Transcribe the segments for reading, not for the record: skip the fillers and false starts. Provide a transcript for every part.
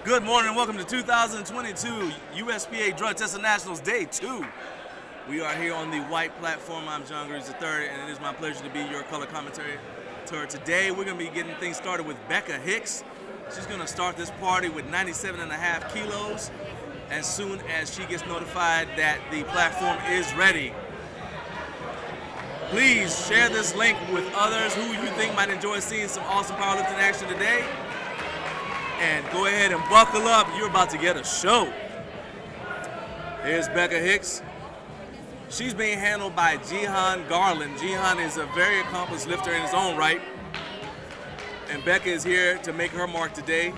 Good morning and welcome to 2022 USPA Drug Testing Nationals Day 2. We are here on the white platform. I'm John Greaves III, and it is my pleasure to be your color commentator. Today, we're going to be getting things started with Becca Hicks. She's going to start this party with 97.5 kilos as soon as she gets notified that the platform is ready. Please share this link with others who you think might enjoy seeing some awesome powerlifting action today. And go ahead and buckle up. You're about to get a show. Here's Becca Hicks. She's being handled by Jihan Garland. Jihan is a very accomplished lifter in his own right. And Becca is here to make her mark today.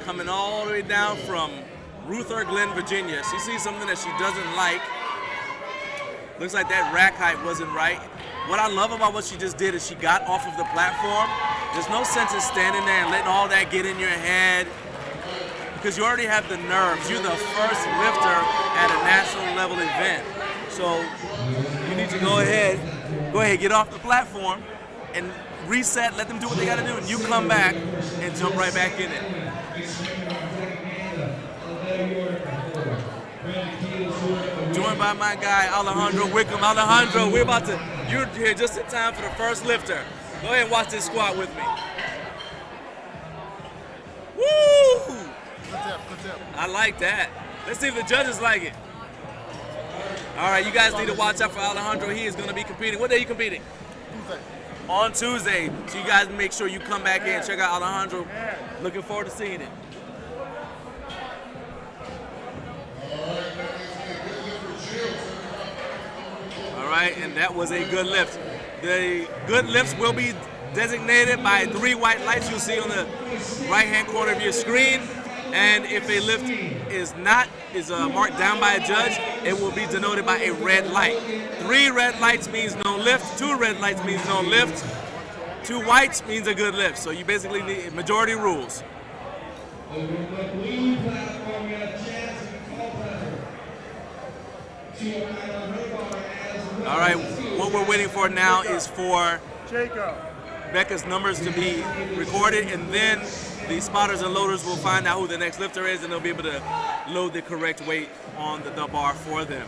Coming all the way down from Ruther Glen, Virginia. She sees something that she doesn't like. Looks like that rack height wasn't right. What I love about what she just did is she got off of the platform. There's no sense in standing there and letting all that get in your head because you already have the nerves. You're the first lifter at a national level event. So you need to go ahead, get off the platform and reset, let them do what they gotta do, and you come back and jump right back in it. Joined by my guy, Alejandro Wickham. Alejandro, you're here just in time for the first lifter. Go ahead and watch this squat with me. Woo! Good tip. I like that. Let's see if the judges like it. All right, you guys need to watch out for Alejandro. He is going to be competing. What day are you competing? Tuesday. On Tuesday. So you guys make sure you come back in and check out Alejandro. Looking forward to seeing it. All right, and that was a good lift. The good lifts will be designated by 3 white lights you'll see on the right-hand corner of your screen. And if a lift is marked down by a judge, it will be denoted by a red light. 3 red lights means no lift. 2 red lights means no lift. 2 whites means a good lift. So you basically need majority rules. All right, what we're waiting for now is for Becca's numbers to be recorded, and then the spotters and loaders will find out who the next lifter is, and they'll be able to load the correct weight on the bar for them.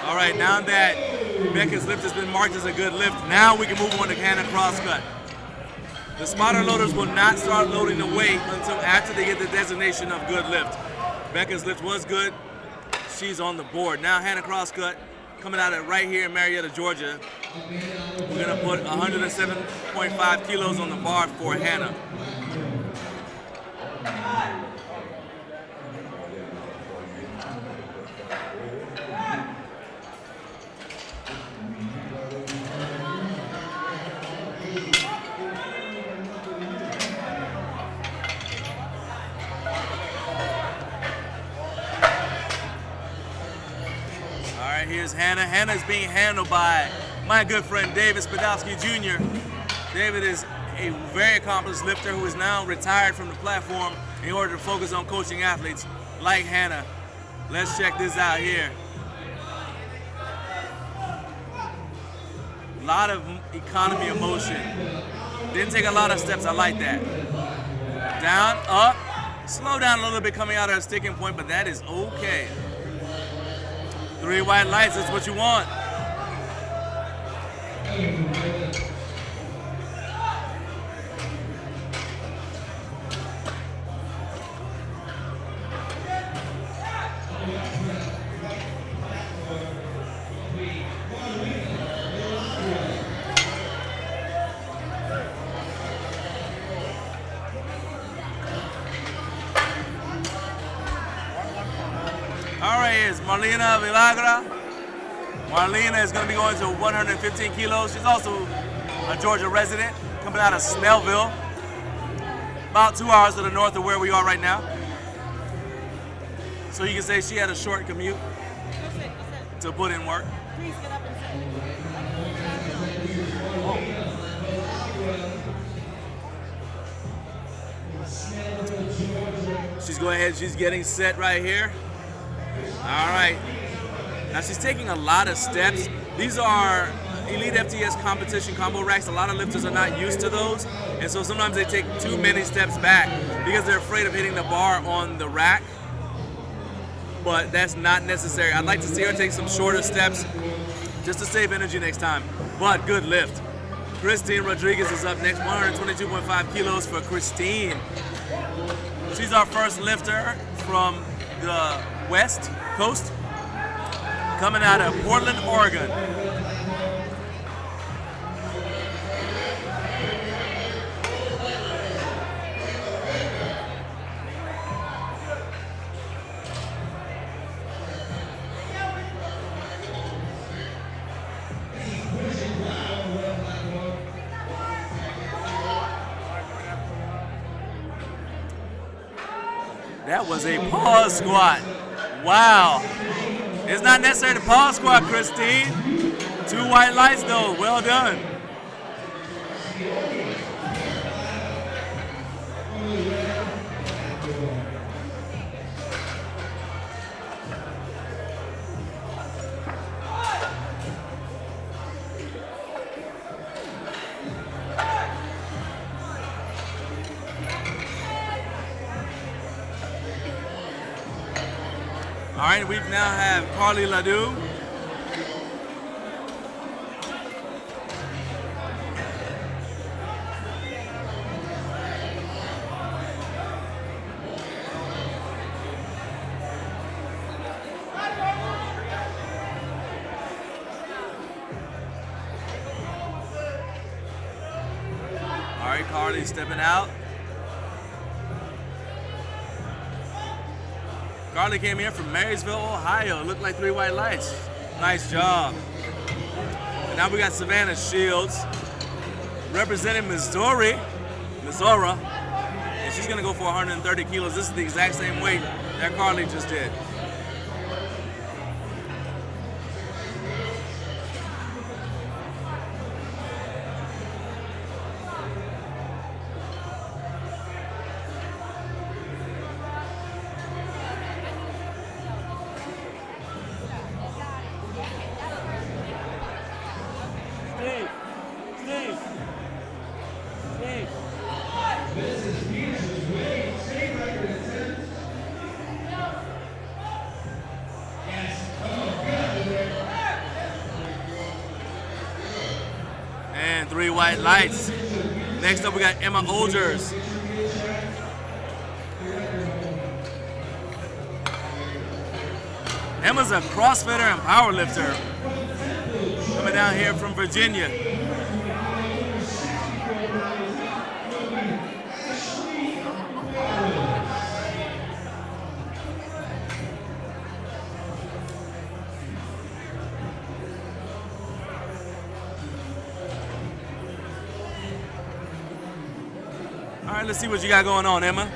All right, now that Becca's lift has been marked as a good lift, now we can move on to Hannah crosscut. The spotter loaders will not start loading the weight until after they get the designation of good lift. Becca's lift was good. She's on the board. Now Hannah crosscut coming out of right here in Marietta, Georgia. We're gonna put 107.5 kilos on the bar for Hannah. Here's Hannah. Hannah is being handled by my good friend David Spadowski Jr. David is a very accomplished lifter who is now retired from the platform in order to focus on coaching athletes like Hannah. Let's check this out here. A lot of economy of motion. Didn't take a lot of steps. I like that. Down, up, slow down a little bit coming out of a sticking point, but that is okay. 3 white lights, that's what you want. Marlena Villagra. Marlena is going to be going to 115 kilos. She's also a Georgia resident, coming out of Snellville, about 2 hours to the north of where we are right now. So you can say she had a short commute to put in work. Please get up and sit. She's going ahead, she's getting set right here. All right. Now she's taking a lot of steps. These are EliteFTS competition combo racks. A lot of lifters are not used to those. And so sometimes they take too many steps back because they're afraid of hitting the bar on the rack. But that's not necessary. I'd like to see her take some shorter steps just to save energy next time. But good lift. Christine Rodriguez is up next, 122.5 kilos for Christine. She's our first lifter from the West Coast, coming out of Portland, Oregon. That was a pause squat. Wow. It's not necessary to pause squat, Christine. 2 white lights though, well done. All right, we now have Carly Ledoux. All right, Carly stepping out. Carly came here from Marysville, Ohio. Looked like 3 white lights. Nice job. And now we got Savannah Shields representing Missouri. And she's gonna go for 130 kilos. This is the exact same weight that Carly just did. And 3 white lights. Next up, we got Emma Olgers. Emma's a CrossFitter and powerlifter, coming down here from Virginia. All right, let's see what you got going on, Emma.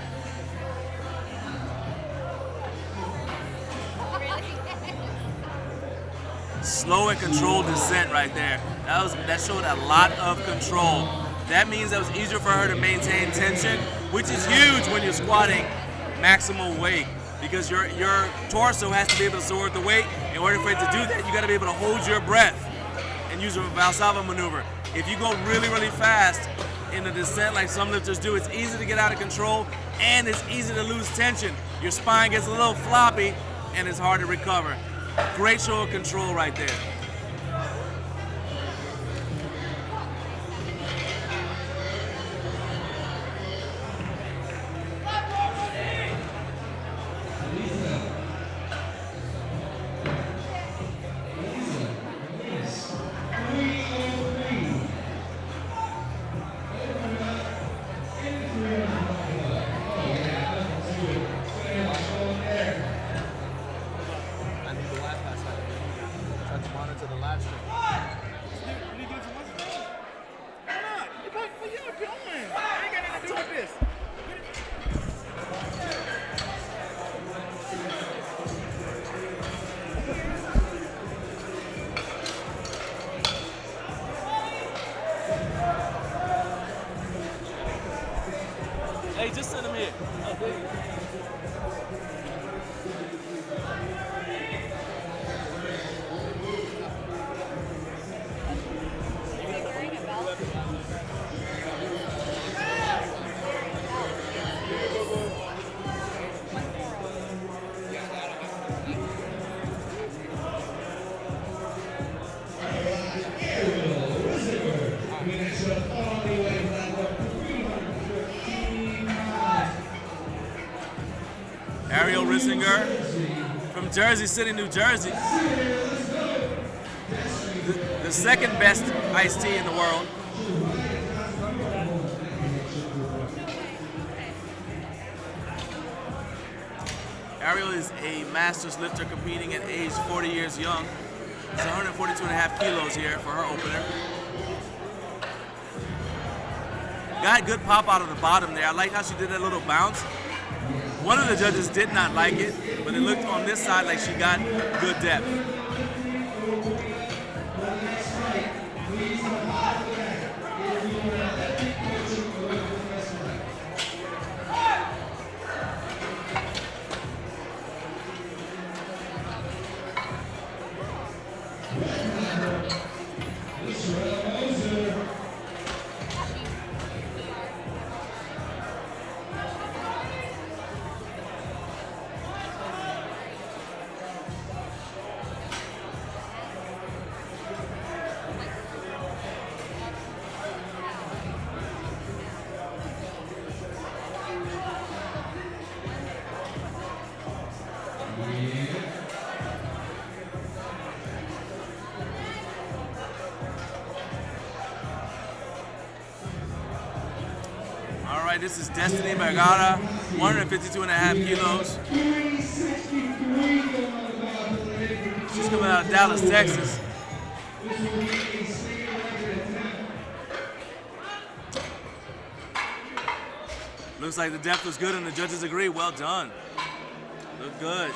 Slow and controlled descent right there. That showed a lot of control. That means that was easier for her to maintain tension, which is huge when you're squatting maximal weight, because your torso has to be able to support the weight. In order for it to do that, you got to be able to hold your breath and use a Valsalva maneuver. If you go really, really fast in the descent like some lifters do, it's easy to get out of control and it's easy to lose tension. Your spine gets a little floppy and it's hard to recover. Great show of control right there. Ariel Rissinger from Jersey City, New Jersey. The second best iced tea in the world. Ariel is a master's lifter competing at age 40 years young. It's 142.5 kilos here for her opener. Got good pop out of the bottom there. I like how she did that little bounce. One of the judges did not like it, but it looked on this side like she got good depth. This is Destiny Vergara, 152.5 kilos. She's coming out of Dallas, Texas. Looks like the depth was good and the judges agree. Well done. Look good.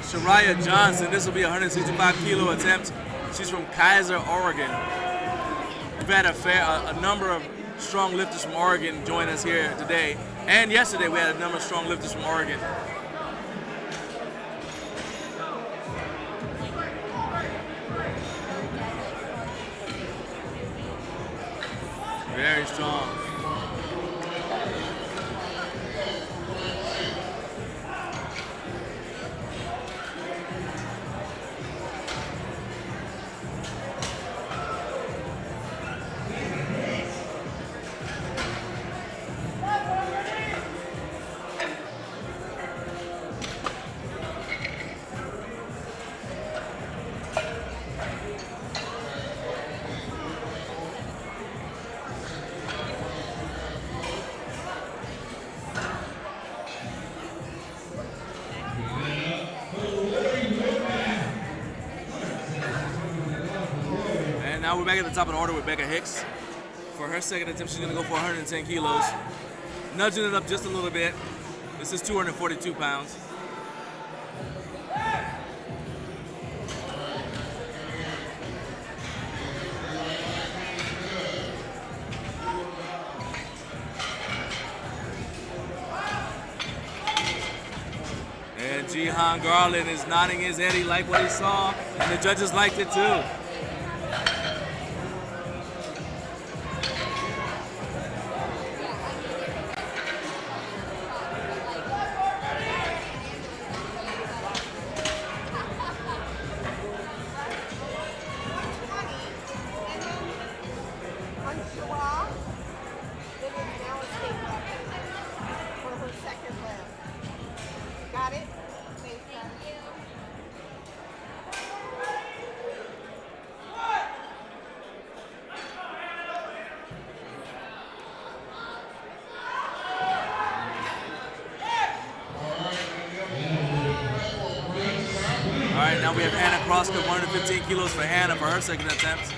Shariah Johnson, this will be a 165 kilo attempt. She's from Kaiser, Oregon. We've had a number of strong lifters from Oregon join us here today. And yesterday we had a number of strong lifters from Oregon. Very strong. Now we're back at the top of the order with Becca Hicks. For her second attempt, she's gonna go for 110 kilos. Nudging it up just a little bit. This is 242 pounds. And Jihan Garland is nodding his head. He liked what he saw, and the judges liked it too. Got it? Thank you. All right, now we have Hannah Crosscut, 115 kilos for Hannah for her second attempt.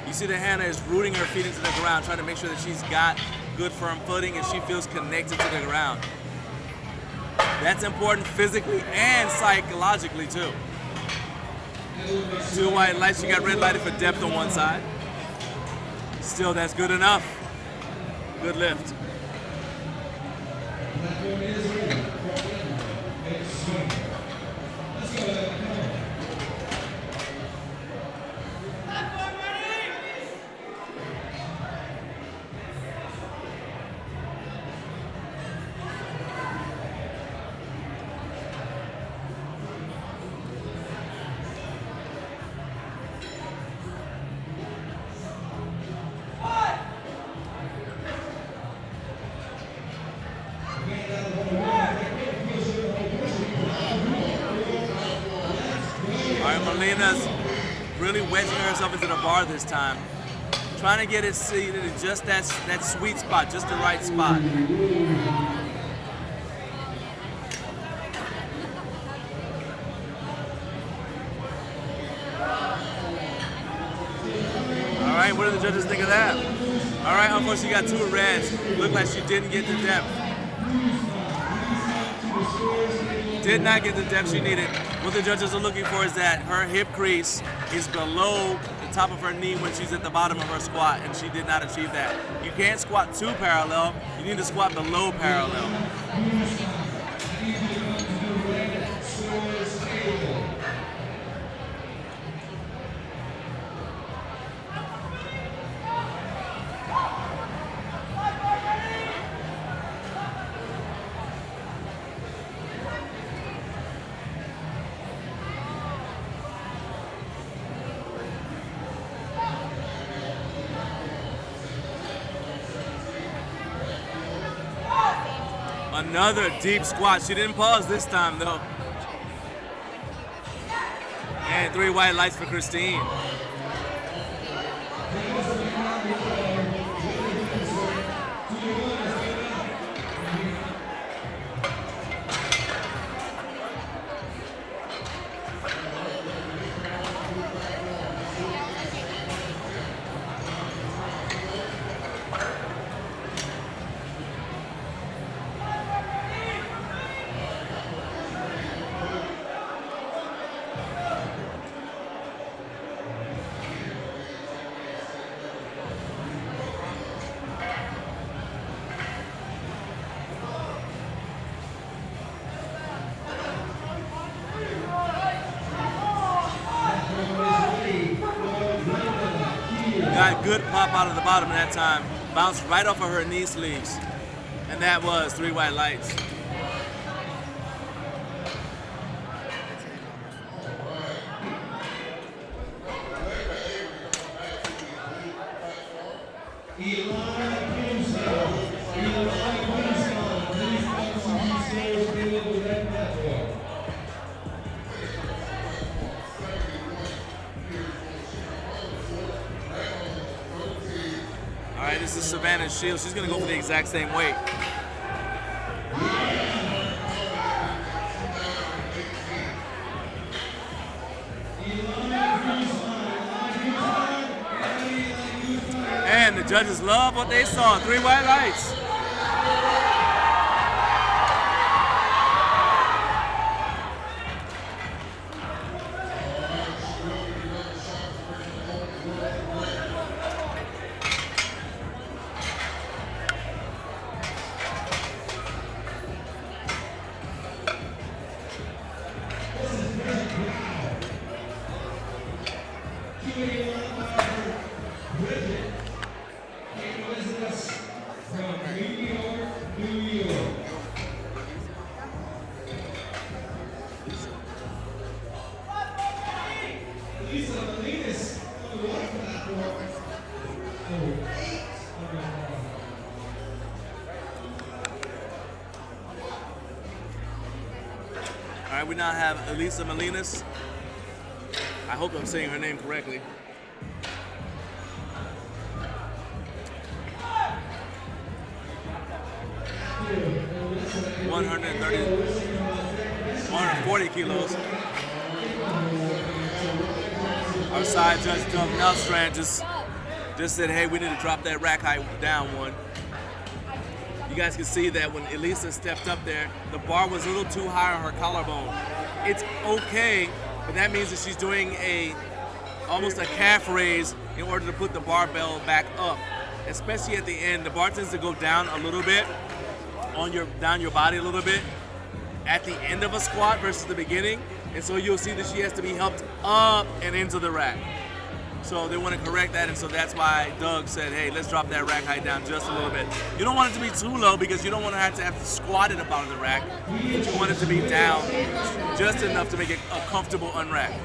You see that Hannah is rooting her feet into the ground, trying to make sure that she's got good firm footing and she feels connected to the ground. That's important physically and psychologically too. 2 white lights, she got red lighted for depth on one side. Still, that's good enough. Good lift. Melina's really wedging herself into the bar this time. Trying to get it seated in just that sweet spot, just the right spot. All right, what do the judges think of that? All right, unfortunately, she got 2 reds. Looked like she didn't get the depth. Did not get the depth she needed. What the judges are looking for is that her hip crease is below the top of her knee when she's at the bottom of her squat, and she did not achieve that. You can't squat too parallel. You need to squat below parallel. Another deep squat. She didn't pause this time though. And 3 white lights for Christine. Got good pop out of the bottom that time. Bounced right off of her knee sleeves. And that was 3 white lights. This is Savannah Shields. She's going to go for the exact same weight. And the judges love what they saw. 3 white lights. right, we now have Elisa Molinas. I hope I'm saying her name correctly. $140 kilos. Our side judge, Doug Nelstrand, just said, hey, we need to drop that rack height down one. You guys can see that when Elisa stepped up there, the bar was a little too high on her collarbone. It's okay, but that means that she's doing almost a calf raise in order to put the barbell back up. Especially at the end, the bar tends to go down a little bit, down your body a little bit at the end of a squat versus the beginning. And so you'll see that she has to be helped up and into the rack. So they want to correct that, and so that's why Doug said, hey, let's drop that rack height down just a little bit. You don't want it to be too low because you don't want to have to squat at the bottom of the rack, but you want it to be down just enough to make it a comfortable unrack.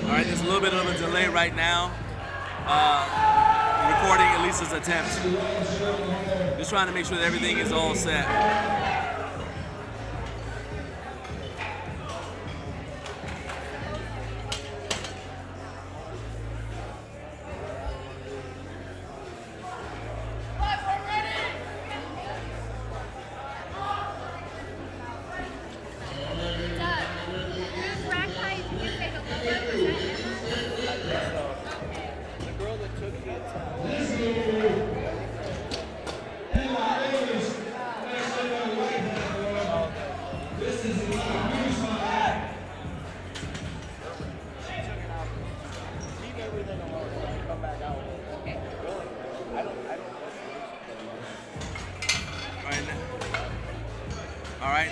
All right, there's a little bit of a delay right now. Recording Elisa's attempt. Just trying to make sure that everything is all set.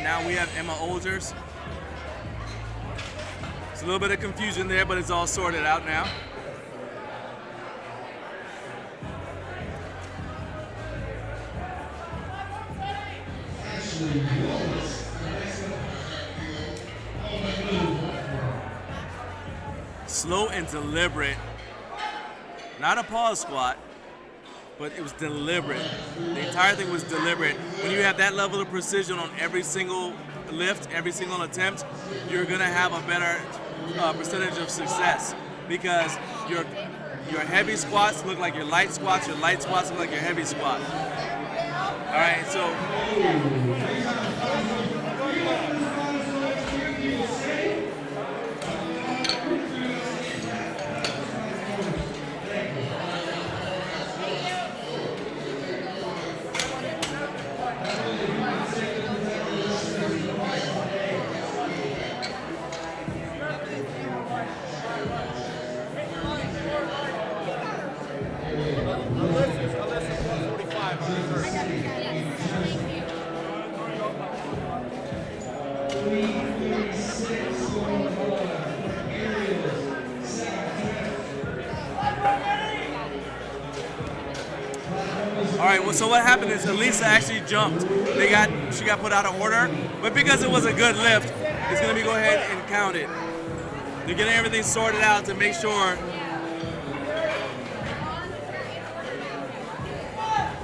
Now we have Emma Olgers. It's a little bit of confusion there, but it's all sorted out now. Slow and deliberate. Not a pause squat, but it was deliberate. The entire thing was deliberate. When you have that level of precision on every single lift, every single attempt, you're gonna have a better percentage of success because your heavy squats look like your light squats look like your heavy squat. All right, so. All right, well, so what happened is Elisa actually jumped. She got put out of order, but because it was a good lift, it's gonna be go ahead and count it. They're getting everything sorted out to make sure.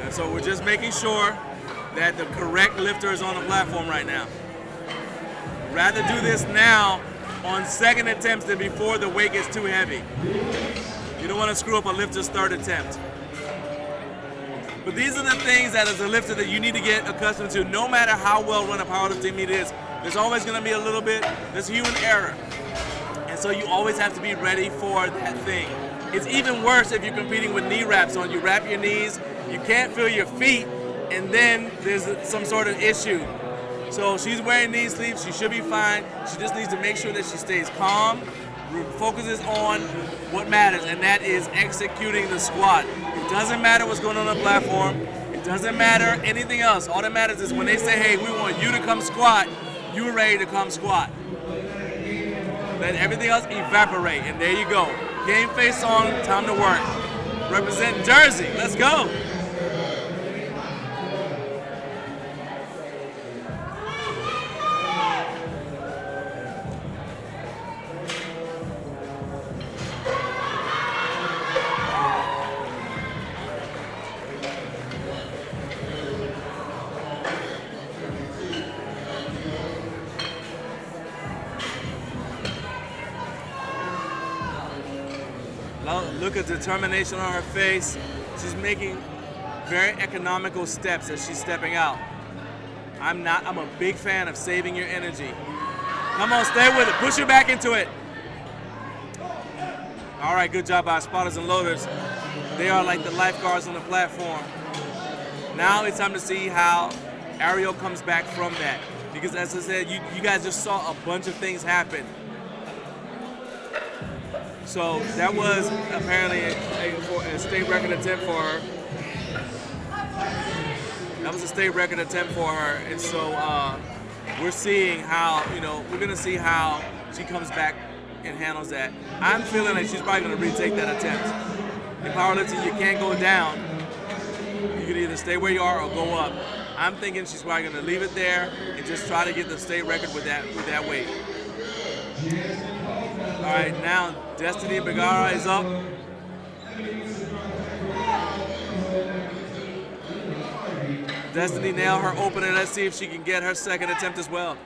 And so we're just making sure that the correct lifter is on the platform right now. Rather do this now on second attempts than before the weight gets too heavy. You don't want to screw up a lifter's third attempt. But these are the things that as a lifter that you need to get accustomed to. No matter how well run a powerlifting meet is, there's always going to be a little bit, there's human error. And so you always have to be ready for that thing. It's even worse if you're competing with knee wraps on. You wrap your knees, you can't feel your feet, and then there's some sort of issue. So she's wearing knee sleeves, she should be fine. She just needs to make sure that she stays calm, focuses on what matters, and that is executing the squat. It doesn't matter what's going on the platform. It doesn't matter anything else. All that matters is when they say, hey, we want you to come squat, you're ready to come squat. Let everything else evaporate, and there you go. Game face on, time to work. Represent Jersey, let's go. Look at determination on her face. She's making very economical steps as she's stepping out. I'm a big fan of saving your energy. Come on, stay with it. Push her back into it. All right, good job by spotters and loaders. They are like the lifeguards on the platform. Now it's time to see how Ariel comes back from that. Because as I said, you guys just saw a bunch of things happen. So that was apparently a state record attempt for her. That was a state record attempt for her. And so we're seeing how, we're going to see how she comes back and handles that. I'm feeling like she's probably going to retake that attempt. In powerlifting, you can't go down. You can either stay where you are or go up. I'm thinking she's probably going to leave it there and just try to get the state record with that weight. All right, now Destiny Begara is up. Destiny nailed her opener. Let's see if she can get her second attempt as well.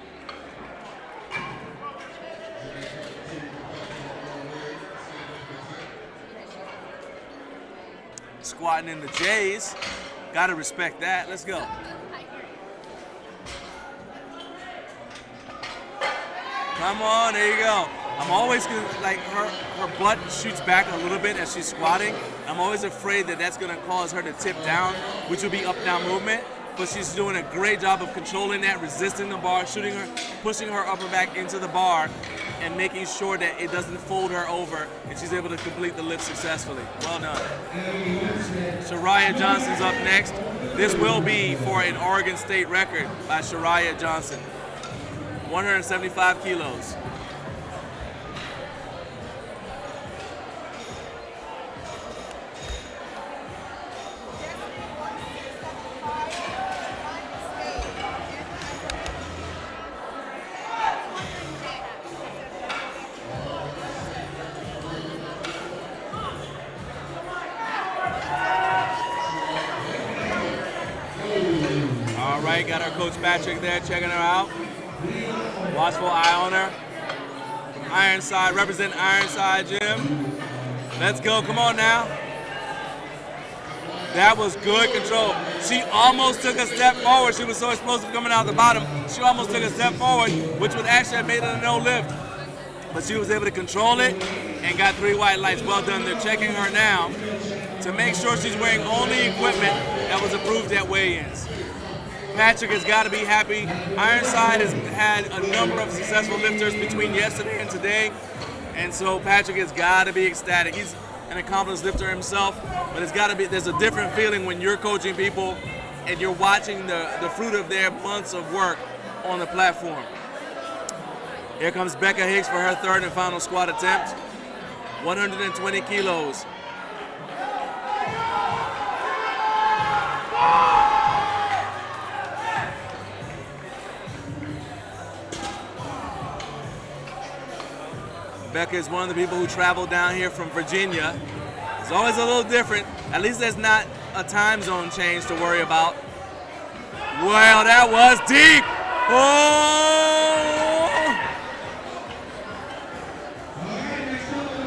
Squatting in the J's. Gotta respect that. Let's go. Come on, there you go. I'm always like her butt shoots back a little bit as she's squatting. I'm always afraid that that's gonna cause her to tip down, which will be up-down movement. But she's doing a great job of controlling that, resisting the bar, pushing her upper back into the bar, and making sure that it doesn't fold her over, and she's able to complete the lift successfully. Well done. Shariah Johnson's up next. This will be for an Oregon State record by Shariah Johnson. 175 kilos. All right, got our coach Patrick there checking her out. Watchful eye on her. Ironside, represent Ironside Gym. Let's go, come on now. That was good control. She almost took a step forward. She was so explosive coming out the bottom. She almost took a step forward, which would actually have made it a no lift. But she was able to control it and got 3 white lights. Well done. They're checking her now to make sure she's wearing only equipment that was approved at weigh-ins. Patrick has got to be happy. Ironside has had a number of successful lifters between yesterday and today, and so Patrick has got to be ecstatic. He's an accomplished lifter himself, but it's got to be. There's a different feeling when you're coaching people and you're watching the fruit of their months of work on the platform. Here comes Becca Hicks for her third and final squat attempt. 120 kilos. Becca is one of the people who traveled down here from Virginia. It's always a little different. At least there's not a time zone change to worry about. Wow, that was deep. Oh!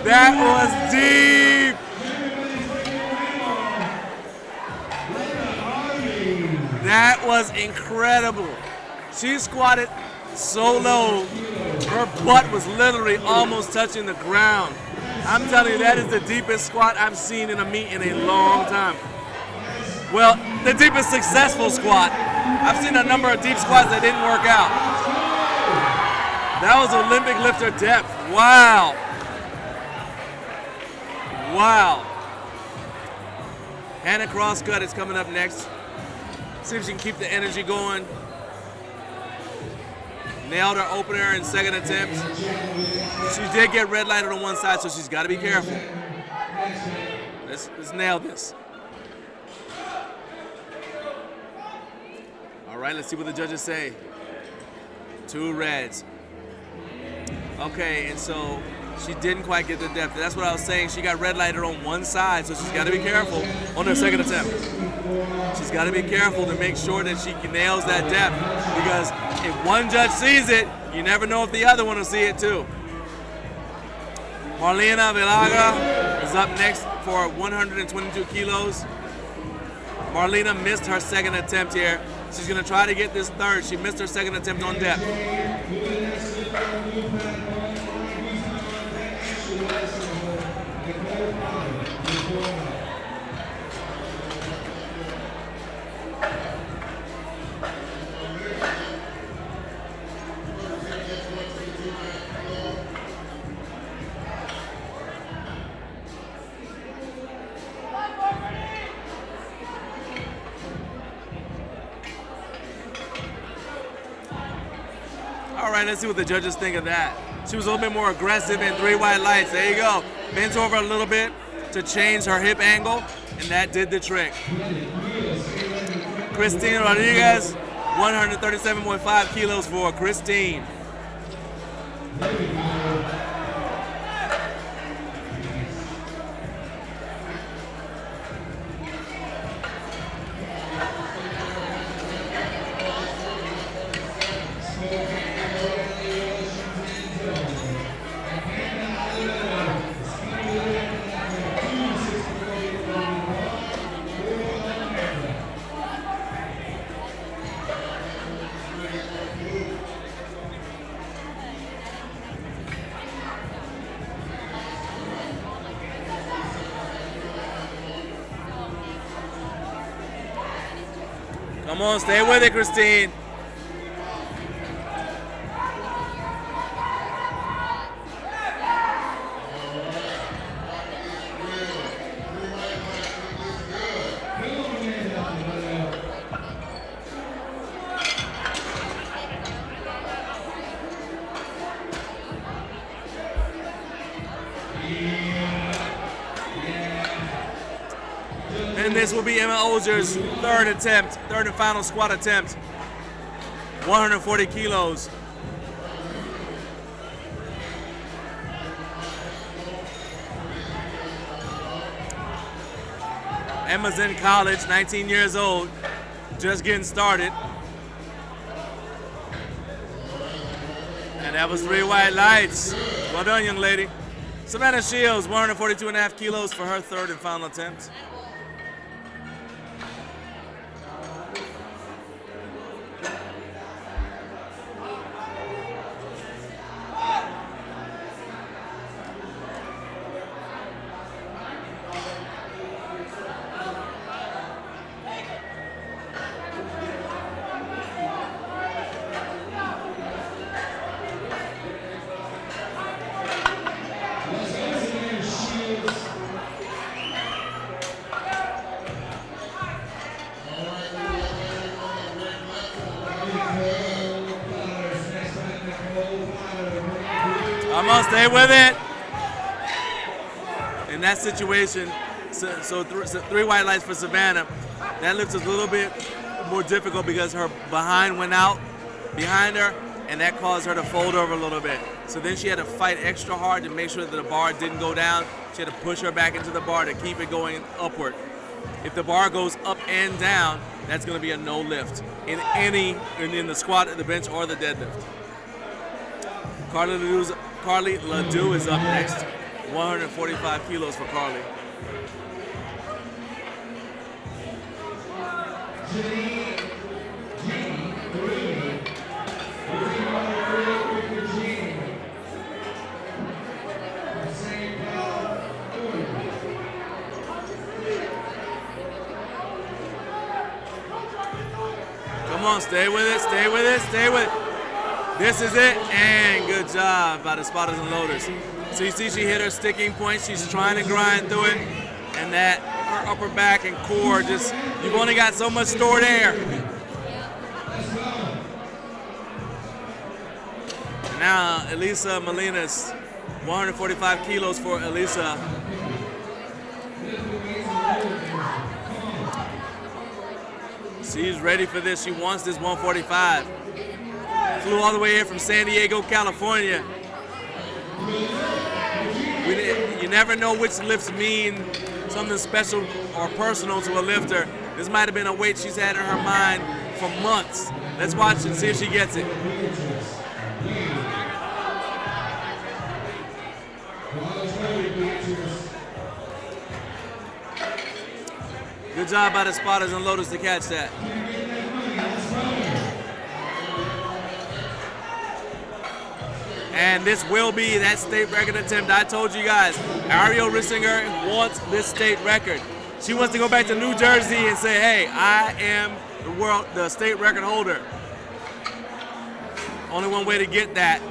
That was deep. That was incredible. She squatted so low, her butt was literally almost touching the ground. I'm telling you, that is the deepest squat I've seen in a meet in a long time. Well, the deepest successful squat. I've seen a number of deep squats that didn't work out. That was Olympic lifter depth. Wow. Wow. Hannah Crosscut is coming up next. See if she can keep the energy going. Nailed her opener and second attempt. She did get red lighted on one side, so she's got to be careful. Let's nail this. All right, let's see what the judges say. 2 reds. Okay, and so she didn't quite get the depth. That's what I was saying. She got red lighted on one side, so she's got to be careful on her second attempt. She's got to be careful to make sure that she nails that depth, because if one judge sees it, you never know if the other one will see it too. Marlena Villagra is is up next for 122 kilos. Marlena missed her second attempt here. She's gonna try to get this third. She missed her second attempt on depth. All right, let's see what the judges think of that. She was a little bit more aggressive in 3 white lights. There you go. Bent over a little bit to change her hip angle, and that did the trick. Christine Rodriguez, 137.5 kilos for Christine. Come on, stay with it, Christine. And this will be Emma Olger's third and final squat attempt. 140 kilos. Emma's in college, 19 years old, just getting started. And that was 3 white lights. Well done, young lady. Savannah Shields, 142.5 kilos for her third and final attempt. Come on, stay with it. In that situation, so 3 white lights for Savannah. That lift is a little bit more difficult because her behind went out behind her, and that caused her to fold over a little bit. So then she had to fight extra hard to make sure that the bar didn't go down. She had to push her back into the bar to keep it going upward. If the bar goes up and down, that's going to be a no lift in the squat, the bench, or the deadlift. Carly Ledoux is up next. 145 kilos for Carly. Come on, stay with it, stay with it, stay with it. This is it, and good job by the spotters and loaders. So you see she hit her sticking point. She's trying to grind through it, and that her upper back and core just, you've only got so much stored air. And now Elisa Molinas, 145 kilos for Elisa. She's ready for this. She wants this 145. Flew all the way here from San Diego, California. You never know which lifts mean something special or personal to a lifter. This might have been a weight she's had in her mind for months. Let's watch and see if she gets it. Good job by the spotters and loaders to catch that. And this will be that state record attempt. I told you guys, Ariel Rissinger wants this state record. She wants to go back to New Jersey and say, hey, I am the state record holder. Only one way to get that.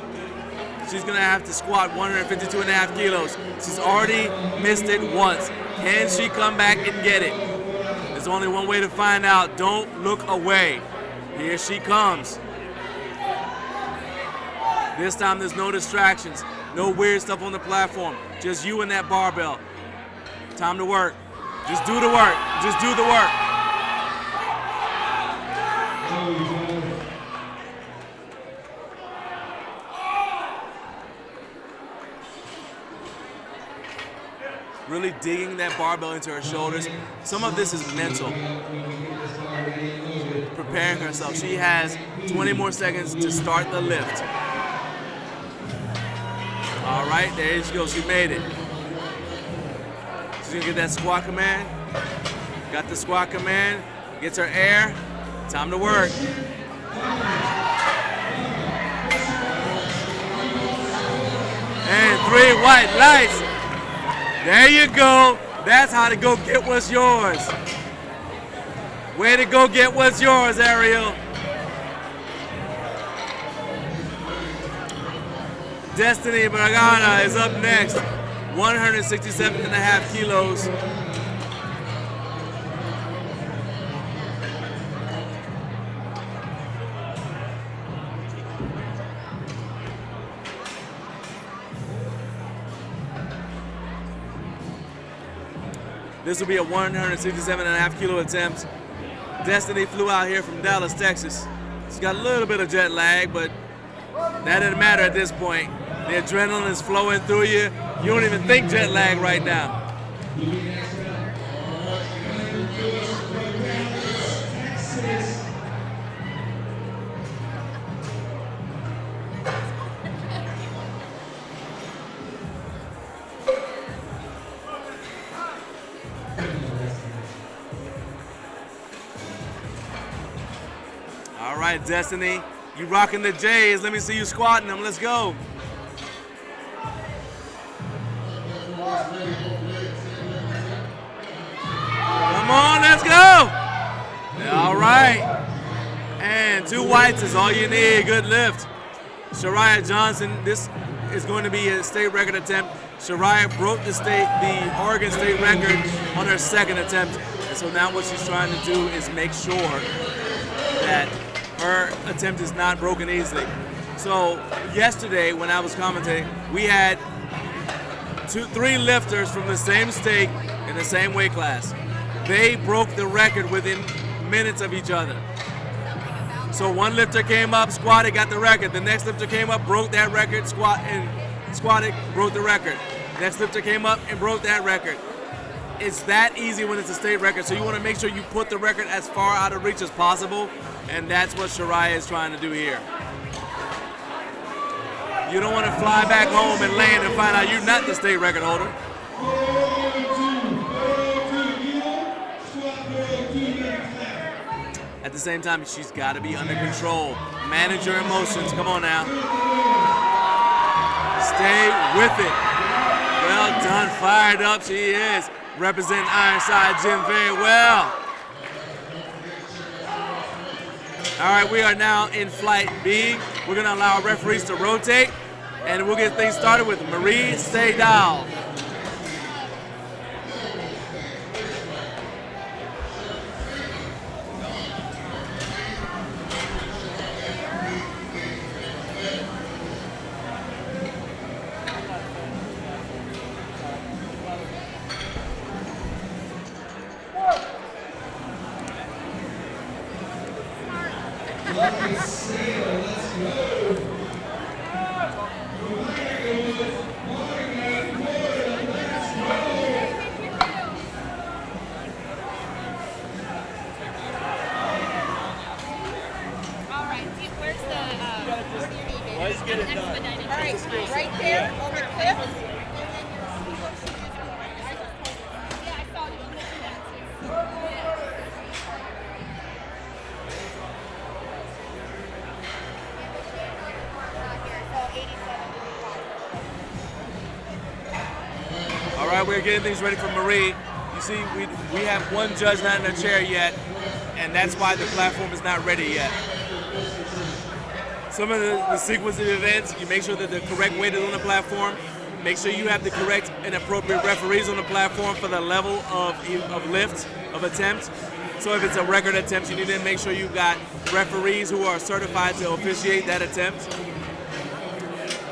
She's gonna have to squat 152.5 kilos. She's already missed it once. Can she come back and get it? There's only one way to find out. Don't look away. Here she comes. This time there's no distractions, no weird stuff on the platform. Just you and that barbell. Time to work. Just do the work. Just do the work. Really digging that barbell into her shoulders. Some of this is mental. Preparing herself. She has 20 more seconds to start the lift. All right, there she goes. She made it. She's gonna get that squat command. Got the squat command. Gets her air. Time to work. And 3 white lights. There you go. That's how to go get what's yours. Way to go get what's yours, Ariel. Destiny Bragana is up next. 167.5 kilos. This will be a 167.5 kilo attempt. Destiny flew out here from Dallas, Texas. She's got a little bit of jet lag, but that doesn't matter at this point. The adrenaline is flowing through you. You don't even think jet lag right now. All right, Destiny, you rocking the J's. Let me see you squatting them. Let's go. Come on, let's go. All right. And 2 whites is all you need. Good lift. Shariah Johnson, this is going to be a state record attempt. Shariah broke the Oregon state record on her second attempt. And so now what she's trying to do is make sure that her attempt is not broken easily. So yesterday when I was commentating, we had 3 lifters from the same state in the same weight class. They broke the record within minutes of each other. So one lifter came up, squatted, got the record. The next lifter came up, broke that record, squatted, broke the record. Next lifter came up and broke that record. It's that easy when it's a state record, so you want to make sure you put the record as far out of reach as possible, and that's what Shariah is trying to do here. You don't want to fly back home and land and find out you're not the state record holder. At the same time, she's got to be under control. Manage your emotions. Come on now. Stay with it. Well done. Fired up she is. Representing Ironside Gym very well. All right, we are now in flight B. We're going to allow our referees to rotate, and we'll get things started with Marie Seydal. we're getting things ready for Marie. You see, we have one judge not in a chair yet, and that's why the platform is not ready yet. Some of the sequence of events, you make sure that the correct weight is on the platform. Make sure you have the correct and appropriate referees on the platform for the level of lift, of attempt. So if it's a record attempt, you need to make sure you've got referees who are certified to officiate that attempt.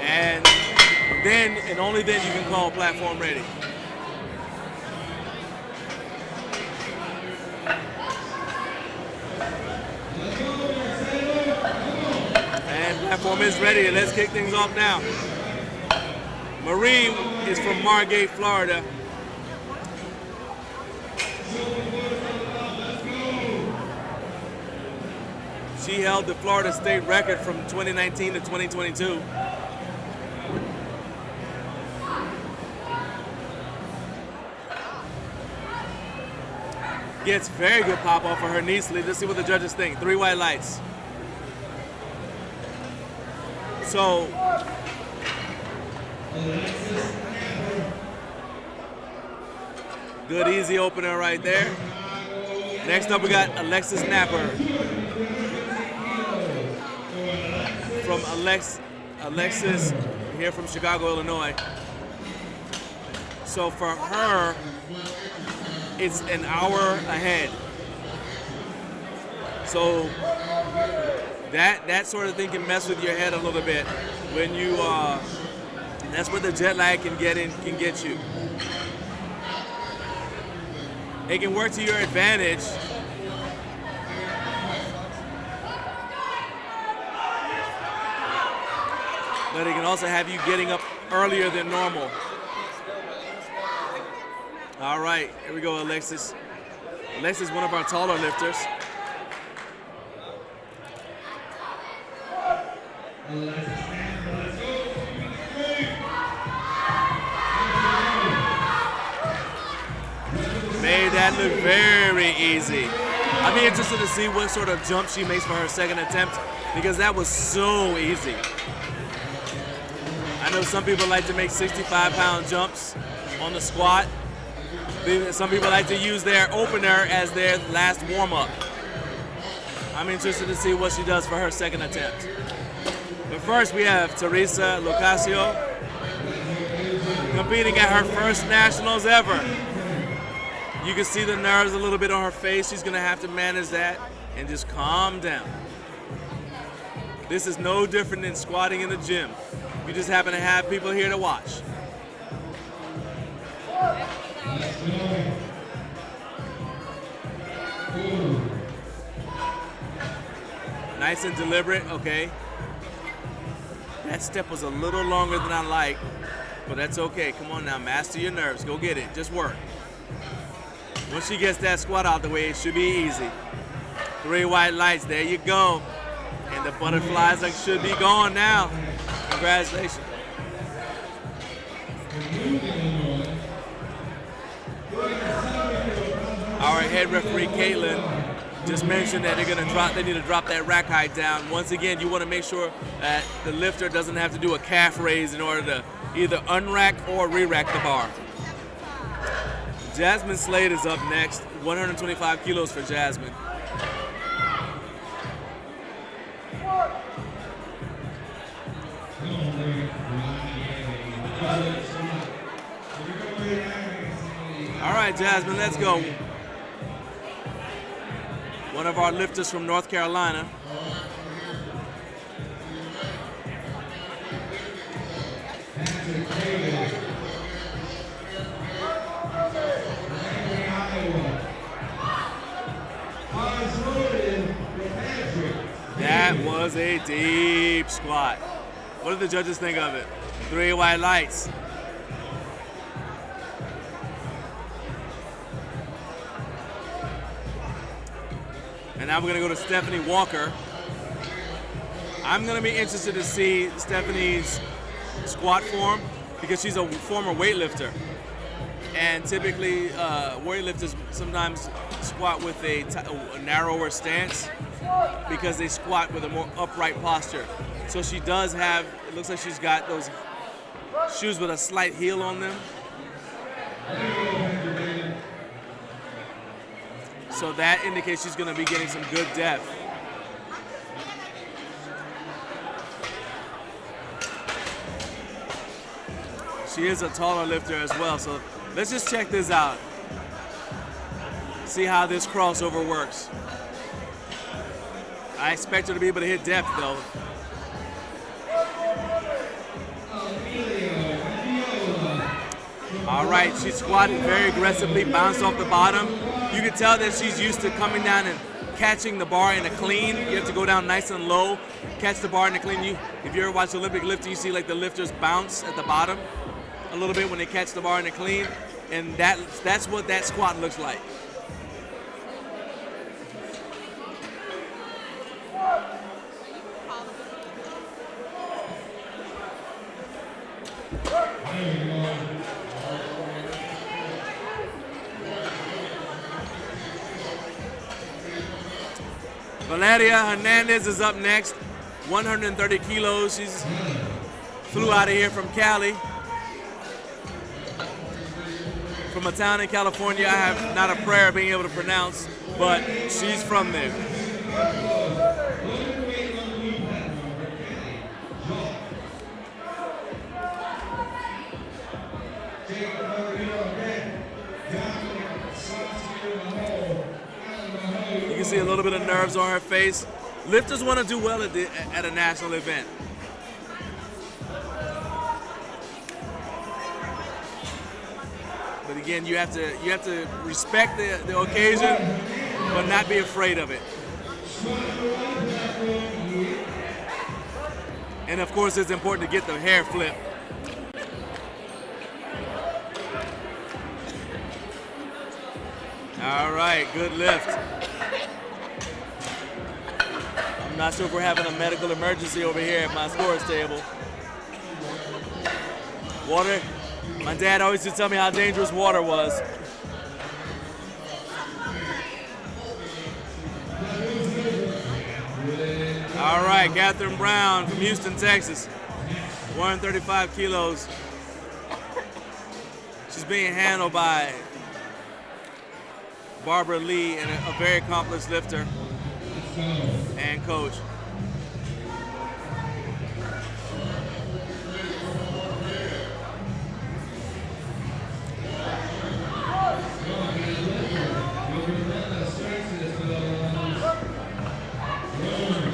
And then, and only then, you can call platform ready. And platform is ready. Let's kick things off now. Marie is from Margate, Florida. She held the Florida state record from 2019 to 2022. Gets very good pop off of her knee sleeve. Let's see what the judges think. 3 white lights. So, good easy opener right there. Next up we got Alexis Napper. From Alexis here from Chicago, Illinois. So for her, it's an hour ahead. So that sort of thing can mess with your head a little bit when you that's where the jet lag can get you. It can work to your advantage. But it can also have you getting up earlier than normal. All right, here we go, Alexis. Alexis is one of our taller lifters. Made that look very easy. I'd be interested to see what sort of jump she makes for her second attempt, because that was so easy. I know some people like to make 65-pound jumps on the squat. Some people like to use their opener as their last warm-up. I'm interested to see what she does for her second attempt. But first we have Teresa Locasio competing at her first nationals ever. You can see the nerves a little bit on her face. She's gonna have to manage that and just calm down. This is no different than squatting in the gym. You just happen to have people here to watch. Nice and deliberate, okay. That step was a little longer than I like, but that's okay. Come on now, master your nerves. Go get it, just work. Once she gets that squat out the way, it should be easy. 3 white lights, there you go. And the butterflies should be gone now. Congratulations. Our head referee, Caitlin, just mentioned that they need to drop that rack height down. Once again, you want to make sure that the lifter doesn't have to do a calf raise in order to either unrack or re-rack the bar. Jasmine Slade is up next, 125 kilos for Jasmine. All right, Jasmine, let's go. One of our lifters from North Carolina. That was a deep squat. What did the judges think of it? 3 white lights. And now we're gonna go to Stephanie Walker. I'm gonna be interested to see Stephanie's squat form because she's a former weightlifter. And typically, weightlifters sometimes squat with a narrower stance because they squat with a more upright posture. So she does have, it looks like she's got those shoes with a slight heel on them. So that indicates she's going to be getting some good depth. She is a taller lifter as well, so let's just check this out. See how this crossover works. I expect her to be able to hit depth though. All right, she's squatting very aggressively, bounced off the bottom. You can tell that she's used to coming down and catching the bar in a clean. You have to go down nice and low, catch the bar in a clean. If you ever watch Olympic lifting, you see like the lifters bounce at the bottom a little bit when they catch the bar in a clean, and that's what that squat looks like. Valeria Hernandez is up next, 130 kilos. She's flew out of here from Cali, from a town in California I have not a prayer of being able to pronounce, but she's from there. You can see a little bit of nerves on her face. Lifters want to do well at a national event. But again, you have to respect the occasion, but not be afraid of it. And of course, it's important to get the hair flipped. All right, good lift. I'm not sure if we're having a medical emergency over here at my storage table. Water. My dad always used to tell me how dangerous water was. All right, Catherine Brown from Houston, Texas, 135 kilos. She's being handled by Barbara Lee, and a very accomplished lifter and coach.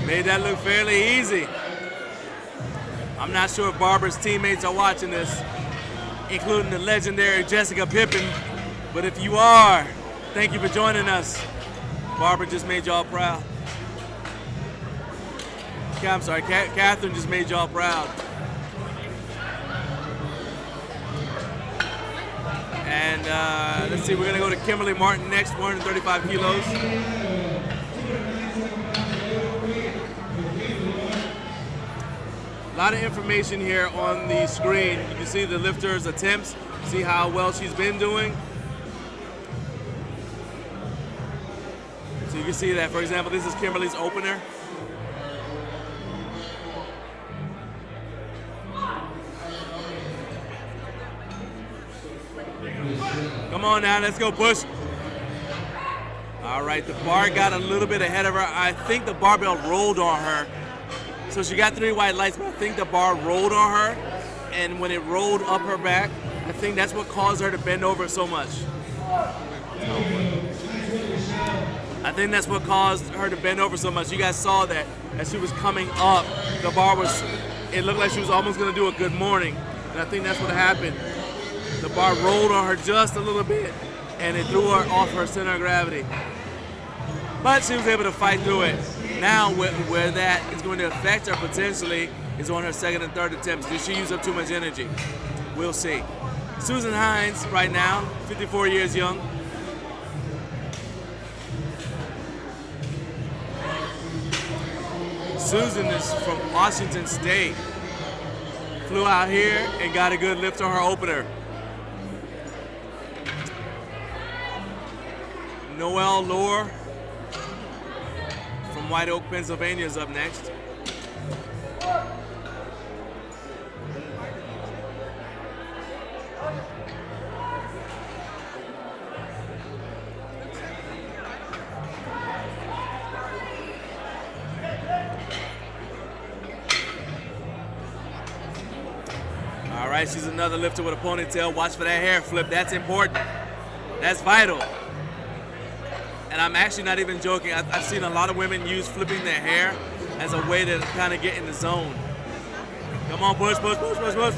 Made that look fairly easy. I'm not sure if Barbara's teammates are watching this, including the legendary Jessica Pippin, but if you are, thank you for joining us. Barbara just made y'all proud. I'm sorry, Catherine just made y'all proud. And let's see, we're gonna go to Kimberly Martin next, 135 kilos. A lot of information here on the screen. You can see the lifter's attempts, see how well she's been doing. So you can see that, for example, this is Kimberly's opener. Come on now, let's go push. All right, the bar got a little bit ahead of her. I think the barbell rolled on her. So she got 3 white lights, but I think the bar rolled on her. And when it rolled up her back, I think that's what caused her to bend over so much. I think that's what caused her to bend over so much. You guys saw that as she was coming up, the bar was, it looked like she was almost gonna do a good morning. And I think that's what happened. The bar rolled on her just a little bit and it threw her off her center of gravity. But she was able to fight through it. Now where that is going to affect her potentially is on her second and third attempts. Did she use up too much energy? We'll see. Susan Hines right now, 54 years young. Susan is from Washington State. Flew out here and got a good lift on her opener. Noelle Lohr from White Oak, Pennsylvania is up next. right, she's another lifter with a ponytail. Watch for that hair flip. That's important. That's vital. And I'm actually not even joking. I've seen a lot of women use flipping their hair as a way to kind of get in the zone. Come on, push, push, push, push, push.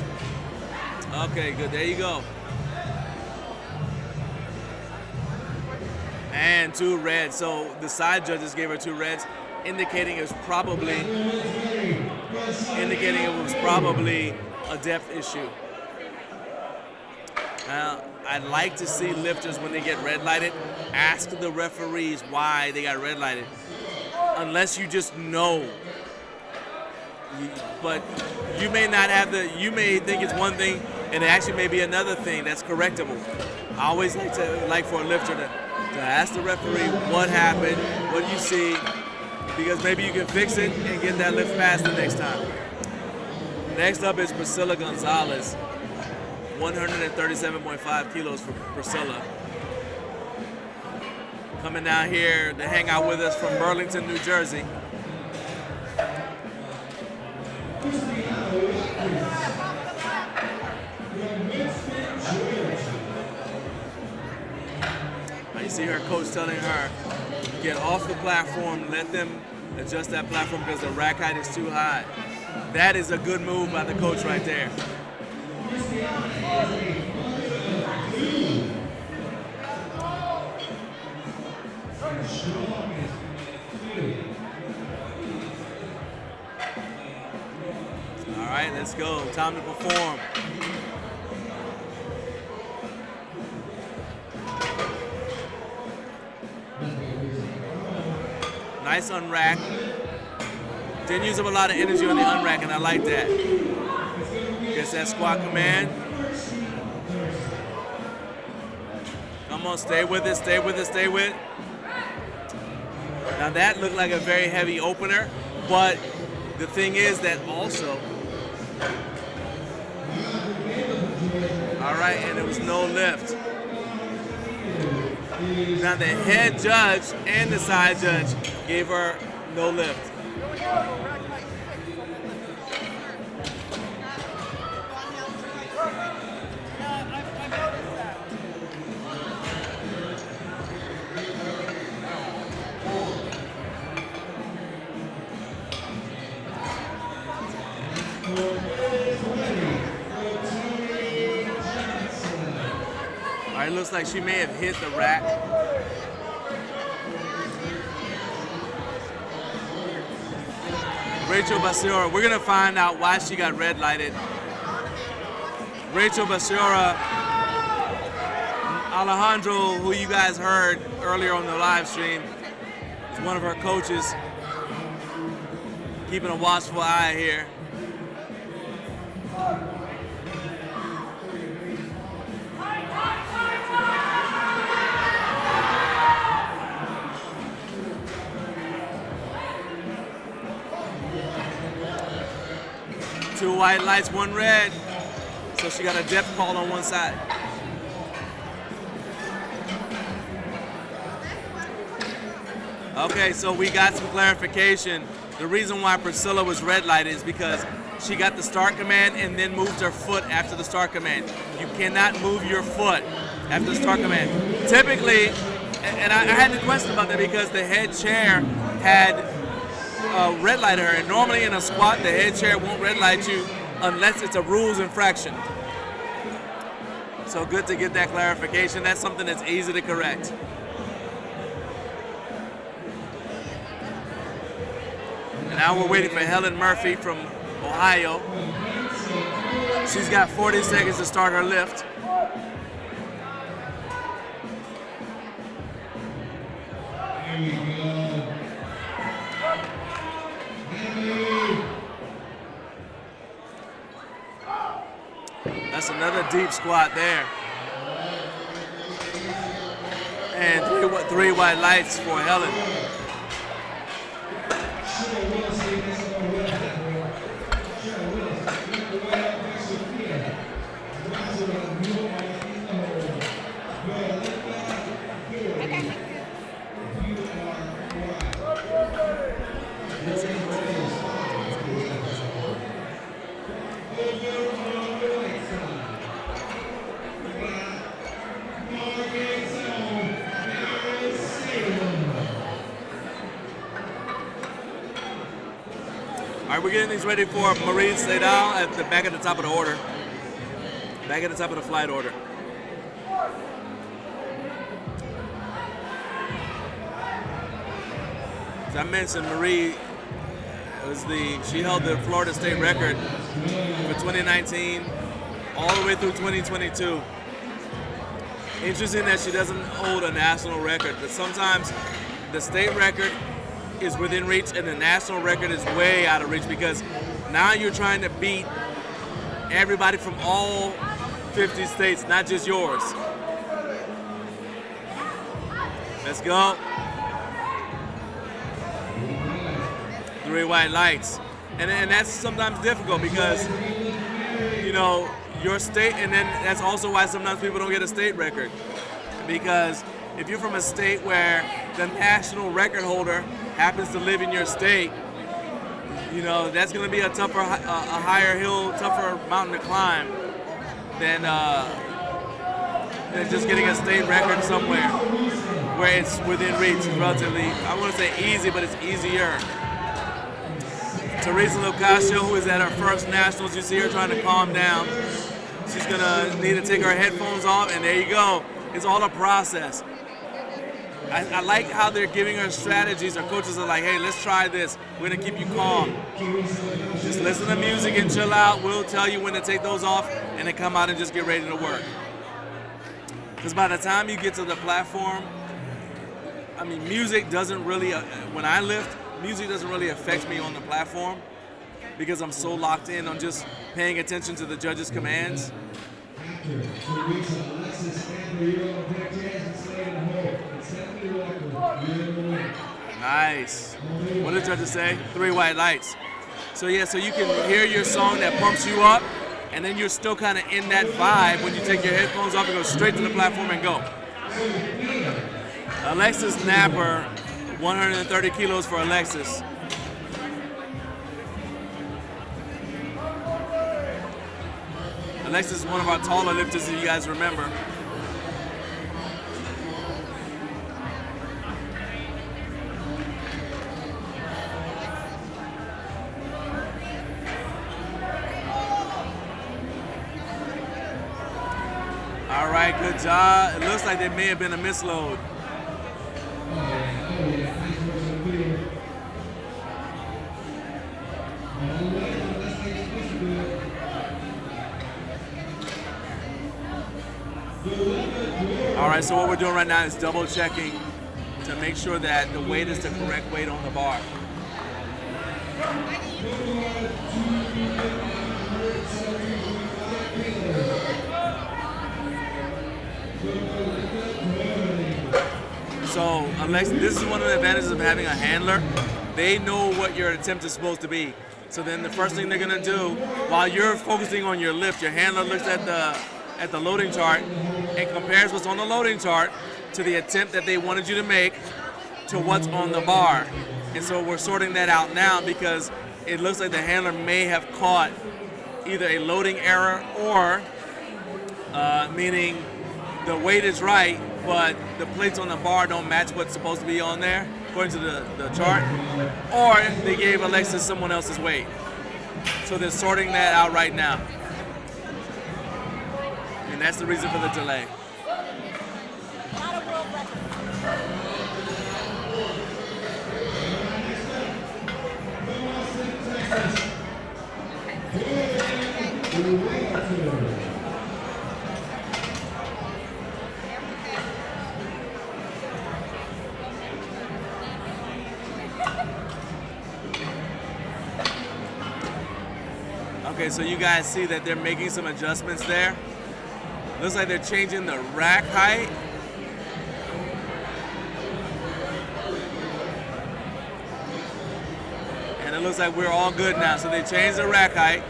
Okay, good. There you go. And 2 reds. So the side judges gave her 2 reds, indicating it was probably a depth issue. Now, I'd like to see lifters, when they get red lighted, ask the referees why they got red lighted. Unless you just know. But you may not have you may think it's one thing and it actually may be another thing that's correctable. I always like for a lifter to ask the referee what happened, what you see, because maybe you can fix it and get that lift past the next time. Next up is Priscilla Gonzalez. 137.5 kilos for Priscilla. Coming down here to hang out with us from Burlington, New Jersey. You see her coach telling her, get off the platform, let them adjust that platform because the rack height is too high. That is a good move by the coach right there. All right, let's go. Time to perform. Nice unrack. Didn't use up a lot of energy on the unrack, and I like that. Gets that squat command. Come on, stay with it, stay with it, stay with it. Now that looked like a very heavy opener, but the thing is that also, all right, and it was no lift. Now the head judge and the side judge gave her no lift. All right, looks like she may have hit the rack. Rachel Basura, we're gonna find out why she got red lighted. Rachel Basura, Alejandro, who you guys heard earlier on the live stream, is one of her coaches, keeping a watchful eye here. Two white lights, one red. So she got a depth call on one side. Okay, so we got some clarification. The reason why Priscilla was red lighted is because she got the start command and then moved her foot after the start command. You cannot move your foot after the start command. Typically, and I had to question about that because the head chair had red light her, and normally in a squat the head chair won't red light you unless it's a rules infraction. So good to get that clarification. That's something that's easy to correct. And now we're waiting for Helen Murphy from Ohio. She's got 40 seconds to start her lift. That's another deep squat there. And three white lights for Helen. right, we're getting these ready for Marie. Stay down at the back at the top of the order. Back at the top of the flight order. As I mentioned, Marie she held the Florida State record for 2019 all the way through 2022. Interesting that she doesn't hold a national record, but sometimes the state record is within reach and the national record is way out of reach, because now you're trying to beat everybody from all 50 states, not just yours. Let's go. 3 white lights. And that's sometimes difficult because, you know, your state, and then that's also why sometimes people don't get a state record. Because if you're from a state where the national record holder happens to live in your state, you know, that's going to be a tougher, a higher hill, tougher mountain to climb than just getting a state record somewhere where it's within reach. It's relatively, I wouldn't say easy, but it's easier. Teresa Lucasio, who is at her first nationals, you see her trying to calm down. She's gonna need to take her headphones off, and there you go. It's all a process. I like how they're giving her strategies. Our coaches are like, hey, let's try this. We're gonna keep you calm. Just listen to music and chill out. We'll tell you when to take those off and then come out and just get ready to work. Because by the time you get to the platform, I mean, music doesn't really, when I lift, music doesn't really affect me on the platform because I'm so locked in on just paying attention to the judges' commands. Nice. What did the judges say? 3 white lights. So yeah, so you can hear your song that pumps you up, and then you're still kind of in that vibe when you take your headphones off and go straight to the platform and go. Alexis Napper, 130 kilos for Alexis. Alexis is one of our taller lifters, if you guys remember. All right, good job. It looks like there may have been a misload. All right, so what we're doing right now is double checking to make sure that the weight is the correct weight on the bar. So, Alexa, this is one of the advantages of having a handler. They know what your attempt is supposed to be. So then the first thing they're gonna do, while you're focusing on your lift, your handler looks at the loading chart and compares what's on the loading chart to the attempt that they wanted you to make to what's on the bar. And so we're sorting that out now because it looks like the handler may have caught either a loading error or meaning the weight is right, but the plates on the bar don't match what's supposed to be on there, according to the chart, or they gave Alexis someone else's weight. So they're sorting that out right now. And that's the reason for the delay. Okay, so you guys see that they're making some adjustments there. Looks like they're changing the rack height. And it looks like we're all good now. So they changed the rack height.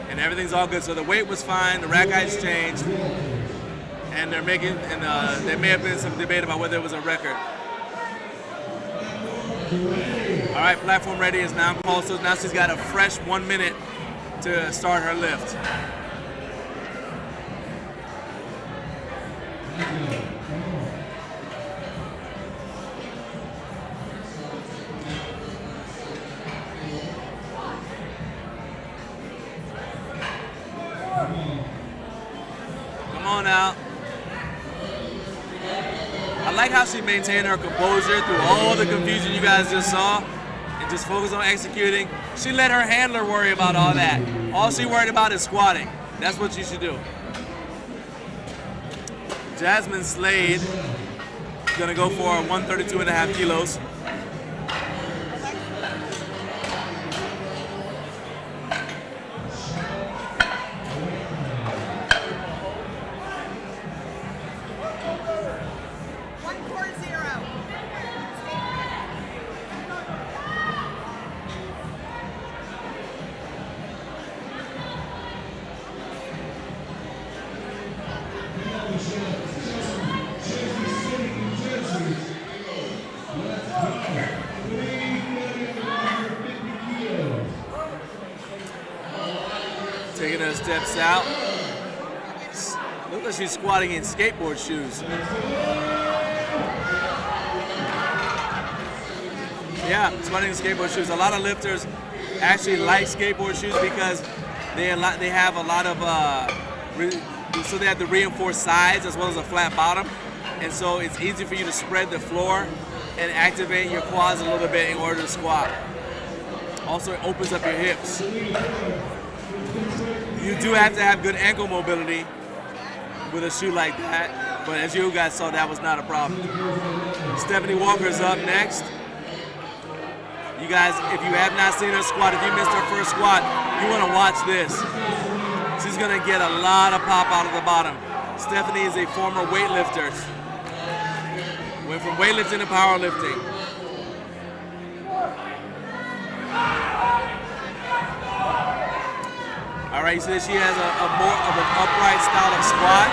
And everything's all good. So the weight was fine, the rack height's changed. And they're making, and there may have been some debate about whether it was a record. All right, platform ready is now called. So now she's got a fresh 1 minute to start her lift. on out. I like how she maintained her composure through all the confusion you guys just saw and just focused on executing. She let her handler worry about all that. All she worried about is squatting. That's what you should do. Jasmine Slade is gonna go for 132.5 kilos. Taking her steps out. Looks like she's squatting in skateboard shoes. Yeah, squatting in skateboard shoes. A lot of lifters actually like skateboard shoes because they have a lot of so they have the reinforced sides as well as a flat bottom, and so it's easy for you to spread the floor and activate your quads a little bit in order to squat. Also, it opens up your hips. You do have to have good ankle mobility with a shoe like that, but as you guys saw, that was not a problem. Stephanie Walker's up next. You guys, if you have not seen her squat, if you missed her first squat, you want to watch this. She's going to get a lot of pop out of the bottom. Stephanie is a former weightlifter. Went from weightlifting to powerlifting. All right, so she has a more of an upright style of squat.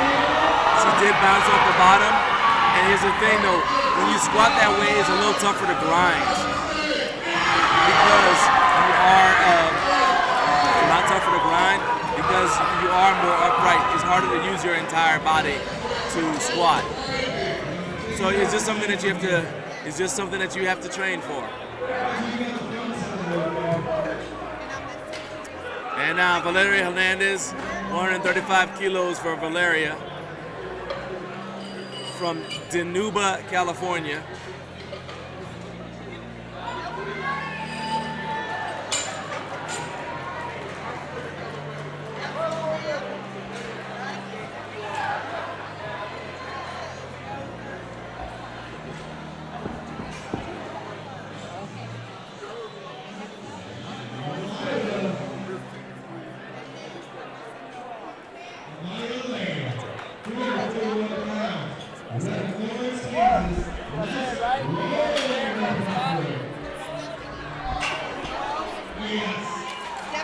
She did bounce off the bottom. And here's the thing though, when you squat that way, it's a little tougher to grind. Because you are, not tougher to grind, because you are more upright. It's harder to use your entire body to squat. So it's just something that you have to train for. And now Valeria Hernandez, 135 kilos for Valeria from Dinuba, California.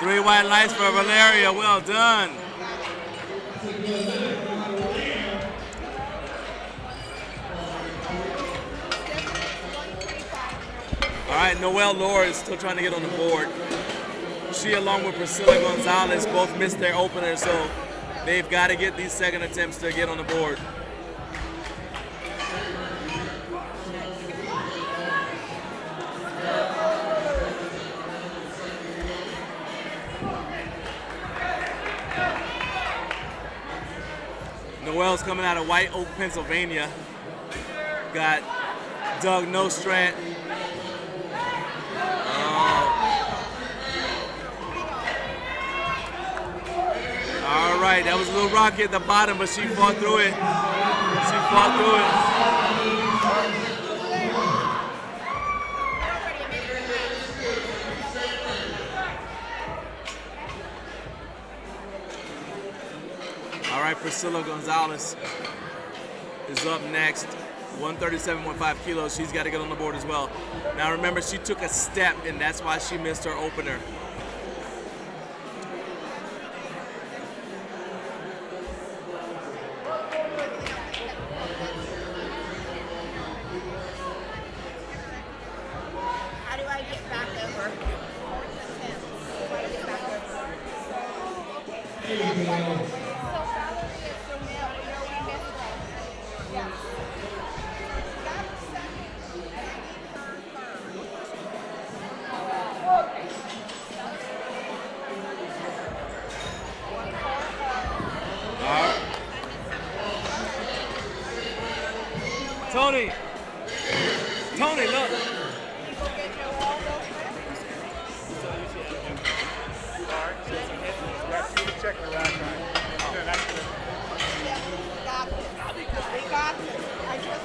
Three white lights for Valeria, well done. All right, Noelle Lore is still trying to get on the board. She, along with Priscilla Gonzalez, both missed their opener, so they've got to get these second attempts to get on the board. Noelle's coming out of White Oak, Pennsylvania. Got Doug Nostrand. All right, that was a little rocky at the bottom, but she fought through it. She fought through it. All right, Priscilla Gonzalez is up next. 137.5 kilos. She's got to get on the board as well. Now remember, she took a step, and that's why she missed her opener. How do I get back over? Tony. Tony, look. Check the rack right. Yeah, that's good. We got this. I just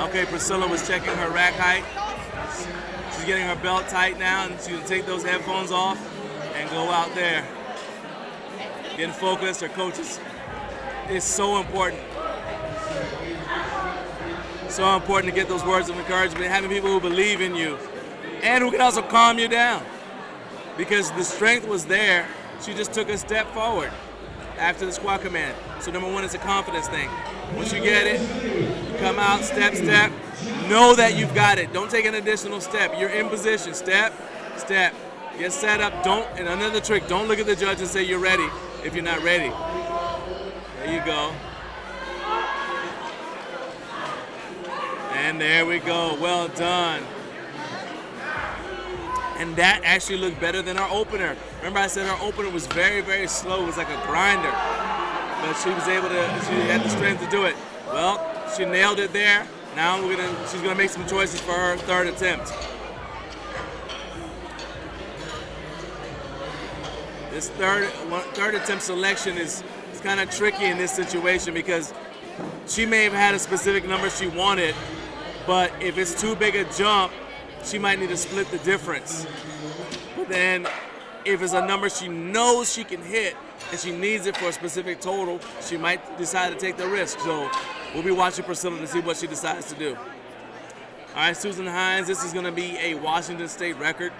Okay, Priscilla was checking her rack height. She's getting her belt tight now, and she's gonna take those headphones off and go out there. Getting focused. Her coaches. It's so important. So important to get those words of encouragement, having people who believe in you and who can also calm you down. Because the strength was there, she just took a step forward after the squat command. So number one, it's a confidence thing. Once you get it, come out, step, step. Know that you've got it. Don't take an additional step. You're in position. Step, step. Get set up. And another trick, don't look at the judge and say you're ready if you're not ready. There you go. And there we go. Well done. And that actually looked better than our opener. Remember I said our opener was very, very slow. It was like a grinder. But she was able to, she had the strength to do it. Well, she nailed it there. Now she's gonna make some choices for her third attempt. This third attempt selection is kind of tricky in this situation because she may have had a specific number she wanted, but if it's too big a jump, she might need to split the difference. But then if it's a number she knows she can hit and she needs it for a specific total, she might decide to take the risk. So we'll be watching Priscilla to see what she decides to do. All right, Susan Hines, this is gonna be a Washington State record.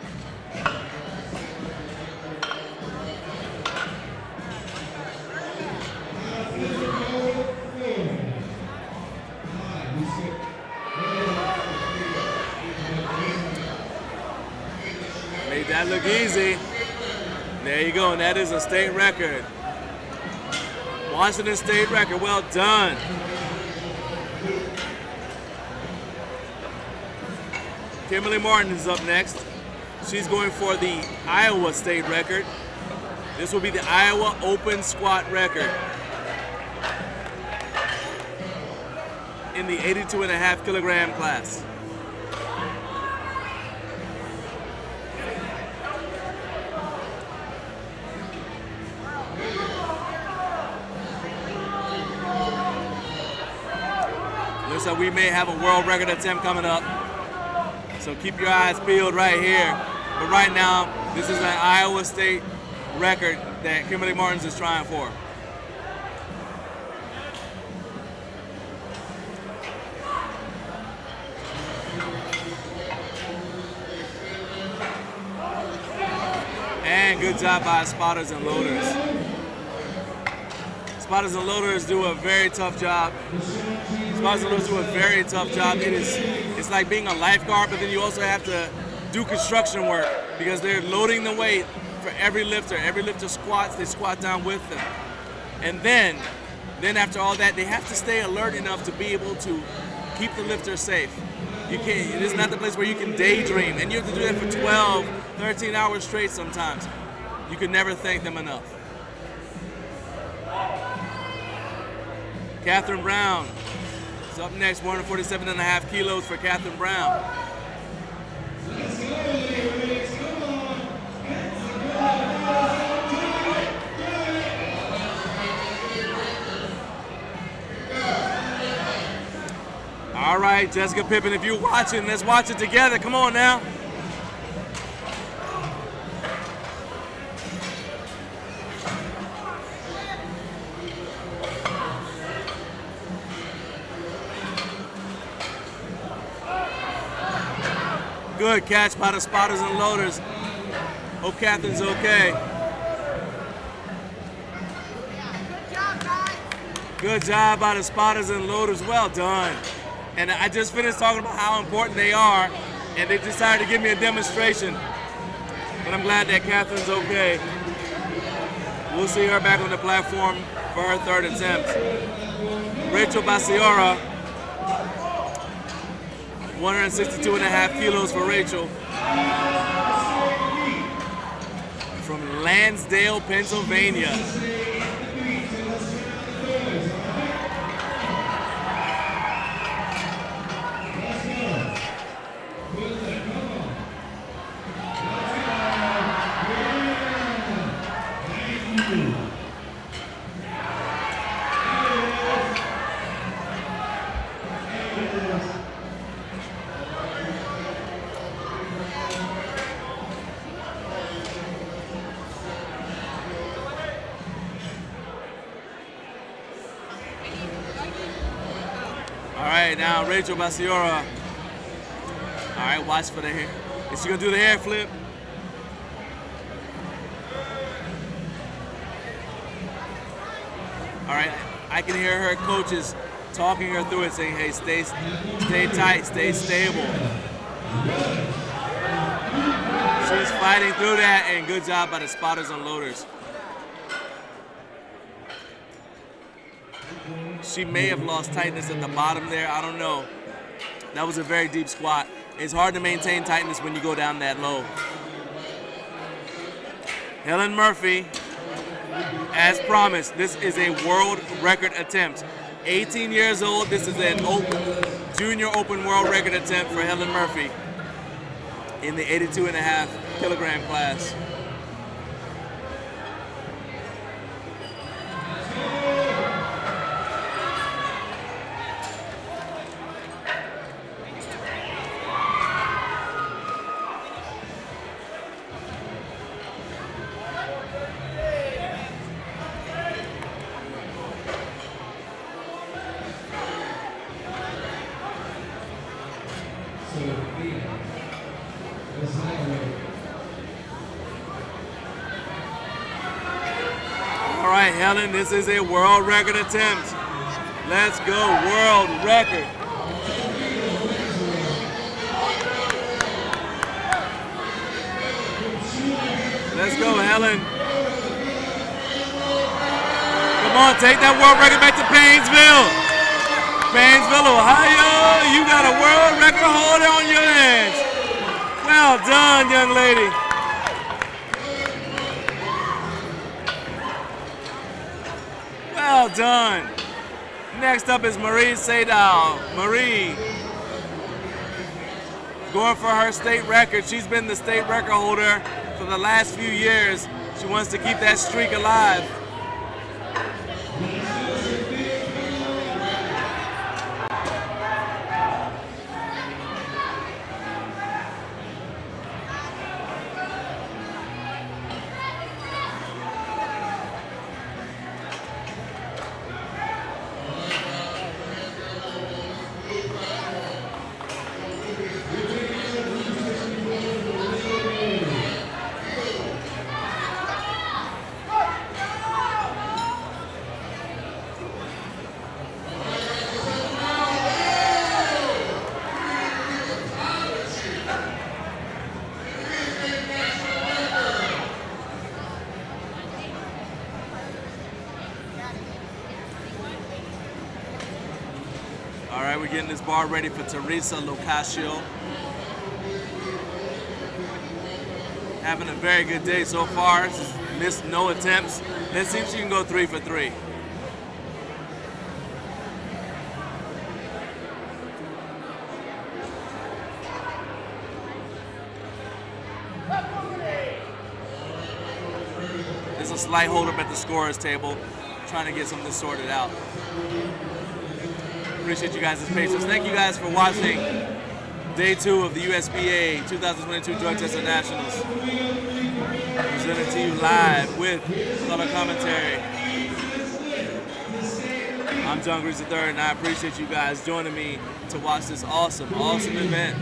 Made that look easy. There you go, and that is a state record. Washington State record, well done. Kimberly Martin is up next. She's going for the Iowa State record. This will be the Iowa Open Squat record in the 82.5 kilogram class. Looks like we may have a world record attempt coming up. So keep your eyes peeled right here. But right now, this is an Iowa State record that Kimberly Martins is trying for. And good job by spotters and loaders. Spotters and loaders do a very tough job. Spotters and loaders do a very tough job. It's like being a lifeguard, but then you also have to do construction work because they're loading the weight for every lifter. Every lifter squats, they squat down with them. And then after all that, they have to stay alert enough to be able to keep the lifter safe. You can't, it is not the place where you can daydream, and you have to do that for 12, 13 hours straight sometimes. You can never thank them enough. Catherine Brown is up next, 147.5 kilos for Catherine Brown. All right, Jessica Pippin, if you're watching, let's watch it together. Come on now. Good catch by the spotters and loaders. Hope Catherine's okay. Good job, guys. Good job by the spotters and loaders. Well done. And I just finished talking about how important they are, and they decided to give me a demonstration. But I'm glad that Catherine's okay. We'll see her back on the platform for her third attempt. Rachel Basiora, 162.5 kilos for Rachel. From Lansdale, Pennsylvania. right, now Rachel Basiora. All right, watch for the hair. Is she gonna do the hair flip? All right, I can hear her coaches talking her through it, saying, hey, stay tight, stay stable. She's fighting through that, and good job by the spotters and loaders. She may have lost tightness at the bottom there, I don't know. That was a very deep squat. It's hard to maintain tightness when you go down that low. Helen Murphy, as promised, this is a world record attempt. 18 years old, this is an junior open world record attempt for Helen Murphy in the 82.5 kilogram class. All right, Helen, this is a world record attempt. Let's go, world record. Let's go, Helen. Come on, take that world record back to Painesville. Painesville, Ohio, you got a world record holder on your hands. Well done, young lady. Well done. Next up is Marie Sadal. Marie, going for her state record. She's been the state record holder for the last few years. She wants to keep that streak alive. All right, we're getting this bar ready for Teresa Locascio. Having a very good day so far. She's missed no attempts. Let's see if she can go 3 for 3. There's a slight hold up at the scorer's table, trying to get something sorted out. Appreciate you guys' patience. Thank you guys for watching day 2 of the USPA 2022 Drug Testing Nationals. Presented to you live with color commentary. I'm John Grease III, and I appreciate you guys joining me to watch this awesome event.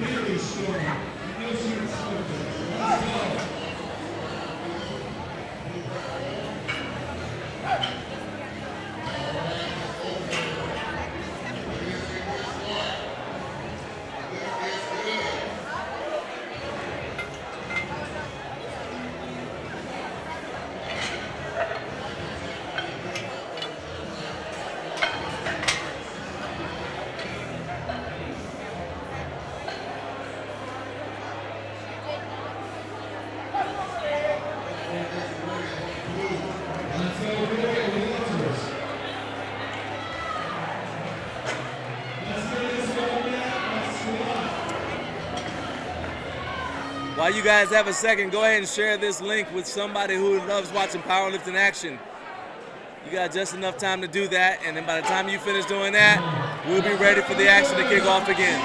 While you guys have a second, go ahead and share this link with somebody who loves watching powerlifting action. You got just enough time to do that, and then by the time you finish doing that, we'll be ready for the action to kick off again.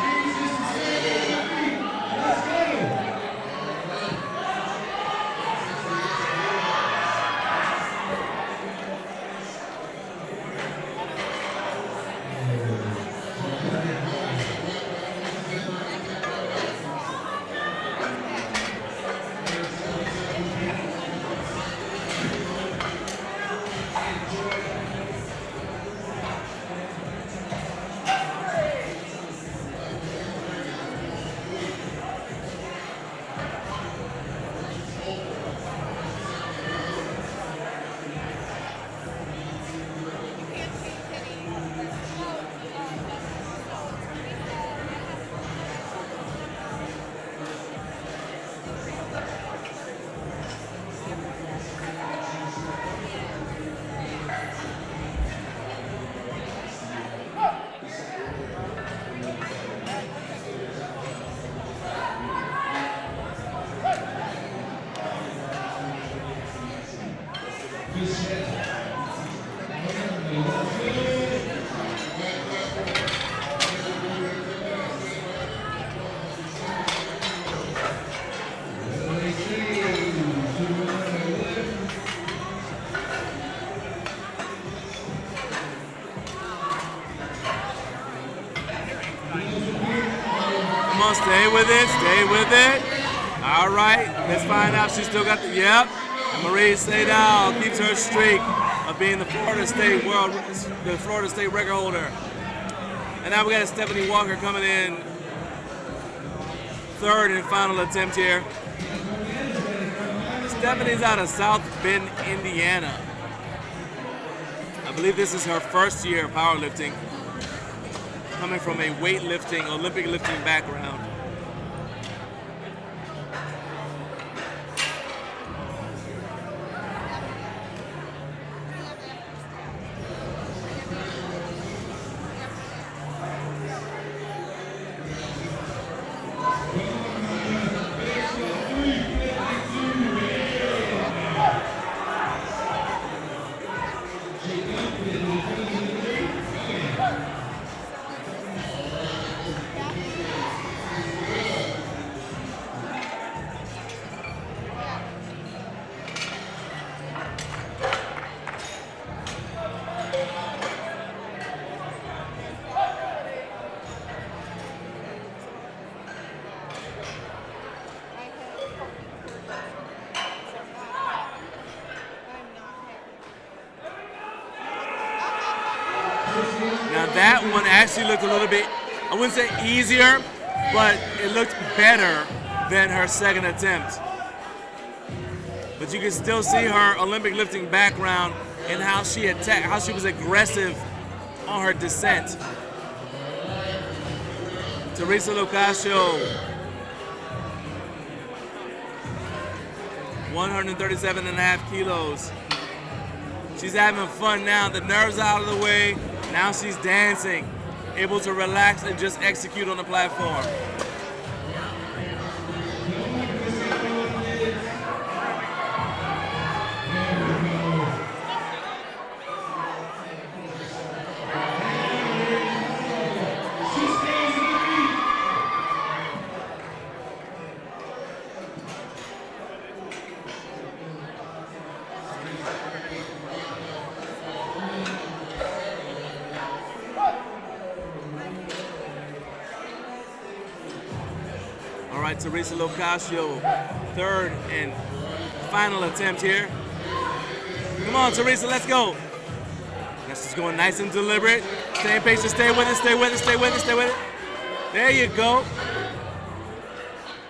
Come on, stay with it, stay with it. All right, let's find out if she's still got the, yep. And Marie Sadal keeps her streak of being the Florida State record holder. And now we got Stephanie Walker coming in third and final attempt here. Stephanie's out of South Bend, Indiana. I believe this is her first year of powerlifting, coming from a weightlifting, Olympic lifting background. Now that one actually looked a little bit, I wouldn't say easier, but it looked better than her second attempt. But you can still see her Olympic lifting background and how she attacked, how she was aggressive on her descent. Teresa Locascio, 137.5 kilos. She's having fun now. The nerves out of the way. Now she's dancing, able to relax and just execute on the platform. All right, Teresa Locascio, third and final attempt here. Come on, Teresa, let's go. That's just going nice and deliberate. Staying patient, stay with it, stay with it, stay with it, stay with it. There you go.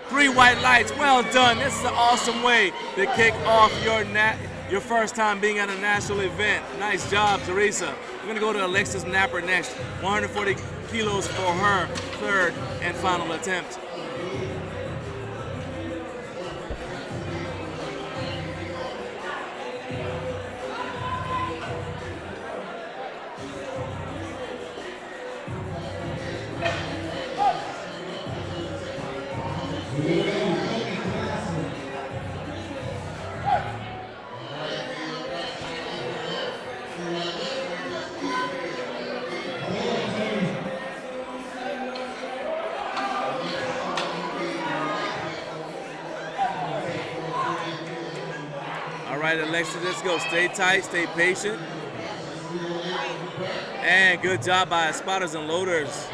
3 white lights, well done. This is an awesome way to kick off your first time being at a national event. Nice job, Teresa. We're gonna go to Alexis Napper next. 140 kilos for her third and final attempt. All right, Alexis, let's go. Stay tight, stay patient. And good job by spotters and loaders.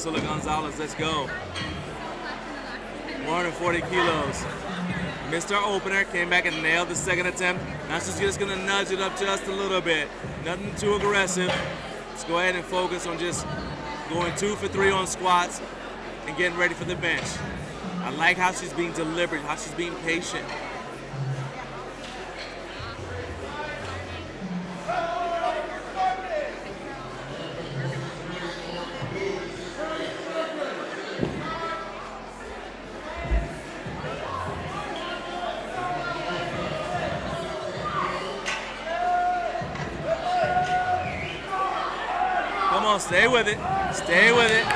Priscilla Gonzalez, let's go. 140 kilos. Missed our opener, came back and nailed the second attempt. Now she's just gonna nudge it up just a little bit. Nothing too aggressive. Let's go ahead and focus on just going 2 for 3 on squats and getting ready for the bench. I like how she's being deliberate, how she's being patient. Come on, stay with it. Stay with it.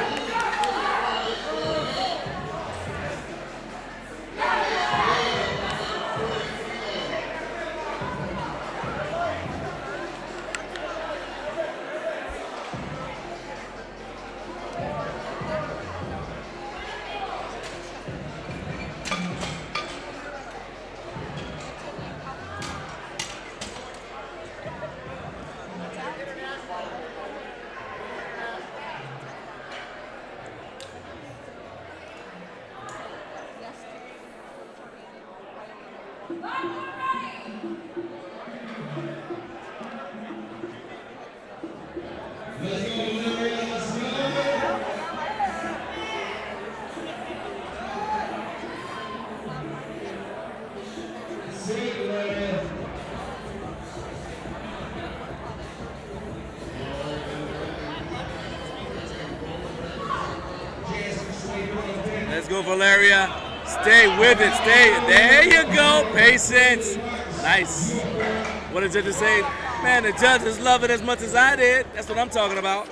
Let's go, Valeria. Stay with it, stay. There you go, patience. Nice. What did the judges say? Man, the judges love it as much as I did. That's what I'm talking about.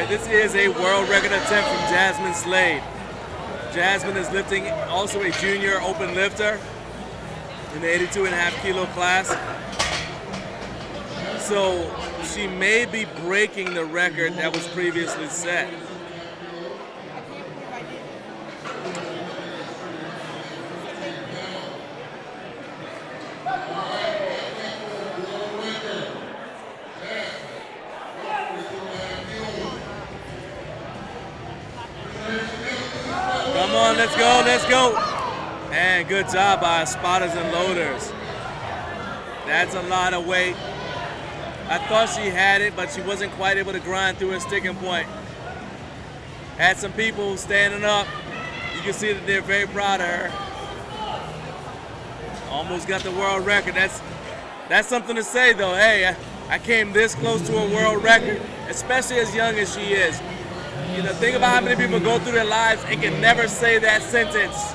This is a world record attempt from Jasmine Slade. Jasmine is lifting also a junior open lifter in the 82.5 kilo class. So she may be breaking the record that was previously set. Come on, let's go, let's go. And good job by spotters and loaders. That's a lot of weight. I thought she had it, but she wasn't quite able to grind through her sticking point. Had some people standing up. You can see that they're very proud of her. Almost got the world record. That's something to say though. Hey, I came this close to a world record, especially as young as she is. You know, think about how many people go through their lives and can never say that sentence.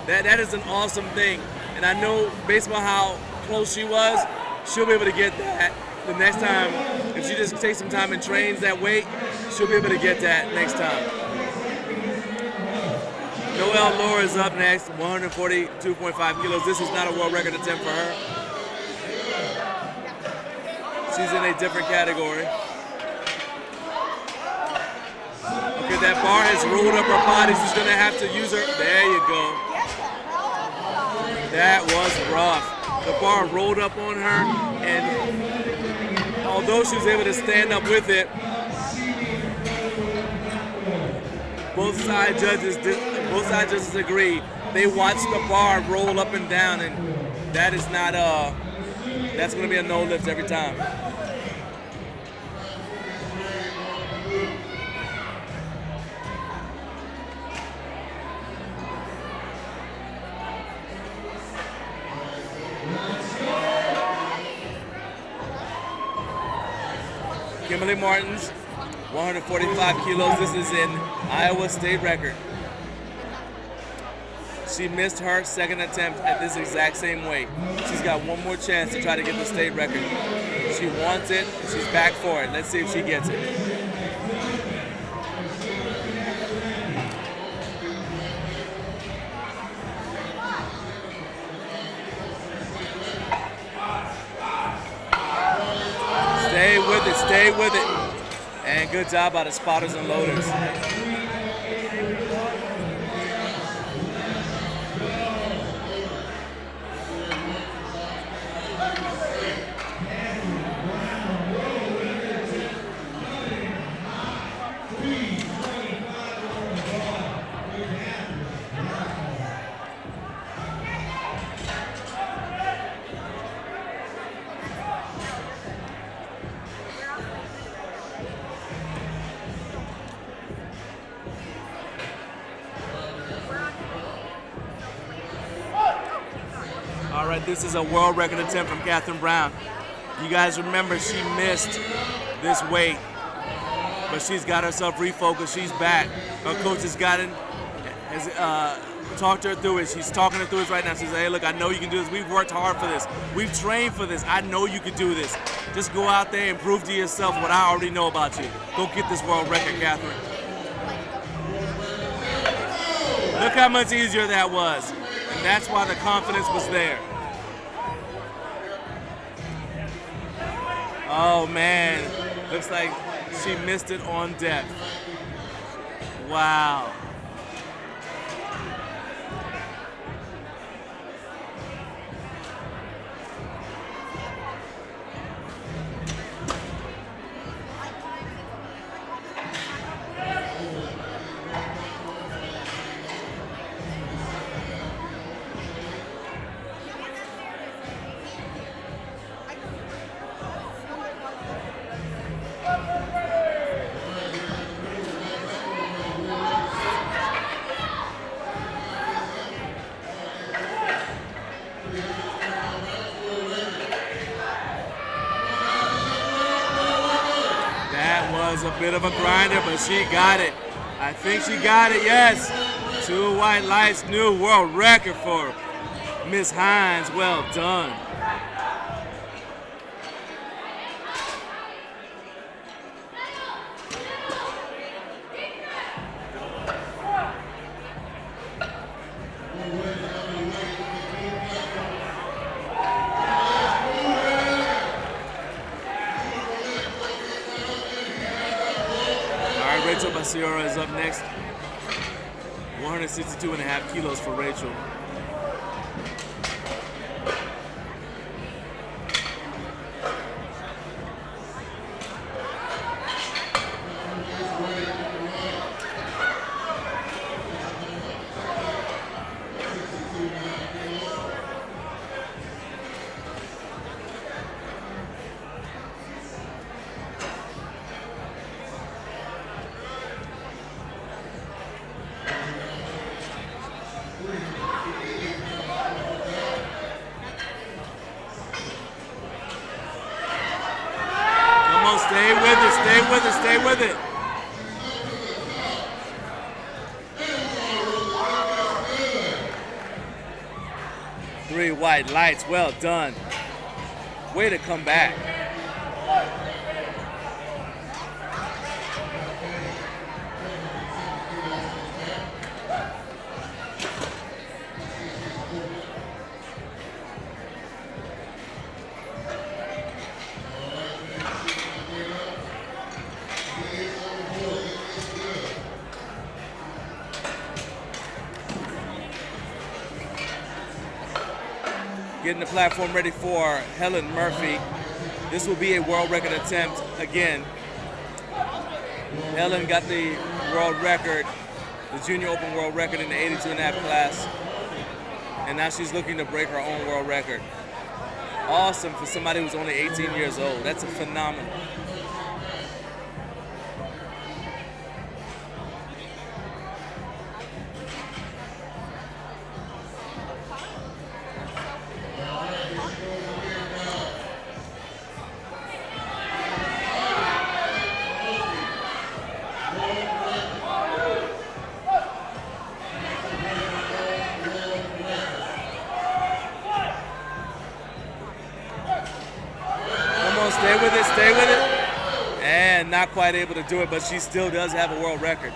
That is an awesome thing. And I know based on how close she was, she'll be able to get that the next time. If she just takes some time and trains that weight, she'll be able to get that next time. Noelle Laura is up next, 142.5 kilos. This is not a world record attempt for her. She's in a different category. Okay, that bar has rolled up her body. She's gonna have to use her. There you go. That was rough. The bar rolled up on her, and although she was able to stand up with it, both side judges agree. They watched the bar roll up and down, and that is not that's gonna be a no lift every time. Emily Martins, 145 kilos. This is an Iowa state record. She missed her second attempt at this exact same weight. She's got one more chance to try to get the state record. She wants it, she's back for it. Let's see if she gets it. Stay with it, stay with it. And good job by the spotters and loaders. All right, this is a world record attempt from Catherine Brown. You guys remember she missed this weight, but she's got herself refocused. She's back. Her coach has talked her through it. She's talking her through it right now. She says, hey, look, I know you can do this. We've worked hard for this. We've trained for this. I know you can do this. Just go out there and prove to yourself what I already know about you. Go get this world record, Catherine. Look how much easier that was. And that's why the confidence was there. Oh man, looks like she missed it on depth. Wow. A bit of a grinder, but she got it. I think she got it, yes. 2 white lights, new world record for Miss Hines. Well done. Rachel Basiora is up next. 162.5 kilos for Rachel. Stay with it, stay with it, stay with it. Three white lights, well done. Way to come back. Getting the platform ready for Helen Murphy. This will be a world record attempt again. Helen got the world record, the junior open world record in the 82.5 class. And now she's looking to break her own world record. Awesome for somebody who's only 18 years old. That's a phenomenal. quite able to do it, but she still does have a world record.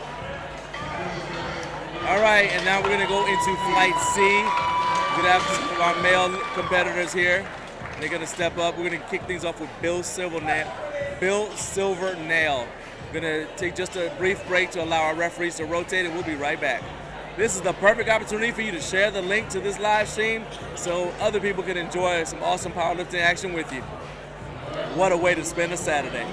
All right, and now we're gonna go into Flight C. We're gonna have some of our male competitors here. They're gonna step up. We're gonna kick things off with Bill Silvernail. We're gonna take just a brief break to allow our referees to rotate, and we'll be right back. This is the perfect opportunity for you to share the link to this live stream so other people can enjoy some awesome powerlifting action with you. What a way to spend a Saturday.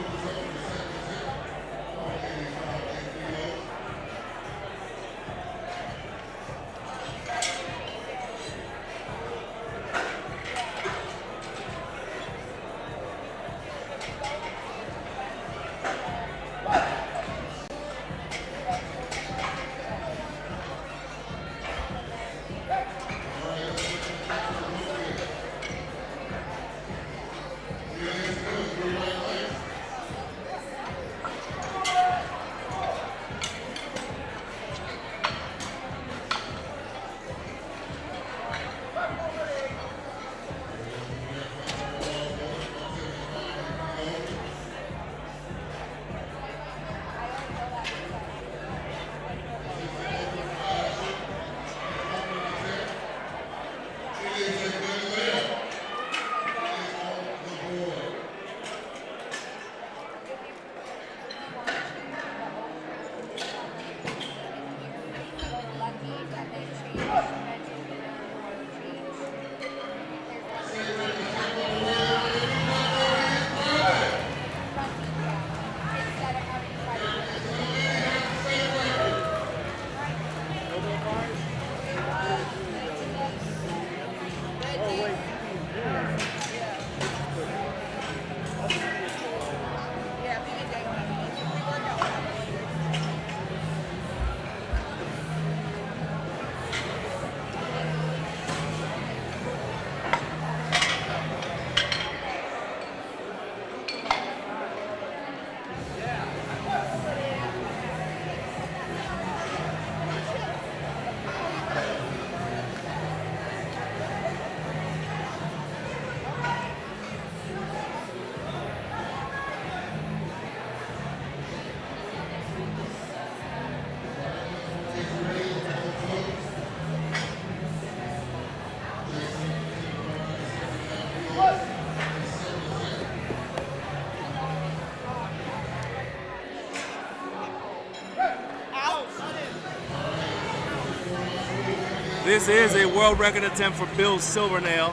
This is a world record attempt for Bill Silvernail,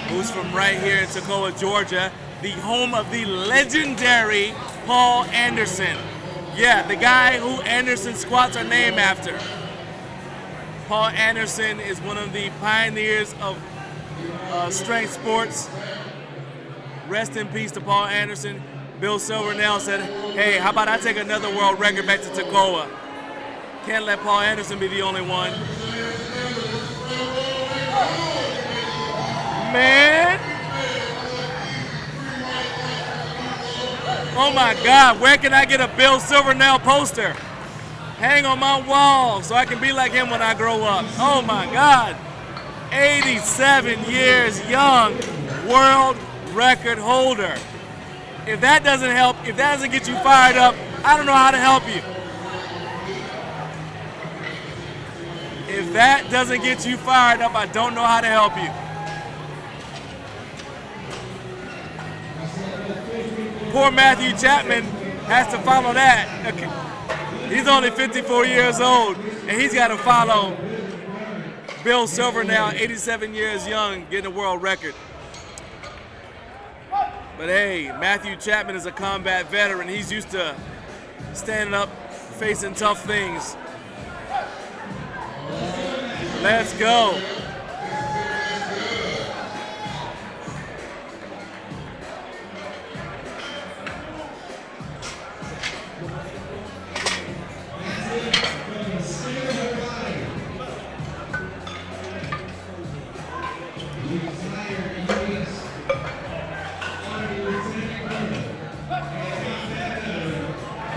who's from right here in Toccoa, Georgia, the home of the legendary Paul Anderson. Yeah, the guy who Anderson squats are named after. Paul Anderson is one of the pioneers of strength sports. Rest in peace to Paul Anderson. Bill Silvernail said, hey, how about I take another world record back to Toccoa? Can't let Paul Anderson be the only one. Man. Oh my God, where can I get a Bill Silvernail poster? Hang on my wall so I can be like him when I grow up. Oh my God. 87 years young, world record holder. If that doesn't help, if that doesn't get you fired up, I don't know how to help you. If that doesn't get you fired up, I don't know how to help you. Poor Matthew Chapman has to follow that. He's only 54 years old, and he's got to follow Bill Silvernail, 87 years young, getting a world record. But hey, Matthew Chapman is a combat veteran. He's used to standing up, facing tough things. Let's go.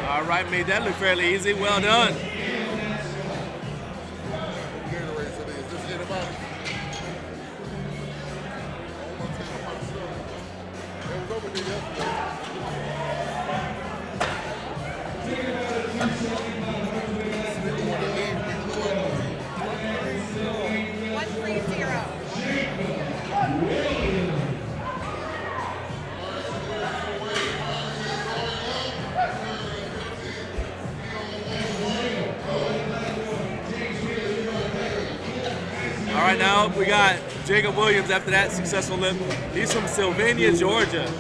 All right, made that look fairly easy. Well done. right, now we got Jacob Williams after that successful lift. He's from Sylvania, Georgia.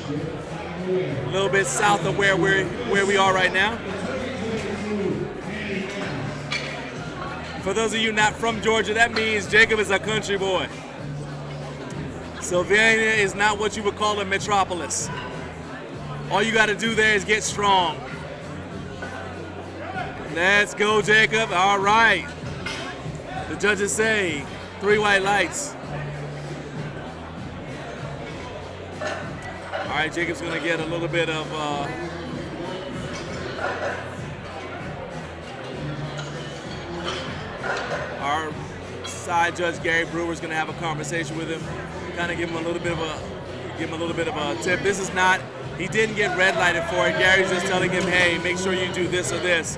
A little bit south of where we are right now. For those of you not from Georgia, that means Jacob is a country boy. Sylvania is not what you would call a metropolis. All you got to do there is get strong. Let's go, Jacob. All right. The judges say 3 white lights. All right, Jacob's going to get a little bit of our side judge Gary Brewer's going to have a conversation with him, kind of give him a little bit of a tip. This is not, he didn't get red lighted for it. Gary's just telling him, hey, make sure you do this or this.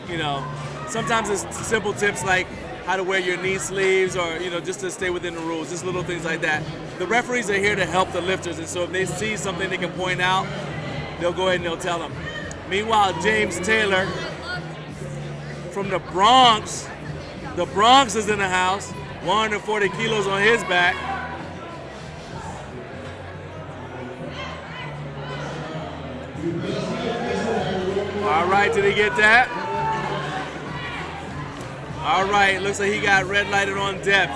You know, sometimes it's simple tips like how to wear your knee sleeves, or just to stay within the rules, just little things like that. The referees are here to help the lifters, and so if they see something they can point out, they'll go ahead and they'll tell them. Meanwhile, James Taylor from the Bronx is in the house, 140 kilos on his back. All right, did he get that? All right, looks like he got red lighted on depth.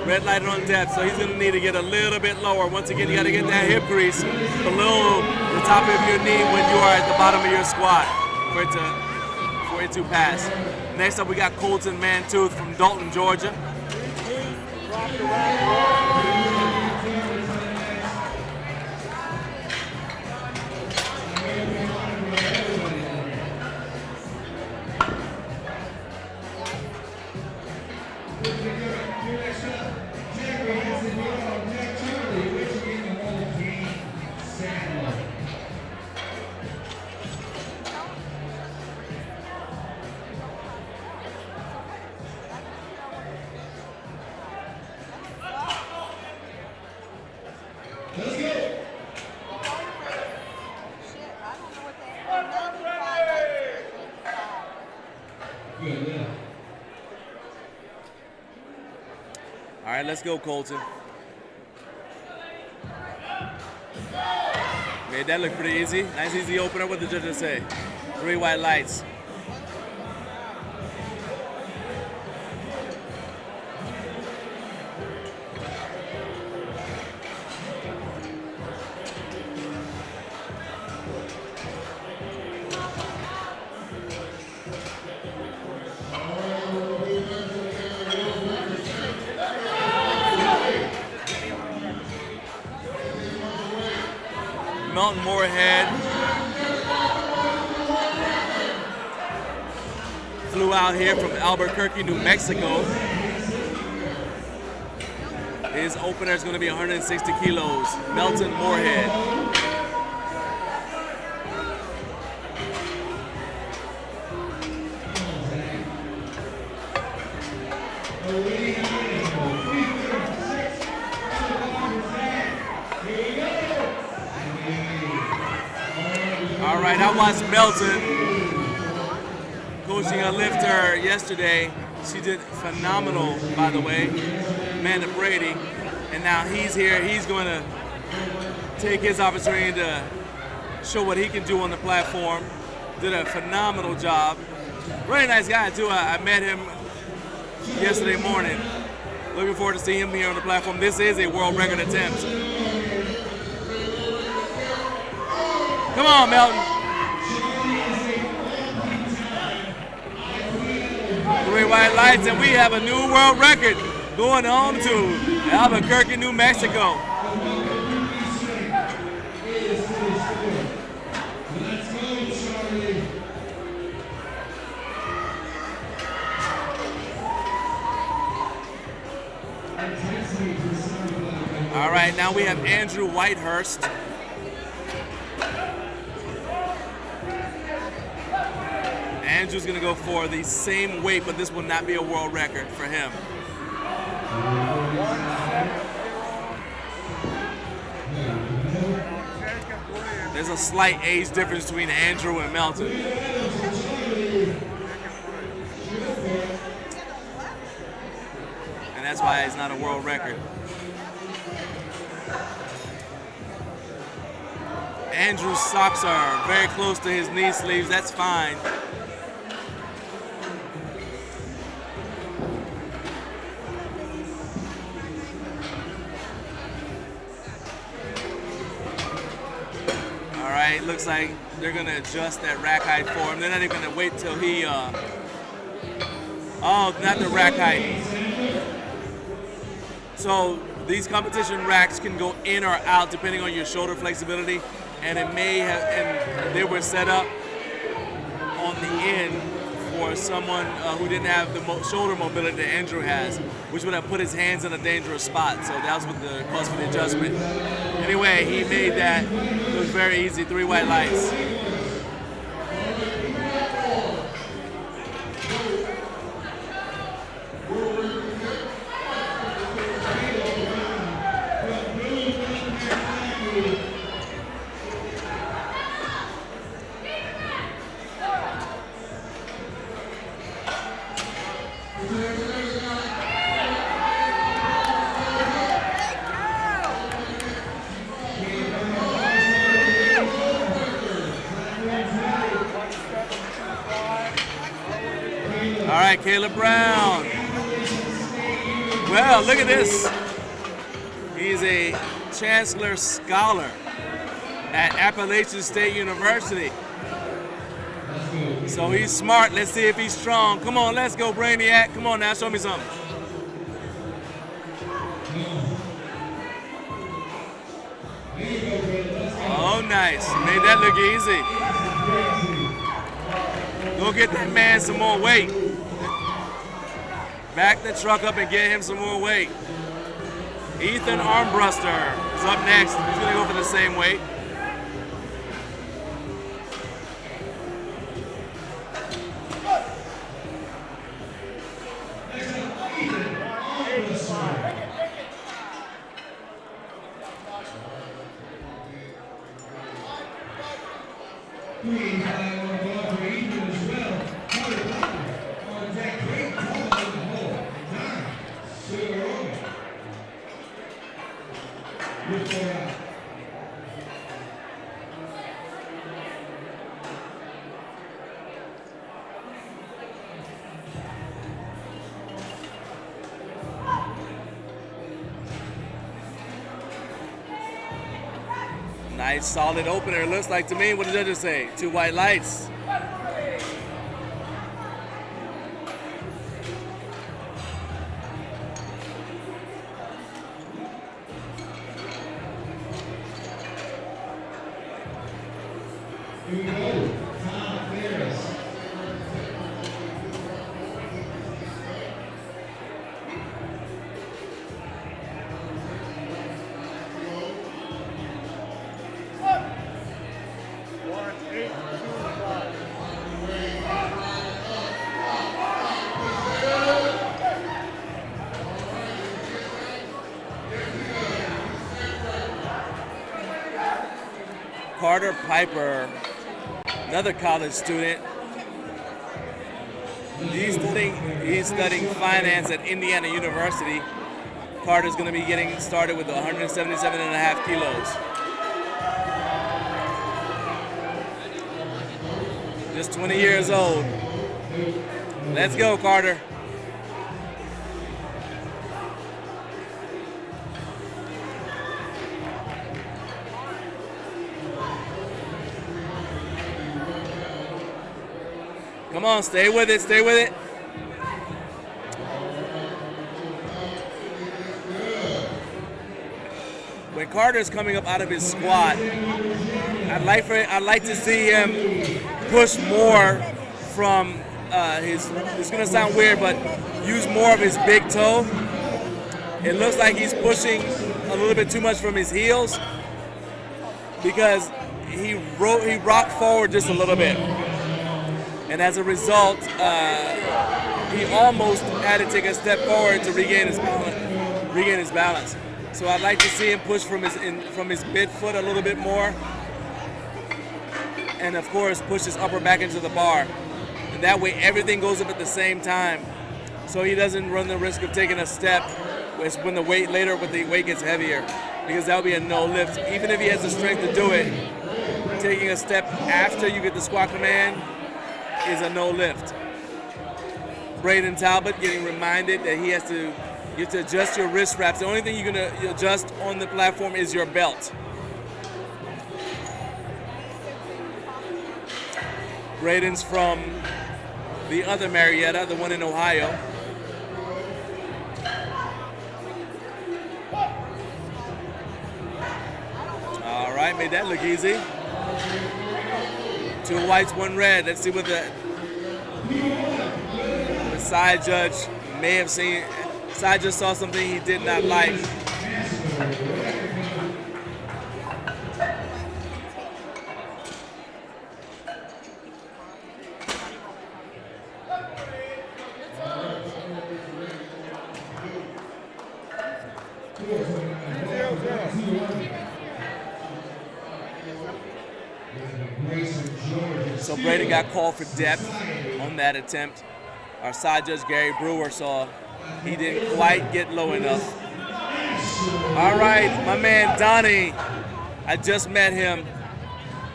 Red lighted on depth, so he's gonna need to get a little bit lower. Once again, you gotta get that hip crease below the top of your knee when you are at the bottom of your squat for it to pass. Next up, we got Colton Mantooth from Dalton, Georgia. All right, let's go, Colton. Made that look pretty easy. Nice, easy opener. What the judges say? 3 white lights. Melton Moorhead flew out here from Albuquerque, New Mexico. His opener is going to be 160 kilos. Melton Moorhead. All right, I watched Melton coaching a lifter yesterday. She did phenomenal, by the way, Amanda Brady. And now he's here. He's going to take his opportunity to show what he can do on the platform. Did a phenomenal job. Really nice guy, too. I met him yesterday morning. Looking forward to seeing him here on the platform. This is a world record attempt. Come on, Melton. 3 white lights, and we have a new world record going home to Albuquerque, New Mexico. All right, now we have Andrew Whitehurst. Andrew's gonna go for the same weight, but this will not be a world record for him. There's a slight age difference between Andrew and Melton. why it's not a world record. Andrew's socks are very close to his knee sleeves. That's fine. All right, looks like they're gonna adjust that rack height for him. They're not even gonna wait till he, oh, not the rack height. So these competition racks can go in or out depending on your shoulder flexibility, and it may have, and they were set up on the end for someone who didn't have the shoulder mobility that Andrew has, which would have put his hands in a dangerous spot. So that was what the cause for the adjustment. Anyway, he made that. It was very easy. 3 white lights. All right, Caleb Brown. Well, look at this. He's a Chancellor Scholar at Appalachian State University. So he's smart. Let's see if he's strong. Come on, let's go, Brainiac. Come on now, show me something. Oh, nice. Made that look easy. Go get that man some more weight. Back the truck up and get him some more weight. Ethan Armbruster is up next. He's gonna go for the same weight. Nice solid opener, looks like to me. What did the judges say? 2 white lights. Carter Piper, another college student. He's studying finance at Indiana University. Carter's going to be getting started with 177.5 kilos. Just 20 years old. Let's go, Carter. Come on, stay with it, stay with it. When Carter's coming up out of his squat, I'd like to see him push more from it's gonna sound weird, but use more of his big toe. It looks like he's pushing a little bit too much from his heels because he rocked forward just a little bit. And as a result, he almost had to take a step forward to regain his balance. So I'd like to see him push from his mid foot a little bit more, and of course push his upper back into the bar. And that way everything goes up at the same time, so he doesn't run the risk of taking a step It's when the weight later, when the weight gets heavier, because that'll be a no lift. Even if he has the strength to do it, taking a step after you get the squat command is a no lift. Braden Talbot getting reminded that you have to adjust your wrist wraps. The only thing you're gonna adjust on the platform is your belt. Braden's from the other Marietta, the one in Ohio. All right, made that look easy. 2 whites, 1 red. Let's see what the side judge may have seen. Side judge saw something he did not like. So Braden got called for depth on that attempt. Our side judge Gary Brewer saw he didn't quite get low enough. All right, my man Donnie. I just met him.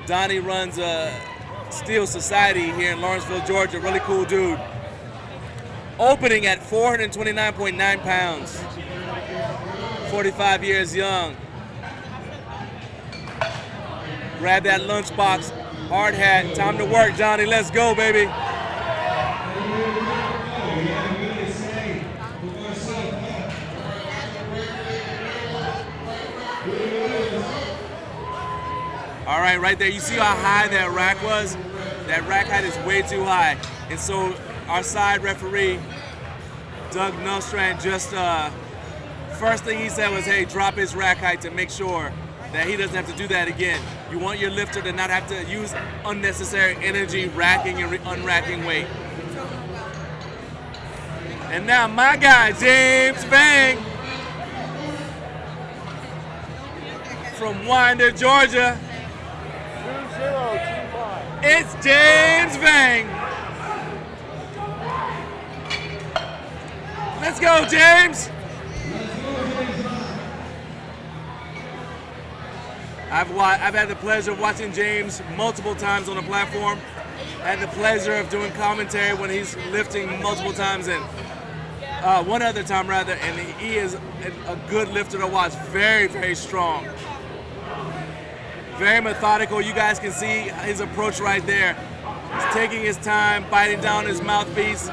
Donnie runs a Steel Society here in Lawrenceville, Georgia. Really cool dude. Opening at 429.9 pounds. 45 years young. Grab that lunchbox, hard hat, time to work, Donnie. Let's go, baby. All right, right there. You see how high that rack was? That rack height is way too high. And so our side referee, Doug Nostrand, just first thing he said was, hey, drop his rack height to make sure that he doesn't have to do that again. You want your lifter to not have to use unnecessary energy racking and unracking weight. And now my guy, James Vang from Winder, Georgia. 2025. It's James Vang. Let's go, James. I've had the pleasure of watching James multiple times on the platform. Had the pleasure of doing commentary when he's lifting multiple times, and one other time rather, and he is a good lifter to watch. Very, very strong. Very methodical. You guys can see his approach right there. He's taking his time, biting down his mouthpiece.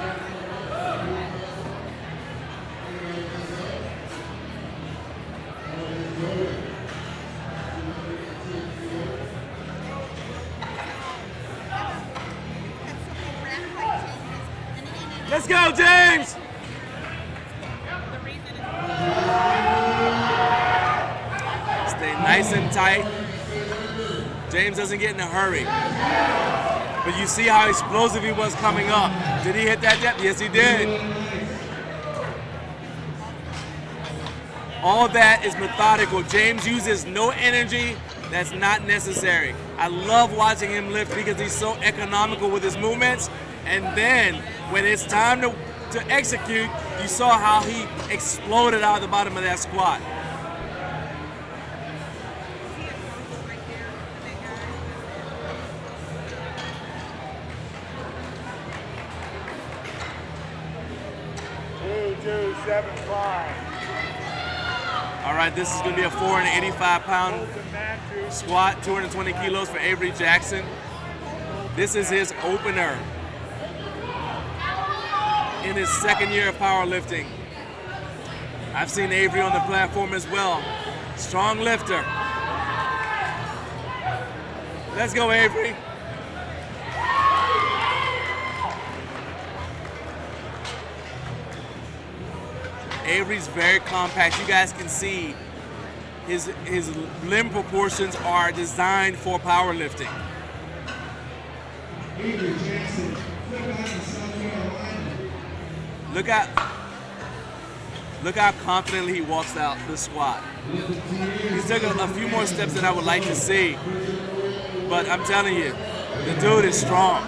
Let's go, James! Stay nice and tight. James doesn't get in a hurry. But you see how explosive he was coming up. Did he hit that depth? Yes, he did. All that is methodical. James uses no energy that's not necessary. I love watching him lift because he's so economical with his movements. And then when it's time to execute, you saw how he exploded out of the bottom of that squat. All right, this is going to be a 485-pound squat, 220 kilos for Avery Jackson. This is his opener in his second year of powerlifting. I've seen Avery on the platform as well. Strong lifter. Let's go, Avery. Avery's very compact. You guys can see his limb proportions are designed for powerlifting. Avery Jackson, Look how confidently he walks out the squat. He took a few more steps than I would like to see, but I'm telling you, the dude is strong.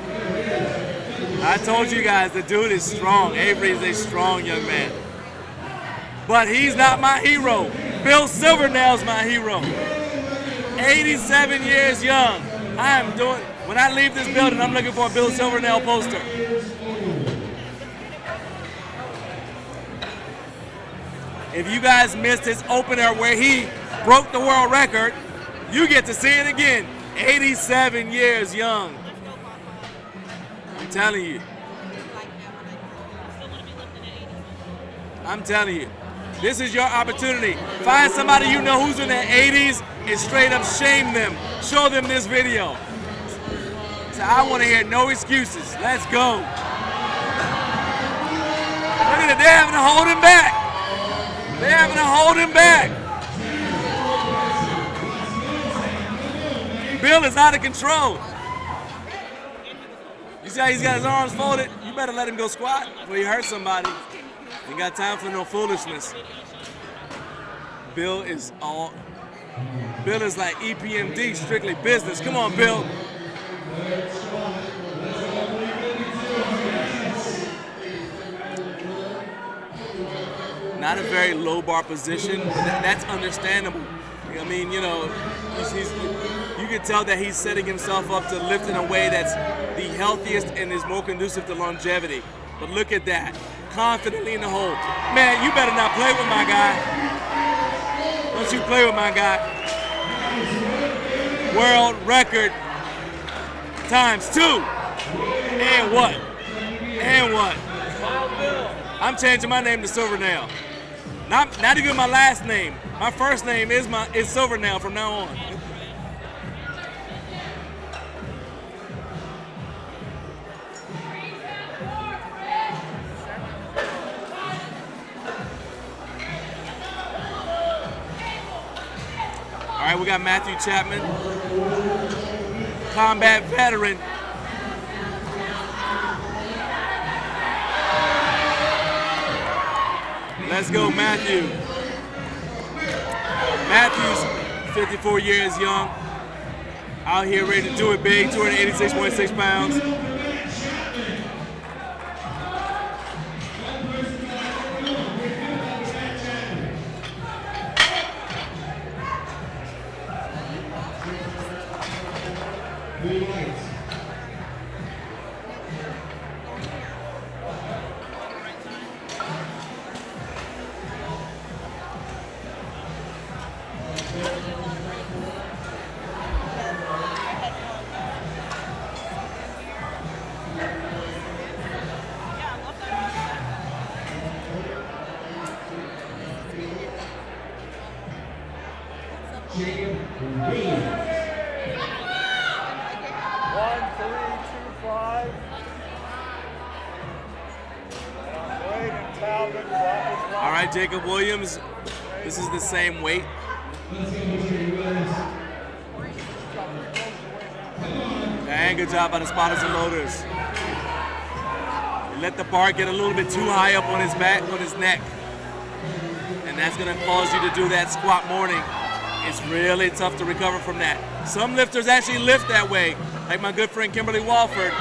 I told you guys, the dude is strong. Avery is a strong young man. But he's not my hero. Bill Silvernail's my hero. 87 years young. When I leave this building, I'm looking for a Bill Silvernail poster. If you guys missed his opener where he broke the world record, you get to see it again. 87 years young. I'm telling you. I'm telling you. This is your opportunity. Find somebody you know who's in their 80s and straight up shame them. Show them this video. So I want to hear no excuses. Let's go. Look at it. They're having to hold him back. They're having to hold him back. Bill is out of control. You see how he's got his arms folded? You better let him go squat before you hurt somebody. Ain't got time for no foolishness. Bill is like EPMD, strictly business. Come on, Bill. Not a very low bar position, but that's understandable. I mean, you know, you can tell that he's setting himself up to lift in a way that's the healthiest and is more conducive to longevity. But look at that, confidently in the hole. Man, you better not play with my guy. Don't you play with my guy. World record ×2. And what? And what? I'm changing my name to Silvernail. Not even my last name. My first name is Silvernail from now on. All right, we got Matthew Chapman, combat veteran. Let's go, Matthew. Matthew's 54 years young, out here ready to do it big, 286.6 pounds. All right, Jacob Williams, this is the same weight. And good job by the spotters and loaders. He let the bar get a little bit too high up on his back, on his neck. And that's gonna cause you to do that squat morning. It's really tough to recover from that. Some lifters actually lift that way, like my good friend Kimberly Walford,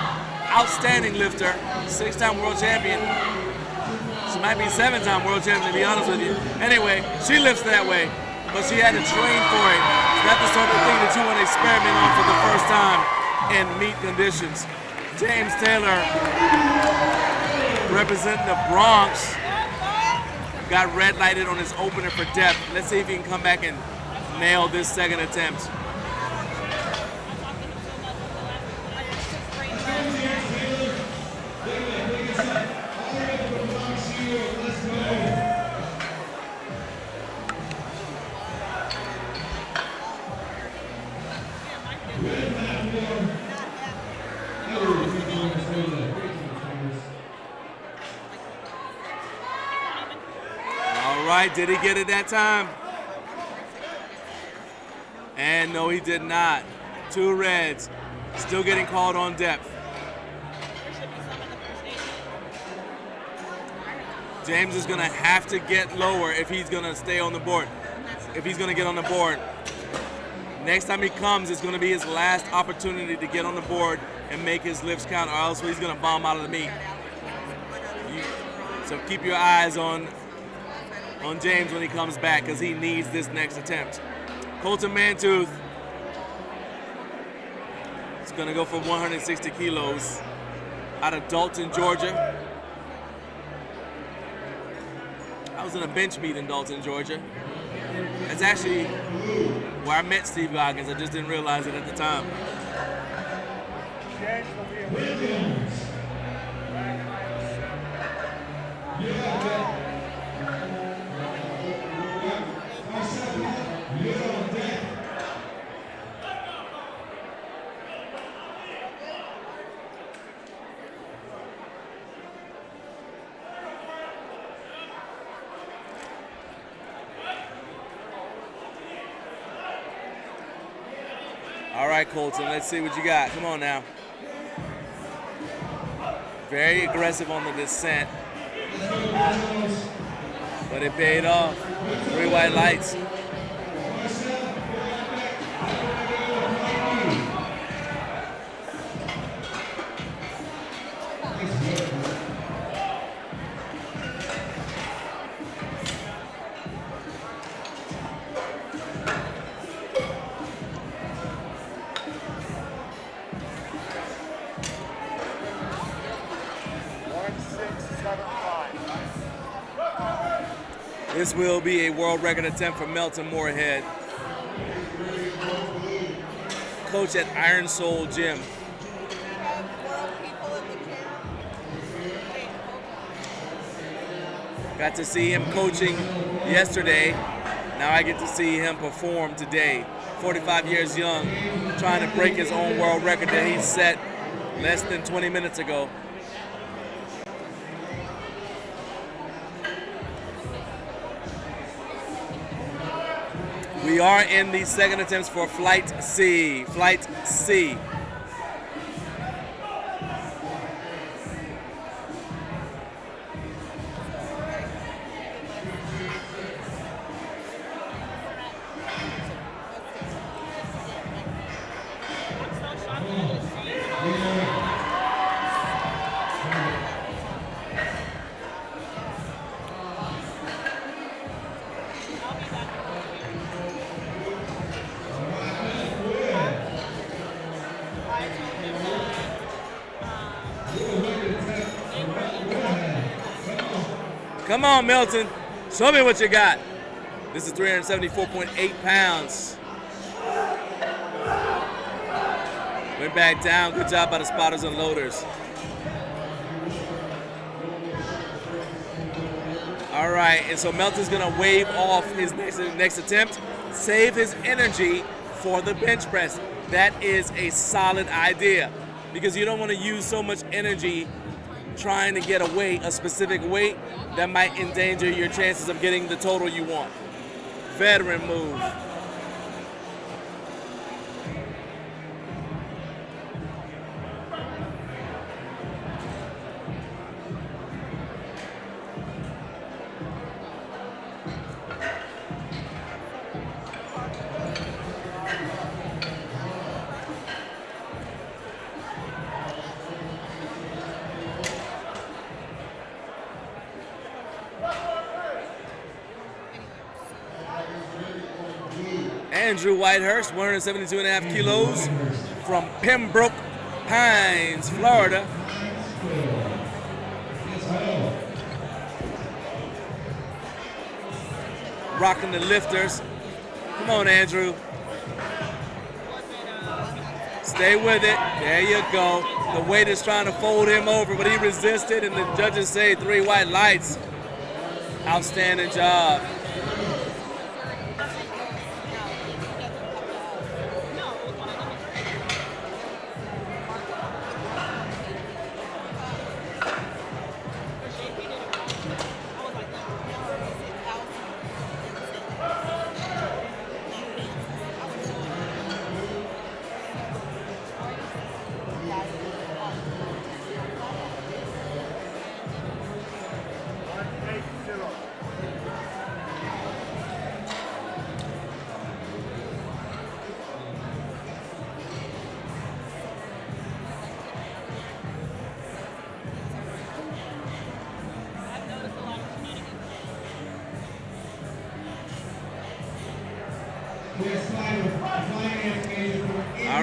outstanding lifter, 6-time world champion. She might be 7-time world champion, to be honest with you. Anyway, she lifts that way, but she had to train for it. That's the sort of thing that you want to experiment on for the first time in meet conditions. James Taylor, representing the Bronx, got red lighted on his opener for depth. Let's see if he can come back and nail this second attempt. All right, did he get it that time? And no, he did not. 2 reds, still getting called on depth. James is gonna have to get lower if he's gonna stay on the board. If he's gonna get on the board. Next time he comes, it's gonna be his last opportunity to get on the board and make his lifts count, or else he's gonna bomb out of the meet. So keep your eyes on on James when he comes back because he needs this next attempt. Colton Mantooth is going to go for 160 kilos out of Dalton, Georgia. I was in a bench meet in Dalton, Georgia. That's actually where I met Steve Goggins. I just didn't realize it at the time. James will be in. All right, Colton, let's see what you got. Come on now. Very aggressive on the descent. But it paid off. 3 white lights. This will be a world record attempt for Melton Moorhead. Coach at Iron Soul Gym. Got to see him coaching yesterday. Now I get to see him perform today. 45 years young, trying to break his own world record that he set less than 20 minutes ago. We are in the second attempts for Flight C. Flight C. Come on, Melton. Show me what you got. This is 374.8 pounds. Went back down. Good job by the spotters and loaders. All right, and so Melton's gonna wave off his next attempt, save his energy for the bench press. That is a solid idea because you don't want to use so much energy trying to get a weight, a specific weight, that might endanger your chances of getting the total you want. Veteran move. Andrew Whitehurst, 172.5 kilos from Pembroke Pines, Florida. Rocking the lifters. Come on, Andrew. Stay with it. There you go. The weight is trying to fold him over, but he resisted, and the judges say 3 white lights. Outstanding job.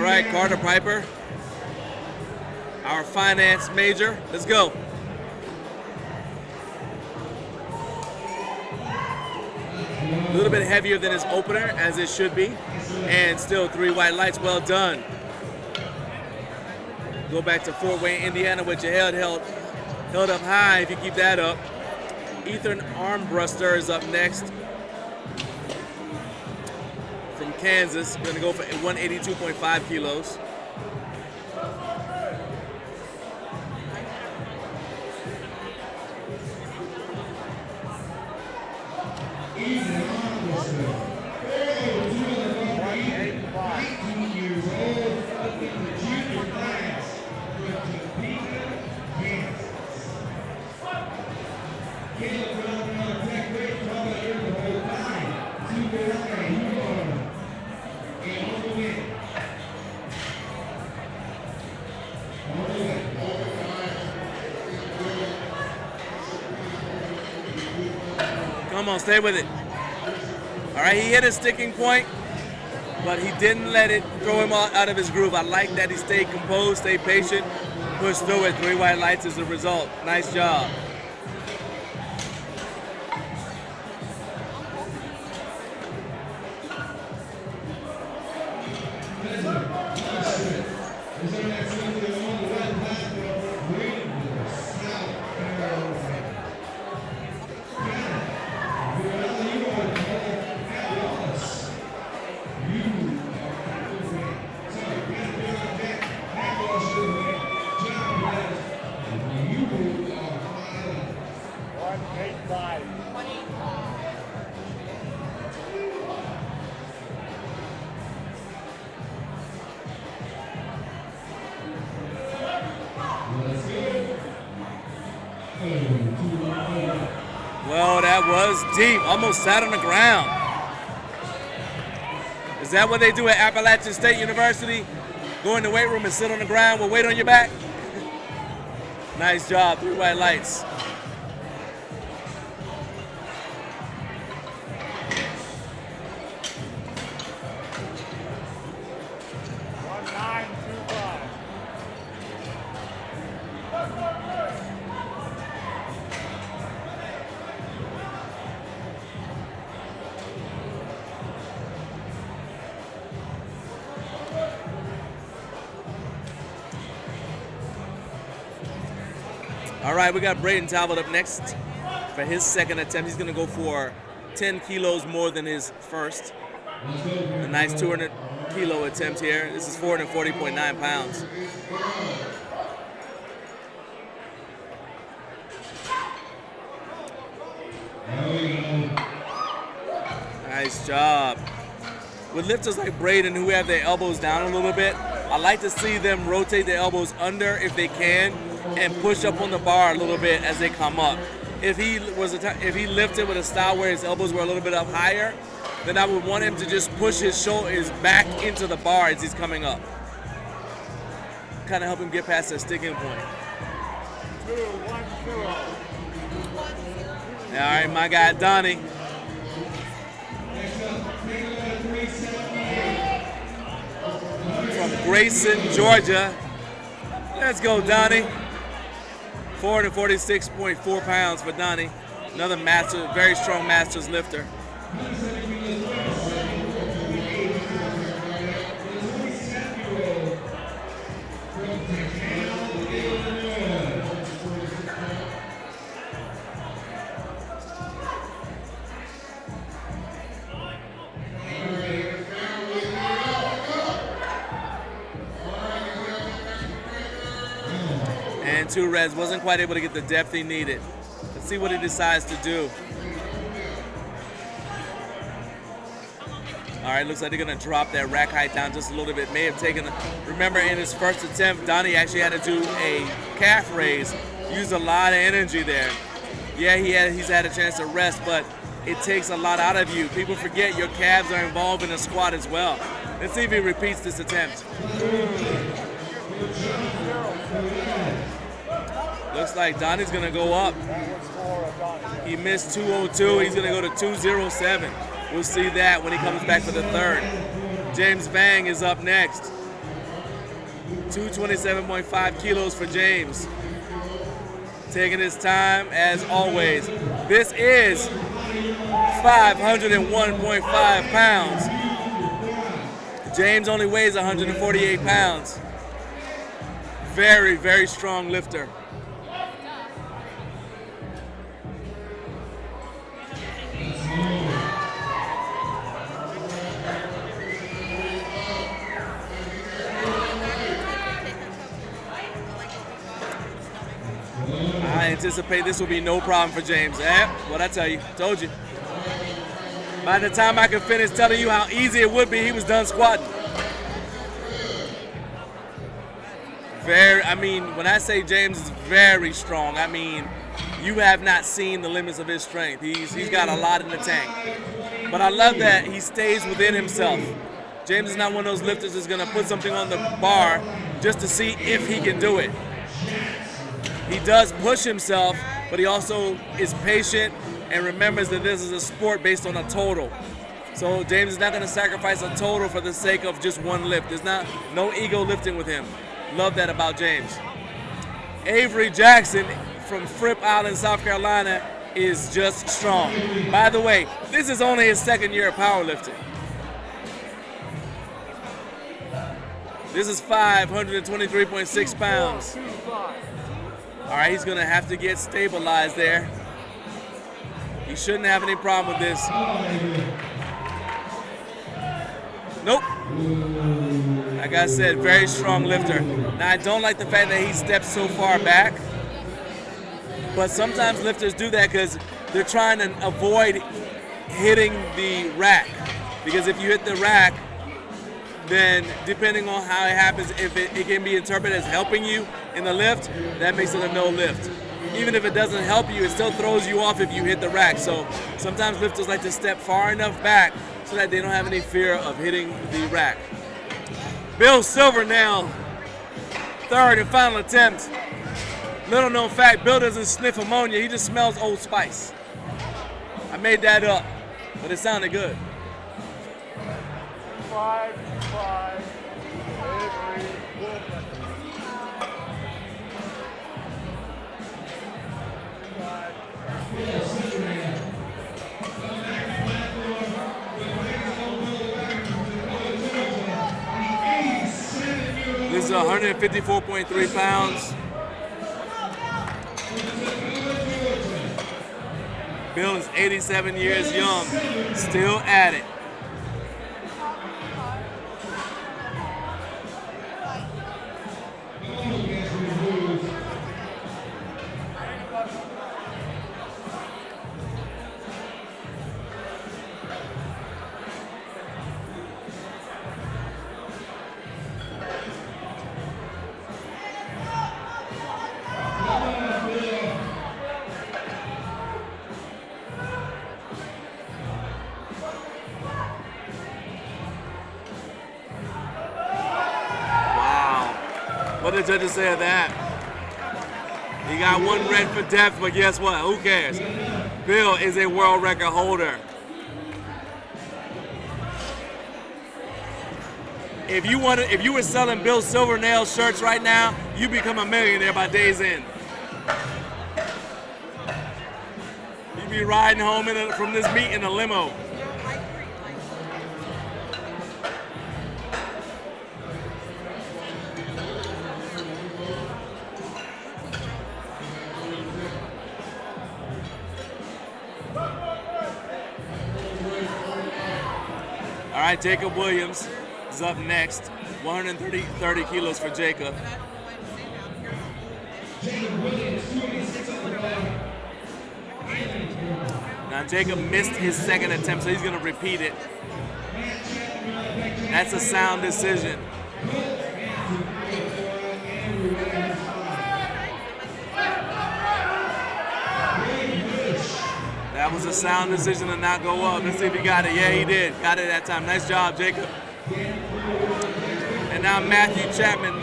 All right, Carter Piper, our finance major. Let's go. A little bit heavier than his opener, as it should be, and still 3 white lights. Well done. Go back to Fort Wayne, Indiana, with your head held up high. If you keep that up. Ethan Armbruster is up next from Kansas. Going to go for 182.5 kilos. Come on, stay with it. All right, he hit his sticking point, but he didn't let it throw him out of his groove. I like that he stayed composed, stayed patient, pushed through it. 3 white lights as a result. Nice job. Well, that was deep. Almost sat on the ground. Is that what they do at Appalachian State University? Go in the weight room and sit on the ground with weight on your back? Nice job. 3 white lights. All right, we got Braden Talbot up next for his second attempt. He's gonna go for 10 kilos more than his first. A nice 200 kilo attempt here. This is 440.9 pounds. Nice job. With lifters like Braden who have their elbows down a little bit, I like to see them rotate their elbows under if they can and push up on the bar a little bit as they come up. If he lifted with a style where his elbows were a little bit up higher, then I would want him to just push his shoulders back into the bar as he's coming up. Kind of help him get past that sticking point. 2, 1, 0. All right, my guy Donnie. From Grayson, Georgia. Let's go, Donnie. 446.4 pounds for Donnie. Another master, very strong masters lifter. And 2 reds, wasn't quite able to get the depth he needed. Let's see what he decides to do. All right, looks like they're gonna drop that rack height down just a little bit. May have taken, remember in his first attempt, Donnie actually had to do a calf raise, used a lot of energy there. Yeah, he's had a chance to rest, but it takes a lot out of you. People forget your calves are involved in a squat as well. Let's see if he repeats this attempt. Looks like Donnie's gonna go up. He missed 202, he's gonna go to 207. We'll see that when he comes back for the third. James Vang is up next. 227.5 kilos for James. Taking his time as always. This is 501.5 pounds. James only weighs 148 pounds. Very, very strong lifter. I anticipate this will be no problem for James. What I tell you, told you. By the time I could finish telling you how easy it would be, he was done squatting. When I say James is very strong, I mean, you have not seen the limits of his strength. He's got a lot in the tank. But I love that he stays within himself. James is not one of those lifters that's gonna put something on the bar just to see if he can do it. He does push himself, but he also is patient and remembers that this is a sport based on a total. So James is not going to sacrifice a total for the sake of just one lift. There's no ego lifting with him. Love that about James. Avery Jackson from Fripp Island, South Carolina is just strong. By the way, this is only his second year of powerlifting. This is 523.6 pounds. All right, he's gonna have to get stabilized there. He shouldn't have any problem with this. Nope. Like I said, very strong lifter. Now, I don't like the fact that he steps so far back, but sometimes lifters do that because they're trying to avoid hitting the rack. Because if you hit the rack, then depending on how it happens, if it can be interpreted as helping you in the lift, that makes it a no lift. Even if it doesn't help you, it still throws you off if you hit the rack. So sometimes lifters like to step far enough back so that they don't have any fear of hitting the rack. Bill Silvernail, third and final attempt. Little known fact, Bill doesn't sniff ammonia, he just smells Old Spice. I made that up, but it sounded good. 5, 5, every woman. 5. This is 154.3 pounds. Bill is 87 years young, still at it. What did the judges say of that? He got one red for depth, but guess what? Who cares? Bill is a world record holder. If you were selling Bill Silvernail shirts right now, you become a millionaire by day's end. You'd be riding home from this meet in a limo. All right, Jacob Williams is up next. 130 kilos for Jacob. Now Jacob missed his second attempt, so he's gonna repeat it. That's a sound decision. That was a sound decision to not go up. Let's see if he got it. Yeah, he did. Got it that time. Nice job, Jacob. And now Matthew Chapman,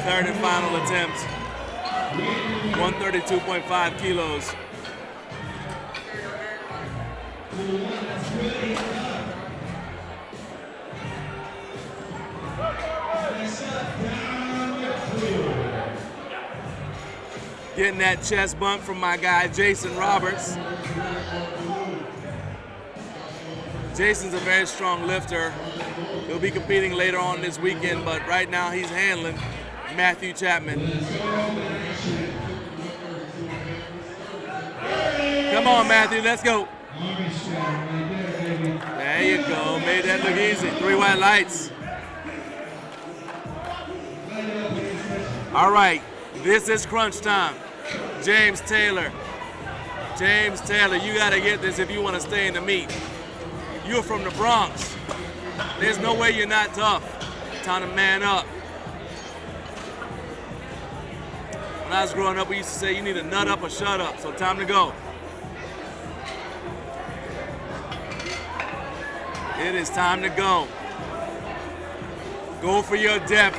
third and final attempt. 132.5 kilos. Getting that chest bump from my guy, Jason Roberts. Jason's a very strong lifter. He'll be competing later on this weekend, but right now he's handling Matthew Chapman. Come on, Matthew, let's go. There you go, made that look easy. 3 white lights. All right, this is crunch time. James Taylor, you gotta get this if you wanna stay in the meet. You're from the Bronx. There's no way you're not tough. Time to man up. When I was growing up, we used to say you need to nut up or shut up, so time to go. It is time to go. Go for your depth.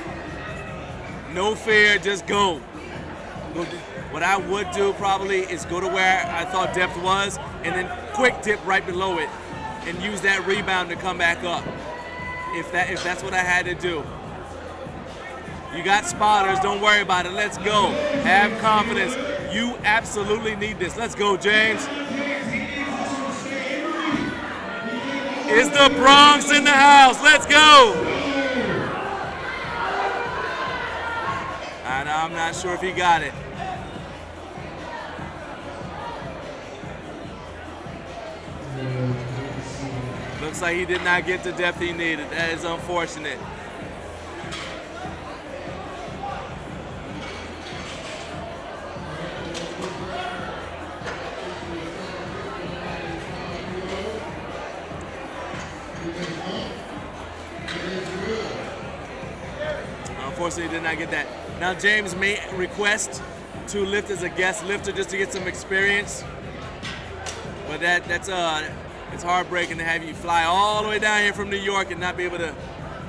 No fear, just go. What I would do probably is go to where I thought depth was and then quick dip right below it and use that rebound to come back up. If that's what I had to do. You got spotters, don't worry about it. Let's go. Have confidence. You absolutely need this. Let's go, James. It's the Bronx in the house. Let's go. And I'm not sure if he got it. Looks like he did not get the depth he needed. That is unfortunate. Unfortunately, did not get that. Now James may request to lift as a guest lifter just to get some experience, but it's heartbreaking to have you fly all the way down here from New York and not be able to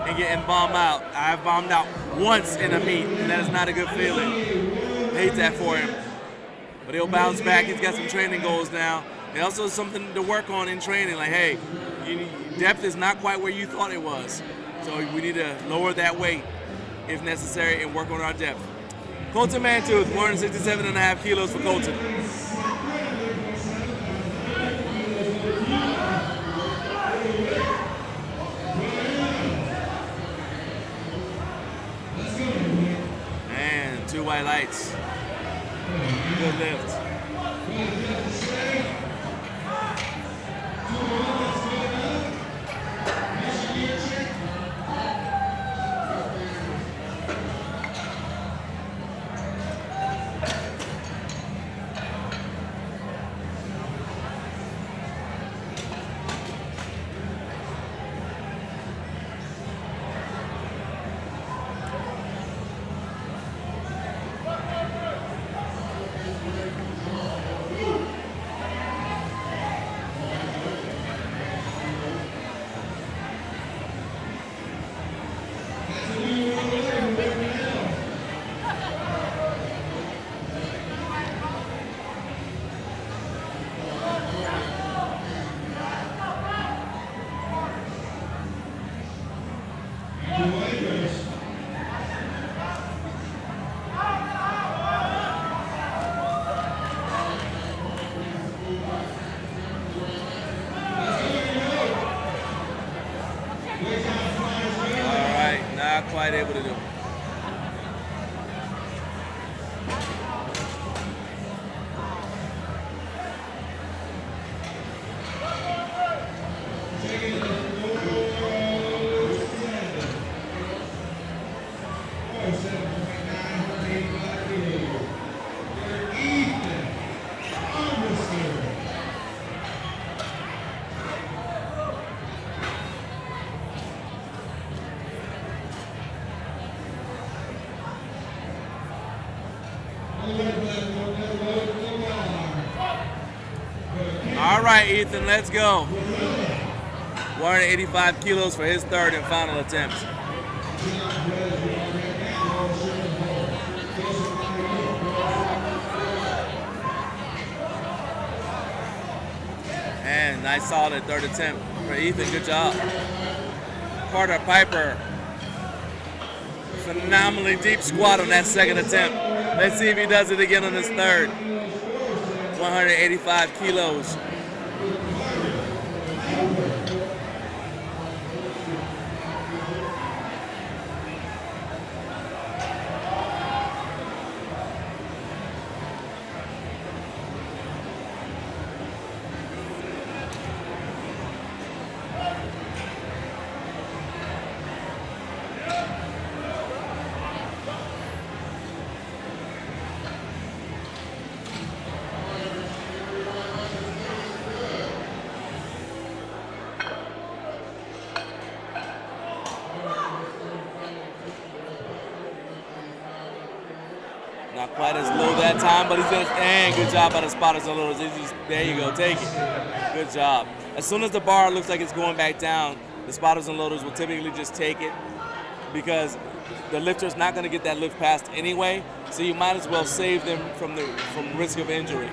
and bomb out. I've bombed out once in a meet, and that is not a good feeling. Hate that for him, but he'll bounce back. He's got some training goals now. And also something to work on in training. Like, hey, depth is not quite where you thought it was, so we need to lower that weight if necessary and work on our depth. Colton Mantooth, 167.5 kilos for Colton. And 2 white lights. Good lift. Quite able to do. All right, Ethan, let's go. 185 kilos for his third and final attempt. And nice solid third attempt for Ethan, good job. Carter Piper, Phenomenally deep squat on that second attempt. Let's see if he does it again on his third. 185 kilos. Not quite as low that time, but he's gonna, and good job by the spotters and loaders. There you go, take it. Good job. As soon as the bar looks like it's going back down, the spotters and loaders will typically just take it because the lifter's not gonna get that lift past anyway, so you might as well save them from risk of injury.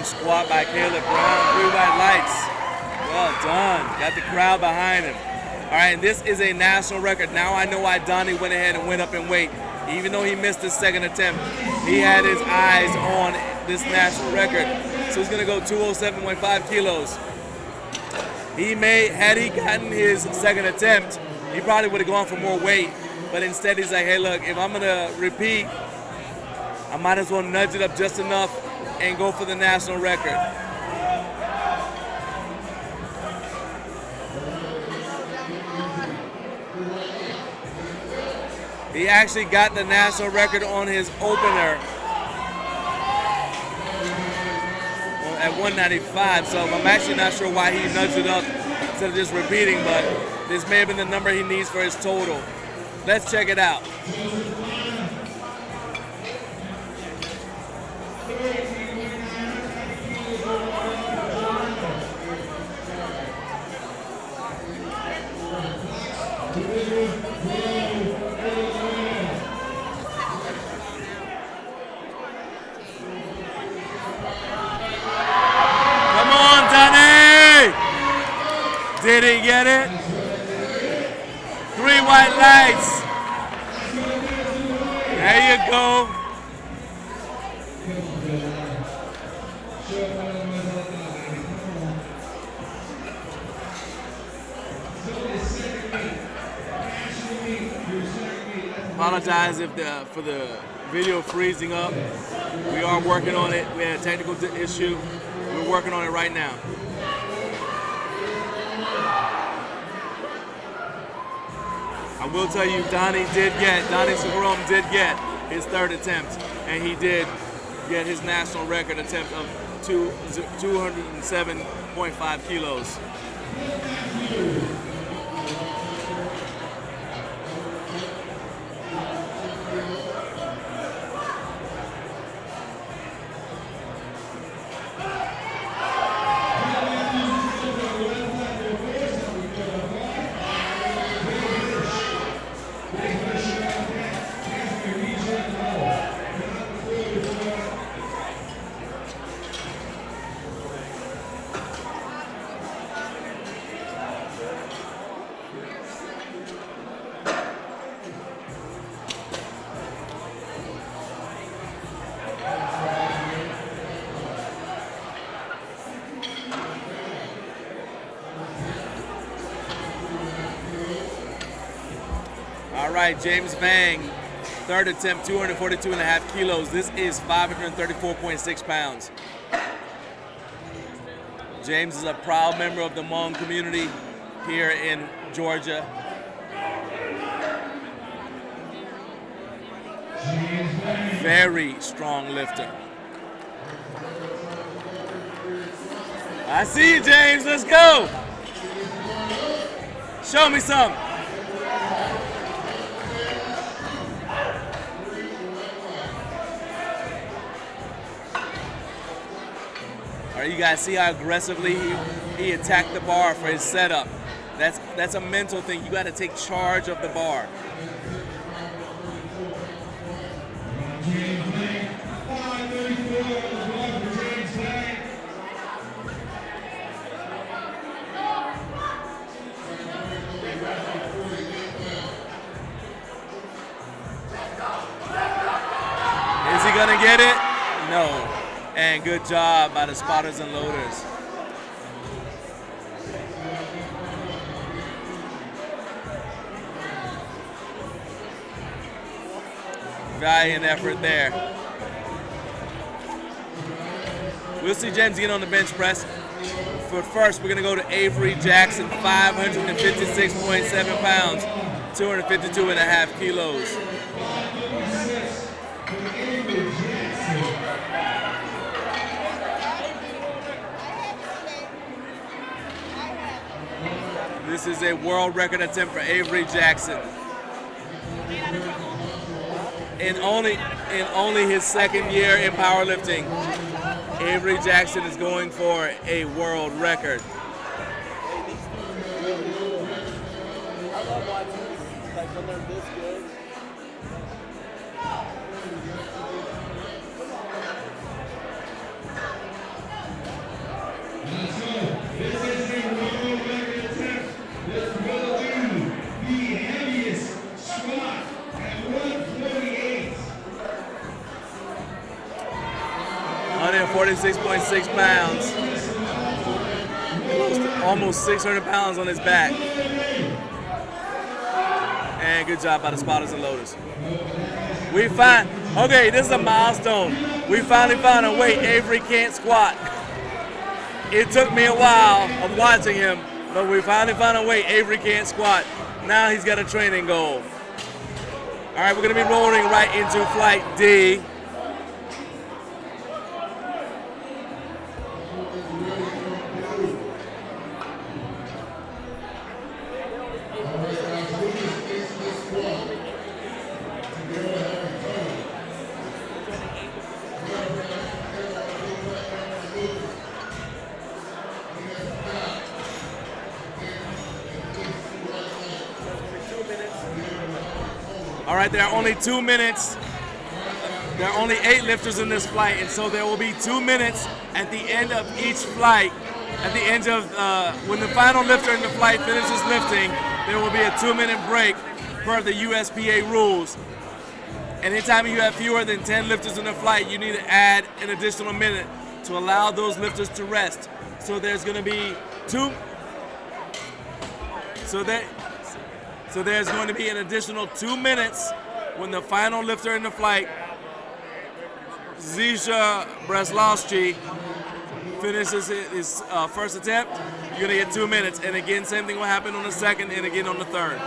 Squat by Caleb Brown, 3 white lights. Well done. Got the crowd behind him. All right, and this is a national record. Now I know why Donnie went ahead and went up in weight. Even though he missed his second attempt, he had his eyes on this national record. So he's gonna go 207.5 kilos. Had he gotten his second attempt, he probably would have gone for more weight. But instead he's like, hey look, if I'm gonna repeat, I might as well nudge it up just enough and go for the national record. He actually got the national record on his opener at 195, so I'm actually not sure why he nudged it up instead of just repeating, but this may have been the number he needs for his total. Let's check it out. Did he get it? 3 white lights. There you go. Apologize for the video freezing up. We are working on it. We had a technical issue. We're working on it right now. I will tell you, Donnie Segrom did get his third attempt, and he did get his national record attempt of 207.5 kilos. All right, James Vang, third attempt, 242.5 kilos. This is 534.6 pounds. James is a proud member of the Hmong community here in Georgia. Very strong lifter. I see you, James. Let's go. Show me some. All right, you guys see how aggressively he attacked the bar for his setup. That's a mental thing. You got to take charge of the bar. Is he gonna get it? No. And good job by the spotters and loaders. Valiant effort there. We'll see James get on the bench press. But first, we're gonna go to Avery Jackson, 556.7 pounds, 252.5 kilos. This is a world record attempt for Avery Jackson. In only his second year in powerlifting, Avery Jackson is going for a world record. I love watching like when they're this good. This is a world record attempt. This will do the heaviest squat at 148. 146.6 pounds. Almost 600 pounds on his back. And good job by the spotters and loaders. Okay, this is a milestone. We finally found a weight Avery can't squat. It took me a while of watching him, but we finally found a weight Avery can't squat. Now he's got a training goal. All right, we're gonna be rolling right into flight D. All right, there are only 2 minutes. There are only 8 lifters in this flight, and so there will be 2 minutes at the end of each flight. At the end of, when the final lifter in the flight finishes lifting, there will be a 2-minute break per the USPA rules. Anytime you have fewer than 10 lifters in the flight, you need to add an additional minute to allow those lifters to rest. So there's going to be So there's going to be an additional 2 minutes when the final lifter in the flight, Zisha Breslowski, finishes his first attempt. You're going to get 2 minutes. And again, same thing will happen on the second and again on the third.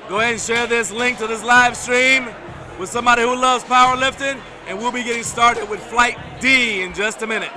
Go ahead and share this link to this live stream with somebody who loves powerlifting, and we'll be getting started with Flight D in just a minute.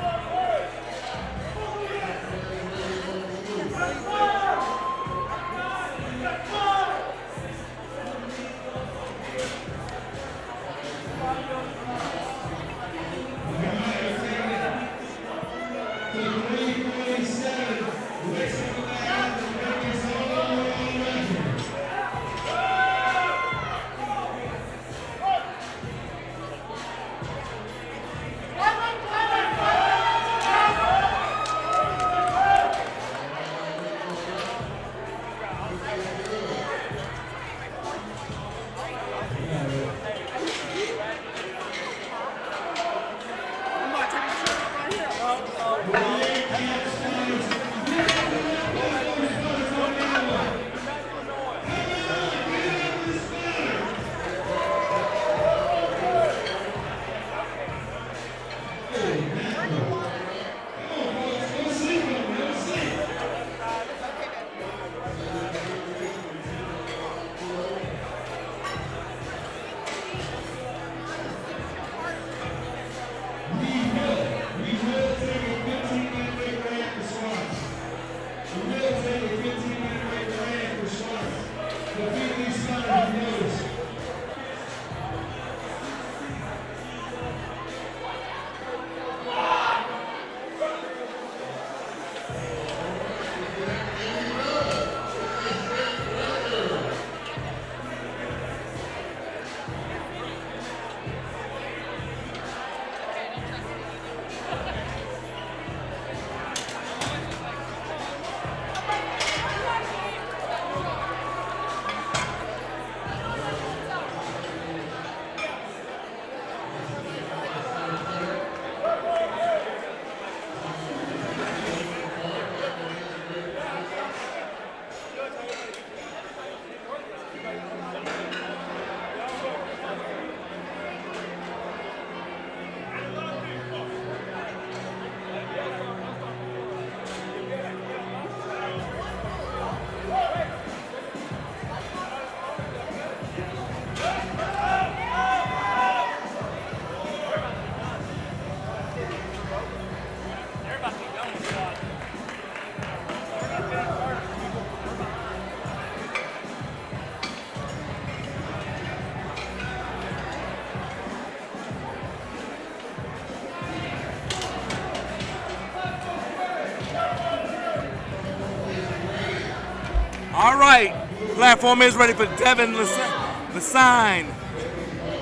All right, platform is ready for Devin Lasine.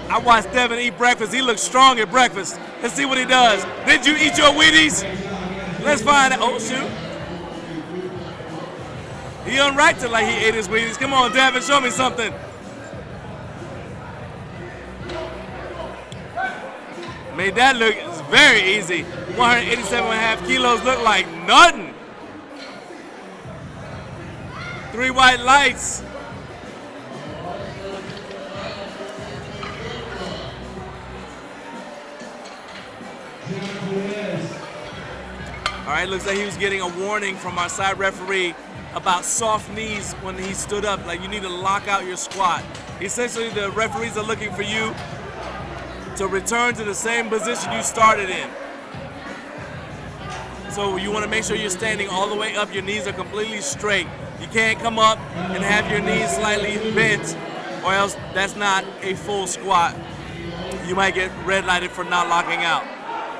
I watched Devin eat breakfast. He looks strong at breakfast. Let's see what he does. Did you eat your Wheaties? Let's find out. Oh, shoot. He unracked it like he ate his Wheaties. Come on, Devin, show me something. Made that look very easy. 187.5 kilos look like nothing. 3 white lights. All right, looks like he was getting a warning from our side referee about soft knees when he stood up, like you need to lock out your squat. Essentially, the referees are looking for you to return to the same position you started in. So you want to make sure you're standing all the way up, your knees are completely straight. You can't come up and have your knees slightly bent, or else that's not a full squat. You might get red lighted for not locking out.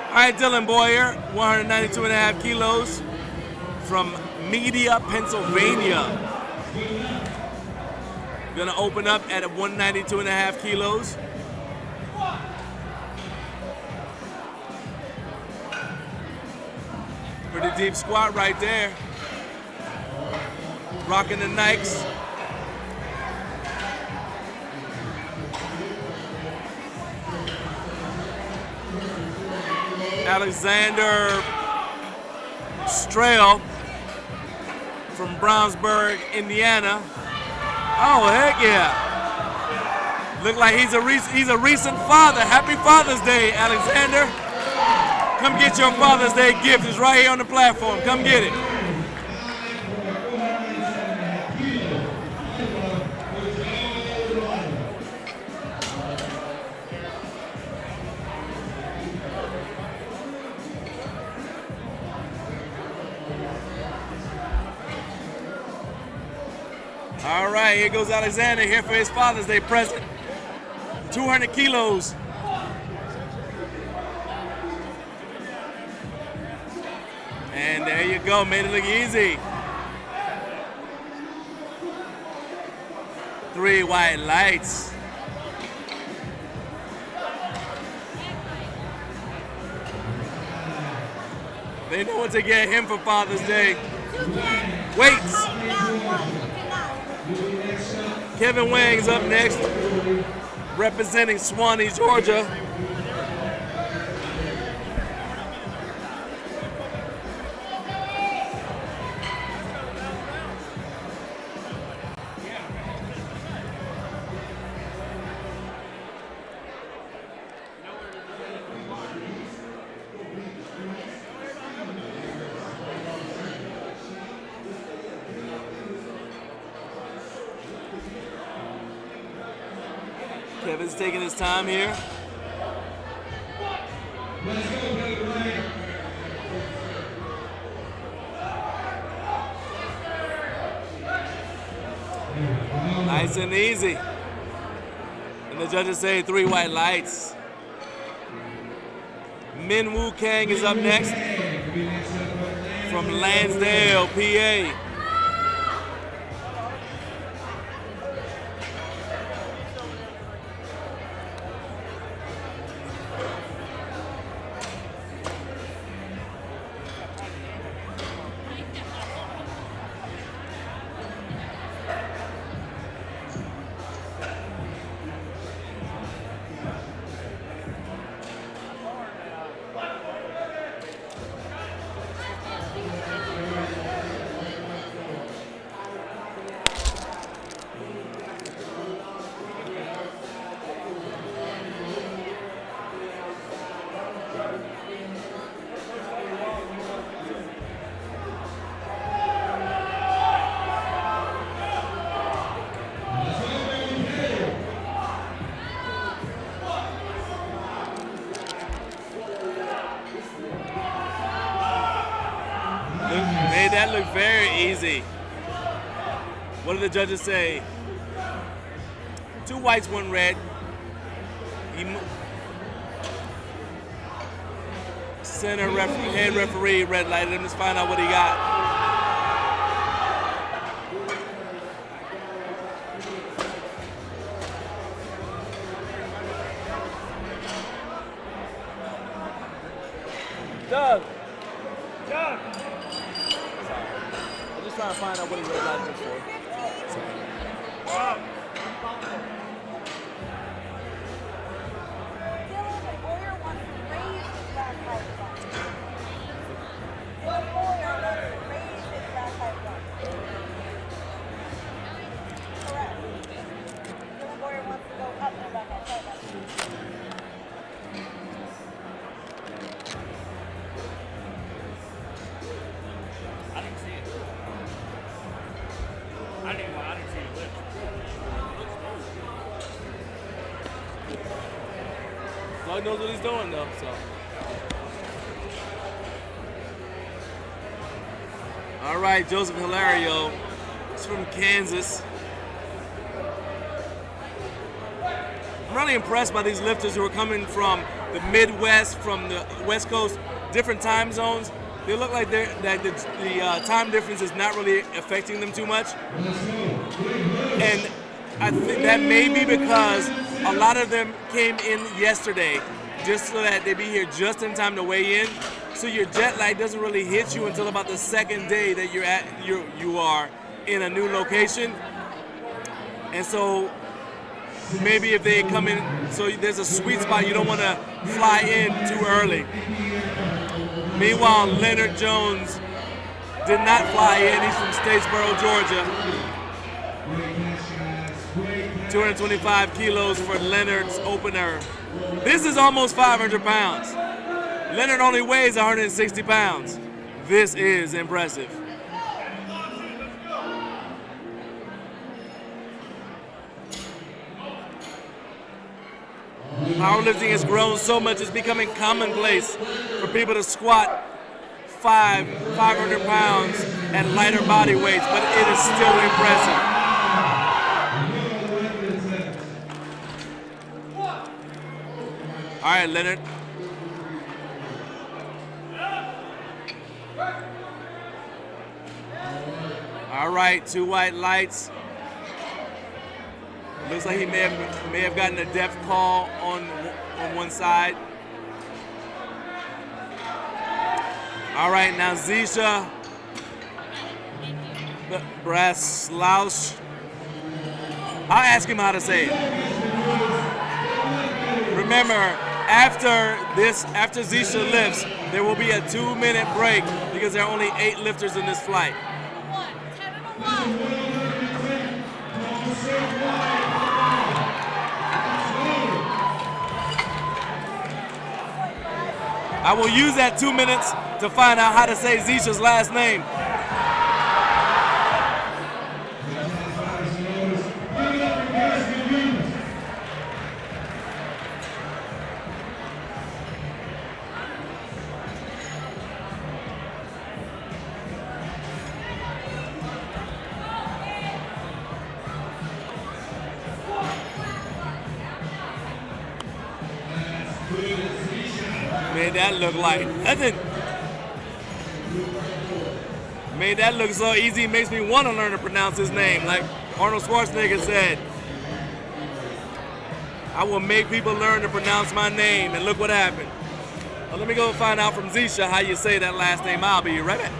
All right, Dylan Boyer, 192.5 kilos from Media, Pennsylvania. Gonna open up at 192.5 kilos. Pretty deep squat right there. Rocking the Nikes. Alexander Strail from Brownsburg, Indiana. Oh, heck yeah. Look like he's a recent father. Happy Father's Day, Alexander. Come get your Father's Day gift. It's right here on the platform. Come get it. All right, here goes Alexander here for his Father's Day present. 200 kilos. And there you go, made it look easy. 3 white lights. They know what to get him for Father's Day. Weights. Kevin Wang's up next, representing Swanee, Georgia. Kevin's taking his time here. Nice and easy. And the judges say 3 white lights. Min Woo Kang is up next from Lansdale, PA. Made that look very easy. What did the judges say? 2 whites, 1 red. Center head referee red lighted him. Let's find out what he got. Doug. Doug. I'm just trying to find out what he's like this for. Doug knows what he's doing though, so. All right, Joseph Hilario. He's from Kansas. I'm really impressed by these lifters who are coming from the Midwest, from the West Coast, different time zones. They look like the time difference is not really affecting them too much. And I think that may be because a lot of them came in yesterday just so that they be here just in time to weigh in. So your jet lag doesn't really hit you until about the second day that you are in a new location. And so maybe if they come in, so there's a sweet spot, you don't want to fly in too early. Meanwhile, Leonard Jones did not fly in. He's from Statesboro, Georgia. 225 kilos for Leonard's opener. This is almost 500 pounds. Leonard only weighs 160 pounds. This is impressive. Powerlifting has grown so much, it's becoming commonplace for people to squat 500 pounds at lighter body weights, but it is still impressive. All right, Leonard. All right, 2 white lights. Looks like he may have gotten a death call on one side. All right, now Zisha Braslausch. I'll ask him how to say it. Remember, after Zisha lifts, there will be a 2-minute break because there are only 8 lifters in this flight. I will use that 2 minutes to find out how to say Zisha's last name. Made that look like nothing. Made that look so easy, makes me want to learn to pronounce his name. Like Arnold Schwarzenegger said, I will make people learn to pronounce my name, and look what happened. Well, let me go find out from Zisha how you say that last name. I'll be right back.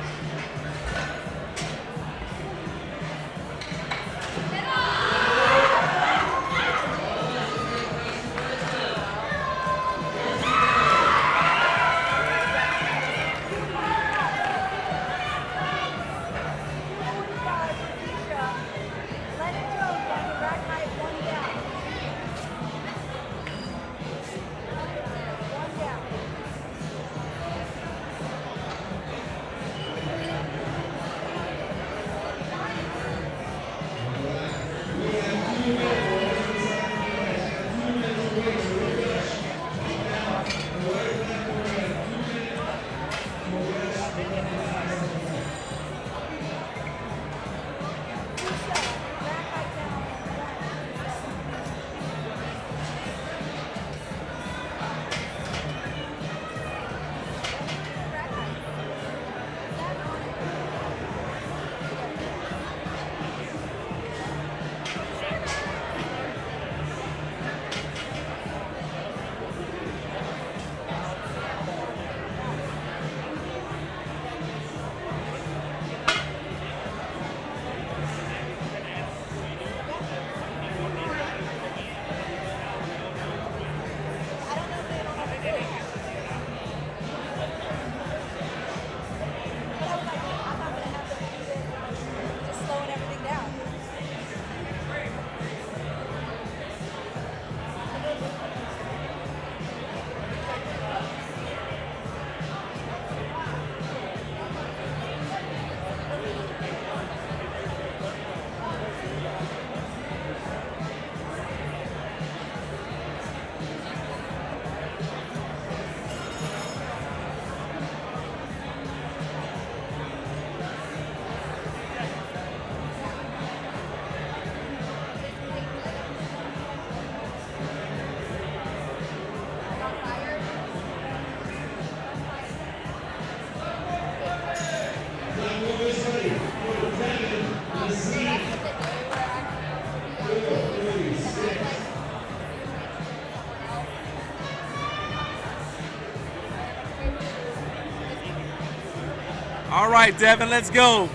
All right, Devin, let's go.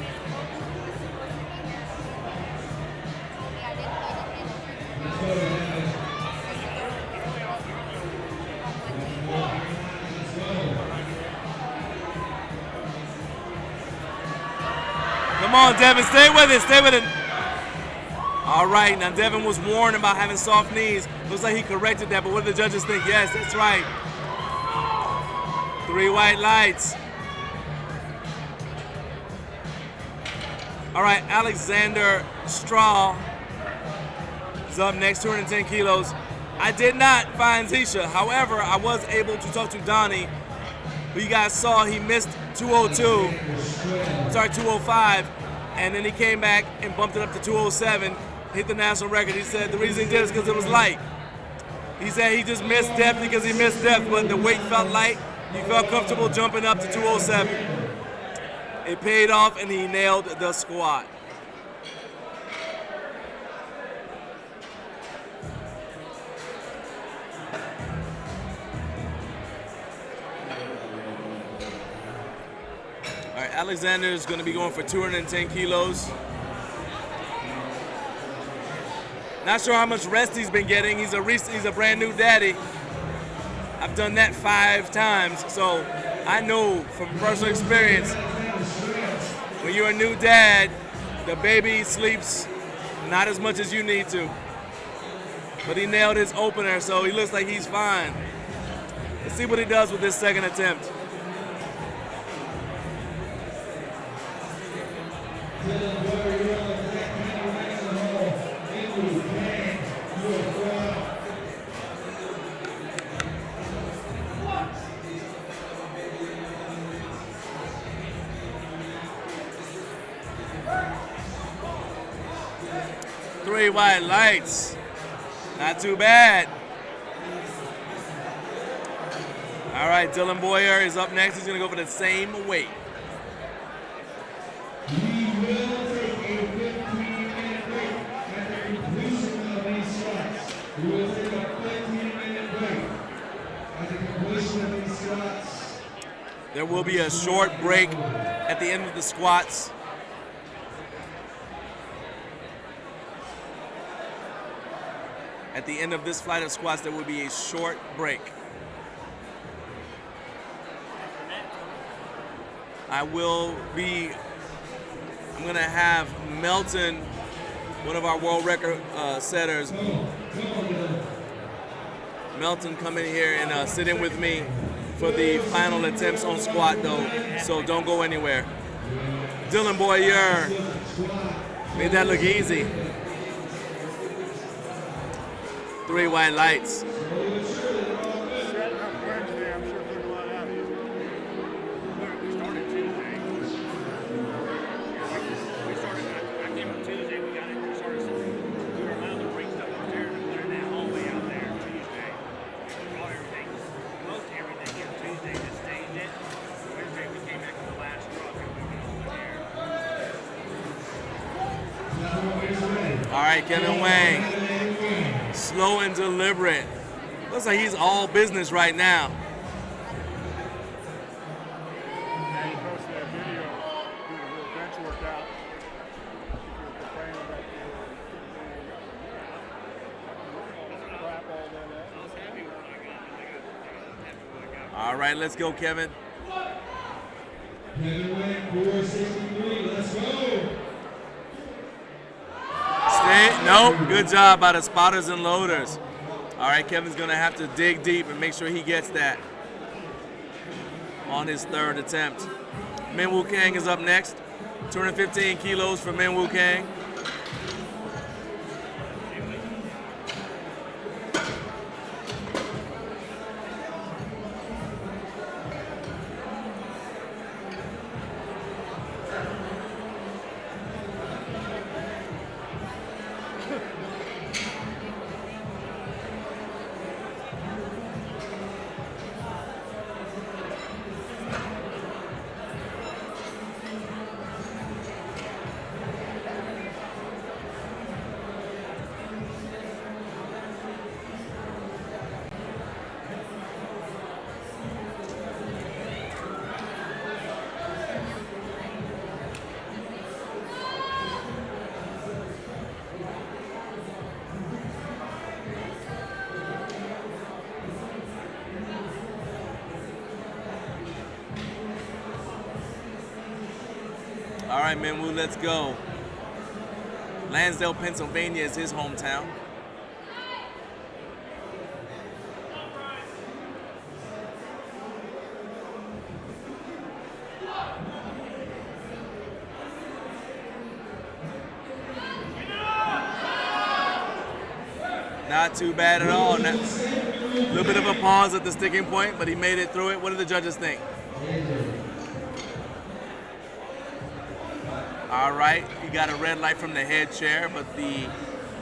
Come on, Devin, stay with it, stay with it. All right, now Devin was warned about having soft knees. Looks like he corrected that, but what do the judges think? Yes, that's right. 3 white lights. All right, Alexander Straw is up next, 210 kilos. I did not find Zisha. However, I was able to talk to Donnie, who you guys saw. He missed 205, and then he came back and bumped it up to 207, hit the national record. He said the reason he did it is because it was light. He said he just missed depth because he missed depth, but the weight felt light. He felt comfortable jumping up to 207. It paid off, and he nailed the squat. All right, Alexander is going to be going for 210 kilos. Not sure how much rest he's been getting. He's a brand new daddy. I've done that 5 times, so I know from personal experience, when you're a new dad, the baby sleeps not as much as you need to. But he nailed his opener, so he looks like he's fine. Let's see what he does with this second attempt. Three white lights. Not too bad. All right, Dylan Boyer is up next. He's going to go for the same weight. We will take a 15-minute break at the completion of these squats. We will take a 15-minute break at the completion of these squats. There will be a short break at the end of the squats. At the end of this flight of squats, there will be a short break. I'm gonna have Melton, one of our world record setters, Melton come in here and sit in with me for the final attempts on squat though, so don't go anywhere. Dylan Boyer made that look easy. 3 white lights. All right, Kevin Wang. Slow and deliberate. Looks like he's all business right now. All right, let's go, Kevin. Kevin Wang, 463, let's go. Nope, good job by the spotters and loaders. All right, Kevin's gonna have to dig deep and make sure he gets that on his third attempt. Min Woo Kang is up next. 215 kilos for Min Woo Kang. All right, Minwoo, let's go. Lansdale, Pennsylvania is his hometown. Not too bad at all. A little bit of a pause at the sticking point, but he made it through it. What do the judges think? All right, he got a red light from the head chair, but the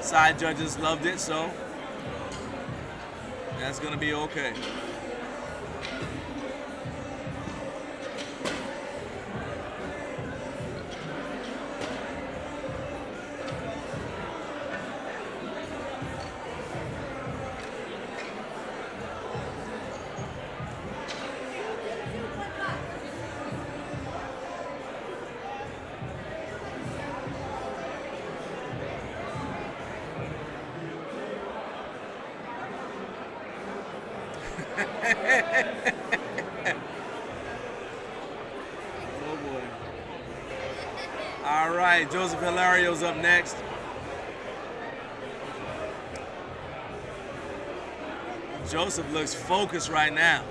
side judges loved it, so that's gonna be okay. Oh boy. All right, Joseph Hilario's up next. Joseph looks focused right now.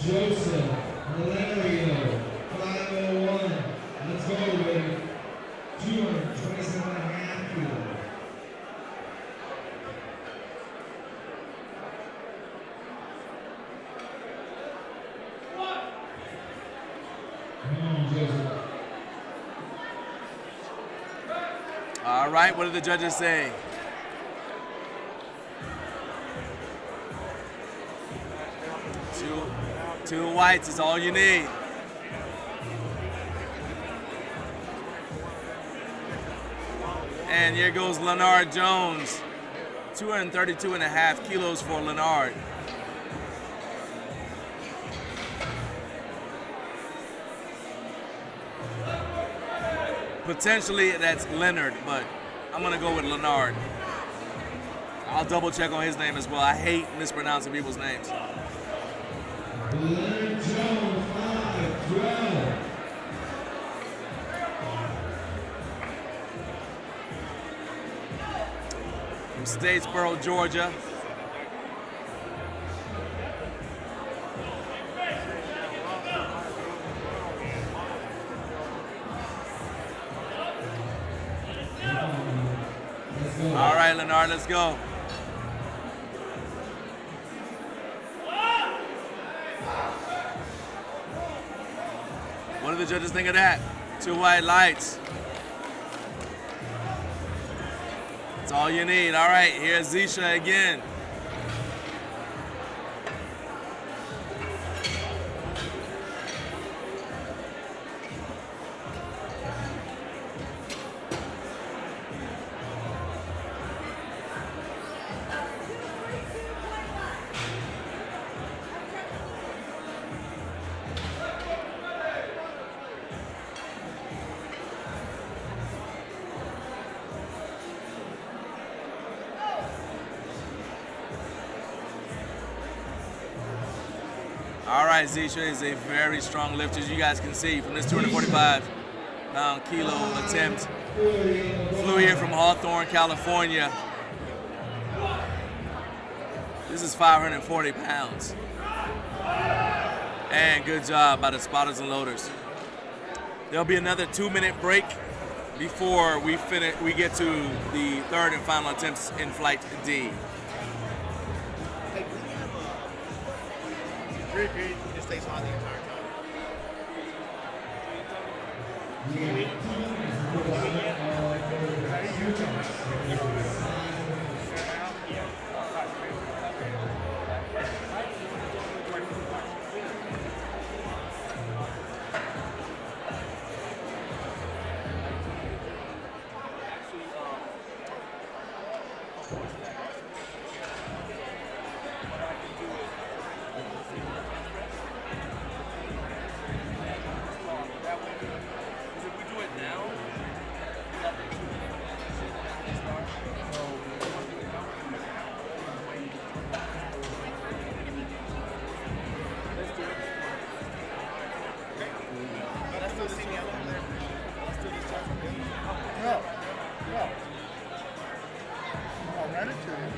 Joseph Hilario, 501. Let's go with 227.5 kilos. Come on, Joseph. All right, what do the judges say? Two whites is all you need. And here goes Leonard Jones. 232.5 kilos for Leonard. Potentially that's Leonard, but I'm gonna go with Leonard. I'll double check on his name as well. I hate mispronouncing people's names. Leonard Jones, 512. From Statesboro, Georgia. All right, Leonard, let's go. What do the judges think of that? Two white lights. That's all you need. All right, here's Zisha again. All right, Zisha is a very strong lifter, as you guys can see from this 245-pound kilo attempt. Flew here from Hawthorne, California. This is 540 pounds. And good job by the spotters and loaders. There'll be another 2-minute break before we get to the third and final attempts in flight D. Period, it stays on the entire Hereditary.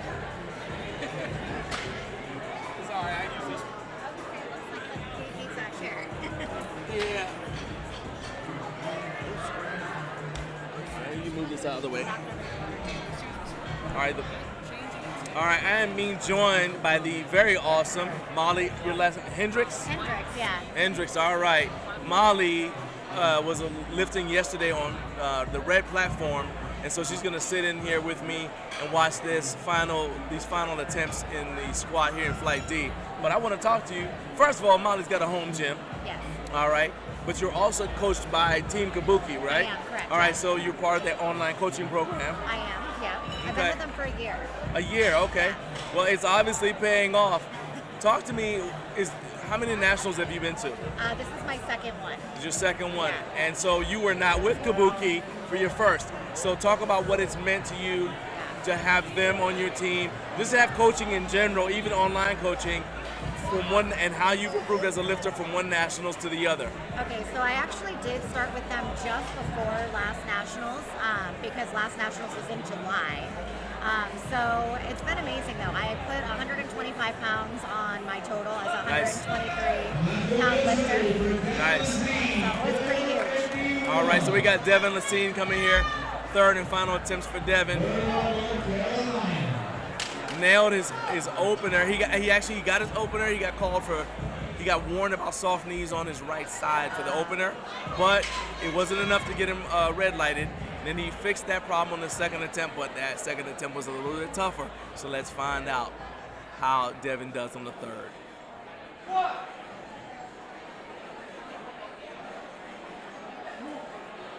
Sorry, I use this. He hates that chair. Yeah. You move this out of the way. All right, I am being joined by the very awesome Molly. Your last name, Hendricks? Hendrix, yeah. Hendricks, all right. Molly was lifting yesterday on the red platform, and so she's gonna sit in here with me and watch these final attempts in the squat here in Flight D. But I want to talk to you. First of all, Molly's got a home gym. Yes. All right, but you're also coached by Team Kabuki, right? I am, correct. All right, so you're part of their online coaching program. I am, yeah. I've Okay. been with them for a year. A year, okay. Well, it's obviously paying off. Talk to me. How many nationals have you been to? This is my second one. It's your second one, Yeah. and so you were not with Kabuki for your first. So talk about what it's meant to you to have them on your team, just to have coaching in general, even online coaching, from one, and how you've improved as a lifter from one nationals to the other. Okay, so I actually did start with them just before last nationals because last nationals was in July. So it's been amazing though. I put 125 pounds on my total as a Nice. 123-pound lifter. Nice. So it was pretty huge. All right, so we got Devin Lacine coming here. Third and final attempts for Devin. Nailed his opener. He got his opener. He got warned about soft knees on his right side for the opener, but it wasn't enough to get him red lighted. Then he fixed that problem on the second attempt, but that second attempt was a little bit tougher. So let's find out how Devin does on the third.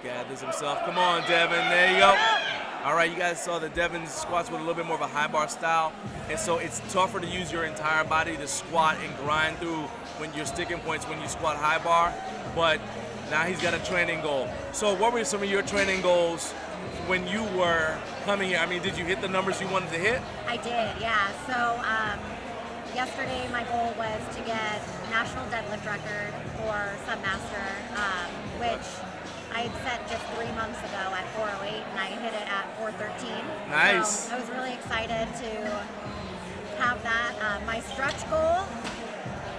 Gathers himself. Come on, Devin. There you go. All right, you guys saw that Devin squats with a little bit more of a high bar style, and so it's tougher to use your entire body to squat and grind through when your sticking points when you squat high bar, but now he's got a training goal. So what were some of your training goals when you were coming here? I mean, did you hit the numbers you wanted to hit? I did, yeah. So yesterday my goal was to get national deadlift record for Submaster, which I had set just 3 months ago at 408, and I hit it at 413. Nice. So I was really excited to have that. My stretch goal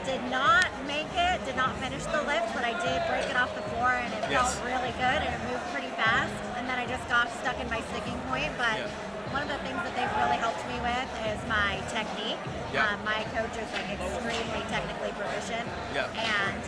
did not make it, did not finish the lift, but I did break it off the floor, and it Yes. felt really good, and it moved pretty fast. And then I just got stuck in my sticking point, but Yeah. one of the things that they've really helped me with is my technique. Yeah. My coach is like extremely technically proficient, Yeah. and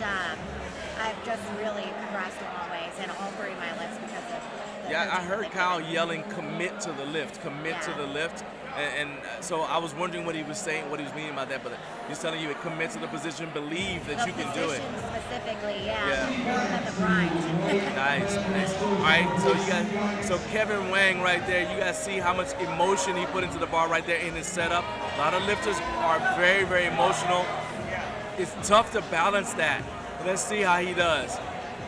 I've just really progressed a long ways in all 3 of my lifts because of the Yeah, I coaching heard that they Kyle give me. yelling, "Commit to the lift, commit to Yeah. the lift," and so I was wondering what he was saying, what he was meaning by that. But he's telling you to commit to the position, believe that The you can do it. position specifically, Yeah. more than the grind. Nice, nice. All right, so Kevin Wang right there. You guys see how much emotion he put into the bar right there in his setup. A lot of lifters are very, very emotional. It's tough to balance that. Let's see how he does.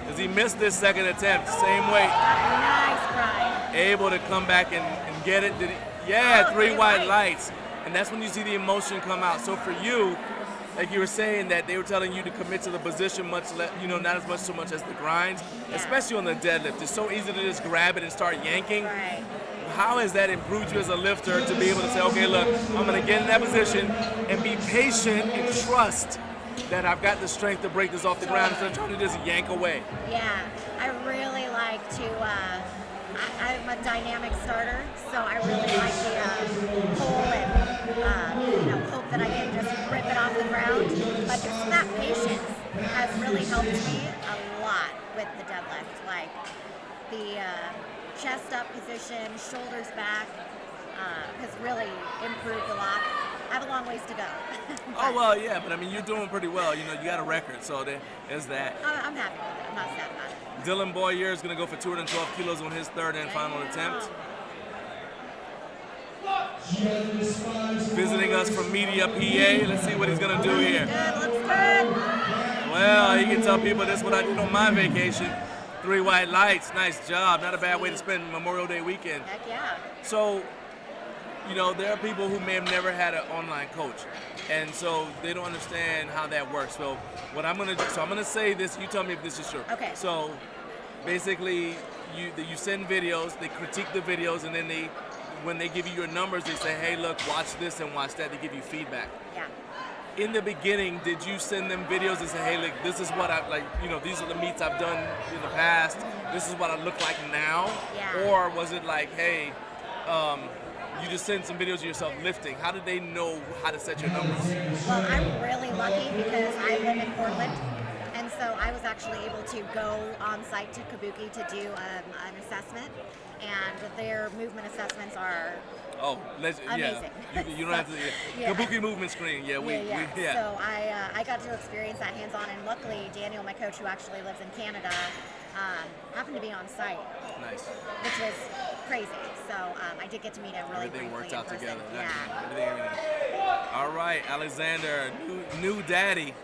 Because he missed this second attempt, same weight. Nice grind. Able to come back and get it. Yeah, Oh, 3 three white lights. lights. And that's when you see the emotion come out. So for you, like you were saying that they were telling you to commit to the position not as much so much as the grinds, Yeah. especially on the deadlift. It's so easy to just grab it and start yanking. Right. How has that improved you as a lifter to be able to say, okay, look, I'm gonna get in that position and be patient and trust that I've got the strength to break this off the ground instead of trying to just yank away? Yeah, I really like to, I'm a dynamic starter, so I really like the pull and, hope that I can just rip it off the ground. But just that patience has really helped me a lot with the deadlift. Like the chest up position, shoulders back, has really improved a lot. I have a long ways to go. Oh, well, yeah, but I mean, you're doing pretty well. You got a record, so there's that. I'm happy with it. I'm not sad about it. Dylan Boyer is going to go for 212 kilos on his third and final attempt. Visiting us from Media PA. Let's see what he's going to do here. Good, looks good. Well, you can tell people this is what I did on my vacation. 3 white lights. Nice job. Not a bad way to spend Memorial Day weekend. Heck yeah. So, there are people who may have never had an online coach, and so they don't understand how that works. So what I'm gonna do, I'm gonna say this. You tell me if this is true. Okay. So basically, you send videos, they critique the videos, and then when they give you your numbers, they say, hey, look, watch this and watch that. They give you feedback. Yeah. In the beginning, did you send them videos and say, hey, look, this is what I like, you know, these are the meets I've done in the past. This is what I look like now. Yeah. Or was it like, hey, you just send some videos of yourself lifting? How did they know how to set your numbers? Well, I'm really lucky because I live in Portland, and so I was actually able to go on site to Kabuki to do an assessment, and their movement assessments are amazing. You don't have to. Yeah. Kabuki movement screen. Yeah, yeah. So I got to experience that hands-on, and luckily Daniel, my coach, who actually lives in Canada, happened to be on site. Nice. Which was crazy. So I did get to meet him really Everything briefly worked out in person. together. Yeah. Everything. All right, Alexander, new daddy.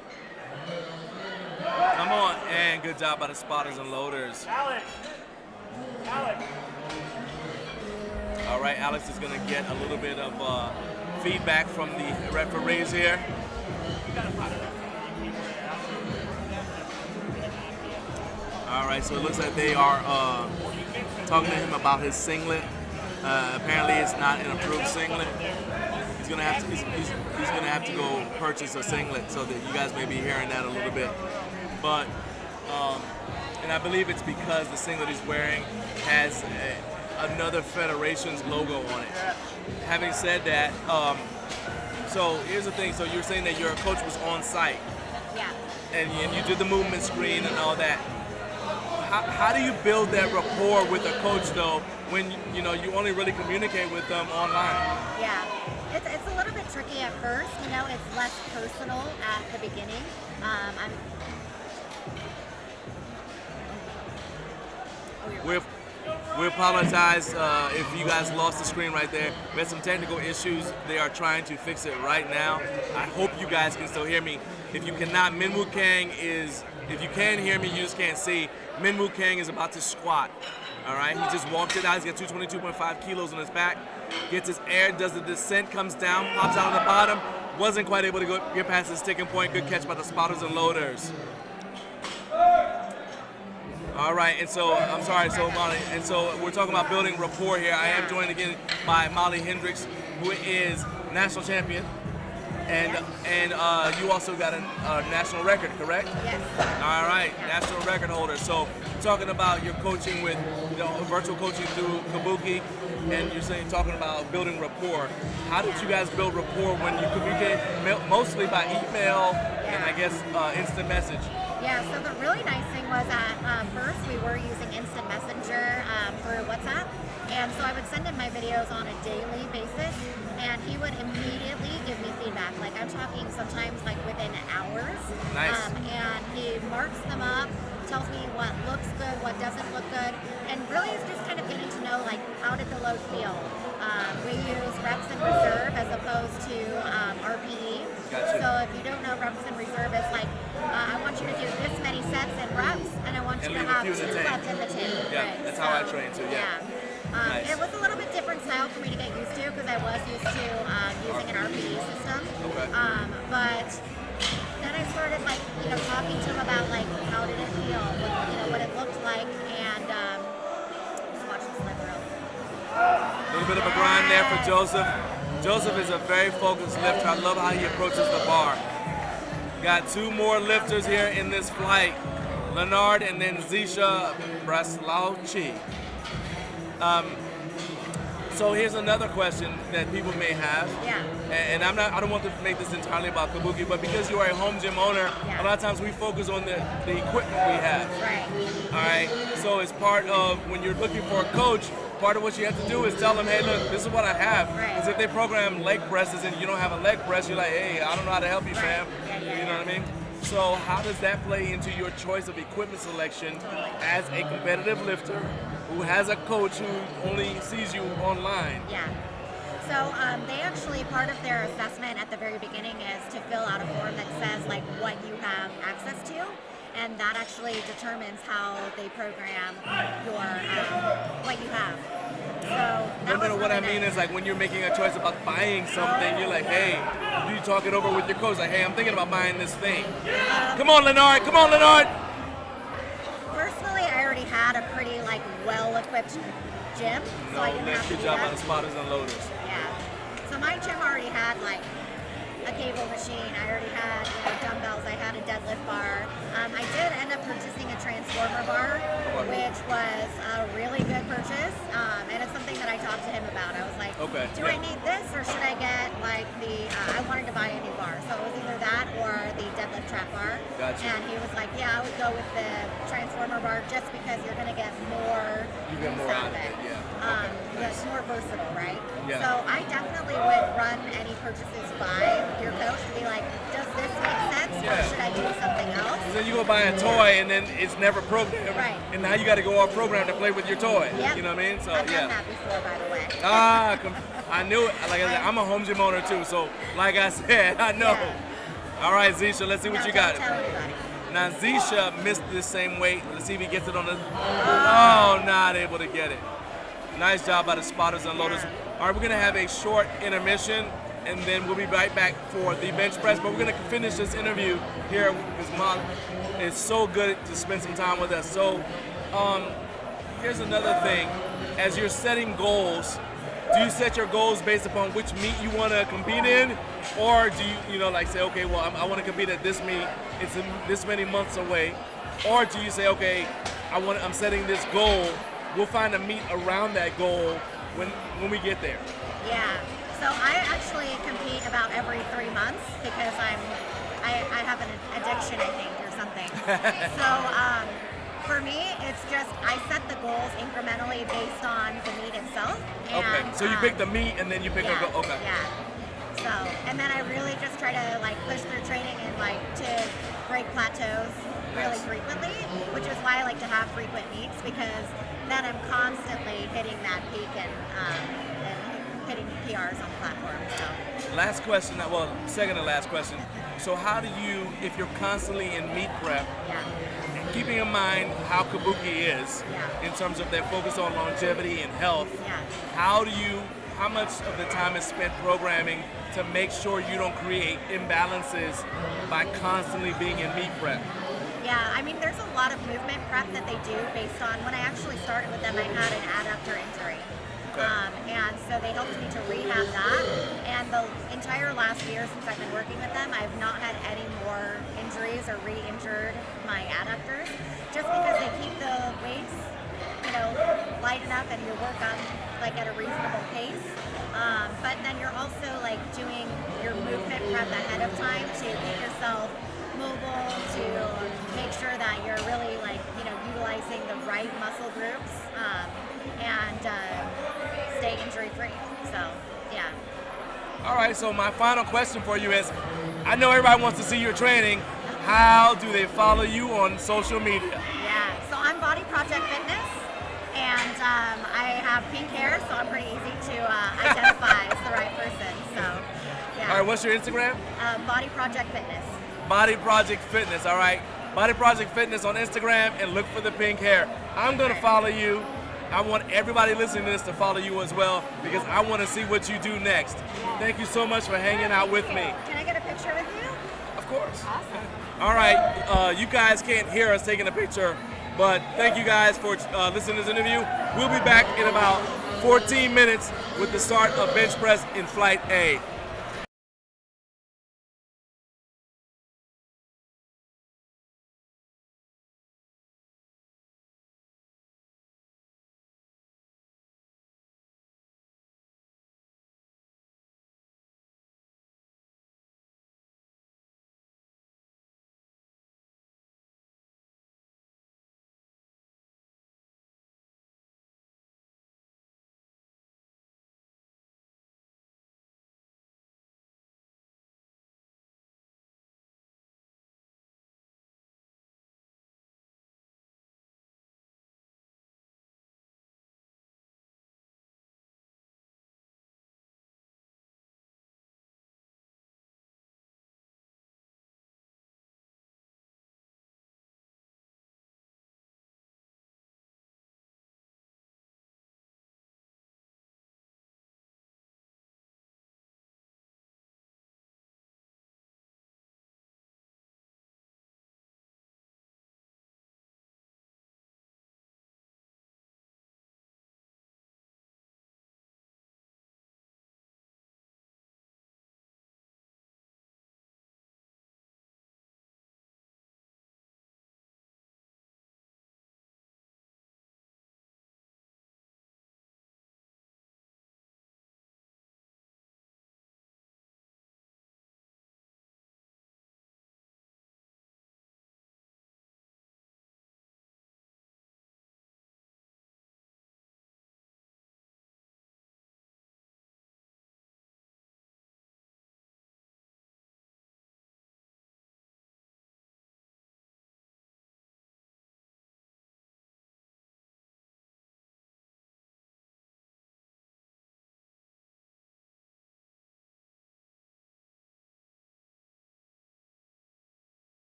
Come on, and good job by the spotters and loaders. Alex. All right, Alex is going to get a little bit of feedback from the referees here. All right, so it looks like they are talking to him about his singlet. Apparently, it's not an approved singlet. He's gonna have to go purchase a singlet, so that you guys may be hearing that a little bit. But and I believe it's because the singlet he's wearing has another federation's logo on it. Having said that, so here's the thing. So you're saying that your coach was on site. Yeah. And you did the movement screen and all that. How do you build that rapport with a coach though, when you only really communicate with them online? Yeah, it's a little bit tricky at first. It's less personal at the beginning. We apologize if you guys lost the screen right there. We had some technical issues. They are trying to fix it right now. I hope you guys can still hear me. If you cannot, Minwoo Kang is, if you can hear me, you just can't see. Minwoo Kang is about to squat. All right, he just walked it out. He's got 222.5 kilos on his back. Gets his air, does the descent, comes down, pops out on the bottom. Wasn't quite able to get past the sticking point. Good catch by the spotters and loaders. All right, and so, I'm sorry, so Molly, and so we're talking about building rapport here. I am joined again by Molly Hendricks, who is national champion. And you also got a national record, correct? Yes. All right, national record holder. So talking about your coaching with virtual coaching through Kabuki, and you're talking about building rapport. How did you guys build rapport when you communicate mostly by email and I guess instant message? Yeah, so the really nice thing was at first we were using instant messenger through WhatsApp, and so I would send him my videos on a daily basis, and he would immediately give me feedback. Like I'm talking sometimes like within hours. Nice. And he marks them up, tells me what looks good, what doesn't look good, and really is just kind of getting to know like how did the load feel. We use reps and reserve as opposed to RPE. Gotcha. So if you don't know reps and reserve, it's like I want you to do this many sets and reps, and I want you to have 2 left in the tank. Yeah, right? that's how I train too. Yeah. Nice. It was a little bit different style for me to get used to because I was used to using an RPE system. Okay. But then I started talking to him about how did it feel, what it looked like, and just watch this live real. A little bit of a grind there for Joseph. Joseph is a very focused lifter. I love how he approaches the bar. Got 2 more lifters here in this flight. Leonard and then Zisha Braslauchi. So here's another question that people may have. Yeah. And I don't want to make this entirely about Kabuki, but because you are a home gym owner, a lot of times we focus on the equipment we have. Right. All right. So as part of when you're looking for a coach, part of what you have to do is tell them, hey, look, this is what I have. Because if they program leg presses and you don't have a leg press, you're like, hey, I don't know how to help you, fam. You know what I mean? So how does that play into your choice of equipment selection as a competitive lifter who has a coach who only sees you online? Yeah. So they actually, part of their assessment at the very beginning is to fill out a form that says what you have access to, and that actually determines how they program your what you have. So what I mean is when you're making a choice about buying something, you're like, hey, you talk it over with your coach, like, hey, I'm thinking about buying this thing. Come on, Leonard. Come on, Leonard. Personally, I already had a pretty well-equipped gym, so I didn't have to Good do job that. on the spotters and loaders. Yeah. So my gym already had like a cable machine. I already had dumbbells. I had a deadlift bar. I did end up purchasing a transformer bar, which was a really good purchase. And it's something that I talked to him about. I was like, do I need this or should I get like the, I wanted to buy a new bar. So it was either that or the deadlift trap bar. Gotcha. And he was like, yeah, I would go with the transformer bar just because you're going to get more out of it. Yeah. It's more versatile, right? Yeah. So I definitely would run any purchases by your coach to be like, does this make sense or should I do something else? Then you go buy a toy and then it's never programmed. Right. And now you got to go off program to play with your toy. Yep. You know what I mean? So I've done that before, by the way. I knew it. Like I said, I'm a home gym owner too. So like I said, I know. Yeah. All right, Zisha, let's see what you got. Don't tell anybody. Now Zisha missed the same weight. Let's see if he gets it on the. Oh, not able to get it. Nice job by the spotters and loaders. All right, we're gonna have a short intermission, and then we'll be right back for the bench press. But we're gonna finish this interview here because Mom is so good to spend some time with us. So, here's another thing: as you're setting goals, do you set your goals based upon which meet you want to compete in, or do you like say, okay, well, I want to compete at this meet. It's this many months away, or do you say, okay, I'm setting this goal. We'll find a meet around that goal when we get there. Yeah. So I actually compete about every 3 months because I have an addiction, I think, or something. So for me, it's just I set the goals incrementally based on the meet itself. And, okay. So you pick the meet and then you pick a goal. Okay. Yeah. So and then I really just try to like push through training and like to break plateaus really frequently, which is why I like to have frequent meets because then I'm constantly hitting that peak and hitting PRs on platforms. So. Last question, well, second to last question. So how do you, if you're constantly in meet prep, and keeping in mind how Kabuki is in terms of their focus on longevity and health, how much of the time is spent programming to make sure you don't create imbalances by constantly being in meet prep? Yeah, I mean, there's a lot of movement prep that they do based on, when I actually started with them, I had an adductor injury. And so they helped me to rehab that. And the entire last year since I've been working with them, I've not had any more injuries or re-injured my adductors, just because they keep the weights, light enough and you work on like at a reasonable pace. But then you're also like doing your movement prep ahead of time to get yourself mobile, to make sure that you're really like utilizing the right muscle groups and stay injury free. So yeah. All right, so my final question for you is, I know everybody wants to see your training. How do they follow you on social media? Yeah, so I'm Body Project Fitness, and I have pink hair, so I'm pretty easy to identify as the right person. So yeah. All right, what's your Instagram? Body Project Fitness. Body Project Fitness, all right? Body Project Fitness on Instagram, and look for the pink hair. I'm gonna follow you. I want everybody listening to this to follow you as well because I want to see what you do next. Thank you so much for hanging out with me. Can I get a picture with you? Of course. Awesome. All right, you guys can't hear us taking a picture, but thank you guys for listening to this interview. We'll be back in about 14 minutes with the start of bench press in Flight A.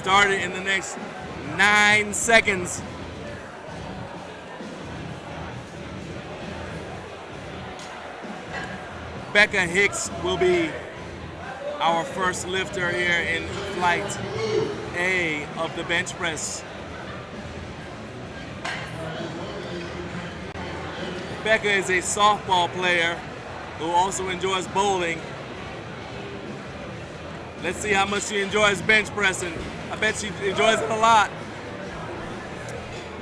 started in the next 9 seconds. Becca Hicks will be our first lifter here in flight A of the bench press. Becca is a softball player who also enjoys bowling. Let's see how much she enjoys bench pressing. I bet she enjoys it a lot.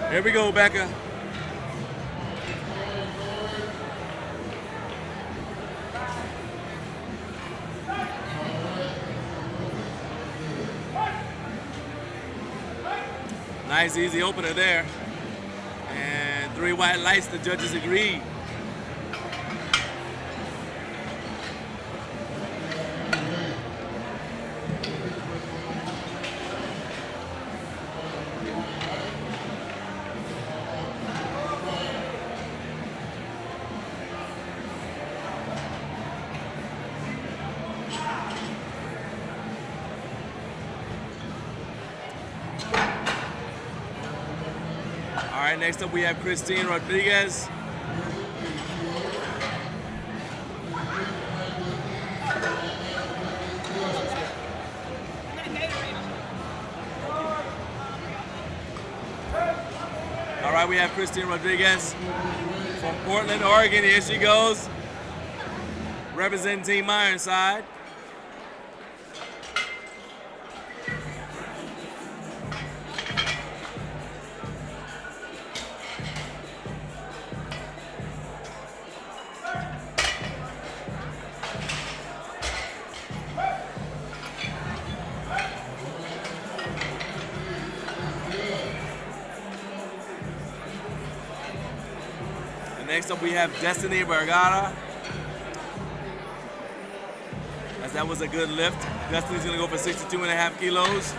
Here we go, Becca. Nice, easy opener there. And 3 white lights, the judges agree. All right, next up we have Christine Rodriguez. All right, we have Christine Rodriguez from Portland, Oregon. Here she goes, representing Team Ironside. Next up we have Destiny Vergara. As that was a good lift. Destiny's gonna go for 62.5 kilos.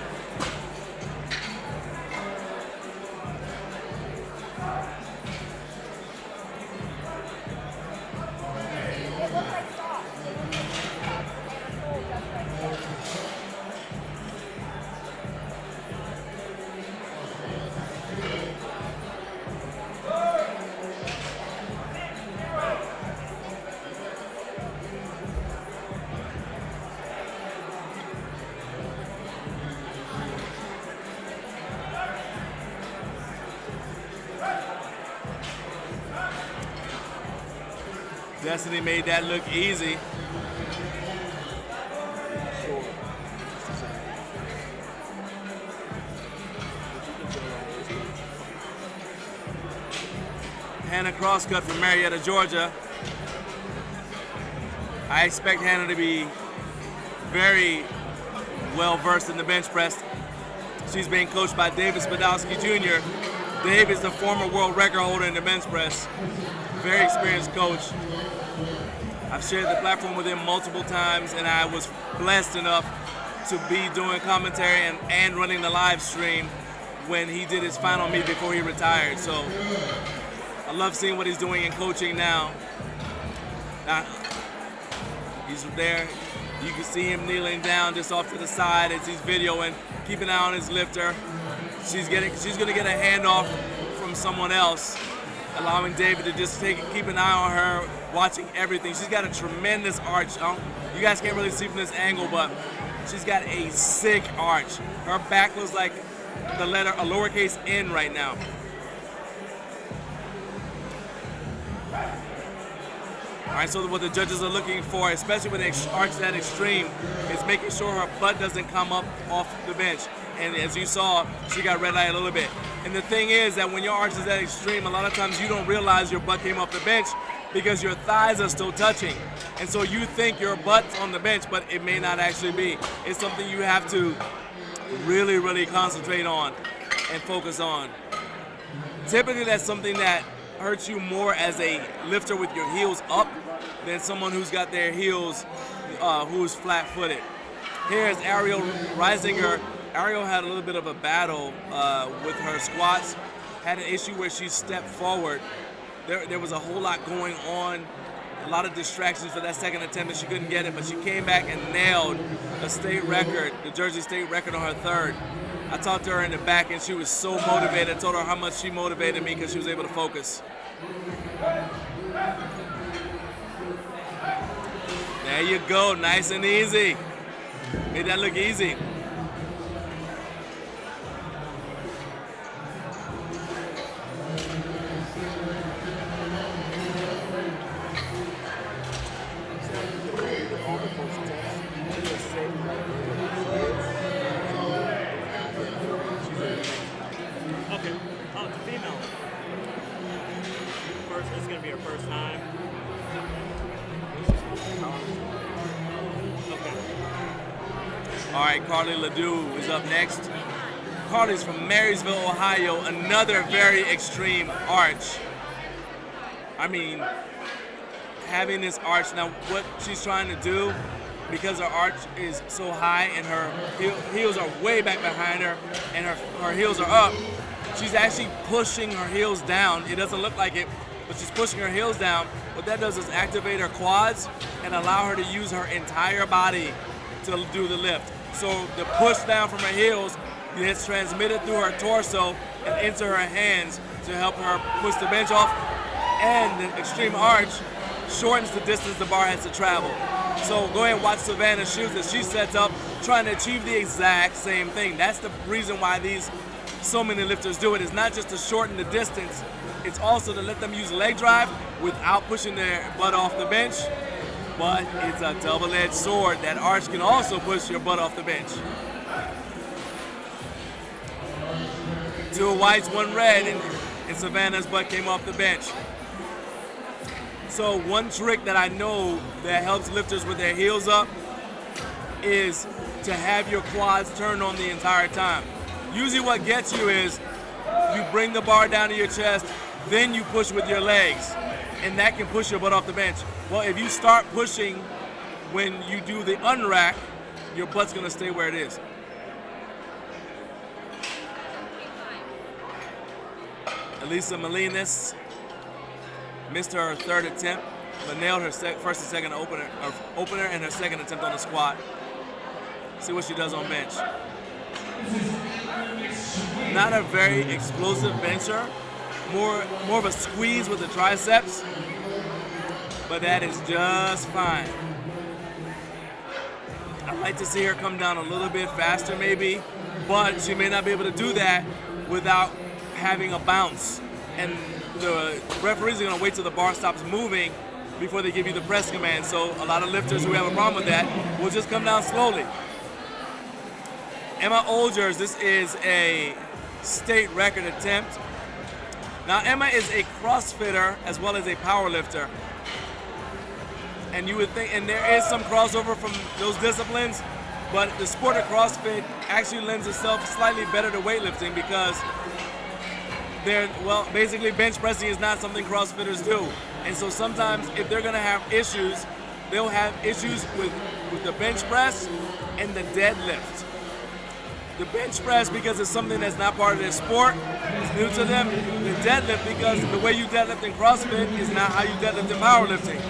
Destiny made that look easy. Hannah Crosscut from Marietta, Georgia. I expect Hannah to be very well versed in the bench press. She's being coached by David Spadowski Jr. Dave is the former world record holder in the bench press. Very experienced coach. I've shared the platform with him multiple times, and I was blessed enough to be doing commentary and running the live stream when he did his final meet before he retired. So I love seeing what he's doing in coaching now. He's there. You can see him kneeling down just off to the side as he's videoing, keep an eye on his lifter. She's gonna get a handoff from someone else, allowing David to just keep an eye on her, watching everything. She's got a tremendous arch. You guys can't really see from this angle, but she's got a sick arch. Her back looks like the letter, a lowercase n right now. All right, so what the judges are looking for, especially with an arch that extreme, is making sure her butt doesn't come up off the bench. And as you saw, she got red light a little bit. And the thing is that when your arch is that extreme, a lot of times you don't realize your butt came off the bench because your thighs are still touching. And so you think your butt's on the bench, but it may not actually be. It's something you have to really, really concentrate on and focus on. Typically, that's something that hurts you more as a lifter with your heels up than someone who's got their heels, who's flat-footed. Here's Ariel Reisinger. Ariel had a little bit of a battle with her squats, had an issue where she stepped forward. There was a whole lot going on, a lot of distractions for that second attempt, and she couldn't get it, but she came back and nailed a state record, the Jersey state record on her third. I talked to her in the back, and she was so motivated. I told her how much she motivated me because she was able to focus. There you go, nice and easy. Made that look easy. Okay. Oh, it's a female. First, this is gonna be her first time. Okay. All right, Carly Ledoux is up next. Carly's from Marysville, Ohio, another very extreme arch. I mean, having this arch, now what she's trying to do, because her arch is so high and her heels are way back behind her and her heels are up, she's actually pushing her heels down. It doesn't look like it, but she's pushing her heels down. What that does is activate her quads and allow her to use her entire body to do the lift. So the push down from her heels gets transmitted through her torso and into her hands to help her push the bench off. And the extreme arch shortens the distance the bar has to travel. So go ahead and watch Savannah's shoes as she sets up, trying to achieve the exact same thing. That's the reason why so many lifters do it. It's not just to shorten the distance, it's also to let them use leg drive without pushing their butt off the bench. But it's a double-edged sword. That arch can also push your butt off the bench. 2 whites, 1 red, and Savannah's butt came off the bench. So one trick that I know that helps lifters with their heels up is to have your quads turned on the entire time. Usually what gets you is you bring the bar down to your chest, then you push with your legs, and that can push your butt off the bench. Well, if you start pushing when you do the unrack, your butt's gonna stay where it is. Elisa Molinas missed her 3rd attempt, but nailed her first and second opener and her second attempt on the squat. See what she does on bench. Not a very explosive bencher, more of a squeeze with the triceps, but that is just fine. I'd like to see her come down a little bit faster maybe, but she may not be able to do that without having a bounce. And the referees are gonna wait till the bar stops moving before they give you the press command. So a lot of lifters who have a problem with that will just come down slowly. Emma Olgers, this is a state record attempt. Now Emma is a CrossFitter as well as a powerlifter. And you would think, and there is some crossover from those disciplines, but the sport of CrossFit actually lends itself slightly better to weightlifting because basically bench pressing is not something CrossFitters do. And so sometimes if they're gonna have issues, they'll have issues with the bench press and the deadlift. The bench press because it's something that's not part of their sport, it's new to them. The deadlift because the way you deadlift in CrossFit is not how you deadlift in powerlifting.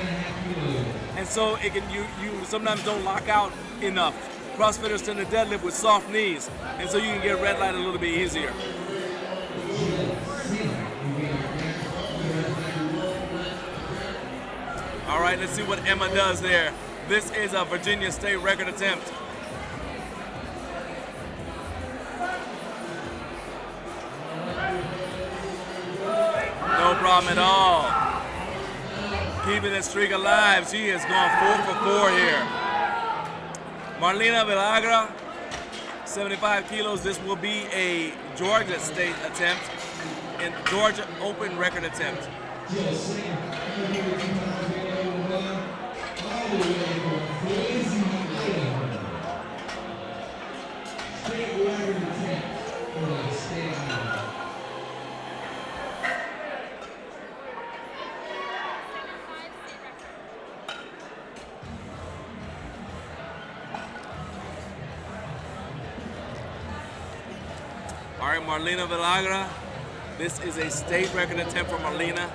And so you sometimes don't lock out enough. CrossFitters tend to deadlift with soft knees, and so you can get red light a little bit easier. All right, let's see what Emma does there. This is a Virginia State record attempt. No problem at all. Keeping that streak alive. She has gone 4 for 4 here. Marlena Villagra, 75 kilos. This will be a Georgia State attempt and Georgia Open record attempt. All right, Marlena Villagra. This is a state record attempt for Marlena.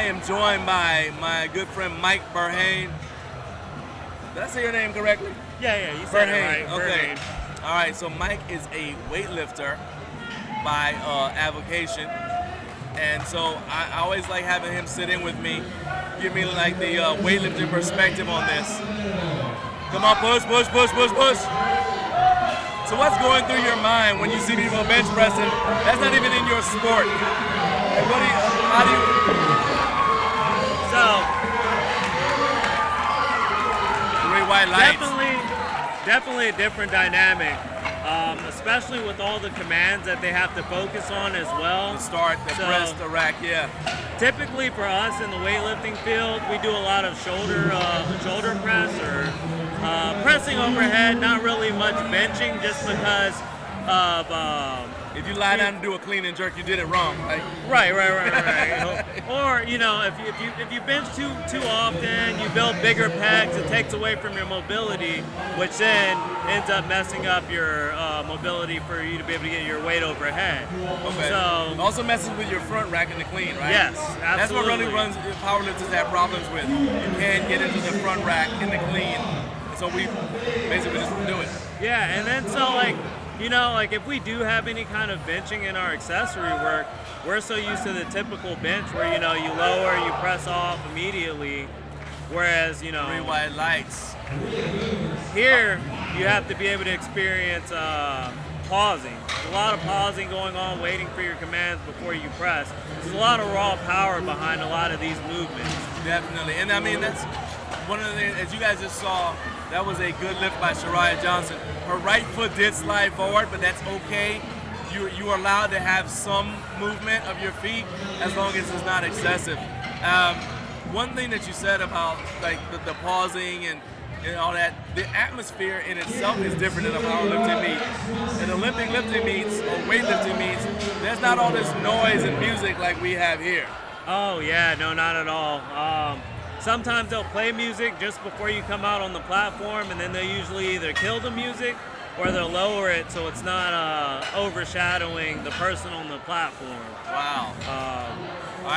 am joined by my good friend Mike Burhane. Did I say your name correctly? Yeah, you said Burhane. it right. Okay. Burhane. All right, so Mike is a weightlifter by avocation. And so I always like having him sit in with me, give me like the weightlifting perspective on this. Come on, push. So what's going through your mind when you see people bench pressing? That's not even in your sport. Like, how do you? So, Three white lights. definitely a different dynamic, especially with all the commands that they have to focus on as well. The start, the press, the rack, yeah. Typically for us in the weightlifting field, we do a lot of shoulder press or pressing overhead, not really much benching just because of... if you lie down and do a clean and jerk, you did it wrong, right? Right. Or if you bench too often, you build bigger pegs. It takes away from your mobility, which then ends up messing up your mobility for you to be able to get your weight overhead. Okay. So it also messes with your front rack in the clean, right? Yes, That's what absolutely. really runs powerlifters have problems with. You can't get into the front rack in the clean, so we basically just do it. Yeah, and then so if we do have any kind of benching in our accessory work, we're so used to the typical bench where, you lower, you press off immediately, whereas, Three white lights. here you have to be able to experience pausing. There's a lot of pausing going on, waiting for your commands before you press. There's a lot of raw power behind a lot of these movements. Definitely, and I mean, that's one of the things, as you guys just saw, that was a good lift by Shariah Johnson. Her right foot did slide forward, but that's okay. You are allowed to have some movement of your feet as long as it's not excessive. One thing that you said about like the pausing and all that, the atmosphere in itself is different in a powerlifting meet. In Olympic lifting meets or weightlifting meets, there's not all this noise and music like we have here. Oh yeah, no, not at all. Sometimes they'll play music just before you come out on the platform, and then they'll usually either kill the music or they'll lower it so it's not overshadowing the person on the platform. Wow.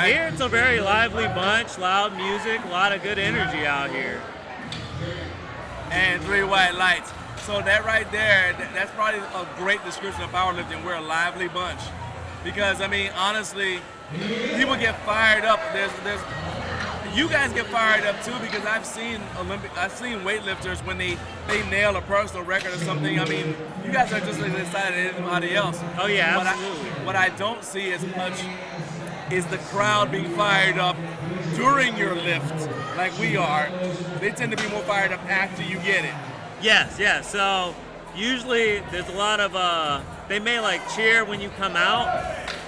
Here it's a very lively bunch, loud music, a lot of good energy out here. And three white lights. So that right there, that's probably a great description of powerlifting. We're a lively bunch. Because, I mean, honestly, people get fired up. You guys get fired up too, because I've seen weightlifters when they nail a personal record or something. I mean, you guys are just as excited as anybody else. Oh yeah, absolutely. What I don't see as much is the crowd being fired up during your lift, like we are. They tend to be more fired up after you get it. Yes. So usually there's a lot of they may like cheer when you come out,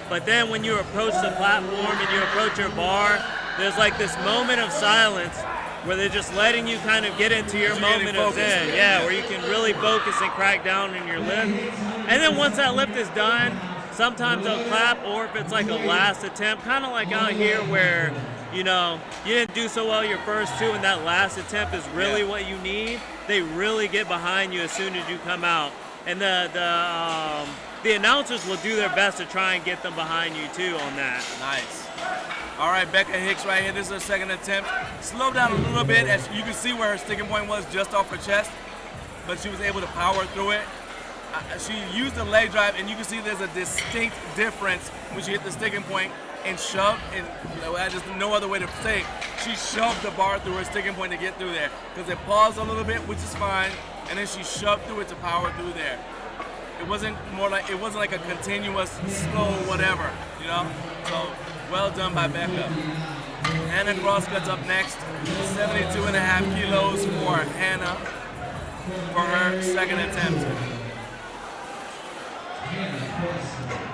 but then when you approach the platform and you approach your bar, there's like this moment of silence where they're just letting you kind of get into your moment of zen. Yeah, where you can really focus and crack down in your lift. And then once that lift is done, sometimes they'll clap, or if it's like a last attempt, kind of like out here where, you didn't do so well your first two and that last attempt is really what you need, they really get behind you as soon as you come out. And the announcers will do their best to try and get them behind you too on that. Nice. All right, Becca Hicks right here. This is her second attempt. Slow down a little bit, as you can see where her sticking point was just off her chest, but she was able to power through it. She used the leg drive, and you can see there's a distinct difference when she hit the sticking point and shoved, and there's no other way to say it. She shoved the bar through her sticking point to get through there, because it paused a little bit, which is fine, and then she shoved through it to power through there. It wasn't like a continuous slow whatever, So well done by Becca. Hannah Crosscut's up next. 72.5 kilos for Hannah for her second attempt.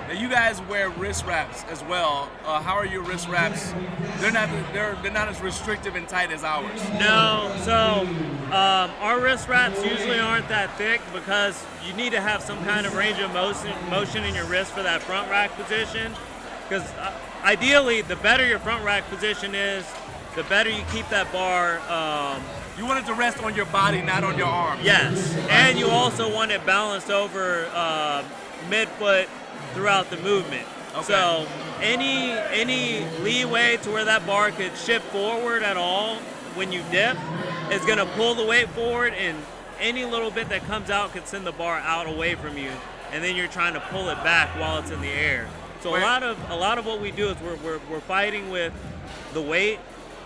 Now you guys wear wrist wraps as well. How are your wrist wraps? They're not as restrictive and tight as ours. No, so our wrist wraps usually aren't that thick because you need to have some kind of range of motion in your wrist for that front rack position. Because ideally, the better your front rack position is, the better you keep that bar. You want it to rest on your body, not on your arm. Yes, and you also want it balanced over midfoot throughout the movement. Okay. So any leeway to where that bar could shift forward at all when you dip is going to pull the weight forward, and any little bit that comes out could send the bar out away from you, and then you're trying to pull it back while it's in the air. So a lot of what we do is we're fighting with the weight.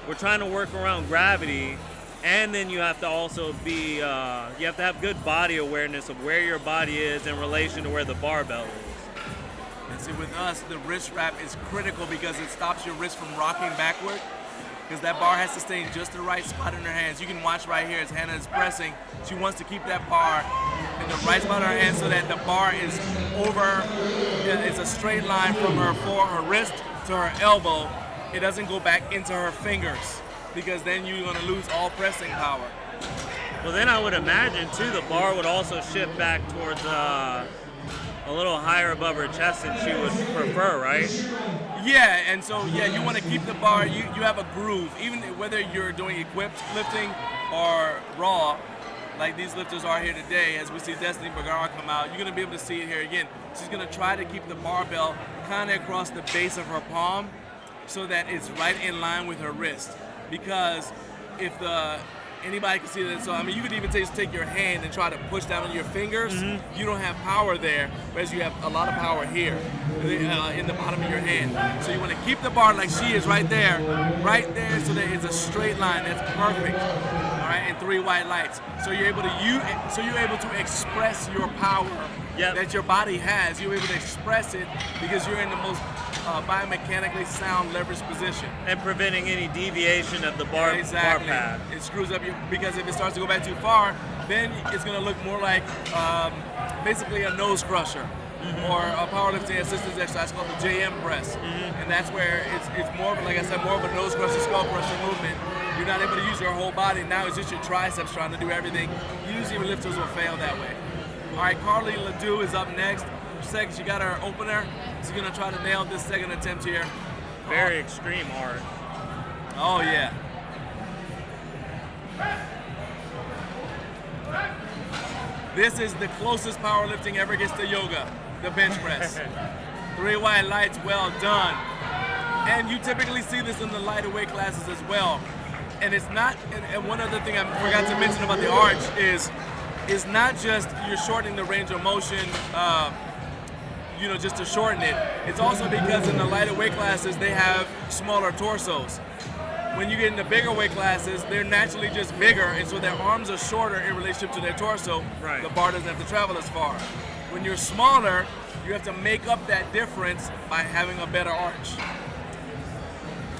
We're trying to work around gravity, and then you have to also be you have to have good body awareness of where your body is in relation to where the barbell is. And see, with us, the wrist wrap is critical because it stops your wrist from rocking backward, because that bar has to stay in just the right spot in her hands. You can watch right here as Hannah is pressing. She wants to keep that bar in the right spot in her hands so that the bar is over, it's a straight line from her wrist to her elbow. It doesn't go back into her fingers, because then you're going to lose all pressing power. Well, then I would imagine, too, the bar would also shift back towards a little higher above her chest than she would prefer, right? Yeah, and so, yeah, you want to keep the bar, you have a groove. Even whether you're doing equipped lifting or raw, like these lifters are here today, as we see Destiny Bergara come out, you're going to be able to see it here again. She's going to try to keep the barbell kind of across the base of her palm so that it's right in line with her wrist. Because if anybody can see that, so I mean, you could even take your hand and try to push down on your fingers. Mm-hmm. You don't have power there, whereas you have a lot of power here in the bottom of your hand. So you want to keep the bar like she is right there, so that it's a straight line. That's perfect. All right, and 3 white lights. So you're able to express your power that your body has. You're able to express it because you're in the most biomechanically sound leverage position. And preventing any deviation of the bar pad. It screws up because if it starts to go back too far, then it's going to look more like basically a nose crusher. Mm-hmm. Or a powerlifting assistance exercise called the JM press. Mm-hmm. And that's where it's more of, like I said, more of a nose crusher, skull crusher movement. You're not able to use your whole body. Now it's just your triceps trying to do everything. Usually lifters will fail that way. All right, Carly Ledoux is up next. Second, she got her opener. She's going to try to nail this second attempt here. Very extreme art. Oh, yeah. This is the closest powerlifting ever gets to yoga, the bench press. 3 white lights, well done. And you typically see this in the lighter weight classes as well. And it's not, and one other thing I forgot to mention about the arch is, it's not just you're shortening the range of motion, just to shorten it. It's also because in the lighter weight classes, they have smaller torsos. When you get into bigger weight classes, they're naturally just bigger, and so their arms are shorter in relationship to their torso. Right. The bar doesn't have to travel as far. When you're smaller, you have to make up that difference by having a better arch.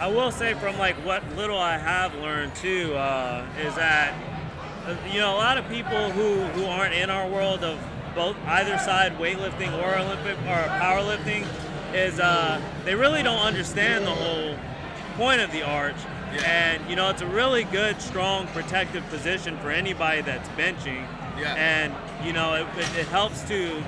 I will say, from like what little I have learned too, is that a lot of people who aren't in our world of both either side, weightlifting or Olympic or powerlifting, is they really don't understand the whole point of the arch. Yeah. And it's a really good, strong, protective position for anybody that's benching. Yeah. And it helps to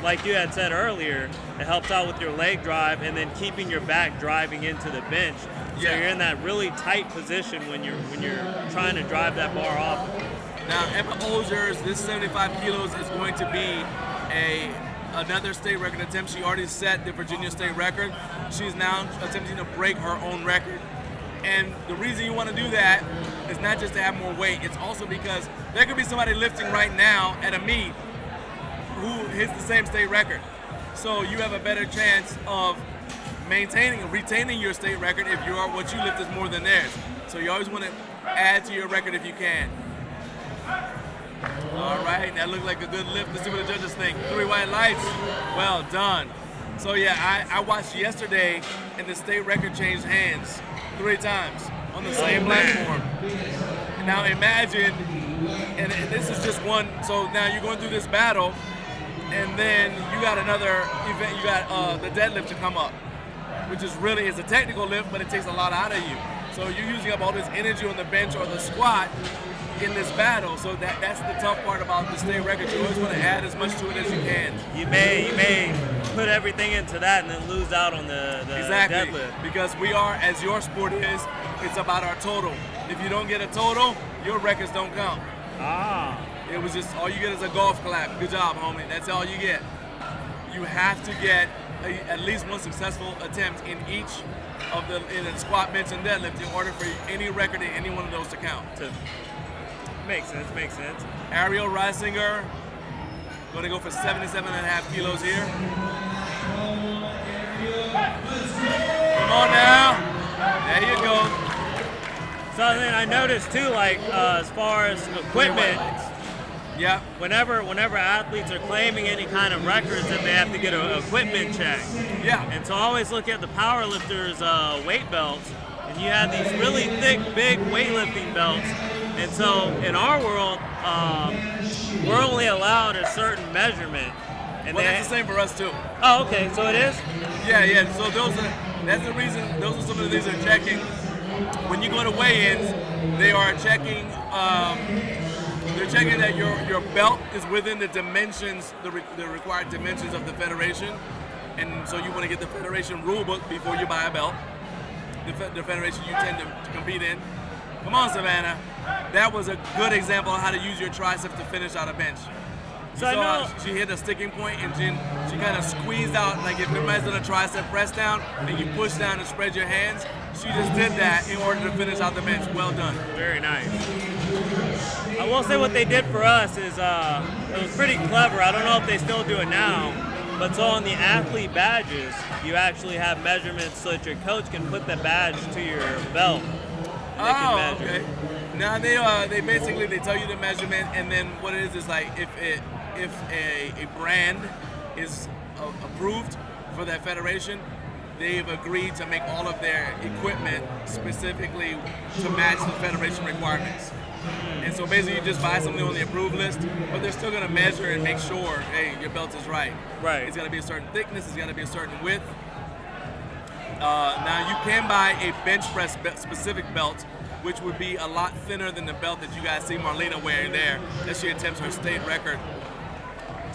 like you had said earlier, it helps out with your leg drive and then keeping your back driving into the bench. So you're in that really tight position when you're trying to drive that bar off. Now Emma Olger's, this 75 kilos is going to be another state record attempt. She already set the Virginia state record. She's now attempting to break her own record. And the reason you want to do that is not just to have more weight, it's also because there could be somebody lifting right now at a meet who hits the same state record. So you have a better chance of retaining your state record if what you lift is more than theirs. So you always want to add to your record if you can. All right, that looked like a good lift. Let's see what the judges think. 3 white lights, well done. So yeah, I watched yesterday and the state record changed hands 3 times on the same platform. Now imagine, and this is just one, so now you're going through this battle, and then you got another event, you got the deadlift to come up, which is really, it's a technical lift, but it takes a lot out of you. So you're using up all this energy on the bench or the squat in this battle, so that's the tough part about the state record. You always want to add as much to it as you can. You may put everything into that and then lose out on the deadlift. Because we are, as your sport is, it's about our total. If you don't get a total, your records don't count. It was just, all you get is a golf clap. Good job, homie. That's all you get. You have to get at least one successful attempt in each of the squat, bench, and deadlift in order for any record in any one of those to count. Makes sense. Ariel Reisinger, going to go for 77.5 kilos here. Come on now. There you go. So then I noticed too, like as far as equipment, yeah. Whenever athletes are claiming any kind of records, that they have to get an equipment check. Yeah. And so I always look at the powerlifters' weight belts, and you have these really thick, big weightlifting belts. And so in our world, we're only allowed a certain measurement. And Well, that's the same for us too. Oh, okay. So it is. Yeah. So that's the reason. Those are some of the things they're checking. When you go to weigh-ins, they are checking. They're checking that your belt is within the dimensions, the required dimensions of the federation, and so you want to get the federation rule book before you buy a belt. The federation you tend to compete in. Come on, Savannah. That was a good example of how to use your triceps to finish out a bench. So I know She hit a sticking point and she kind of squeezed out, like if everybody's done a tricep press down and you push down and spread your hands, she just did that in order to finish out the bench. Well done. Very nice. I will say what they did for us is it was pretty clever. I don't know if they still do it now, but so on the athlete badges, you actually have measurements so that your coach can put the badge to your belt. Oh, okay. Now they basically tell you the measurement, and then what it is like if a brand is approved for that federation, they've agreed to make all of their equipment specifically to match the federation requirements. And so basically you just buy something on the approved list, but they're still going to measure and make sure, hey, your belt is right. Right. It's got to be a certain thickness, it's got to be a certain width. Now you can buy a bench press specific belt, which would be a lot thinner than the belt that you guys see Marlena wearing there, as she attempts her state record.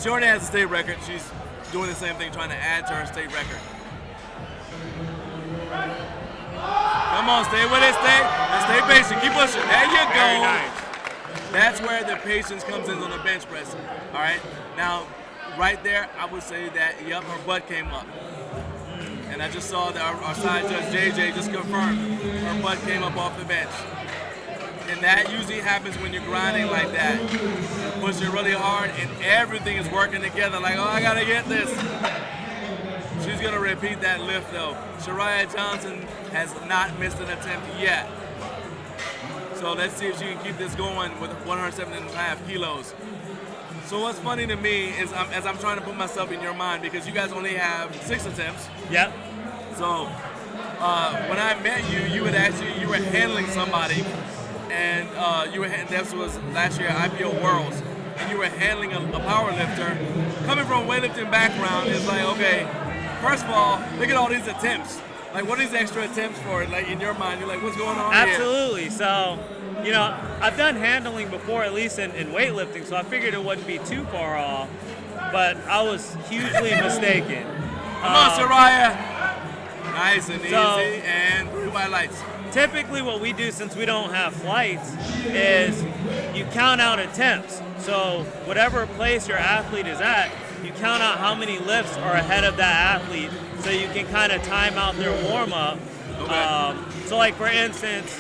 She already has a state record. She's doing the same thing, trying to add to her state record. Come on, stay with it, stay patient, keep pushing. There you go. Very nice. That's where the patience comes in on the bench press. All right. Now, right there, I would say that her butt came up. And I just saw that our side judge JJ just confirmed her butt came up off the bench. And that usually happens when you're grinding like that. You're pushing really hard and everything is working together like, oh, I gotta get this. She's gonna repeat that lift though. Shariah Johnson has not missed an attempt yet. So let's see if she can keep this going with 107.5 kilos. So what's funny to me is as I'm trying to put myself in your mind, because you guys only have 6 attempts. Yep. So when I met you, you were handling somebody, and this was last year at IPO Worlds, and you were handling a power lifter. Coming from a weightlifting background, it's like, okay, first of all, look at all these attempts. Like, what are these extra attempts for? Like, in your mind, you're like, what's going on here? Absolutely. So, I've done handling before, at least in weightlifting, so I figured it wouldn't be too far off, but I was hugely mistaken. Come on, Soraya. Nice and easy, and 3 white lights. Typically what we do, since we don't have flights, is you count out attempts. So whatever place your athlete is at, you count out how many lifts are ahead of that athlete, so you can kind of time out their warm-up. Okay. So like for instance,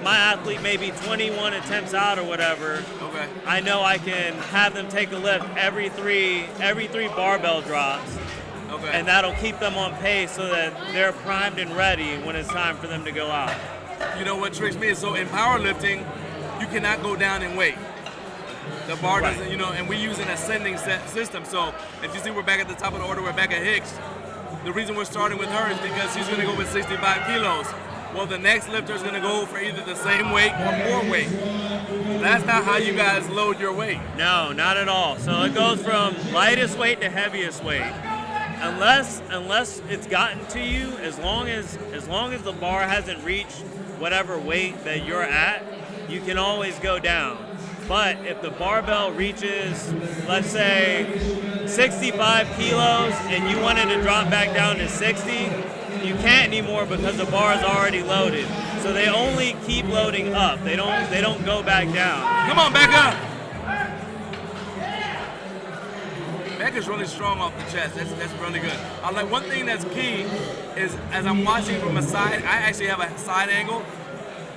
my athlete may be 21 attempts out or whatever. Okay. I know I can have them take a lift every three barbell drops. Okay. And that'll keep them on pace so that they're primed and ready when it's time for them to go out. You know what tricks me is, so in powerlifting, you cannot go down in weight. The bar doesn't, and we use an ascending system. So if you see we're back at the top of the order, Rebecca Hicks. The reason we're starting with her is because she's going to go with 65 kilos. Well, the next lifter is going to go for either the same weight or more weight. That's not how you guys load your weight. No, not at all. So it goes from lightest weight to heaviest weight. Unless it's gotten to you, as long as the bar hasn't reached whatever weight that you're at, you can always go down. But if the barbell reaches, let's say, 65 kilos and you wanted to drop back down to 60, you can't anymore because the bar is already loaded. So they only keep loading up. They don't go back down. Come on, back up. Beck is really strong off the chest. That's really good. I like one thing that's key is as I'm watching from a side, I actually have a side angle.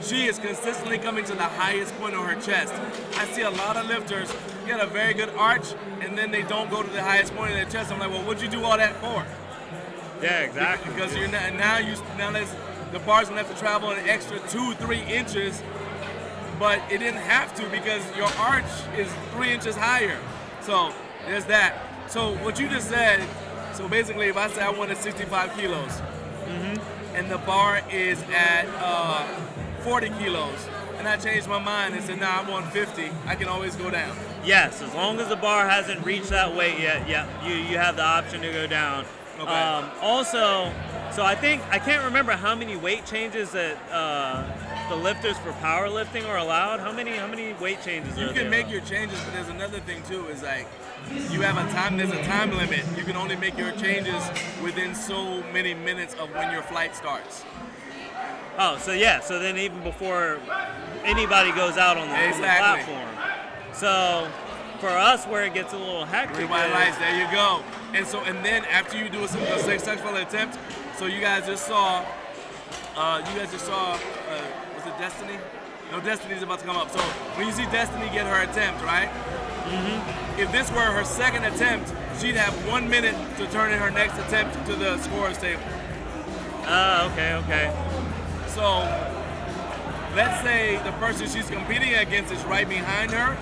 She is consistently coming to the highest point on her chest. I see a lot of lifters get a very good arch, and then they don't go to the highest point of their chest. I'm like, well, what'd you do all that for? Yeah, exactly. Because you're now the bar's gonna have to travel an extra 2-3 inches, but it didn't have to because your arch is 3 inches higher. So there's that. So what you just said, so basically if I say I wanted 65 kilos and the bar is at 40 kilos and I changed my mind and said, nah, I want 50, I can always go down. Yes, as long as the bar hasn't reached that weight yet, you have the option to go down. Okay. Also, so I can't remember how many weight changes that the lifters for powerlifting are allowed. How many weight changes You are can there? make your changes, but there's another thing too, is like you have there's a time limit. You can only make your changes within so many minutes of when your flight starts. Oh, so yeah, so then even before anybody goes out on the platform. So for us, where it gets a little hectic. Everybody lights, there you go. And then after you do a successful attempt, so you guys just saw, was it Destiny? No, Destiny's about to come up. So when you see Destiny get her attempt, right? If this were her second attempt, she'd have 1 minute to turn in her next attempt to the scorer's table. Okay. So let's say the person she's competing against is right behind her.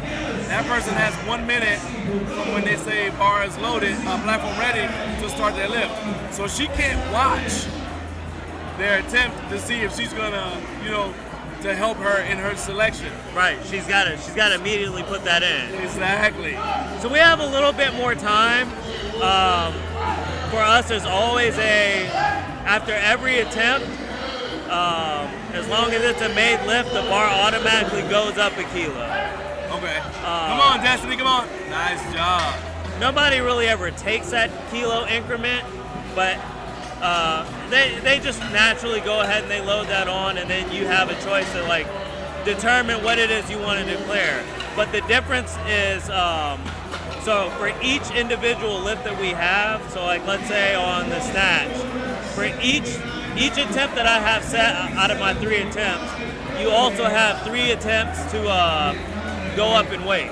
That person has 1 minute from when they say bar is loaded, platform ready, to start their lift. So she can't watch their attempt to see if she's gonna, to help her in her selection. Right, she's got to immediately put that in. Exactly. So we have a little bit more time. For us, there's always after every attempt, as long as it's a made lift, the bar automatically goes up a kilo. Okay. Come on, Destiny, come on. Nice job. Nobody really ever takes that kilo increment, but they just naturally go ahead and they load that on, and then you have a choice to determine what it is you want to declare. But the difference is, so for each individual lift that we have, so let's say on the snatch, for each attempt that I have set out of my 3 attempts, you also have 3 attempts to go up in weight,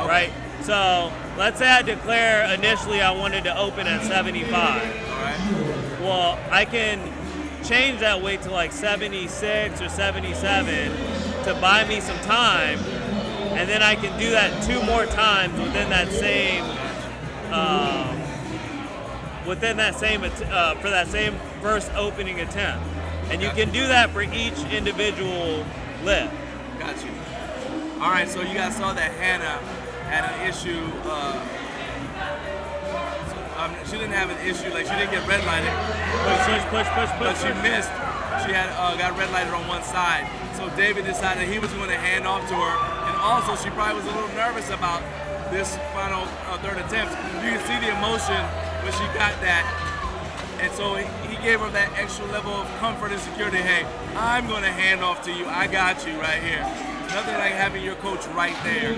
right? So let's say I declare initially I wanted to open at 75. All right. Well, I can change that weight to 76 or 77 to buy me some time, and then I can do that 2 more times within that same for that same first opening attempt. And you can do that for each individual lift. Got you. All right, so you guys saw that Hannah had an issue. She didn't have an issue, she didn't get red lighted. But she missed. She had got red lighted on one side. So David decided he was going to hand off to her. And also, she probably was a little nervous about this final 3rd attempt. You can see the emotion when she got that. And so he gave her that extra level of comfort and security. Hey, I'm going to hand off to you. I got you right here. Nothing like having your coach right there.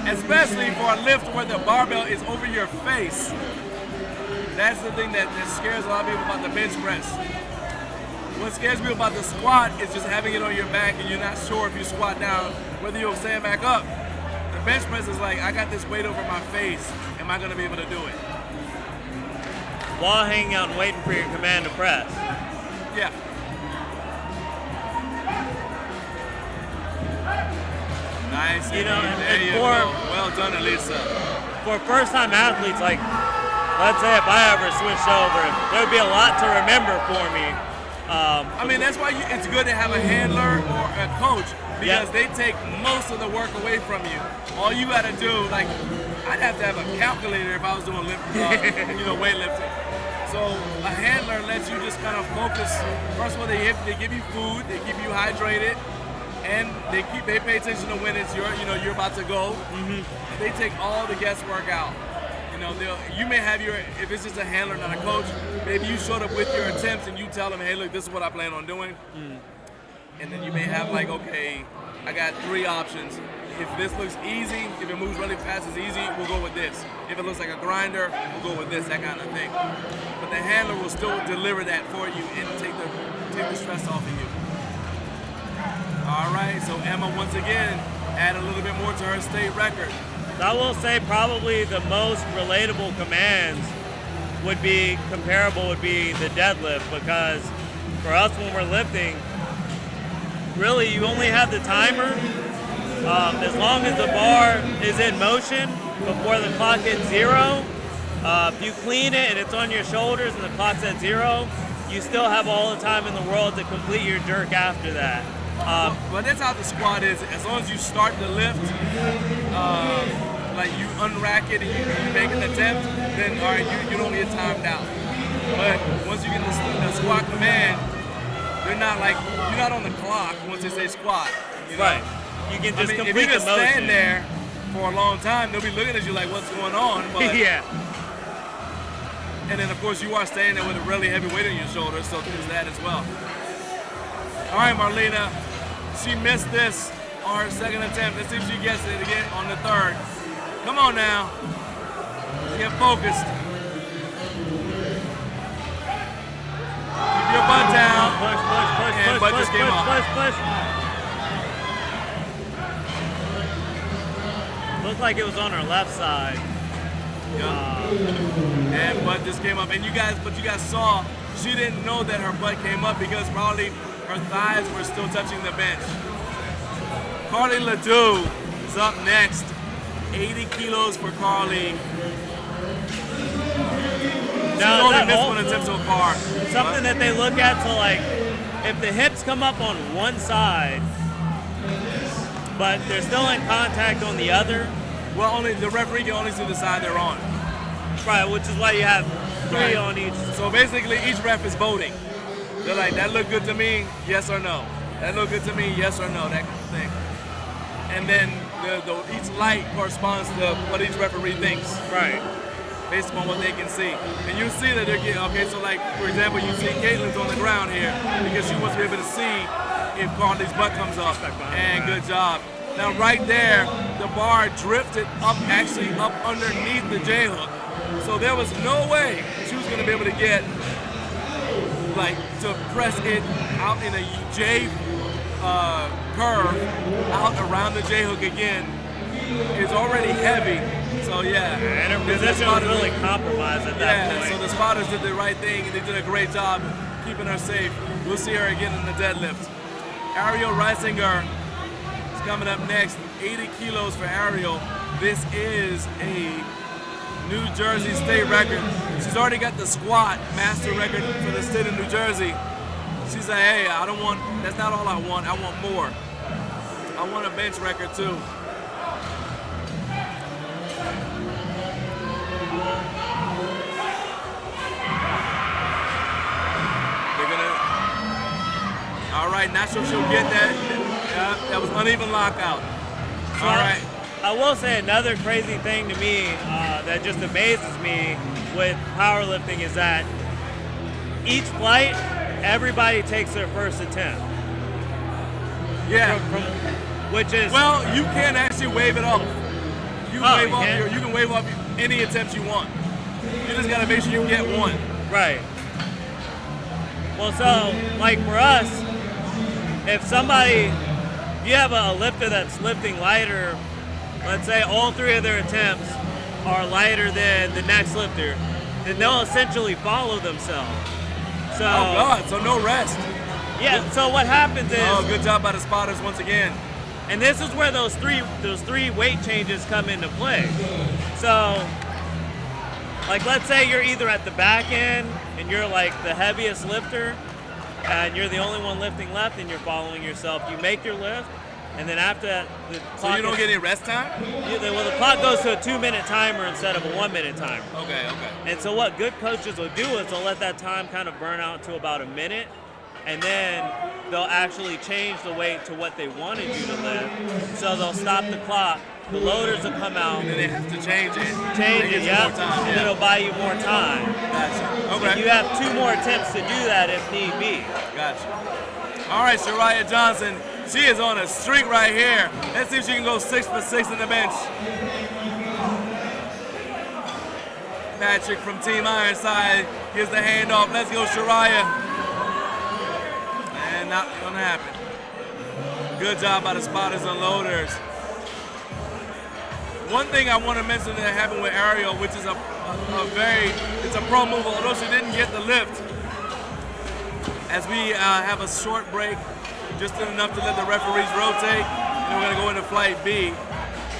Especially for a lift where the barbell is over your face. That's the thing that scares a lot of people about the bench press. What scares me about the squat is just having it on your back and you're not sure if you squat down whether you'll stand back up. The bench press is I got this weight over my face. Am I going to be able to do it? While hanging out and waiting for your command to press. Yeah. Nice. There you go. Well done, Elisa. For first-time athletes, let's say if I ever switched over, there would be a lot to remember for me. That's why it's good to have a handler or a coach because they take most of the work away from you. All you got to do, I'd have to have a calculator if I was doing weightlifting. So a handler lets you just kind of focus. First of all, they give you food, they keep you hydrated, and they pay attention to when it's you're about to go. They take all the guesswork out. You may have if it's just a handler, not a coach, maybe you showed up with your attempts and you tell them, hey, look, this is what I plan on doing. And then you may have okay, I got 3 options. if this looks easy, if it moves really fast, it's easy, we'll go with this. If it looks like a grinder, we'll go with this, that kind of thing. But the handler will still deliver that for you and take the stress off of you. All right, so Emma once again add a little bit more to her state record. I will say probably the most relatable commands would be the deadlift, because for us when we're lifting, really you only have the timer. As long as the bar is in motion before the clock hits 0, if you clean it and it's on your shoulders and the clock's at 0, you still have all the time in the world to complete your jerk after that. But that's how the squat is. As long as you start the lift, like you unrack it and you make an attempt, then all right, you don't get timed out. But once you get the squat command, you're not on the clock once they say squat. You know? Right. You can just complete the motion. If you just stand there for a long time, they'll be looking at you like, what's going on? But, yeah. And then of course you are standing there with a really heavy weight on your shoulders, so there's that as well. All right, Marlena, she missed this on her second attempt. Let's see if she gets it again on the third. Come on now. Get focused. Keep your butt down. And butt just came off. Looked like it was on her left side. And butt just came up. And you guys saw she didn't know that her butt came up because probably her thighs were still touching the bench. Carly Ledoux is up next. 80 kilos for Carly. She's only missed one attempt so far. Something that they look at to, like, if the hips come up on one side, but they're still in contact on the other. Well, only the referee can only see the side they're on. Right, which is why you have 3 on each. So basically, each ref is voting. They're like, that looked good to me, yes or no. That looked good to me, yes or no, that kind of thing. And then each light corresponds to what each referee thinks. Right. Based upon what they can see. And you see that they're getting, okay, so like, for example, you see Caitlin's on the ground here because she wants to be able to see if Carly's butt comes up. And good job. Now right there, the bar drifted up, actually up underneath the J hook. So there was no way she was gonna be able to get, like, to press it out in a J curve out around the J hook again. It's already heavy. So yeah. And her position was really compromised at that point. So the spotters did the right thing and they did a great job keeping her safe. We'll see her again in the deadlift. Ariel Reisinger is coming up next. 80 kilos for Ariel. This is a New Jersey state record. She's already got the squat master record for the state of New Jersey. She's like, hey, that's not all I want more. I want a bench record too. All right, not sure if she'll get that. That was uneven lockout. All right. I will say another crazy thing to me that just amazes me with powerlifting is that each flight, everybody takes their first attempt. Yeah. Which is... Well, you can actually wave it off. You can wave off any attempts you want. You just got to make sure you get one. Right. Well, so, like for us, if you have a lifter that's lifting lighter, let's say all 3 of their attempts are lighter than the next lifter, then they'll essentially follow themselves. So, oh God, so no rest. Yeah, so what happens is... Oh, good job by the spotters once again. And this is where those three weight changes come into play. So, like let's say you're either at the back end and you're like the heaviest lifter and you're the only one lifting left and you're following yourself. You make your lift, and then after that, the clock... So you don't get any rest time? Well, the clock goes to a 2-minute timer instead of a 1-minute timer. Okay. And so what good coaches will do is they'll let that time kind of burn out to about a minute, and then they'll actually change the weight to what they wanted you to lift. So they'll stop the clock, the loaders will come out. And then they have to change it. More time, and it'll buy you more time. Gotcha. Okay. And you have 2 more attempts to do that if need be. Gotcha. All right, Shariah Johnson, She is on a streak right here. Let's see if she can go 6 for 6 in the bench. Patrick from Team Ironside gives the handoff. Let's go, Shariah. And not gonna happen. Good job by the spotters and loaders. One thing I want to mention that happened with Ariel, which is it's a pro move, although she didn't get the lift. As we have a short break, just enough to let the referees rotate, and we're gonna go into flight B.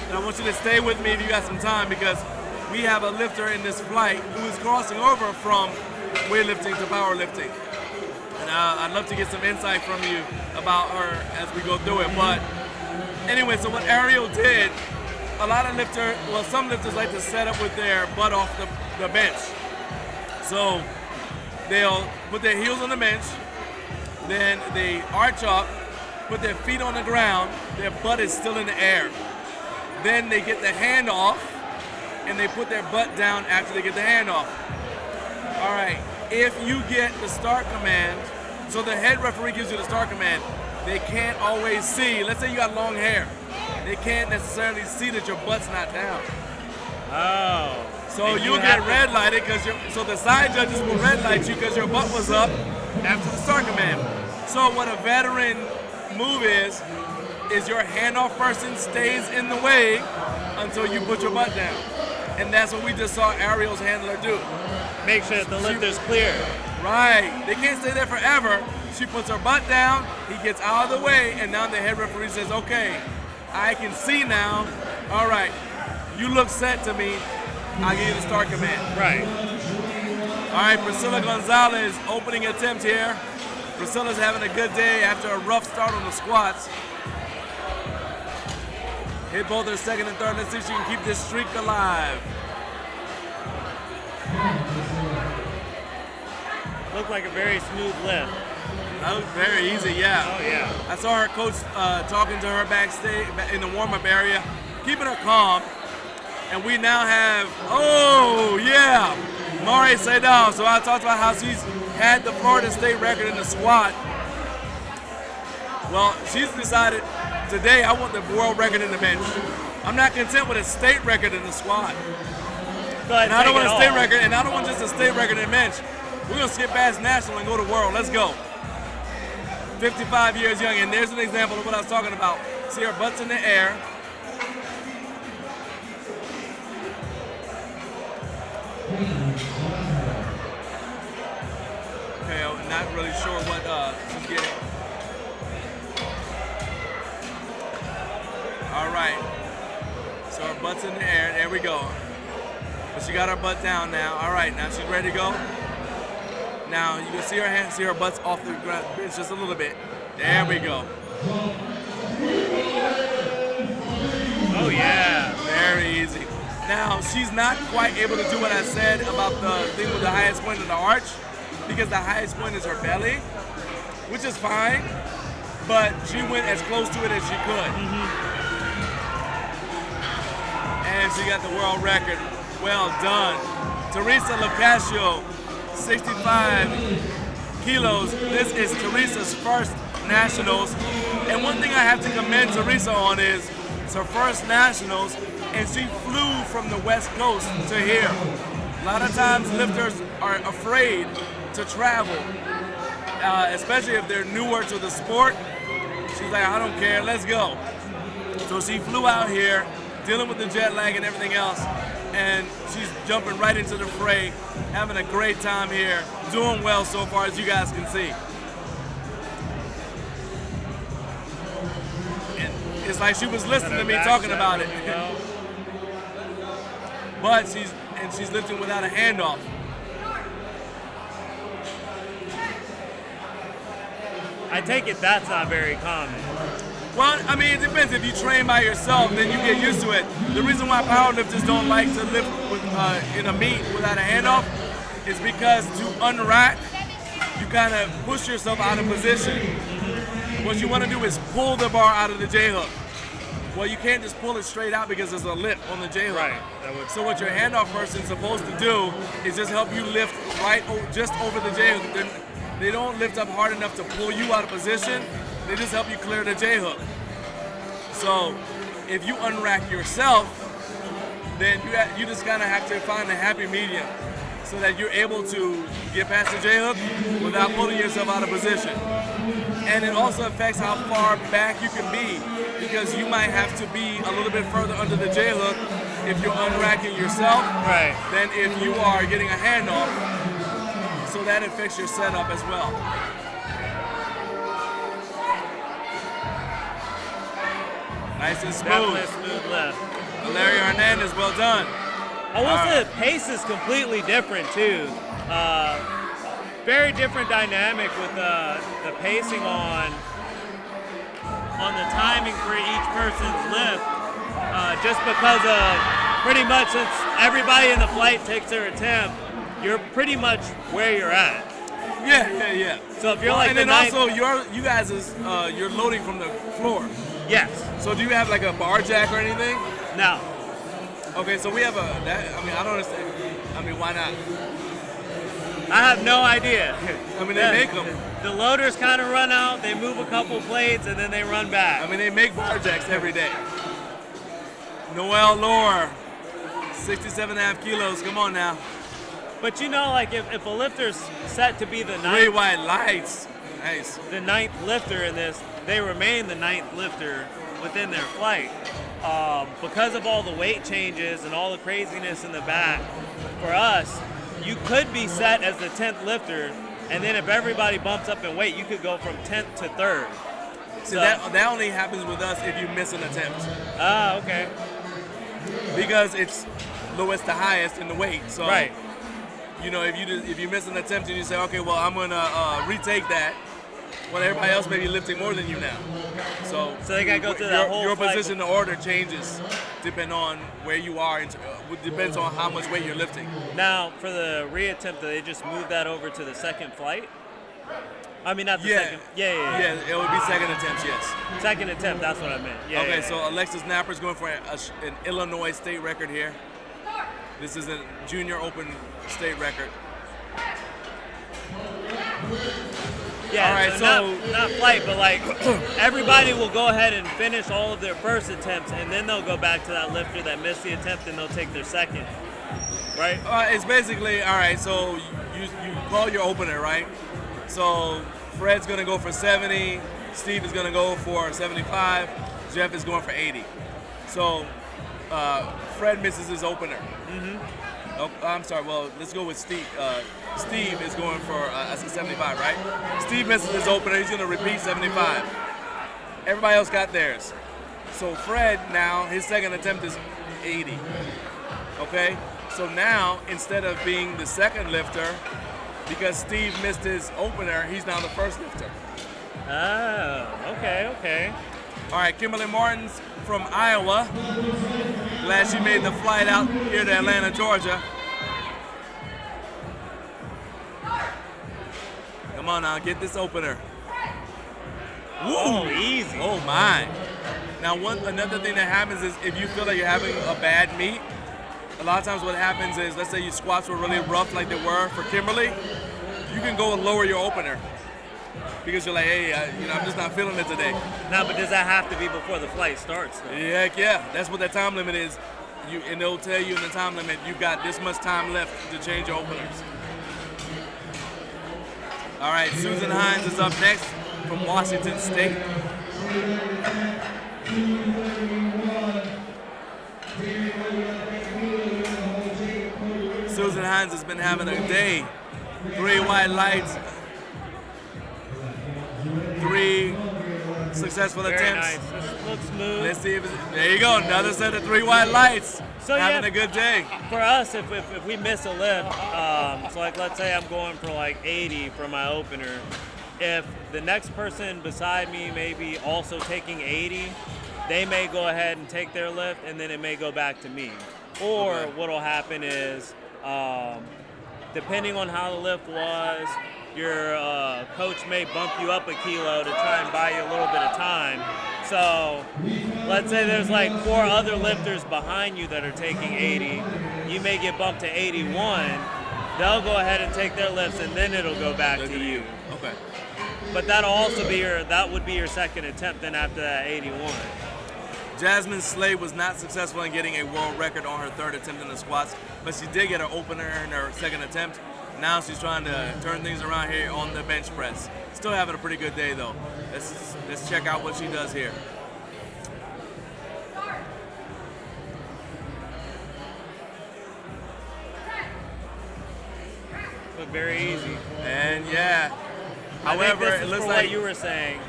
And I want you to stay with me if you got some time, because we have a lifter in this flight who is crossing over from weightlifting to powerlifting. And I'd love to get some insight from you about her as we go through it. But anyway, so what Ariel did, some lifters like to set up with their butt off the bench. So they'll put their heels on the bench, then they arch up, put their feet on the ground, their butt is still in the air. Then they get the hand off, and they put their butt down after they get the hand off. All right, if you get the start command, so the head referee gives you the start command, they can't always see. Let's say you got long hair. They can't necessarily see that your butt's not down. Oh. So you'll get red lighted so the side judges will red light you because your butt was up after the start command. So what a veteran move is your handoff person stays in the way until you put your butt down. And that's what we just saw Ariel's handler do. Make sure that the lifter's clear. Right. They can't stay there forever. She puts her butt down, he gets out of the way, and now the head referee says, okay, I can see now. All right, you look set to me. I'll give you the start command. Right. All right, Priscilla Gonzalez, opening attempt here. Priscilla's having a good day after a rough start on the squats. Hit both her second and third. Let's see if she can keep this streak alive. Looked like a very smooth lift. That was very easy, yeah. Oh, yeah. I saw her coach talking to her backstage in the warm-up area, keeping her calm. And we now have, Mari Seidel. So I talked about how she's had the Florida State record in the squat. Well, she's decided today I want the world record in the bench. I'm not content with a state record in the squat. And I don't want a state record, and I don't want just a state record in the bench. We're gonna skip past national and go to world. Let's go. 55 years young, and there's an example of what I was talking about. See her butt's in the air. Okay, I'm not really sure what she's getting. All right, so her butt's in the air, there we go. But she got her butt down now. All right, now she's ready to go. Now you can see her hands, see her butt's off the ground bench just a little bit. There we go. Oh yeah. Very easy. Now she's not quite able to do what I said about the thing with the highest point of the arch, because the highest point is her belly, which is fine, but she went as close to it as she could. And she got the world record. Well done. Teresa Locascio, 65 kilos. This is Teresa's first nationals. And one thing I have to commend Teresa on is it's her first nationals, and she flew from the West Coast to here. A lot of times lifters are afraid to travel, especially if they're newer to the sport. She's like, I don't care, let's go. So she flew out here, dealing with the jet lag and everything else, and she's jumping right into the fray, having a great time here, doing well so far, as you guys can see. And it's like she was listening to me talking about it. But she's lifting without a handoff. I take it that's not very common. Well, I mean, it depends. If you train by yourself, then you get used to it. The reason why powerlifters don't like to lift with, in a meet without a handoff is because to unrack, you kind of push yourself out of position. What you want to do is pull the bar out of the J-hook. Well, you can't just pull it straight out because there's a lip on the J-hook. Right. So what your handoff person's supposed to do is just help you lift just over the J-hook. They don't lift up hard enough to pull you out of position. they just help you clear the J hook. So if you unrack yourself, then you just kind of have to find a happy medium so that you're able to get past the J hook without pulling yourself out of position. And it also affects how far back you can be, because you might have to be a little bit further under the J hook if you're unracking yourself than if you are getting a handoff. So that affects your setup as well. Nice and smooth. Definitely a smooth lift. Valerio Hernandez, well done. I will say the pace is completely different too. Very different dynamic with the pacing on the timing for each person's lift. Just because of pretty much since everybody in the flight takes their attempt, you're pretty much where you're at. Yeah. So if you're like and the then ninth, also you guys is you're loading from the floor. yes, So do you have like a bar jack or anything? no. Okay, so we have I don't understand. I mean, why not? I have no idea. I mean, they make them. The loaders kind of run out, they move a couple plates, and then they run back. I mean, they make bar jacks every day. Noel Lore, 67.5 kilos. Come on now. But you know, like if a lifter's set to be the Three ninth, white lights. Nice. the ninth lifter in this, they remain the ninth lifter within their flight. Because of all the weight changes and all the craziness in the back, for us, you could be set as the 10th lifter, and then if everybody bumps up in weight, you could go from 10th to 3rd. See, that only happens with us if you miss an attempt. Ah, okay. Because it's lowest to highest in the weight. So, Right. you know, if you miss an attempt and you say, okay, well, I'm going to retake that, well, everybody else may be lifting more than you now. So they got to go through that whole your flight position to order changes depending on where you are. It depends on how much weight you're lifting. Now, for the reattempt, they just move that over to the second flight? I mean, not the second. Yeah. It would be second attempts, yes. Second attempt, that's what I meant. Yeah. Okay, yeah, so Alexis Napper's going for an Illinois state record here. This is a junior open state record. Yeah, all right, so not flight, but like everybody will go ahead and finish all of their first attempts, and then they'll go back to that lifter that missed the attempt, and they'll take their second, right? It's basically, all right, so you call your opener, right? So Fred's going to go for 70, Steve is going to go for 75, Jeff is going for 80. So Fred misses his opener. Oh, I'm sorry, well, let's go with Steve. Steve is going for 75, right? Steve misses his opener, he's going to repeat 75. Everybody else got theirs. So Fred now, his second attempt is 80. Okay? So now, instead of being the second lifter, because Steve missed his opener, he's now the first lifter. Oh, okay. All right, Kimberly Martins from Iowa. Glad she made the flight out here to Atlanta, Georgia. Come on now, get this opener. Woo! Oh, easy. Oh my. Now another thing that happens is if you feel like you're having a bad meet, a lot of times what happens is, let's say your squats were really rough like they were for Kimberly, you can go and lower your opener. Because you're like, hey, I'm just not feeling it today. Now, but does that have to be before the flight starts, though? Heck yeah, that's what that time limit is. And they'll tell you in the time limit, you've got this much time left to change your openers. All right, Susan Hines is up next from Washington State. Susan Hines has been having a day. 3 white lights, 3 successful Very attempts. nice. This looks smooth. Let's see if there you go, another set of 3 white lights. So having yeah, a good day. For us, if we miss a lift, so like let's say I'm going for like 80 for my opener, if the next person beside me may be also taking 80, they may go ahead and take their lift, and then it may go back to me. Or what'll happen is, depending on how the lift was, your coach may bump you up a kilo to try and buy you a little bit of time. So let's say there's like 4 other lifters behind you that are taking 80. You may get bumped to 81. they'll go ahead and take their lifts, and then it'll go back to you. Okay. But that'll also be that would be your second attempt then after that 81. Jasmine Slade was not successful in getting a world record on her third attempt in the squats, but she did get her opener in her second attempt. Now she's trying to turn things around here on the bench press. Still having a pretty good day though. Let's check out what she does here. Look very easy. And yeah, I however, think this it is looks for like what you were saying.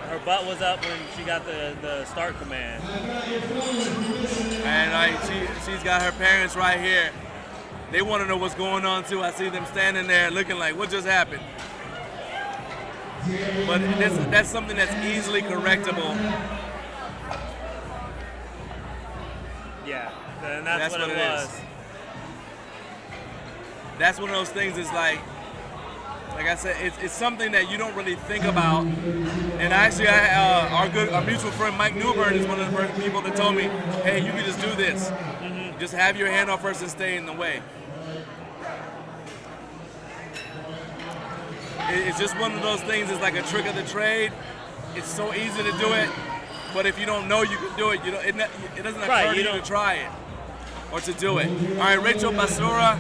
Her butt was up when she got the start command. and she's got her parents right here. They want to know what's going on too. I see them standing there looking like, what just happened? But that's something that's easily correctable. Yeah, and that's what it was. That's one of those things is like I said, it's something that you don't really think about. And actually, our mutual friend Mike Newburn is one of the first people that told me, hey, you can just do this. Mm-hmm. Just have your hand off first and stay in the way. It's just one of those things. It's like a trick of the trade. It's so easy to do it, but if you don't know you can do it, it doesn't occur to you to try it or to do it. All right, Rachel Basura,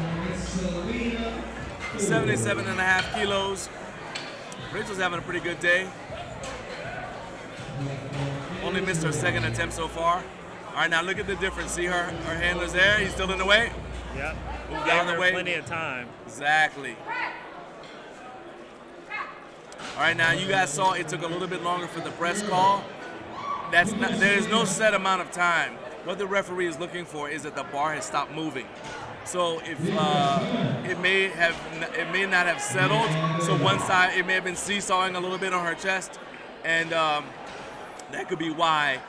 77.5 kilos. Rachel's having a pretty good day. Only missed her second attempt so far. All right, now look at the difference. See her handler's there. He's still in the way. Yep. Move down the way. Plenty of time. Exactly. All right, now you guys saw it took a little bit longer for the press call. There's no set amount of time. What the referee is looking for is that the bar has stopped moving. So if it may not have settled. So one side, it may have been seesawing a little bit on her chest, and that could be why.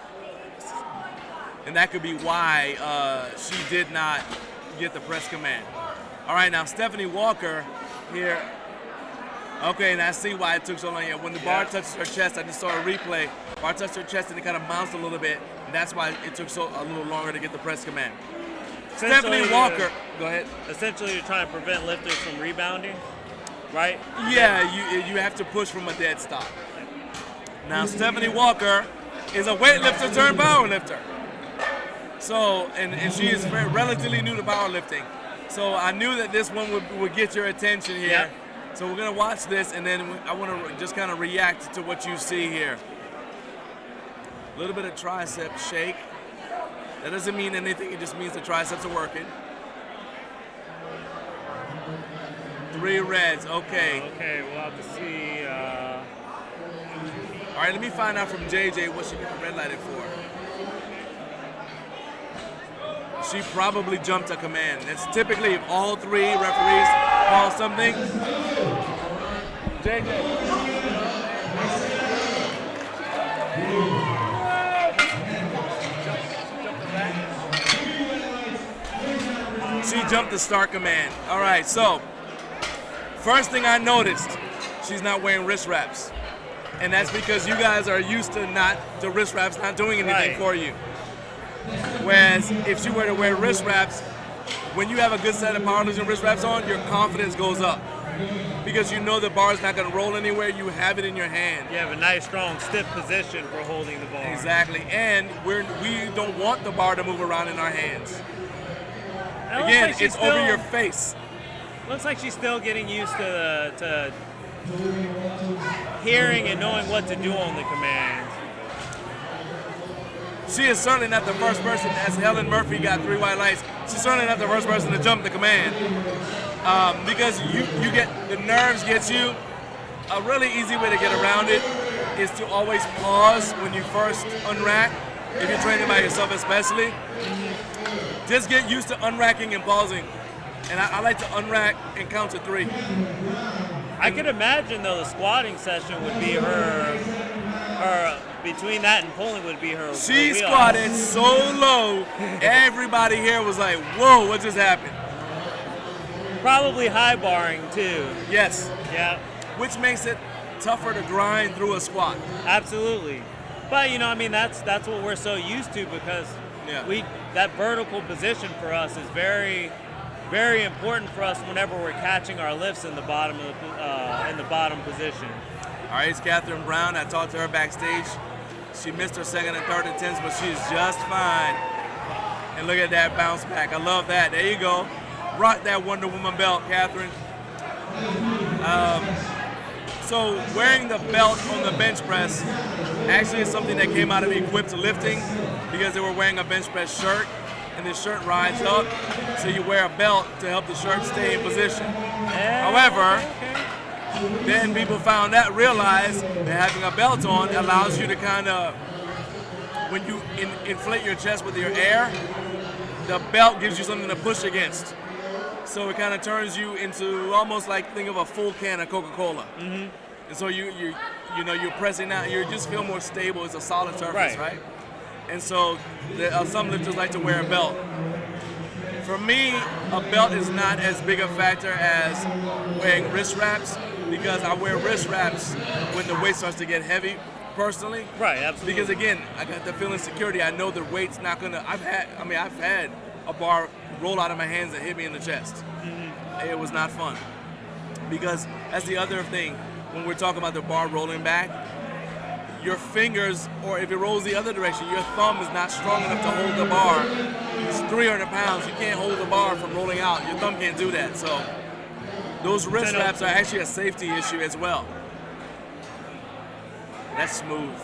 And that could be why she did not get the press command. All right, now Stephanie Walker here. Okay, and I see why it took so long. Yeah, when the bar touches her chest, I just saw a replay. Bar touched her chest and it kind of bounced a little bit, and that's why it took a little longer to get the press command. Stephanie Walker, go ahead. Essentially, you're trying to prevent lifters from rebounding, right? Yeah, you have to push from a dead stop. Now, Stephanie Walker is a weightlifter turned powerlifter. So, and she is relatively new to powerlifting. So I knew that this one would get your attention here. Yep. So we're gonna watch this, and then I want to just kind of react to what you see here. A little bit of tricep shake. That doesn't mean anything, it just means the triceps are working. 3 reds, okay. Okay, we'll have to see. All right, let me find out from JJ what she got red lighted for. She probably jumped a command. That's typically if all 3 referees call something. JJ. She jumped the start command. All right, so first thing I noticed, she's not wearing wrist wraps. And that's because you guys are used to the wrist wraps not doing anything for you. Whereas if she were to wear wrist wraps, when you have a good set of powerlifting wrist wraps on, your confidence goes up. Because you know the bar is not going to roll anywhere, you have it in your hand. You have a nice, strong, stiff position for holding the bar. Exactly, and we don't want the bar to move around in our hands. Again, it's over your face. Looks like she's still getting used to hearing and knowing what to do on the command. She is certainly not the first person, as Helen Murphy got 3 white lights, she's certainly not the first person to jump the command. Because you get, the nerves get you. A really easy way to get around it is to always pause when you first unrack, if you're training by yourself especially. Just get used to unracking and pausing. And I like to unrack and count to 3. I could imagine though the squatting session would be her between that and pulling would be her. She squatted so low, everybody here was like, whoa, what just happened? Probably high barring too. Yes. Yeah. Which makes it tougher to grind through a squat. Absolutely. But I mean that's what we're so used to because that vertical position for us is very very important for us whenever we're catching our lifts in the bottom of in the bottom position. All right, it's Catherine Brown. I talked to her backstage. She missed her second and third attempts, but she's just fine. And look at that bounce back. I love that. There you go. Rock that Wonder Woman belt, Catherine. So wearing the belt on the bench press actually is something that came out of Equipped Lifting because they were wearing a bench press shirt, and the shirt rides up, so you wear a belt to help the shirt stay in position. However, then people realized that having a belt on allows you to kind of, when you inflate your chest with your air, the belt gives you something to push against. So it kind of turns you into almost like, think of a full can of Coca-Cola. Mm-hmm. And so you're pressing out, you just feel more stable. It's a solid surface, right? And so some lifters like to wear a belt. For me, a belt is not as big a factor as wearing wrist wraps, because I wear wrist wraps when the weight starts to get heavy, personally. Right, absolutely. Because again, I got the feeling security. I know the weight's not gonna. I've had a bar roll out of my hands and hit me in the chest. Mm-hmm. It was not fun. Because that's the other thing when we're talking about the bar rolling back. Your fingers, or if it rolls the other direction, your thumb is not strong enough to hold the bar. It's 300 pounds. You can't hold the bar from rolling out. Your thumb can't do that. So those wrist wraps are actually a safety issue as well. That's smooth.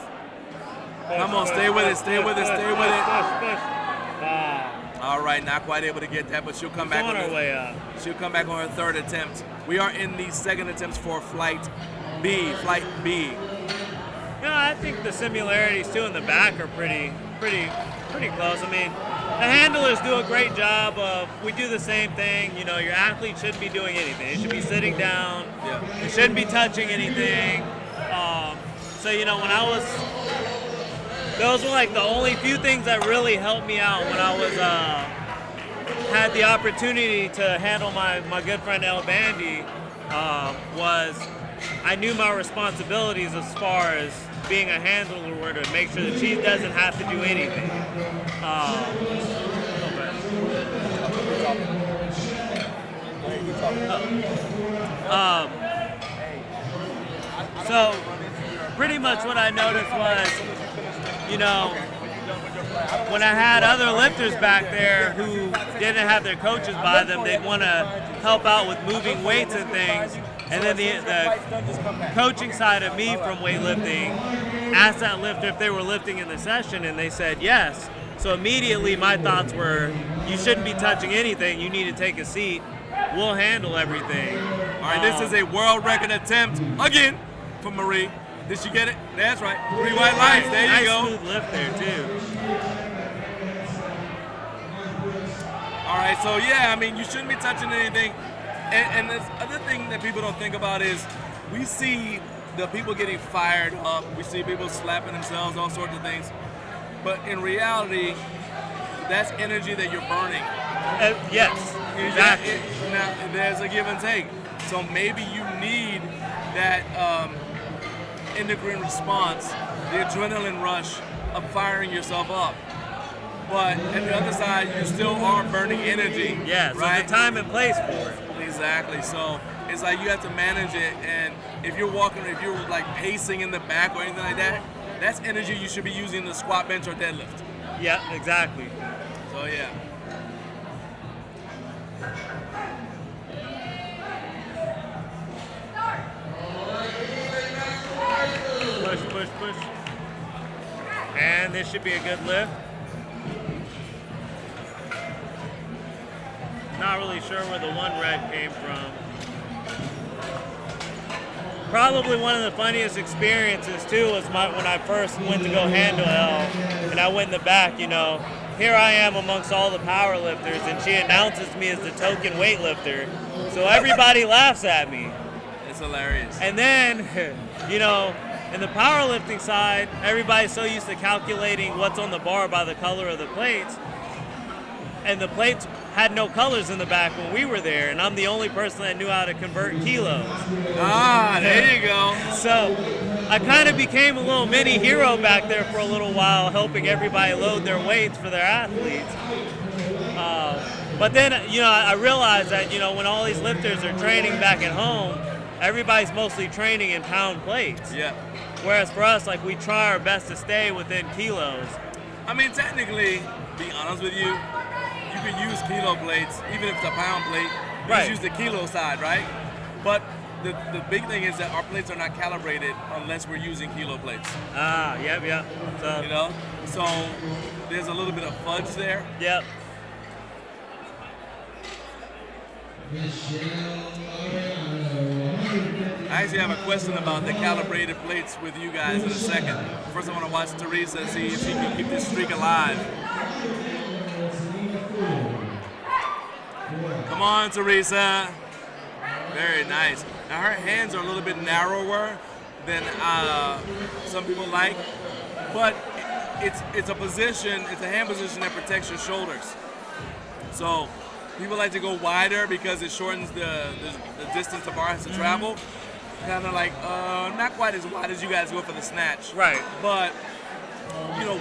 Come on, stay with it, stay with it, stay with it. All right, not quite able to get that, but she'll come back on her way up. She'll come back on her third attempt. We are in the second attempts for flight B. You know, I think the similarities too in the back are pretty close. I mean, the handlers do a great job of, we do the same thing. You know, your athlete shouldn't be doing anything. They should be sitting down. Yeah. They shouldn't be touching anything. So, you know, those were like the only few things that really helped me out when I was, had the opportunity to handle my good friend El Bandy, was I knew my responsibilities as far as being a handler were to make sure that she doesn't have to do anything. So pretty much what I noticed was, you know, when I had other lifters back there who didn't have their coaches by them, they'd want to help out with moving weights and things. And then the coaching side of me from weightlifting asked that lifter if they were lifting in the session, and they said yes. So immediately my thoughts were, you shouldn't be touching anything. You need to take a seat. We'll handle everything. All right, this is a world record attempt again for Marie. Did she get it? That's right. 3 white lines. There you go. Nice smooth lift there too. All right, so yeah, I mean, you shouldn't be touching anything. And the other thing that people don't think about is we see the people getting fired up. We see people slapping themselves, all sorts of things. But in reality, that's energy that you're burning. Yes, exactly. Now, there's a give and take. So maybe you need that endocrine response, the adrenaline rush of firing yourself up. But at the other side, you still are burning energy. Yeah, so right? the time and place for it. Exactly. So it's like you have to manage it. And if you're like pacing in the back or anything like that, that's energy you should be using in the squat, bench, or deadlift. Yeah, exactly. So yeah. Push. And this should be a good lift. Not really sure where the one red came from. Probably one of the funniest experiences too was when I first went to go handle Elle, and I went in the back, you know. Here I am amongst all the power lifters, and she announces me as the token weightlifter. So everybody laughs at me. It's hilarious. And then, you know, in the powerlifting side, everybody's so used to calculating what's on the bar by the color of the plates. And the plates had no colors in the back when we were there, and I'm the only person that knew how to convert kilos. Ah, there you go. So I kind of became a little mini hero back there for a little while, helping everybody load their weights for their athletes. But then, I realized that, when all these lifters are training back at home, everybody's mostly training in pound plates. Yeah. Whereas for us, like, we try our best to stay within kilos. I mean, technically, be honest with you, you can use kilo plates, even if it's a pound plate. You Right. just use the kilo side, right? But the big thing is that our plates are not calibrated unless we're using kilo plates. Yep. So, So there's a little bit of fudge there. Yep. I actually have a question about the calibrated plates with you guys in a second. First, I want to watch Teresa, see if she can keep this streak alive. Come on, Teresa. Very nice. Now, her hands are a little bit narrower than some people like, but it's a position, it's a hand position that protects your shoulders. So people like to go wider because it shortens the distance the bar has to travel. Kind of like, not quite as wide as you guys go for the snatch. Right. But,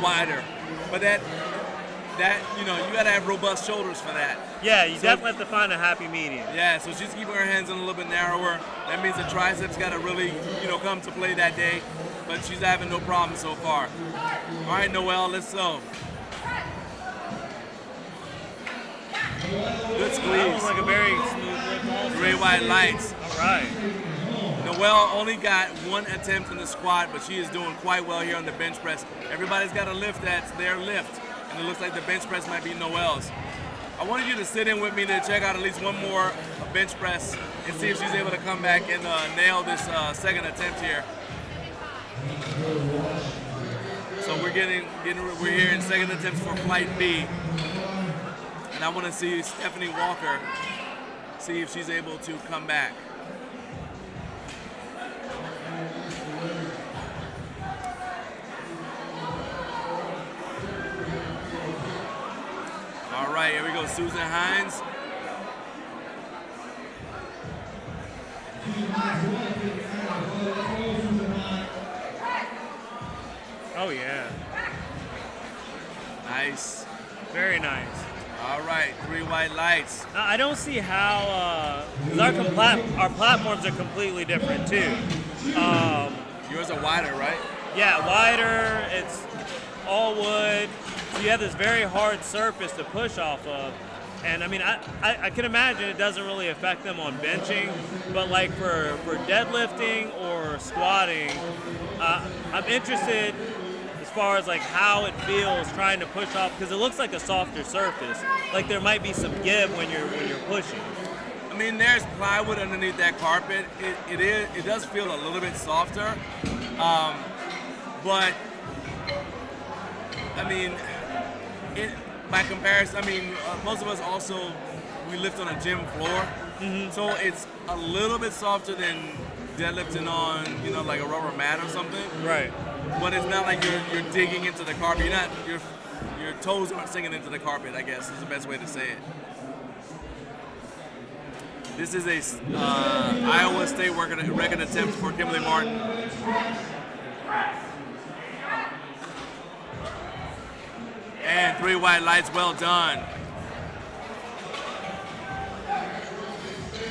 wider. But that you got to have robust shoulders for that. Yeah, you definitely have to find a happy medium. Yeah, so she's keeping her hands in a little bit narrower. That means the triceps got to really, come to play that day. But she's having no problem so far. All right, Noelle, let's go. Good squeeze. That was like a very smooth lift also. Gray white lights. All right. Noelle only got one attempt in the squat, but she is doing quite well here on the bench press. Everybody's got a lift that's their lift, and it looks like the bench press might be Noelle's. I wanted you to sit in with me to check out at least one more bench press and see if she's able to come back and nail this second attempt here. So we're here in second attempts for flight B, and I want to see Stephanie Walker see if she's able to come back. All right, here we go, Susan Hines. Oh, yeah. Nice. Very nice. All right, 3 white lights. Now, I don't see how, because our platforms are completely different too. Yours are wider, right? Yeah, wider, it's all wood, so you have this very hard surface to push off of. And I mean, I can imagine it doesn't really affect them on benching, but like for deadlifting or squatting, I'm interested as far as like how it feels trying to push off, because it looks like a softer surface. Like there might be some give when you're pushing. I mean, there's plywood underneath that carpet. It does feel a little bit softer, but I mean, by comparison, I mean, most of us also, we lift on a gym floor, so it's a little bit softer than deadlifting on, like a rubber mat or something. Right. But it's not like you're digging into the carpet. Your toes aren't sinking into the carpet, I guess is the best way to say it. This is a Iowa State record attempt for Kimberly Martin. And 3 white lights, well done.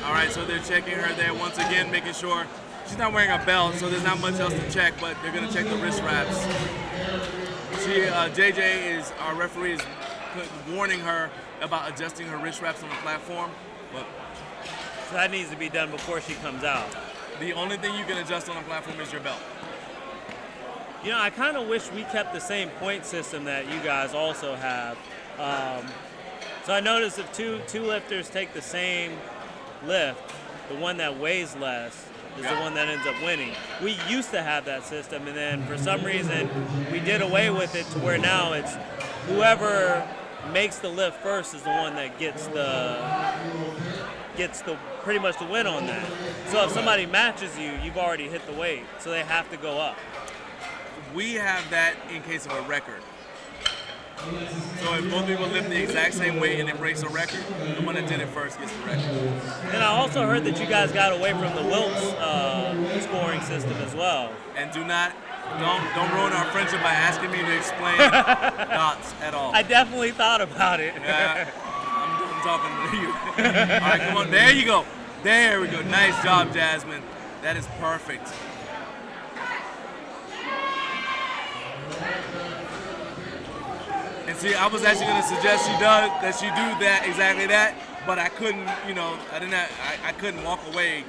All right, so they're checking her there once again, making sure she's not wearing a belt, so there's not much else to check, but they're gonna check the wrist wraps. JJ our referee is warning her about adjusting her wrist wraps on the platform, but So that needs to be done before she comes out. the only thing you can adjust on the platform is your belt. I kind of wish we kept the same point system that you guys also have. So I noticed if two lifters take the same lift, the one that weighs less is the one that ends up winning. We used to have that system, and then for some reason we did away with it to where now it's whoever makes the lift first is the one that gets the pretty much the win on that. So if somebody matches you, you've already hit the weight, so they have to go up. We have that in case of a record. So if both people lift the exact same weight and it breaks a record, the one that did it first gets the record. And I also heard that you guys got away from the Wilks scoring system as well. And don't ruin our friendship by asking me to explain dots at all. I definitely thought about it. Yeah, I'm doing talking to you. All right, come on. There you go. There we go. Nice job, Jasmine. That is perfect. And see, I was actually going to suggest that she do that, exactly that, but I couldn't, you know, I couldn't walk away.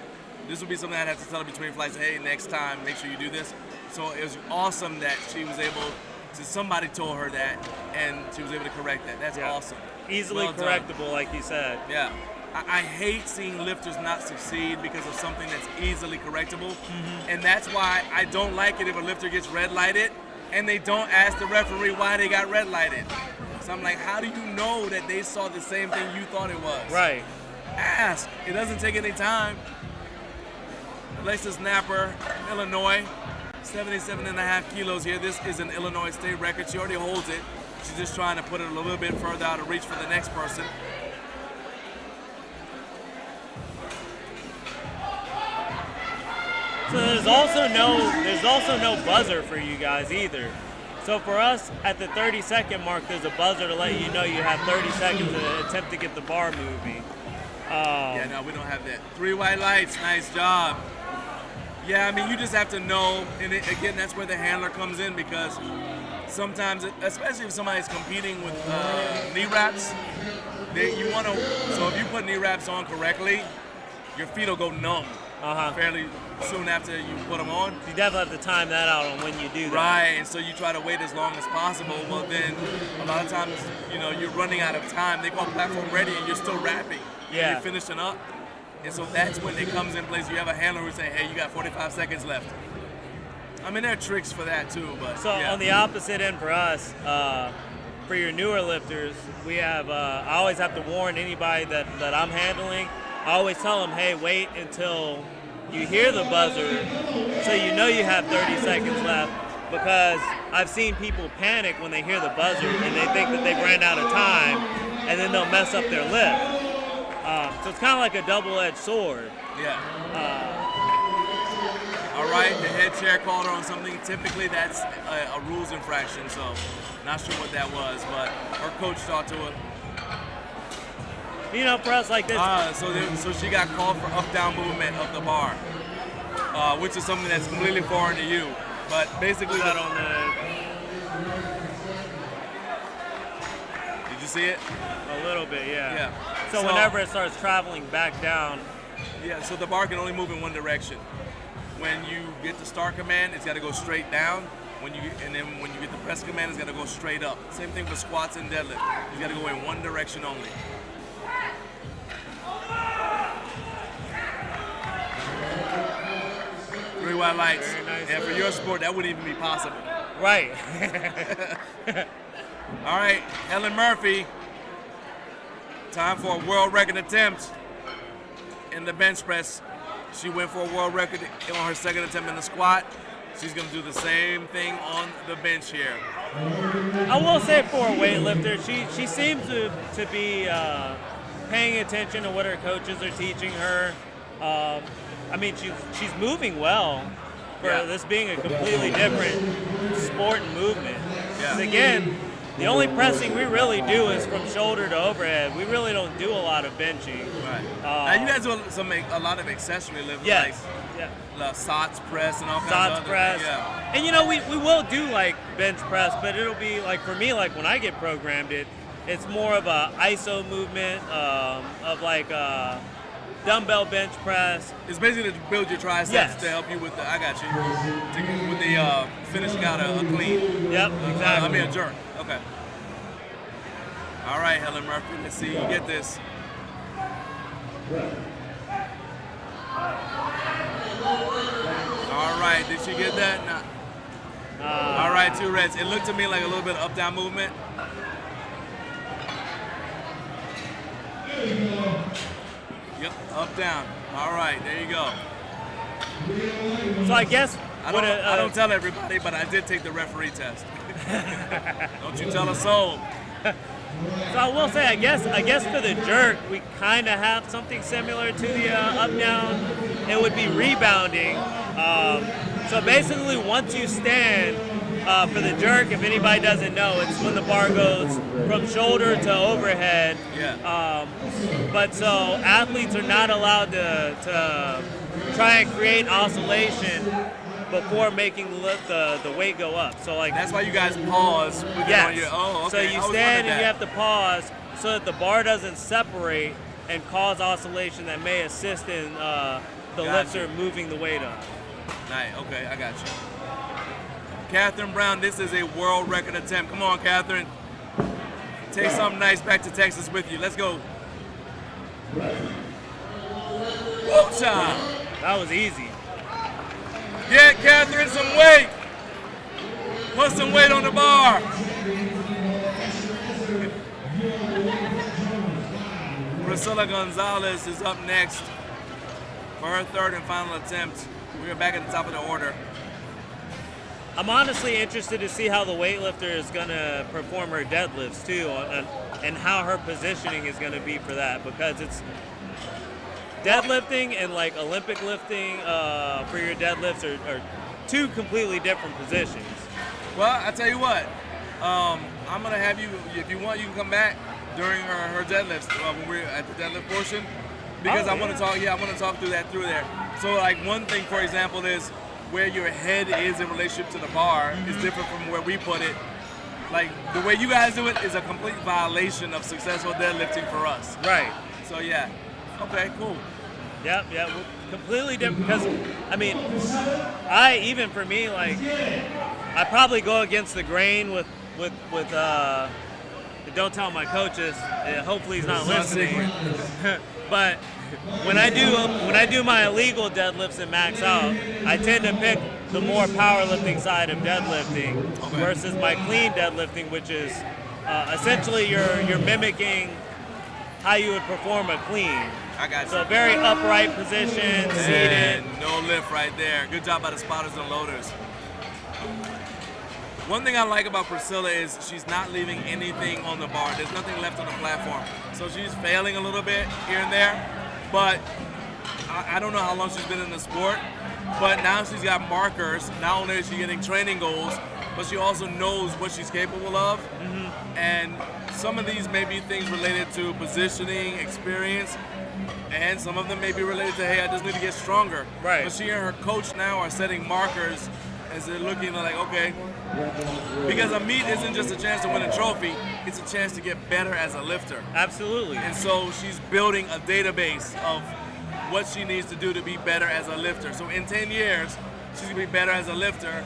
This would be something I'd have to tell her between flights, hey, next time, make sure you do this. So it was awesome that she was able to, somebody told her that, and she was able to correct that. That's awesome. Easily Well correctable, done. like you said. Yeah. I hate seeing lifters not succeed because of something that's easily correctable. Mm-hmm. And that's why I don't like it if a lifter gets red lighted and they don't ask the referee why they got red lighted. So I'm like, how do you know that they saw the same thing you thought it was? Right. Ask. It doesn't take any time. Alexis Napper, Illinois, 77.5 kilos here. This is an Illinois state record. She already holds it. She's just trying to put it a little bit further out of reach for the next person. So there's also no buzzer for you guys either. So for us, at the 30-second mark, there's a buzzer to let you know you have 30 seconds to attempt to get the bar moving. Yeah, no, we don't have that. 3 white lights, nice job. Yeah, I mean, you just have to know, and again, that's where the handler comes in, because sometimes, especially if somebody's competing with knee wraps, you want to, so if you put knee wraps on correctly, your feet will go numb fairly soon after you put them on. You definitely have to time that out on when you do that. Right, and so you try to wait as long as possible. Well, then a lot of times, you know, you're running out of time. They call platform ready, and you're still wrapping. Yeah. You're finishing up, and so that's when it comes in place. You have a handler who's saying, "Hey, you got 45 seconds left." I mean, there are tricks for that too, but So yeah. on the opposite end for us, for your newer lifters, we have. I always have to warn anybody that I'm handling. I always tell them, "Hey, wait until you hear the buzzer, so you know you have 30 seconds left." Because I've seen people panic when they hear the buzzer and they think that they've ran out of time, and then they'll mess up their lift. So it's kind of like a double-edged sword. Yeah. All right, the head chair called her on something. Typically, that's a rules infraction, so not sure what that was, but her coach talked to her. You know, for us like this. So she got called for up-down movement of the bar, which is something that's completely foreign to you. But basically, That on did you see it? a little bit, yeah. Yeah. So whenever it starts traveling back down, Yeah, so the bar can only move in one direction. When you get the start command, it's got to go straight down. And then when you get the press command, it's got to go straight up. Same thing for squats and deadlift. You got to go in one direction only. Three white lights. Very nice. And for your sport, that wouldn't even be possible. right. All right, Helen Murphy. Time for a world record attempt in the bench press. She went for a world record on her second attempt in the squat. She's going to do the same thing on the bench here. I will say for a weightlifter, she seems to be paying attention to what her coaches are teaching her. I mean, she's moving well for this being a completely different sport and movement. Yeah. 'Cause again, the only pressing we really do is from shoulder to overhead. We really don't do a lot of benching. Right. Now you guys do a lot of accessory lifting, Yes. like Yeah. SOTS press and all kinds of Dots other press. things. Yeah. And you know, we will do like bench press, but it'll be like, for me, like when I get programmed it's more of a ISO movement of like dumbbell bench press. It's basically to build your triceps Yes. to help you with the, I got you, with the finishing out a clean. Yep, exactly. I mean a jerk. Okay. All right, Helen Murphy, let's see you get this. All right, did she get that? Nah. All right, 2 reds. It looked to me like a little bit of up-down movement. Yep, up, down. All right, there you go. So I guess I don't tell everybody, but I did take the referee test. Don't you tell a soul. So I will say, I guess for the jerk, we kind of have something similar to the up-down. It would be rebounding. So basically, once you stand, for the jerk, if anybody doesn't know, it's when the bar goes from shoulder to overhead. Yeah. But so athletes are not allowed to try and create oscillation before making the weight go up. So like That's why you guys pause with it yes. on your. Oh, okay. So you I was stand wondering and you that. have to pause so that the bar doesn't separate and cause oscillation that may assist in the Gotcha. lifter moving the weight up. Nice. Okay, I got you. Catherine Brown, this is a world record attempt. Come on, Catherine. Take something nice back to Texas with you. Let's go. Woo-cha! That was easy. Get Catherine some weight. Put some weight on the bar. Priscilla Gonzalez is up next for her third and final attempt. We're back at the top of the order. I'm honestly interested to see how the weightlifter is going to perform her deadlifts too, and how her positioning is going to be for that, because it's deadlifting and like Olympic lifting for your deadlifts are two completely different positions. Well, I tell you what, I'm gonna have you, if you want, you can come back during her deadlifts when we're at the deadlift portion, because I want to talk. Yeah, I want to talk through there. So, like one thing, for example, is where your head is in relationship to the bar is different from where we put it. Like the way you guys do it is a complete violation of successful deadlifting for us. Right. So yeah. Okay. Cool. Yep, yeah, completely different. Because I mean, even for me, like, I probably go against the grain with don't tell my coaches. Hopefully he's not listening. But when I do my illegal deadlifts and max out, I tend to pick the more powerlifting side of deadlifting versus my clean deadlifting, which is essentially you're mimicking how you would perform a clean. I got you. So very upright position, seated. And no lift right there. Good job by the spotters and loaders. One thing I like about Priscilla is she's not leaving anything on the bar. There's nothing left on the platform. So she's failing a little bit here and there, but I don't know how long she's been in the sport, but now she's got markers. Not only is she getting training goals, but she also knows what she's capable of. Mm-hmm. And some of these may be things related to positioning, experience, and some of them may be related to, hey, I just need to get stronger. Right. But she and her coach now are setting markers as they're looking like, okay, because a meet isn't just a chance to win a trophy, it's a chance to get better as a lifter. Absolutely. And so she's building a database of what she needs to do to be better as a lifter. So in 10 years, she's gonna be better as a lifter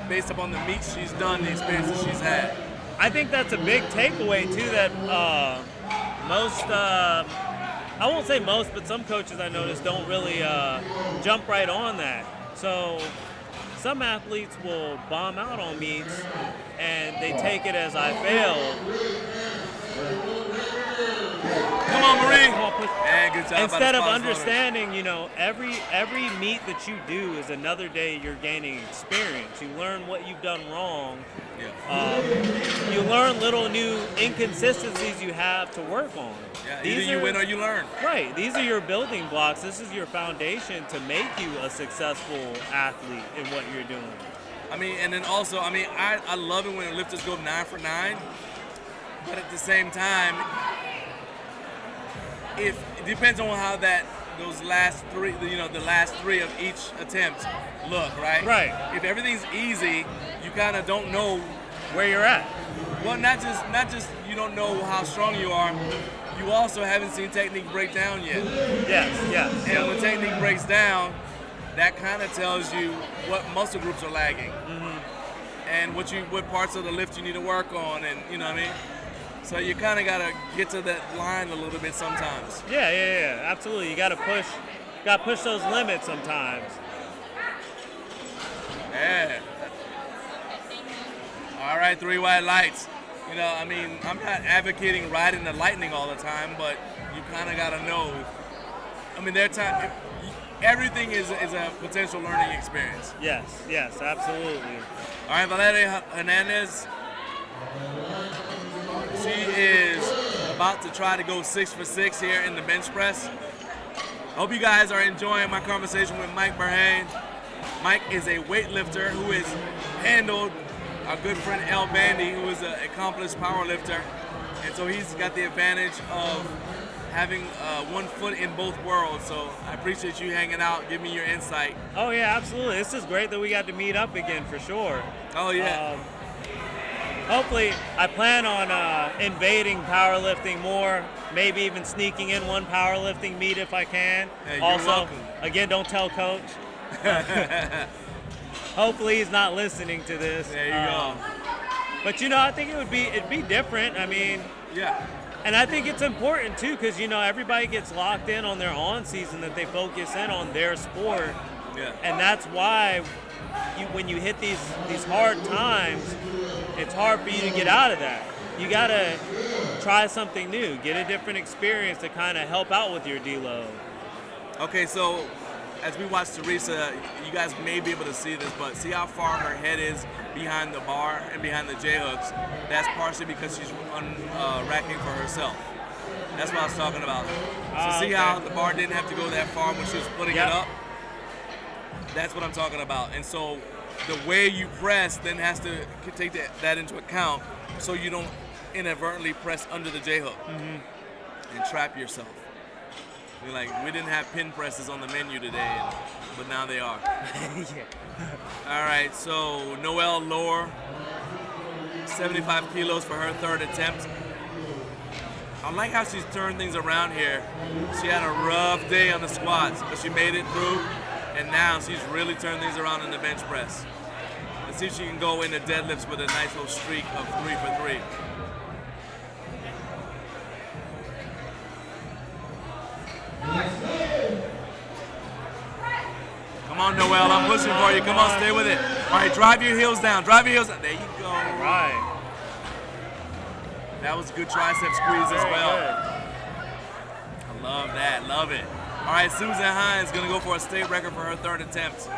based upon the meets she's done, the experiences she's had. I think that's a big takeaway too, that most, I won't say most, but some coaches I noticed don't really jump right on that. So some athletes will bomb out on meets and they take it as I failed. Come on, Marie. Come on, push. And good job. Instead of understanding, you know, every meet that you do is another day you're gaining experience. You learn what you've done wrong. Yeah. You learn little new inconsistencies you have to work on. Yeah, either you win or you learn. Right. These are your building blocks. This is your foundation to make you a successful athlete in what you're doing. I mean, and then also, I mean, I love it when lifters go 9 for 9, but at the same time, if it depends on how those last three, you know, the last three of each attempt look, right? Right. If everything's easy, you kind of don't know where you're at. Well, not just you don't know how strong you are. You also haven't seen technique break down yet. Yes. And when technique breaks down, that kind of tells you what muscle groups are lagging, and what parts of the lift you need to work on, and you know what I mean. So you kind of gotta get to that line a little bit sometimes. Yeah, absolutely. You gotta push those limits sometimes. Yeah. All right, 3 white lights. You know, I mean, I'm not advocating riding the lightning all the time, but you kind of gotta know. I mean, everything is a potential learning experience. Yes, absolutely. All right, Valeria Hernandez. She is about to try to go 6 for 6 here in the bench press. Hope you guys are enjoying my conversation with Mike Burhane. Mike is a weightlifter who has handled our good friend El Bandy, who is an accomplished powerlifter, and so he's got the advantage of having one foot in both worlds. So I appreciate you hanging out, giving me your insight. Oh yeah, absolutely. This is great that we got to meet up again for sure. Oh yeah. Hopefully, I plan on invading powerlifting more, maybe even sneaking in one powerlifting meet if I can. Hey, you're also, welcome. again, don't tell Coach. Hopefully he's not listening to this. There you go. But I think it'd be different. I mean, Yeah. and I think it's important too, because everybody gets locked in on their on season, that they focus in on their sport. Yeah. And that's why when you hit these hard times, it's hard for you to get out of that. You gotta try something new, get a different experience to kind of help out with your deload. Okay, so as we watch Teresa, you guys may be able to see this, but see how far her head is behind the bar and behind the J-hooks? That's partially because she's racking for herself. That's what I was talking about. So see how the bar didn't have to go that far when she was putting it up? That's what I'm talking about. And so the way you press then has to take that into account, so you don't inadvertently press under the J-hook and trap yourself. You're like, we didn't have pin presses on the menu today, but now they are. All right, so Noelle Lohr, 75 kilos for her third attempt. I like how she's turned things around here. She had a rough day on the squats, but she made it through, and now she's really turned things around in the bench press. Let's see if she can go into deadlifts with a nice little streak of 3 for 3. Come on, Noelle, I'm pushing for you. Come on, stay with it. All right, drive your heels down. Drive your heels down. There you go. All right. That was a good tricep squeeze as well. I love that, love it. All right, Susan Hines gonna go for a state record for her third attempt.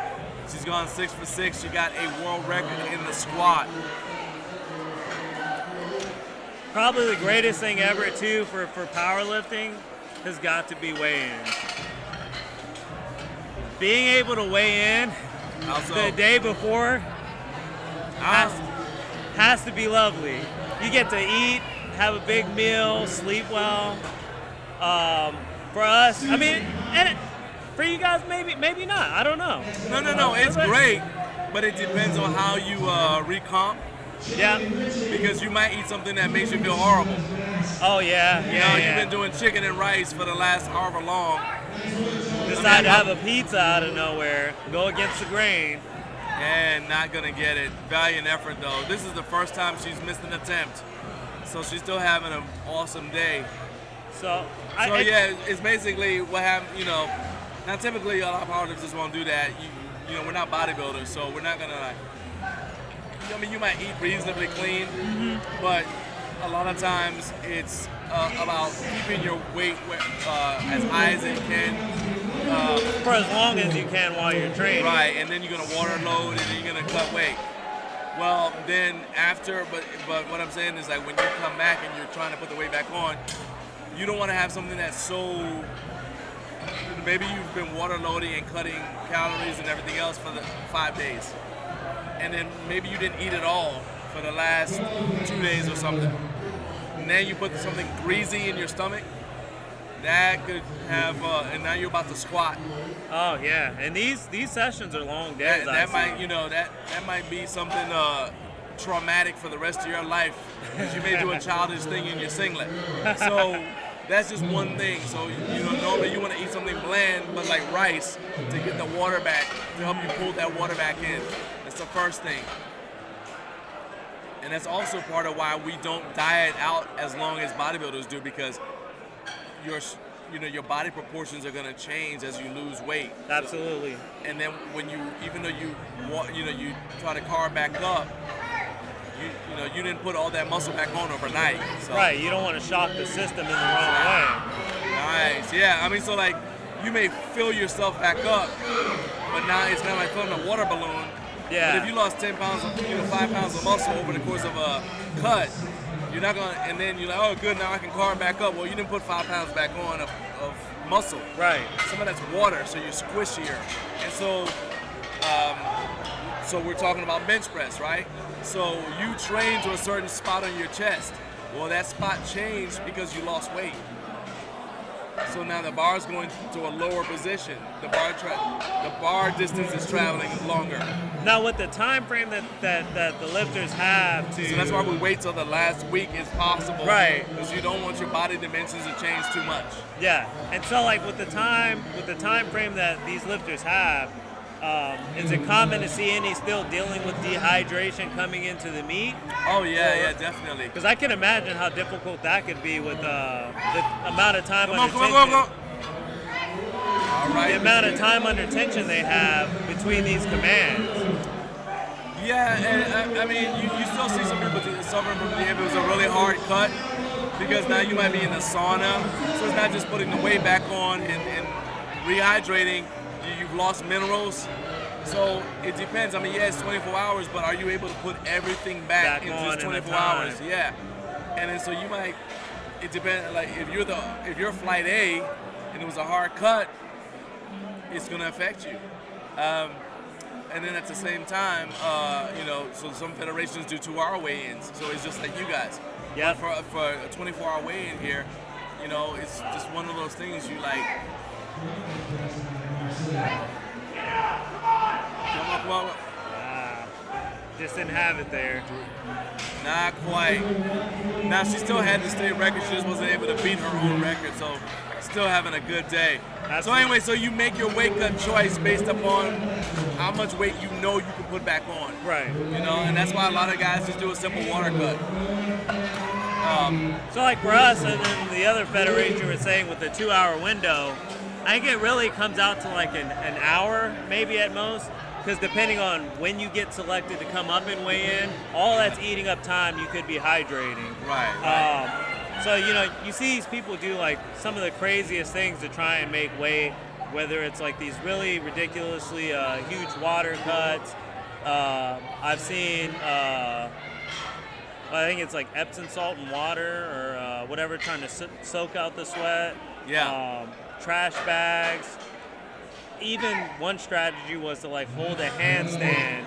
She's gone 6 for 6. She got a world record in the squat. Probably the greatest thing ever too for powerlifting has got to be weigh-ins. Being able to weigh in the day before has to be lovely. You get to eat, have a big meal, sleep well. For us, I mean, and for you guys, maybe not. I don't know. No, it's great, but it depends on how you recomp. Yeah. Because you might eat something that makes you feel horrible. Oh yeah, You've been doing chicken and rice for the last however long. Decide to have a pizza out of nowhere, go against the grain. And not gonna get it. Valiant effort though. This is the first time she's missed an attempt. So she's still having an awesome day. So it's basically what happened, now typically a lot of powerlifters just won't do that. We're not bodybuilders, so we're not gonna you might eat reasonably clean, but a lot of times it's about keeping your weight as high as it can. For as long as you can while you're training. Right, and then you're gonna water load and then you're gonna cut weight. Well, then after, but what I'm saying is like when you come back and you're trying to put the weight back on, you don't want to have something that's so, maybe you've been water loading and cutting calories and everything else for the 5 days. And then maybe you didn't eat at all for the last 2 days or something. And then you put something greasy in your stomach, that could have, and now you're about to squat. Oh yeah, and these sessions are long days. That might, that might be something traumatic for the rest of your life, because you may do a childish thing in your singlet. So that's just one thing. So normally you want to eat something bland, but like rice, to get the water back, to help you pull that water back in. That's the first thing. And that's also part of why we don't diet out as long as bodybuilders do, because your body proportions are going to change as you lose weight. Absolutely. And then when even though you try to carb back up, you didn't put all that muscle back on overnight. So. Right. You don't want to shock the system in the wrong way. Nice. Yeah. I mean, so like you may fill yourself back up, but now it's kind of like filling a water balloon. Yeah. But if you lost 10 pounds, 5 pounds of muscle over the course of a cut, you're not gonna, and then you're like, oh, good, now I can carb back up. Well, you didn't put 5 pounds back on of muscle. Right. Some of that's water, so you're squishier. And so So we're talking about bench press, right? So you train to a certain spot on your chest. Well, that spot changed because you lost weight. So now the bar is going to a lower position. The bar distance is traveling longer. Now, with the time frame that the lifters have to, So that's why we wait till the last week is possible. Right. Because you don't want your body dimensions to change too much. yeah. And so, like with the time frame that these lifters have, is it common to see any still dealing with dehydration coming into the meet? Oh yeah, definitely. Because I can imagine how difficult that could be with the amount of time Come under on. tension. All right. The amount of time under tension they have between these commands. Yeah, and I mean, you still see some people suffering from if it was a really hard cut, because now you might be in the sauna, so it's not just putting the weight back on and rehydrating. You've lost minerals, so it depends. I mean, yeah, it's 24 hours, but are you able to put everything back in just 24 hours? Yeah, and then so you might. It depends. Like if you're flight A, and it was a hard cut, it's gonna affect you. And then at the same time, so some federations do 2-hour weigh-ins, so it's just like you guys. Yeah. For a 24-hour weigh-in here, it's just one of those things you like. Come on. Just didn't have it there. Not quite. Now, she still had the state record. She just wasn't able to beat her own record, so still having a good day. So anyway, so you make your weight cut choice based upon how much weight you can put back on. Right. And that's why a lot of guys just do a simple water cut. So like for us, and then the other federation was saying with the 2-hour window, I think it really comes out to like an hour, maybe at most, because depending on when you get selected to come up and weigh in, all that's eating up time you could be hydrating. Right. So, you see these people do like some of the craziest things to try and make weight, whether it's like these really ridiculously huge water cuts. I've seen, I think it's like Epsom salt and water or whatever, trying to soak out the sweat. Yeah. Trash bags. Even one strategy was to like hold a handstand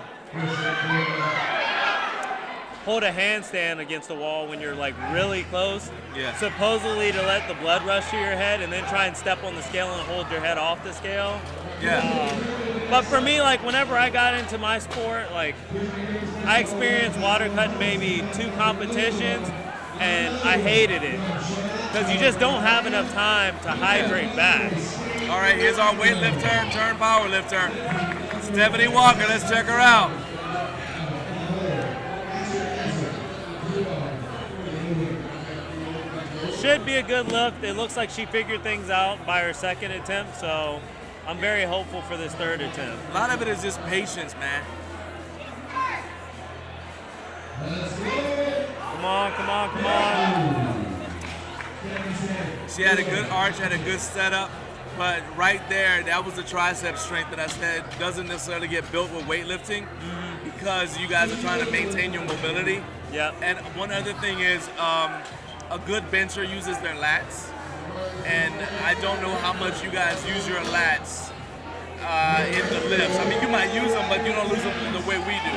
against the wall when you're like really close. Yeah. Supposedly to let the blood rush to your head, and then try and step on the scale and hold your head off the scale. Yeah. But for me, like whenever I got into my sport, like I experienced water cutting maybe 2 competitions, and I hated it because you just don't have enough time to hydrate back. All right, here's our weightlifter turned power lifter, Stephanie Walker. Let's check her out. Should be a good lift. It looks like she figured things out by her second attempt, so I'm very hopeful for this third attempt. A lot of it is just patience, man. Come on. She had a good arch, had a good setup, but right there, that was the tricep strength that I said doesn't necessarily get built with weightlifting because you guys are trying to maintain your mobility. Yep. And one other thing is, a good bencher uses their lats, and I don't know how much you guys use your lats in the lifts. I mean, you might use them, but you don't use them the way we do.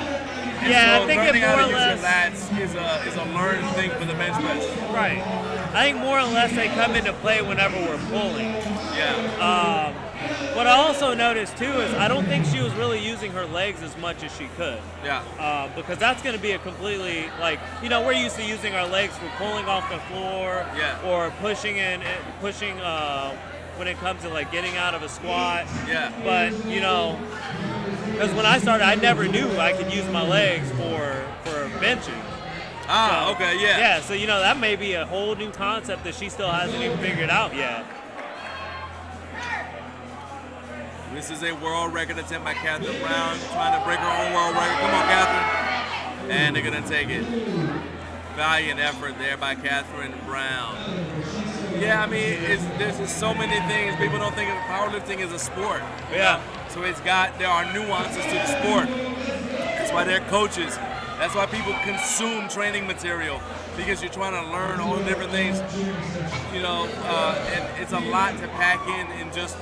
And Yeah, so I think learning it how more to or use your less. lats is a learned thing for the bench press. Right. I think more or less they come into play whenever we're pulling. Yeah. What I also noticed too is I don't think she was really using her legs as much as she could. Yeah. Because that's going to be a completely, like, we're used to using our legs for pulling off the floor or pushing when it comes to like getting out of a squat. Yeah. But, because when I started, I never knew I could use my legs for benching. Ah, So, okay, yeah. Yeah, so that may be a whole new concept that she still hasn't even figured out yet. This is a world record attempt by Catherine Brown, trying to break her own world record. Come on, Catherine. And they're gonna take it. Valiant effort there by Catherine Brown. Yeah, I mean, there's just so many things. People don't think of powerlifting as a sport. Yeah. So there are nuances to the sport. That's why they're coaches. That's why people consume training material, because you're trying to learn all the different things. And it's a lot to pack in just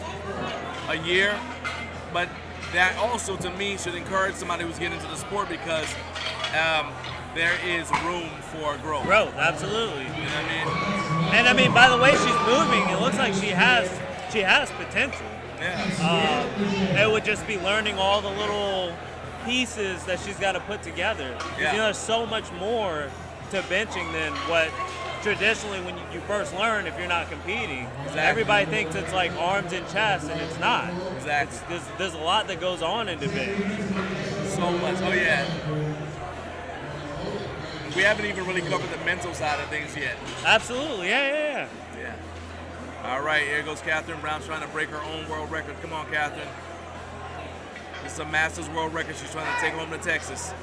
a year, but that also, to me, should encourage somebody who's getting into the sport because there is room for growth. Growth, absolutely. You know what I mean? And I mean, by the way she's moving, it looks like she has potential. Yeah. It would just be learning all the little pieces that she's got to put together. 'Cause, Yeah. you know, there's so much more to benching than what traditionally when you first learn if you're not competing. Exactly. Everybody thinks it's like arms and chest, and it's not. Exactly. There's a lot that goes on into bench. So much. Oh, yeah. We haven't even really covered the mental side of things yet. Absolutely, yeah. Yeah. All right, here goes Catherine Brown trying to break her own world record. Come on, Catherine. This is a Masters world record she's trying to take home to Texas.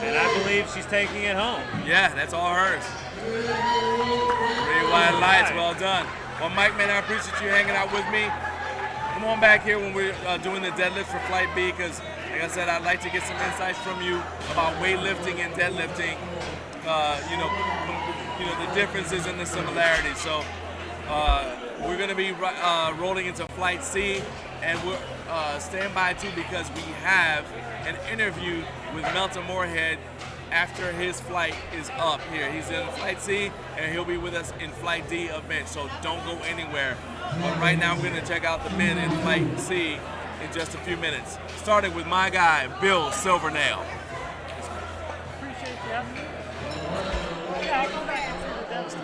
And I believe she's taking it home. Yeah, that's all hers. 3 wide lights, well done. Well, Mike, man, I appreciate you hanging out with me. Come on back here when we're doing the deadlift for Flight B, because, like I said, I'd like to get some insights from you about weightlifting and deadlifting. The differences and the similarities. So we're going to be rolling into Flight C, and we're stand by too because we have an interview with Melton Moorhead after his flight is up here. He's in Flight C, and he'll be with us in Flight D of bench. So don't go anywhere. But right now we're going to check out the men in Flight C in just a few minutes. Starting with my guy, Bill Silvernail. Appreciate you having me. Yeah, I'll come back after the deadlift.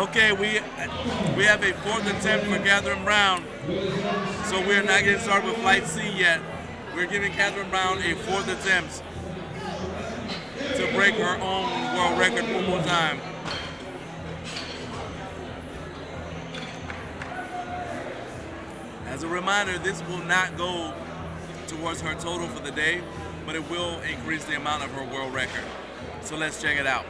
Okay, we have a fourth attempt for Catherine Brown, so we're not getting started with Flight C yet. We're giving Catherine Brown a fourth attempt to break her own world record one more time. As a reminder, this will not go towards her total for the day, but it will increase the amount of her world record. So let's check it out.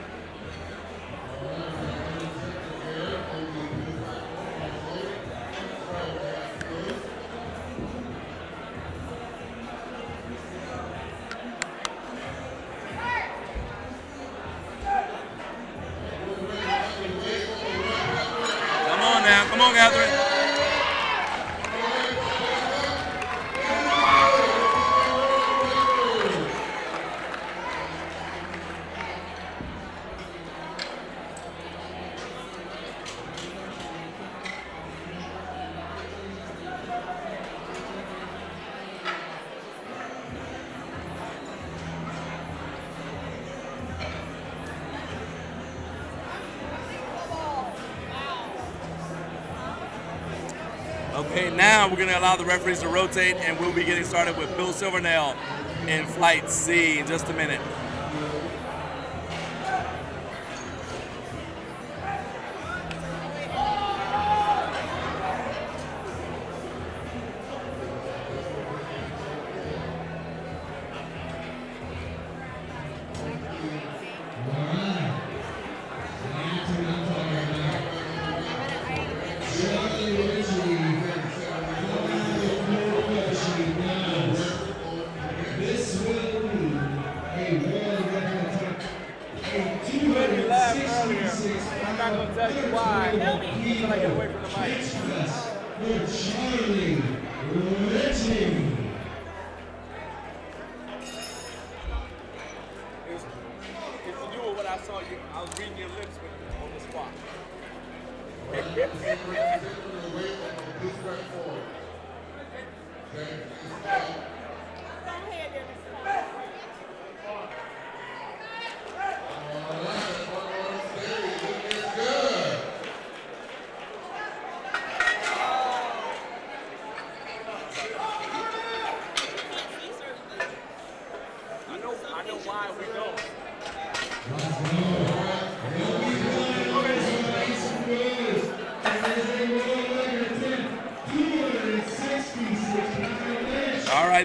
Okay, now we're going to allow the referees to rotate, and we'll be getting started with Bill Silvernail in Flight C in just a minute.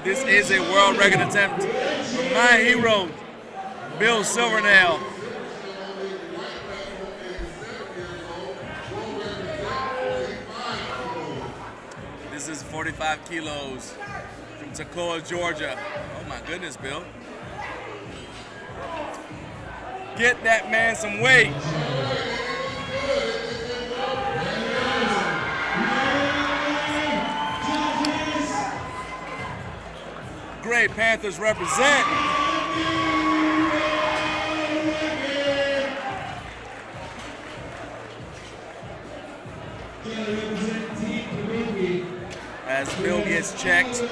This is a world record attempt from my hero, Bill Silvernail. This is 45 kilos from Toccoa, Georgia. Oh my goodness, Bill. Get that man some weight. Great Panthers represent. As Bill gets checked.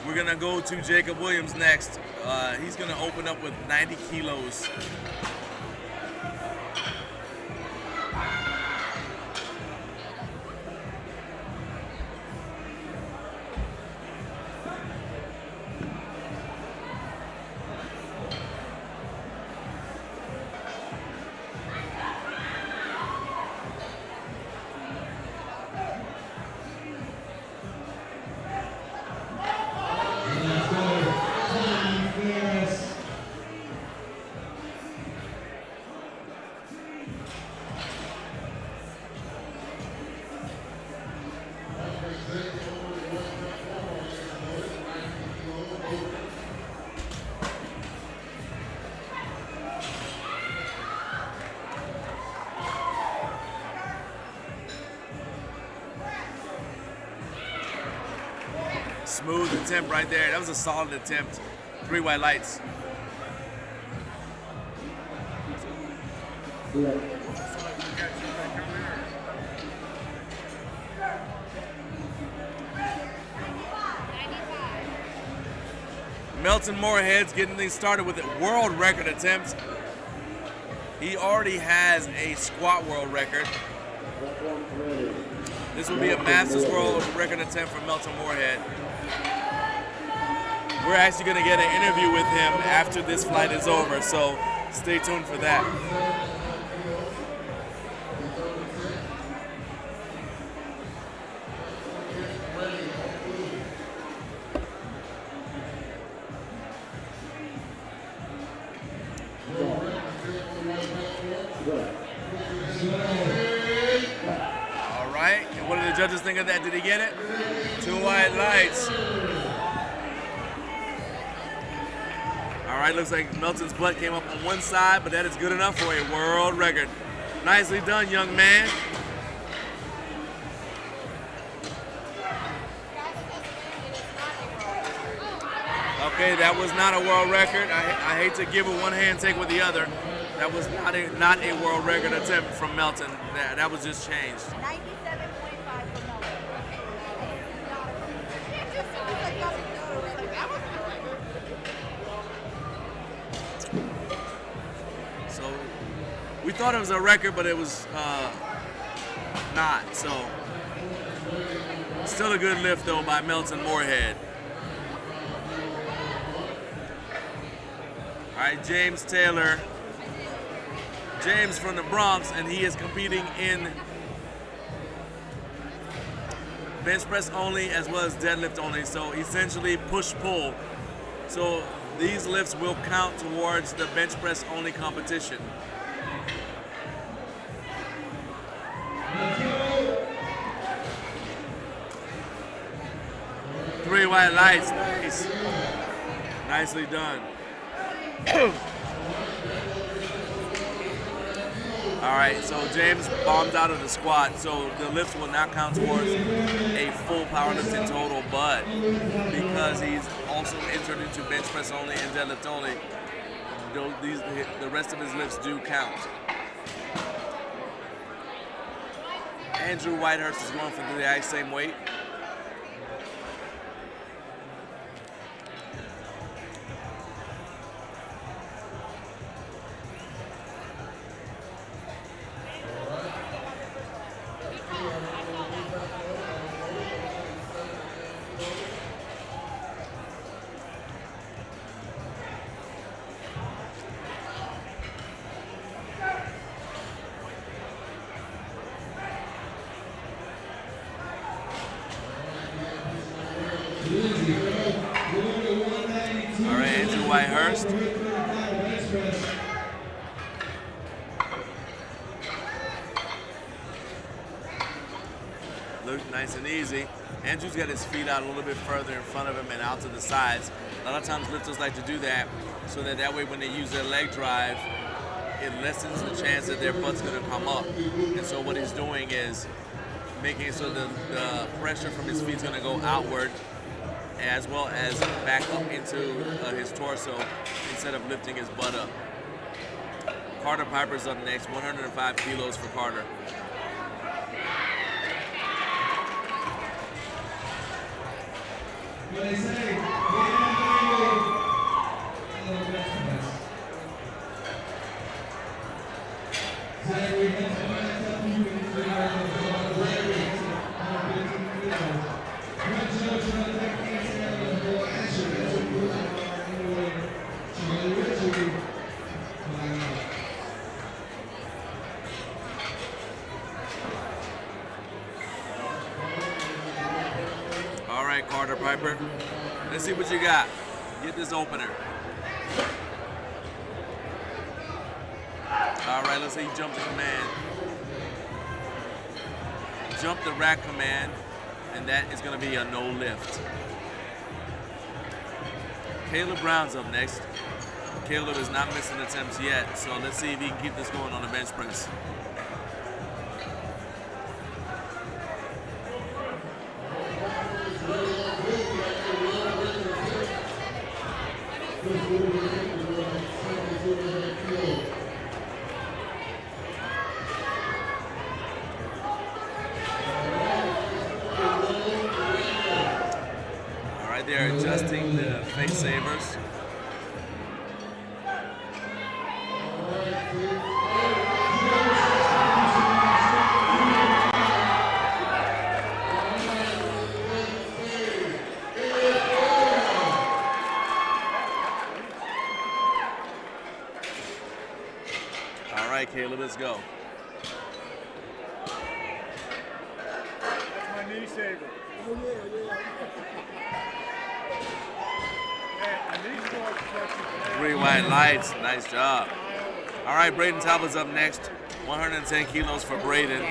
We're gonna go to Jacob Williams next. He's gonna open up with 90 kilos. Smooth attempt right there. That was a solid attempt. 3 white lights. Melton Moorhead's getting things started with a world record attempt. He already has a squat world record. This will be a Masters World Record attempt for Melton Moorhead. We're actually going to get an interview with him after this flight is over, so stay tuned for that. All right, and what did the judges think of that? Did he get it? 2 white lights. All right, looks like Melton's butt came up on one side, but that is good enough for a world record. Nicely done, young man. Okay, that was not a world record. I hate to give with one hand, take with the other. That was not a world record attempt from Melton. That was just changed. 97.5 for Melton. So we thought it was a record, but it was not. So still a good lift though by Melton Moorhead. All right, James Taylor. James from the Bronx, and he is competing in bench press only as well as deadlift only. So essentially push-pull. So these lifts will count towards the bench press only competition. Three white lights, nice. Nicely done. All right, so James bombed out of the squat, so the lifts will not count towards a full powerlifting total, but because he's also entered into bench press only and deadlift only, the rest of his lifts do count. Andrew Whitehurst is going for the exact same weight. All right, Andrew Whitehurst. Look nice and easy. Andrew's got his feet out a little bit further in front of him and out to the sides. A lot of times lifters like to do that so that way when they use their leg drive, it lessens the chance that their butt's gonna come up. And so what he's doing is making it so the pressure from his feet's gonna go outward as well as back up into his torso instead of lifting his butt up. Carter Piper's up next, 105 kilos for Carter. What they say, All right, Carter Piper. Let's see what you got. Get this opener. All right, let's say you jump the command. Jump the rack command, and that is going to be a no lift. Caleb Brown's up next. Caleb is not missing attempts yet, so let's see if he can keep this going on the bench press. All right, they're adjusting the face savers. All right, Caleb, let's go. That's my knee saver. Three white lights, nice job. All right, Braden Talbot's up next. 110 kilos for Braden.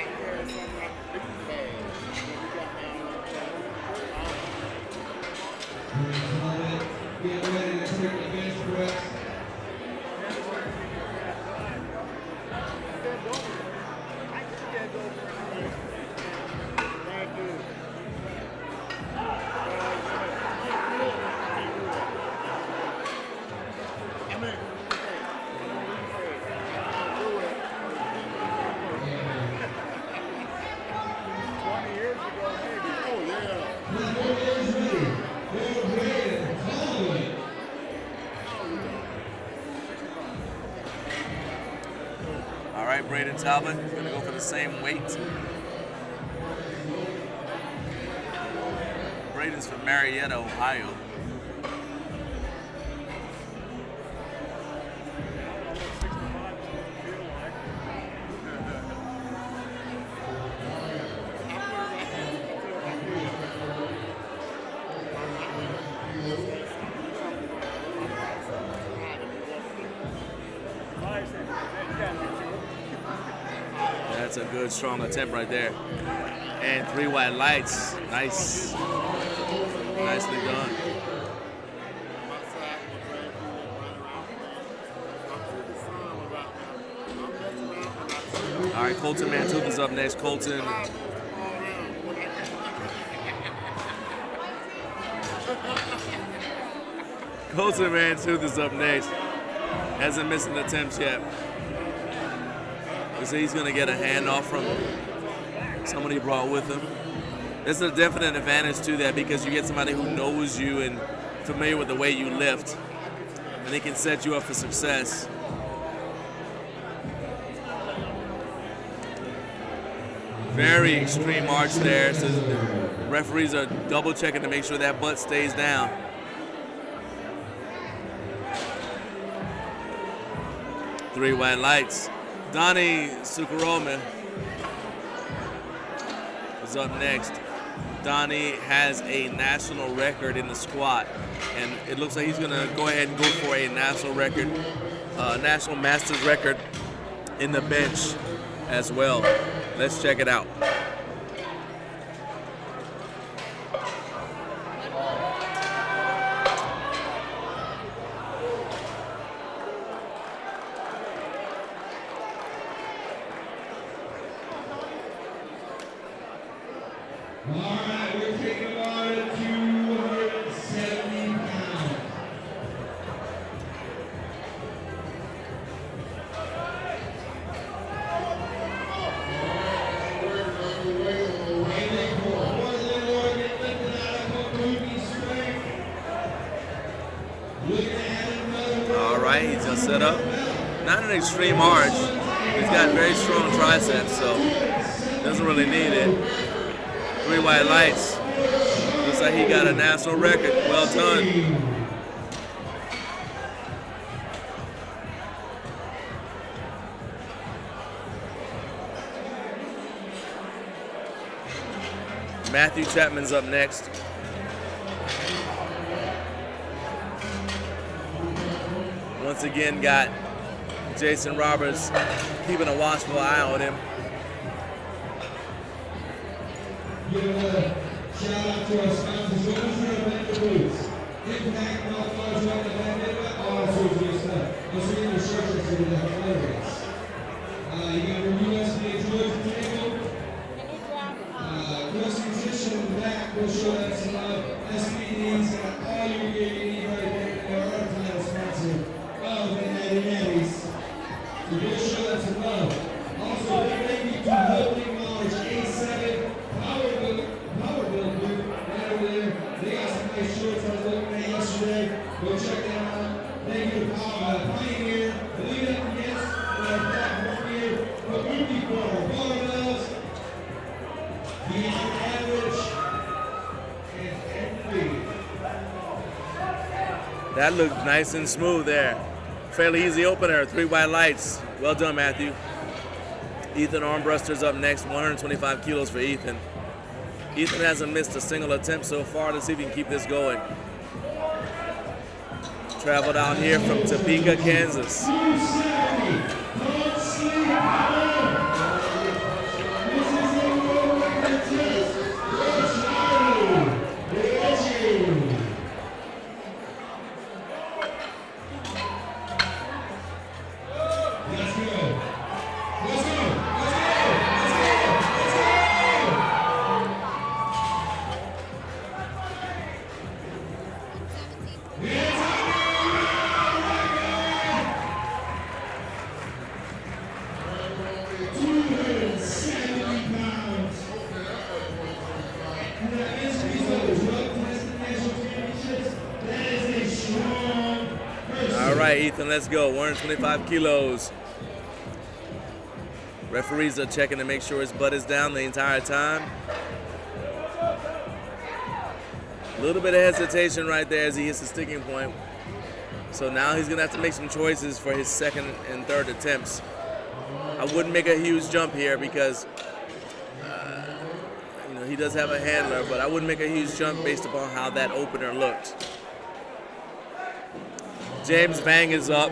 get ready to take the bench press. Thank you. right, Braden Talbot is going to go for the same weight. Braden's from Marietta, Ohio. That's a good, strong attempt right there. And 3 white lights. Nice. Nicely done. All right, Colton Mantooth is up next. Colton. Colton Mantooth is up next. Hasn't missed an attempt yet. So he's going to get a handoff from somebody he brought with him. There's a definite advantage to that because you get somebody who knows you and familiar with the way you lift, and they can set you up for success. Very extreme arch there. So the referees are double checking to make sure that butt stays down. Three white lights. Donnie Sukaroma is up next. Donnie has a national record in the squat, and it looks like he's gonna go ahead and go for a national record, national masters record in the bench as well. Let's check it out. All right, we're taking on at 270 pounds. All right, he's gonna set up. Not an extreme arch. He's got very strong triceps, so doesn't really need it. Three white lights. Looks like he got a national record. Well done. Matthew Chapman's up next. Once again, got Jason Roberts keeping a watchful eye on him. Give a shout out to our sponsors. What was your event the boots? Impact, Mouthwash, Rock, and all sorts of good stuff. Also, get your shirts to the flavors. You got your USPA Georgia table. Cross nutrition in the back will show that some SPDs and all your gear you need right there. They're our title sponsor of the Natty Natties. So go show that some love. Also, thank you to Holding Knowledge A7. PWRBLD group right over there. They got some nice shorts I was looking at yesterday. Go check them out. Thank you to Pioneer, EliteFTS, platform here, Kabuki Force, barbells, beyond average, and NB. That looked nice and smooth there. Fairly easy opener. Three white lights. Well done, Matthew. Ethan Armbruster's up next. 125 kilos for Ethan. Ethan hasn't missed a single attempt so far. Let's see if he can keep this going. Traveled out here from Topeka, Kansas. All right, Ethan, let's go. 125 kilos. Referees are checking to make sure his butt is down the entire time. A little bit of hesitation right there as he hits the sticking point. So now he's gonna have to make some choices for his second and third attempts. I wouldn't make a huge jump here because you know, he does have a handler, but I wouldn't make a huge jump based upon how that opener looked. James Bang is up.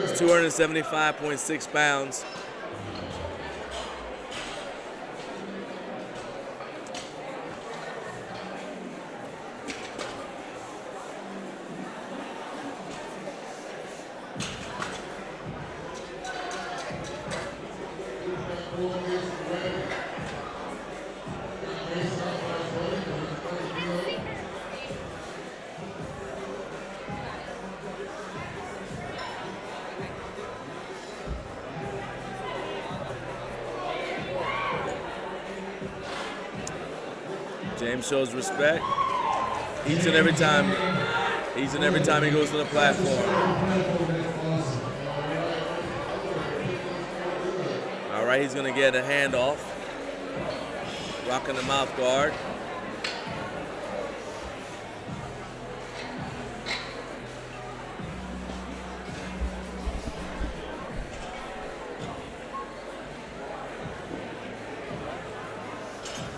It's 275.6 pounds. James shows respect each and every time he goes to the platform. All right, he's gonna get a handoff, rocking the mouth guard.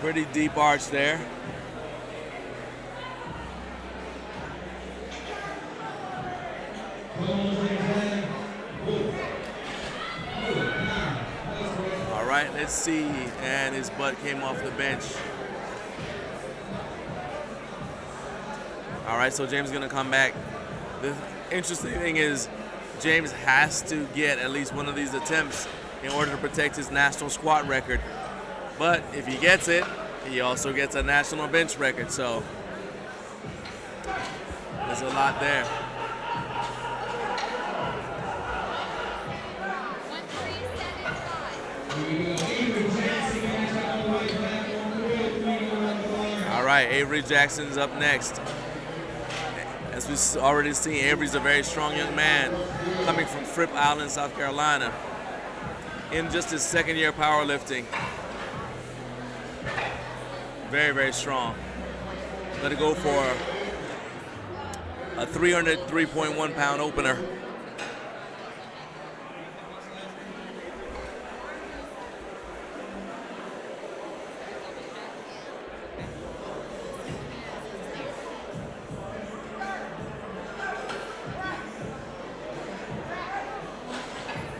Pretty deep arch there. All right, let's see. And his butt came off the bench. All right, so James is gonna come back. The interesting thing is James has to get at least one of these attempts in order to protect his national squat record. But if he gets it, he also gets a national bench record, so there's a lot there. All right, Avery Jackson's up next. As we've already seen, Avery's a very strong young man coming from Fripp Island, South Carolina, in just his second year of powerlifting. Very, very strong. Gonna go for a 303.1 pound opener.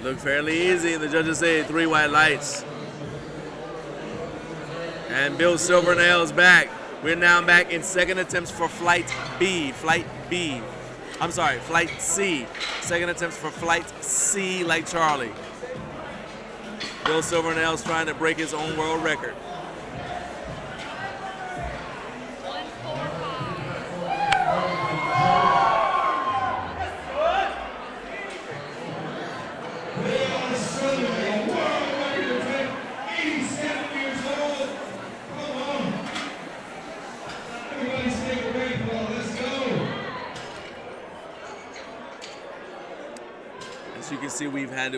Looked fairly easy. The judges say 3 white lights. And Bill Silvernail's back. We're now back in second attempts for flight B. Flight C. Second attempts for flight C like Charlie. Bill Silvernail's trying to break his own world record. You can see we have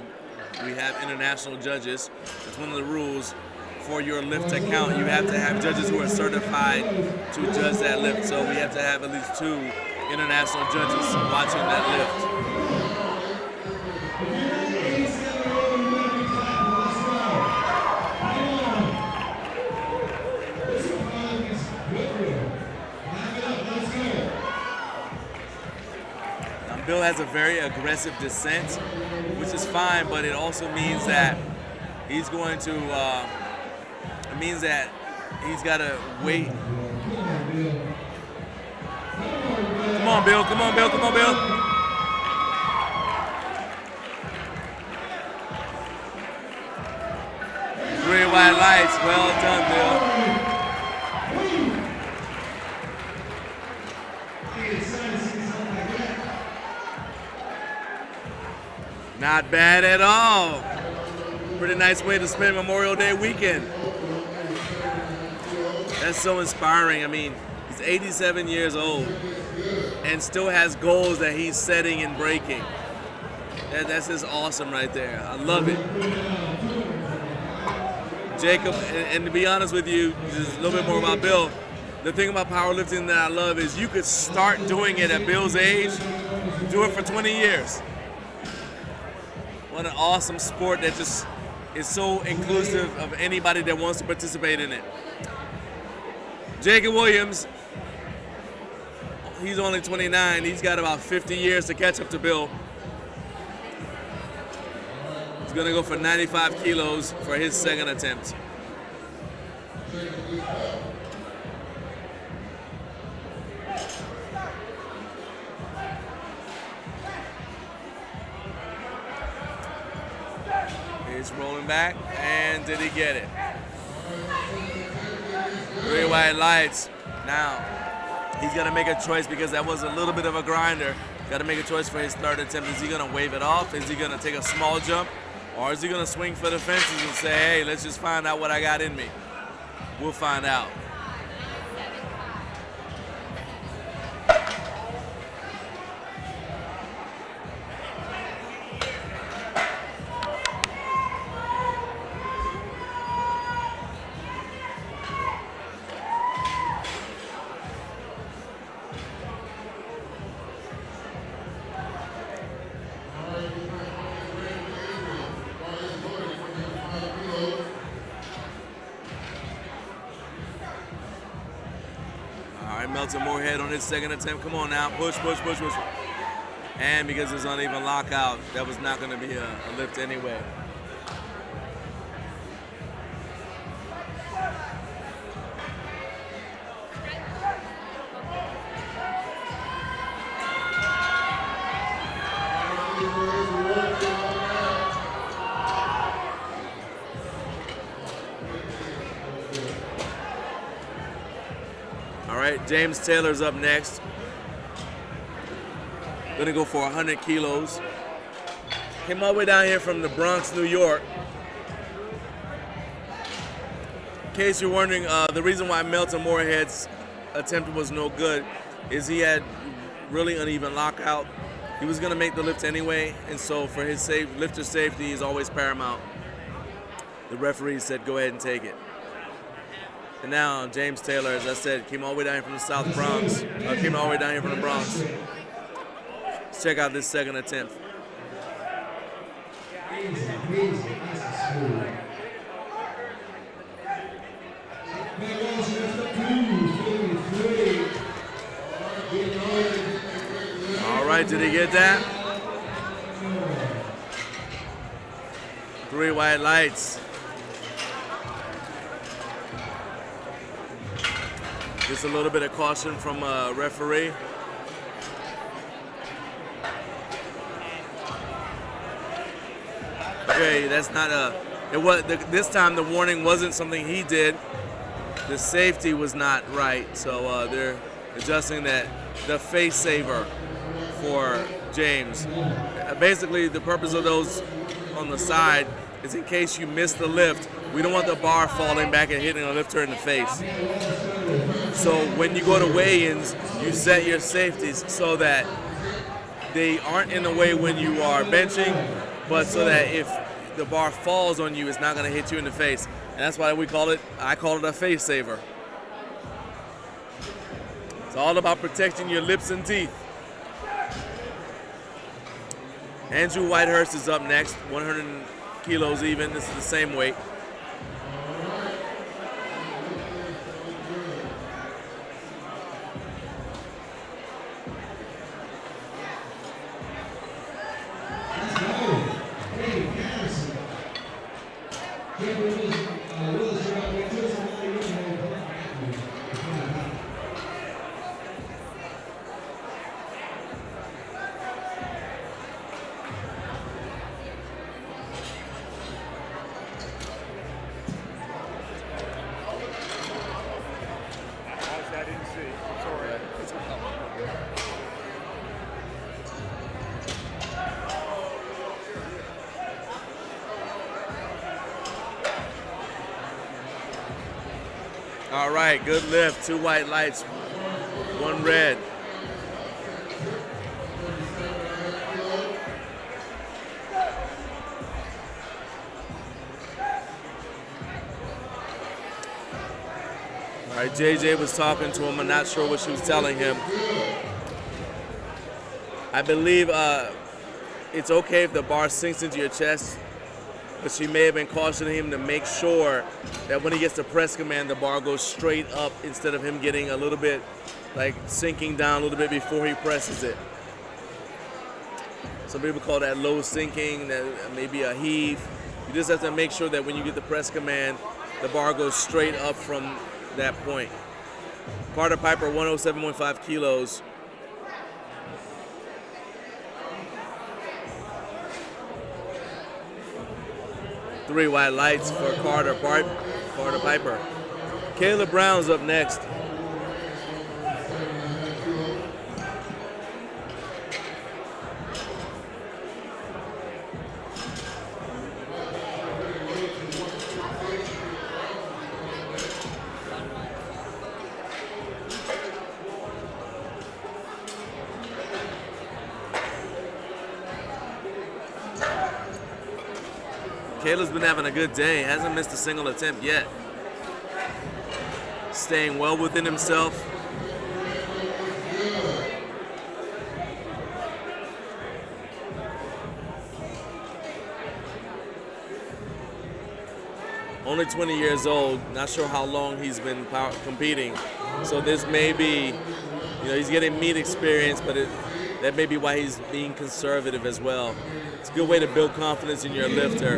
international judges. It's one of the rules for your lift to count. You have to have judges who are certified to judge that lift. So we have to have at least 2 international judges watching that lift. Bill has a very aggressive descent, which is fine, but it also means that he's going to, it means that he's got to wait. Come on, Bill, come on, Bill, come on, Bill. Three white lights, well done, Bill. Not bad at all. Pretty nice way to spend Memorial Day weekend. That's so inspiring. I mean, he's 87 years old and still has goals that he's setting and breaking. That's just awesome right there. I love it. Jacob, and to be honest with you, just a little bit more about Bill, the thing about powerlifting that I love is you could start doing it at Bill's age, do it for 20 years. What an awesome sport that just is so inclusive of anybody that wants to participate in it. Jacob Williams, he's only 29. He's got about 50 years to catch up to Bill. He's gonna go for 95 kilos for his second attempt. He's rolling back, and did he get it? 3 white lights. Now, he's gonna make a choice because that was a little bit of a grinder. Got to make a choice for his third attempt. Is he gonna wave it off? Is he gonna take a small jump? Or is he gonna swing for the fences and say, hey, let's just find out what I got in me? We'll find out. Melton Moorhead on his second attempt. Come on now, push, push, push, push. And because it's uneven lockout, that was not going to be a lift anyway. James Taylor's up next. Gonna go for 100 kilos. Came all the way down here from the Bronx, New York. In case you're wondering, the reason why Melton Moorhead's attempt was no good is he had really uneven lockout. He was gonna make the lift anyway, and so for his lifter safety is always paramount. The referee said, go ahead and take it. And now James Taylor, as I said, came all the way down here from the South Bronx. Came all the way down here from the Bronx. Let's check out this second attempt. All right, did he get that? 3 white lights. Just a little bit of caution from a referee. Okay, that's not this time the warning wasn't something he did. The safety was not right, so they're adjusting that. The face saver for James. Basically, the purpose of those on the side is in case you miss the lift. We don't want the bar falling back and hitting a lifter in the face. So when you go to weigh-ins, you set your safeties so that they aren't in the way when you are benching, but so that if the bar falls on you, it's not going to hit you in the face. And that's why I call it a face saver. It's all about protecting your lips and teeth. Andrew Whitehurst is up next, 100 kilos even. This is the same weight. All right, good lift. 2 white lights, 1 red. right, JJ was talking to him. I'm not sure what she was telling him. I believe it's okay if the bar sinks into your chest, but she may have been cautioning him to make sure that when he gets the press command, the bar goes straight up instead of him getting a little bit, like sinking down a little bit before he presses it. Some people call that low sinking, that maybe a heave. You just have to make sure that when you get the press command, the bar goes straight up from that point. Carter Piper, 107.5 kilos. Three white lights for Carter Piper. Kayla Brown's up next. Kayla's been having a good day, hasn't missed a single attempt yet. Staying well within himself. Only 20 years old, not sure how long he's been competing. So this may be, he's getting meet experience, but that may be why he's being conservative as well. It's a good way to build confidence in your lifter.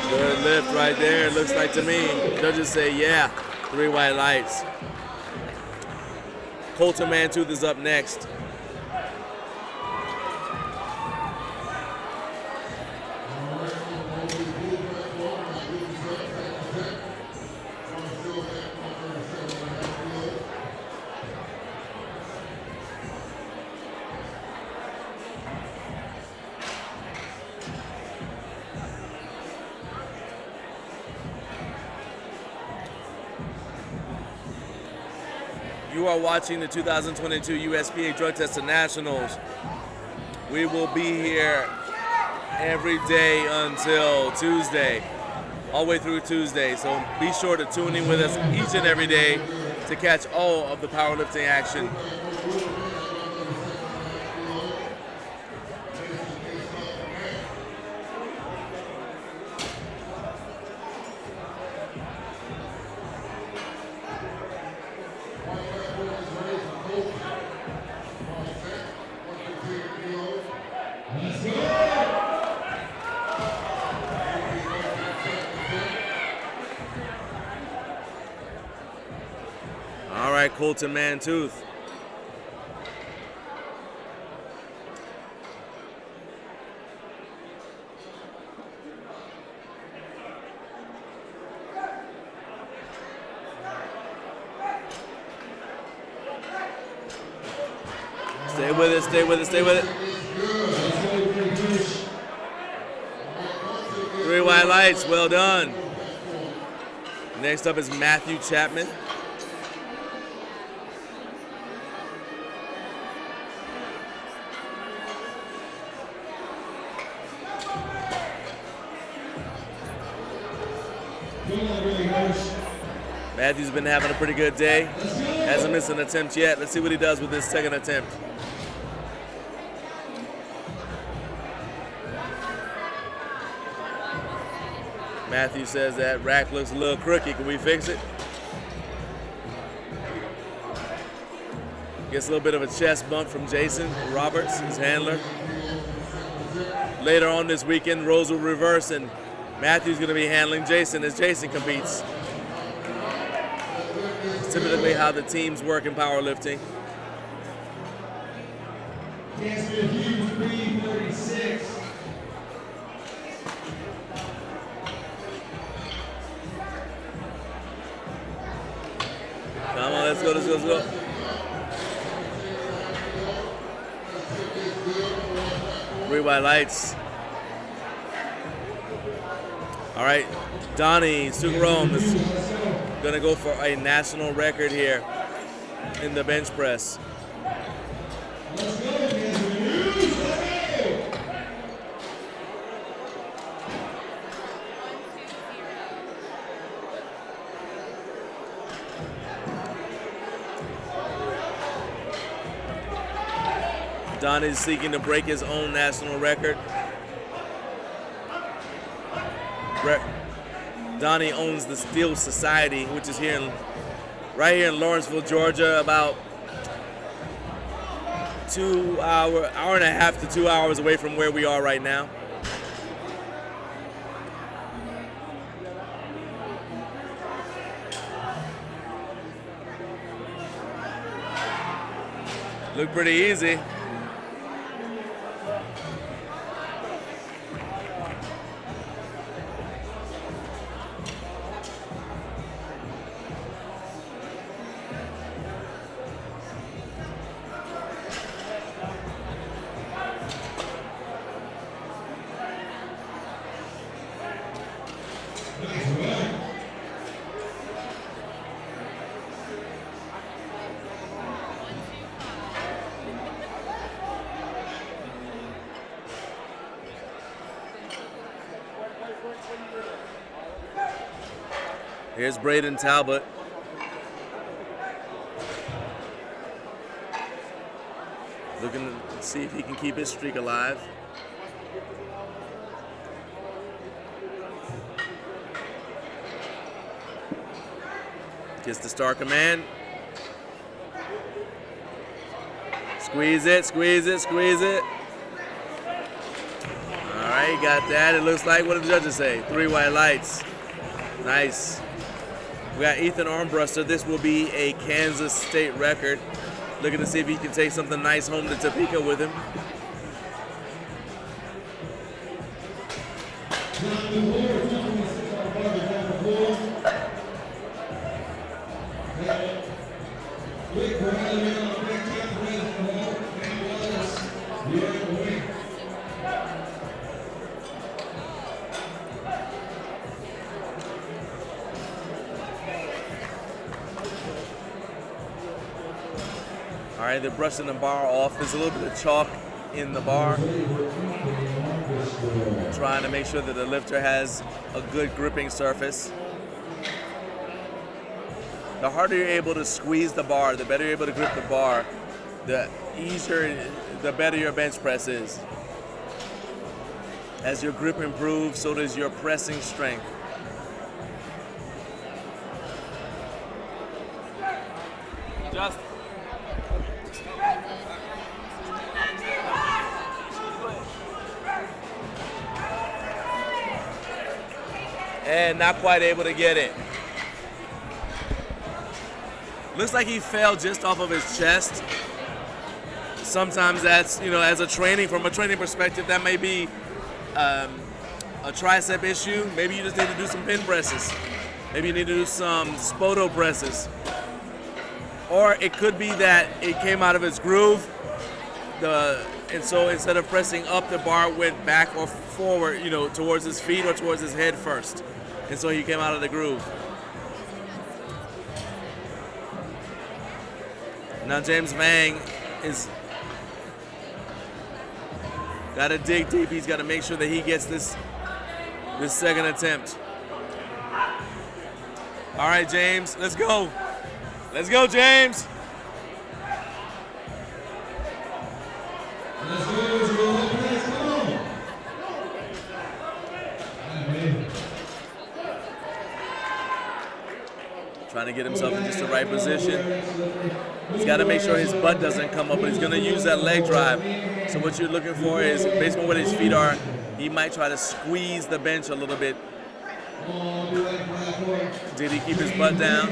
Good lift right there, looks like to me. Judges say, yeah, three white lights. Colton Mantooth is up next. You are watching the 2022 USPA Drug Testing Nationals. We will be here every day until Tuesday, all the way through Tuesday. So be sure to tune in with us each and every day to catch all of the powerlifting action. Colton Mantooth. Stay with it, stay with it, stay with it. Three white lights, well done. Next up is Matthew Chapman. Matthew's been having a pretty good day. Hasn't missed an attempt yet. Let's see what he does with this second attempt. Matthew says that rack looks a little crooked. Can we fix it? Gets a little bit of a chest bump from Jason Roberts, his handler. Later on this weekend, roles will reverse and Matthew's going to be handling Jason as Jason competes. It's typically how the teams work in powerlifting. Come on, let's go, let's go, let's go. Three white lights. All right, Donnie Sugarom is gonna go for a national record here in the bench press. Donnie's seeking to break his own national record. Donnie owns the Steel Society, which is right here in Lawrenceville, Georgia, about hour and a half to 2 hours away from where we are right now. Look pretty easy. Here's Braden Talbot. Looking to see if he can keep his streak alive. Gets the star command. Squeeze it, squeeze it, squeeze it. All right, got that. It looks like, what did the judges say? 3 white lights. Nice. We got Ethan Armbruster. This will be a Kansas state record. Looking to see if he can take something nice home to Topeka with him. All right, they're brushing the bar off. There's a little bit of chalk in the bar. Trying to make sure that the lifter has a good gripping surface. The harder you're able to squeeze the bar, the better you're able to grip the bar, the easier, the better your bench press is. As your grip improves, so does your pressing strength. Just and not quite able to get it. Looks like he fell just off of his chest. Sometimes that's, as from a training perspective, that may be a tricep issue. Maybe you just need to do some pin presses. Maybe you need to do some spoto presses. Or it could be that it came out of its groove, and so instead of pressing up, the bar went back or forward, towards his feet or towards his head first. And so he came out of the groove. Now James Vang is got to dig deep. He's got to make sure that he gets this second attempt. All right, James, let's go. Let's go, James. Let's go. Trying to get himself in just the right position. He's got to make sure his butt doesn't come up, but he's going to use that leg drive. So what you're looking for is, based on where his feet are, he might try to squeeze the bench a little bit. Did he keep his butt down?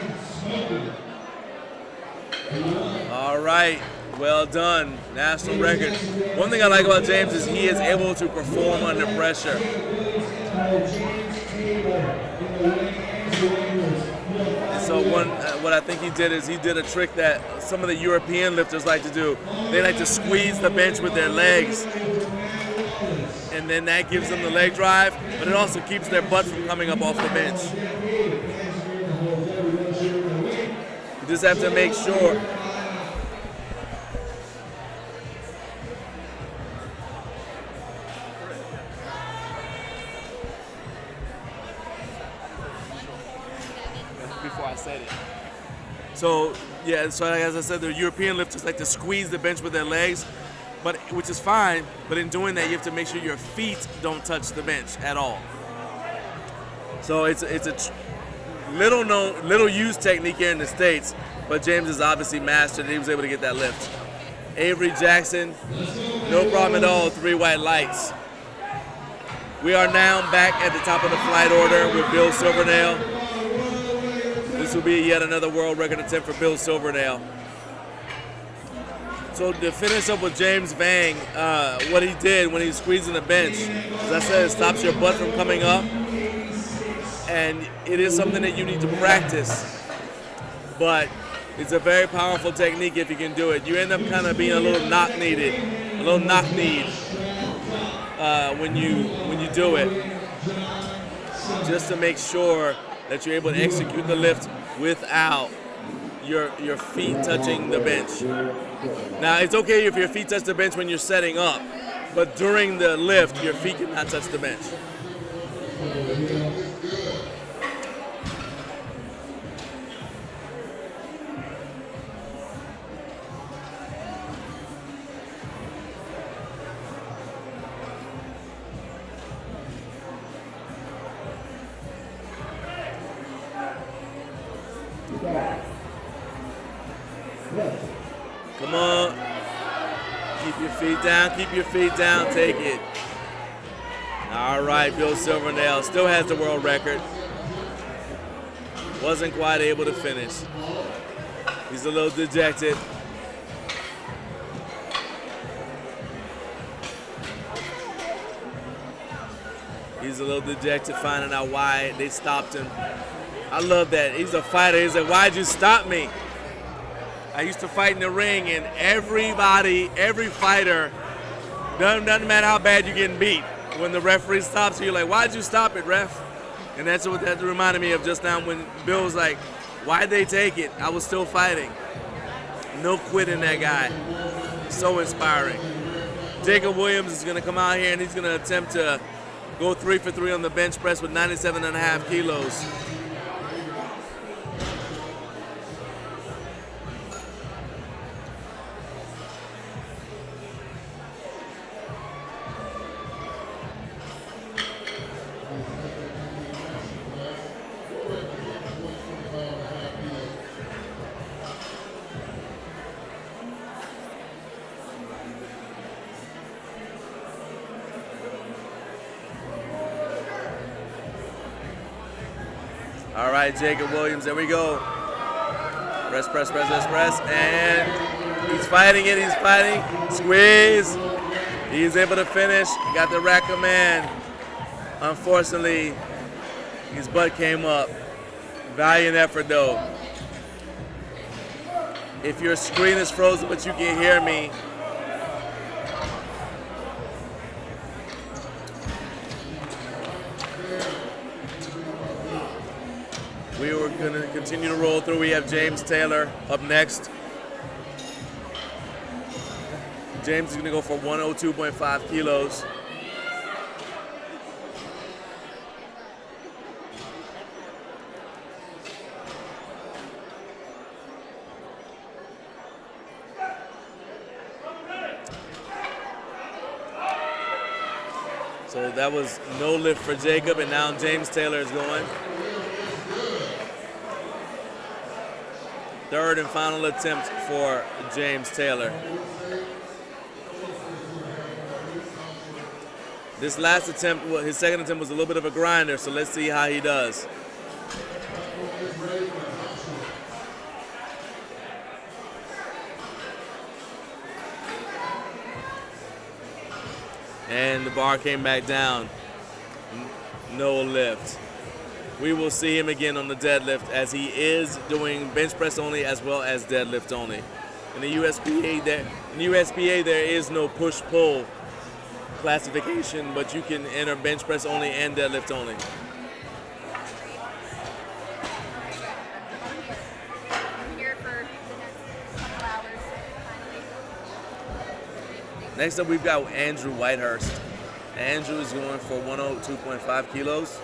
All right, well done, national record. One thing I like about James is he is able to perform under pressure. So what I think he did is he did a trick that some of the European lifters like to do. They like to squeeze the bench with their legs, and then that gives them the leg drive, but it also keeps their butt from coming up off the bench. You just have to make sure. Before I said it. So, yeah, so as I said, the European lifters like to squeeze the bench with their legs. but which is fine. But in doing that, you have to make sure your feet don't touch the bench at all. So it's a little used technique here in the States, but James has obviously mastered it. He was able to get that lift. Avery Jackson, no problem at all, 3 white lights. We are now back at the top of the flight order with Bill Silvernail. This will be yet another world record attempt for Bill Silvernail. So to finish up with James Vang, what he did when he was squeezing the bench, as I said, it stops your butt from coming up. And it is something that you need to practice. But it's a very powerful technique if you can do it. You end up kind of being a little knock-kneed when you do it, just to make sure that you're able to execute the lift without your feet touching the bench. Now, it's okay if your feet touch the bench when you're setting up, but during the lift, your feet cannot touch the bench. Come on. Keep your feet down, take it. All right, Bill Silvernail still has the world record. Wasn't quite able to finish. He's a little dejected. He's a little dejected finding out why they stopped him. I love that. He's a fighter. He's like, why'd you stop me? I used to fight in the ring, and every fighter, doesn't matter how bad you're getting beat, when the referee stops you, you're like, why'd you stop it, ref? And that's what that reminded me of just now when Bill was like, why'd they take it? I was still fighting. No quitting that guy. So inspiring. Jacob Williams is going to come out here, and he's going to attempt to go 3 for 3 on the bench press with 97.5 kilos. All right, Jacob Williams, there we go. Press, and he's fighting it, squeeze. He's able to finish, he got the rack command. Unfortunately, his butt came up. Valiant effort though. If your screen is frozen but you can hear me, we were going to continue to roll through. We have James Taylor up next. James is going to go for 102.5 kilos. So that was no lift for Jacob, and now James Taylor is going. Third and final attempt for James Taylor. This last attempt, his second attempt was a little bit of a grinder, so let's see how he does. And the bar came back down. No lift. We will see him again on the deadlift, as he is doing bench press only as well as deadlift only. In the USPA there is no push-pull classification, but you can enter bench press only and deadlift only. I'm here for the next couple hours, finally. Next up, we've got Andrew Whitehurst. Andrew is going for 102.5 kilos.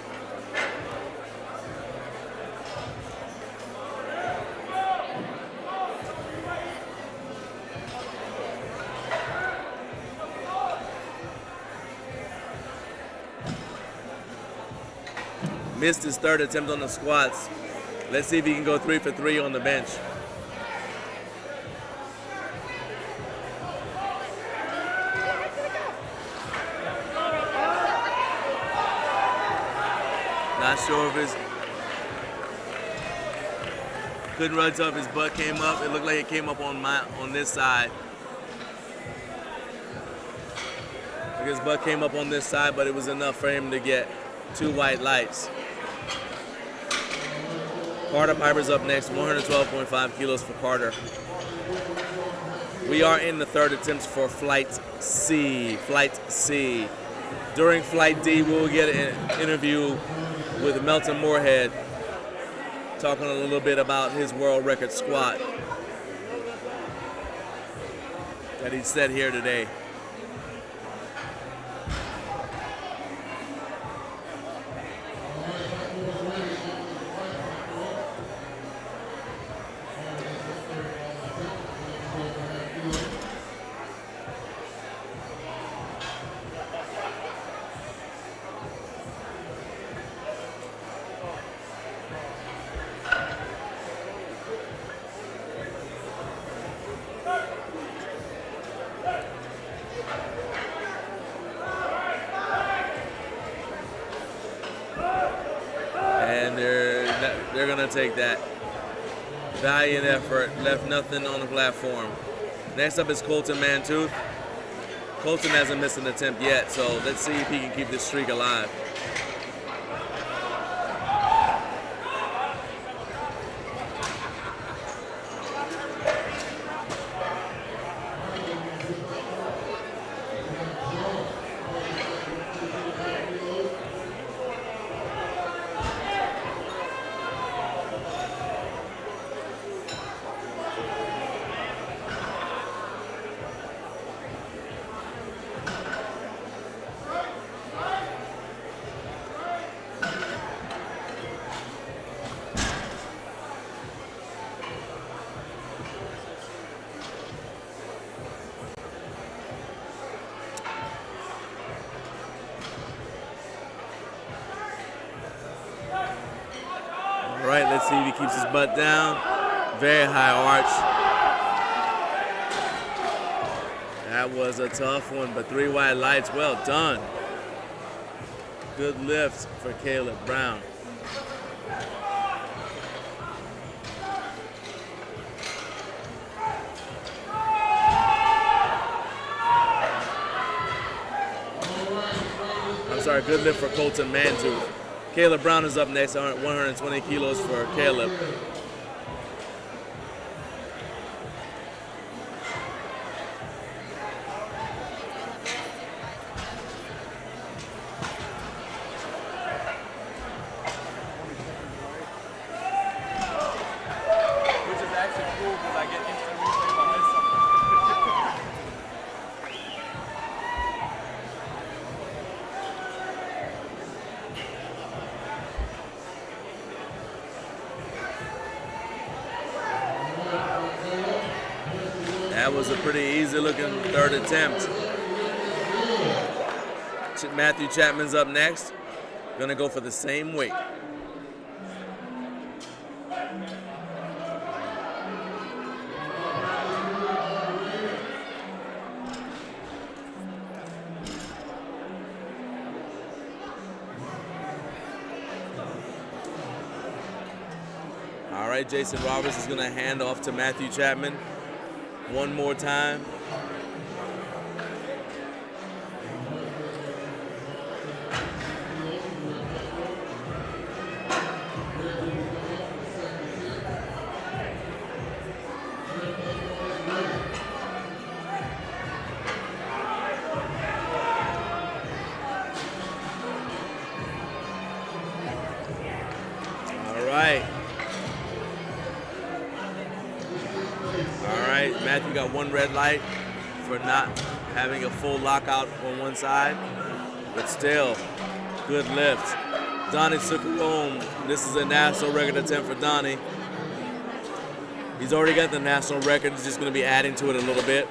Missed his third attempt on the squats. Let's see if he can go 3 for 3 on the bench. Not sure if his couldn't run tough. His butt came up. It looked like it came up on this side. His butt came up on this side, but it was enough for him to get 2 white lights. Carter Piper's up next, 112.5 kilos for Carter. We are in the third attempts for Flight C. Flight C. During Flight D, we'll get an interview with Melton Moorhead, talking a little bit about his world record squat that he set here today. They're gonna take that. Valiant effort, left nothing on the platform. Next up is Colton Mantooth. Colton hasn't missed an attempt yet, so let's see if he can keep this streak alive. All right, let's see if he keeps his butt down. Very high arch. That was a tough one, but 3 white lights, well done. Good lift for Caleb Brown. I'm sorry, good lift for Colton Mantooth. Caleb Brown is up next, 120 kilos for Caleb. Which is actually cool because I get instant replay if I miss something. That was a pretty easy looking third attempt. Matthew Chapman's up next. Gonna go for the same weight. All right, Jason Roberts is gonna hand off to Matthew Chapman one more time. Matthew got 1 red light for not having a full lockout on one side, but still, good lift. Donnie Sukukum, this is a national record attempt for Donnie. He's already got the national record, he's just gonna be adding to it a little bit.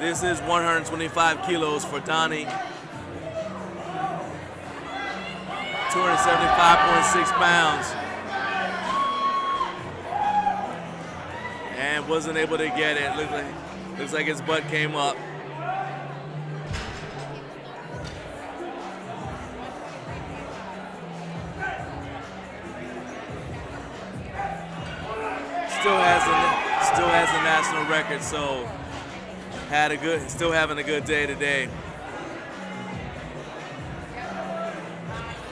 This is 125 kilos for Donnie. 275.6 pounds. And wasn't able to get it. Looks like his butt came up. Still has the national record, so still having a good day today.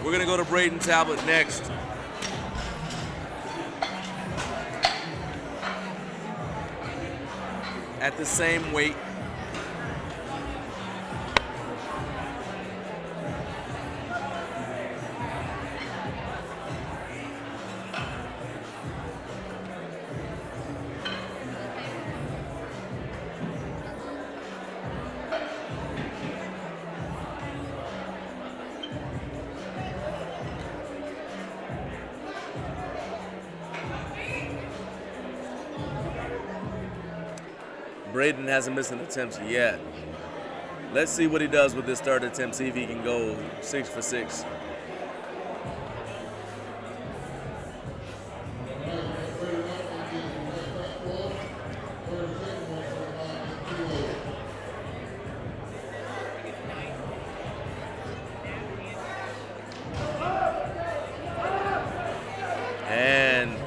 We're gonna go to Braden Talbot next. At the same weight. Braden hasn't missed an attempt yet. Let's see what he does with this third attempt, see if he can go 6 for 6. And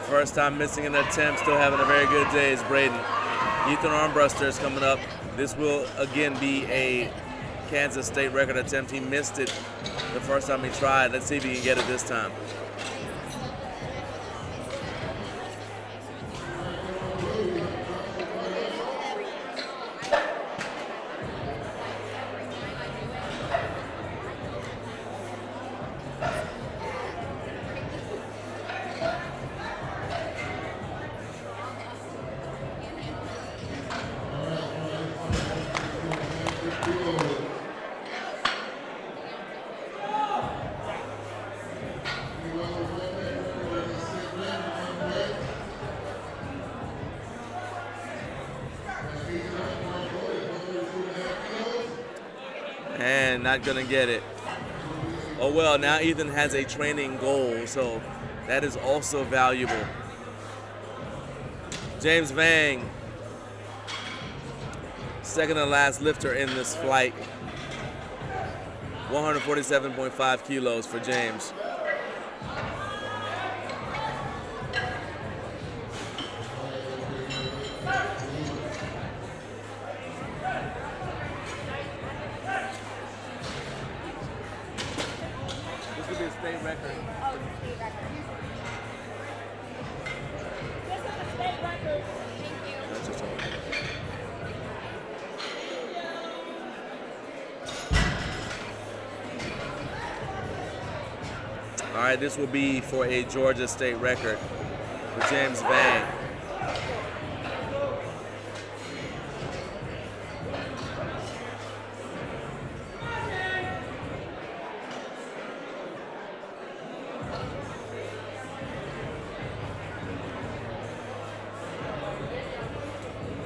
first time missing an attempt, still having a very good day is Braden. Ethan Armbruster is coming up. This will again be a Kansas State record attempt. He missed it the first time he tried. Let's see if he can get it this time. And not gonna get it. Oh well, now Ethan has a training goal, so that is also valuable. James Vang, second to last lifter in this flight. 147.5 kilos for James. State record. Oh, the state record. This is the state record. Thank you. That's just all. All right, this will be for a Georgia State record for James Vang.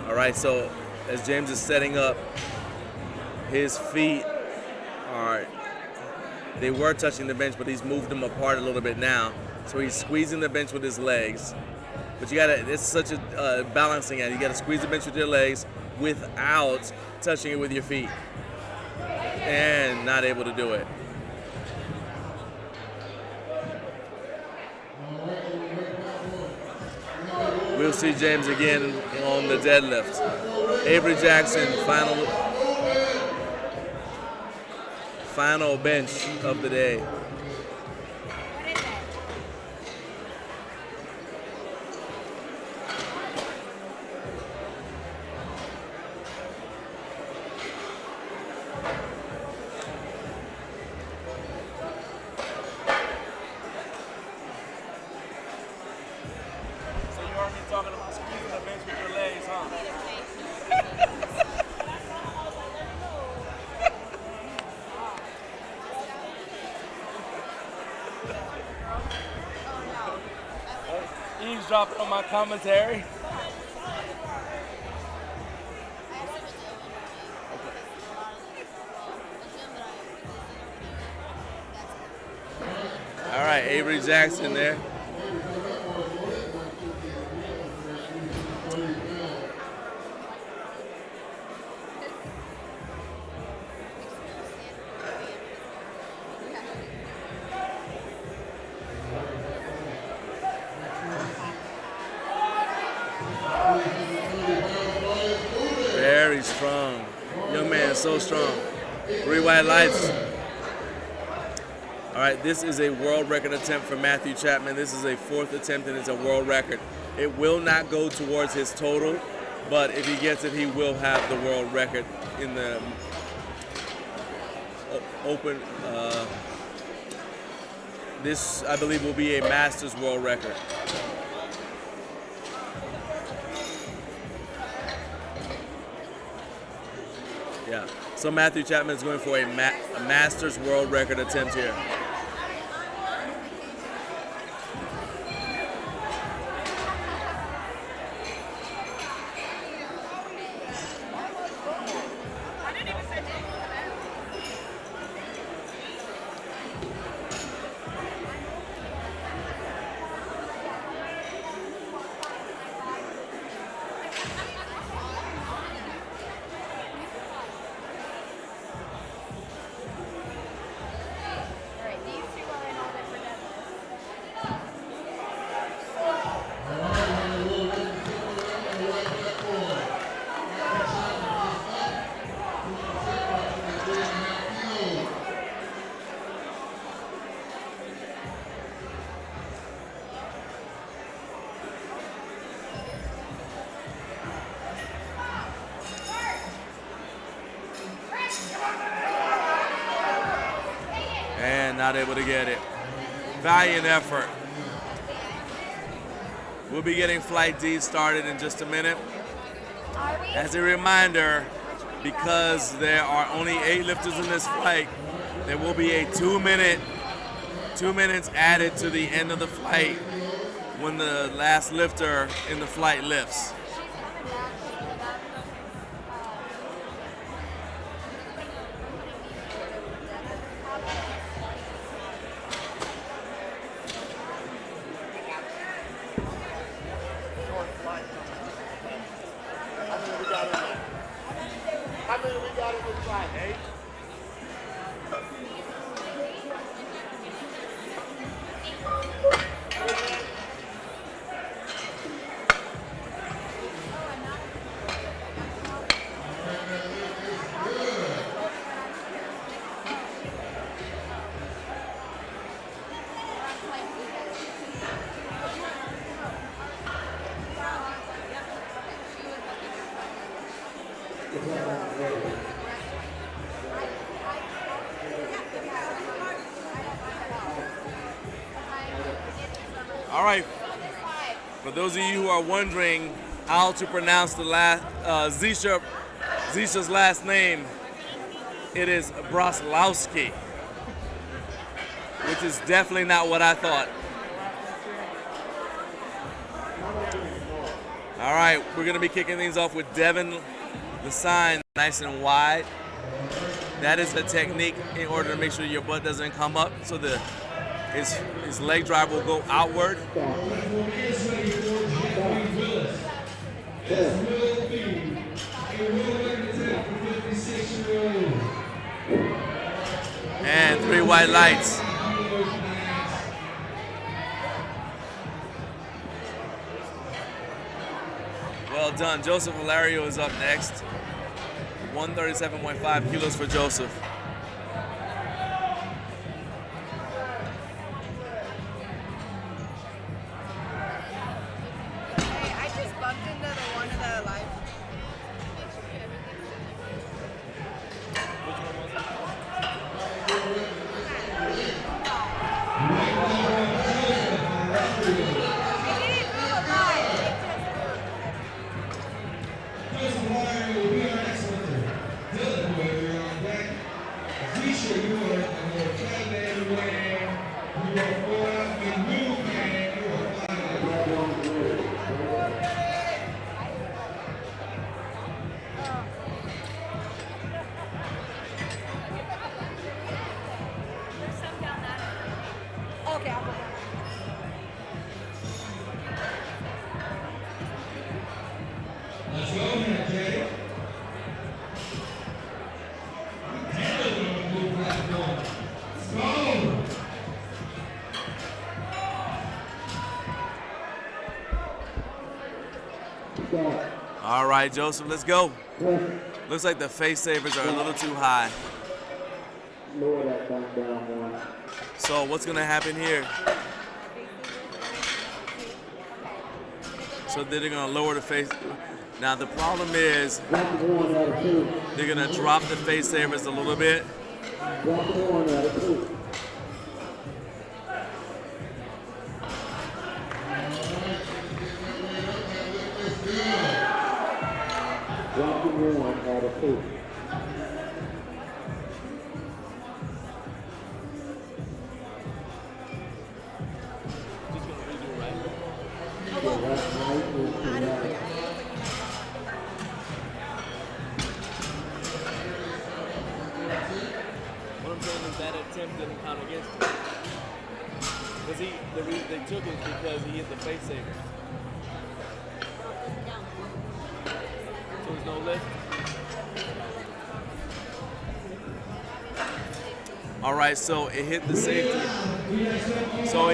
All right, so as James is setting up, his feet they were touching the bench, but he's moved them apart a little bit now. So he's squeezing the bench with his legs. But it's such a balancing act. You gotta squeeze the bench with your legs without touching it with your feet. And not able to do it. We'll see James again on the deadlift. Avery Jackson, final bench of the day. What is it? So you heard me talking about squeezing the bench with your legs, huh? Eavesdropping on my commentary. Avery Jackson there. Very strong. Young man, so strong. 3 white lights. All right, this is a world record attempt for Matthew Chapman. This is a 4th attempt and it's a world record. It will not go towards his total, but if he gets it, he will have the world record in the open. This, I believe, will be a Masters world record. Yeah, so Matthew Chapman is going for a Masters world record attempt here. Not able to get it. Valiant effort. We'll be getting Flight D started in just a minute. As a reminder, because there are only 8 lifters in this flight, there will be a 2 minutes added to the end of the flight when the last lifter in the flight lifts. All right, for those of you who are wondering how to pronounce the last Zisha's last name, it is Broslowski, which is definitely not what I thought. All right, we're gonna be kicking things off with Devin the sign nice and wide. That is a technique in order to make sure your butt doesn't come up, so his leg drive will go outward. And 3 white lights. Well done. Joseph Hilario is up next. 137.5 kilos for Joseph. All right, Joseph, let's go. Looks like the face savers are a little too high. Lower that thumb down one. So what's gonna happen here? So they're gonna lower the face. Now the problem is Drop the one out of two. they're gonna drop the face savers a little bit. Drop the one out of two. Drop the one out of two. What I'm saying is that attempt didn't count against him. Because the reason they took it is because he hit the face saver. So there's no lift. All right, so it hit the safety. So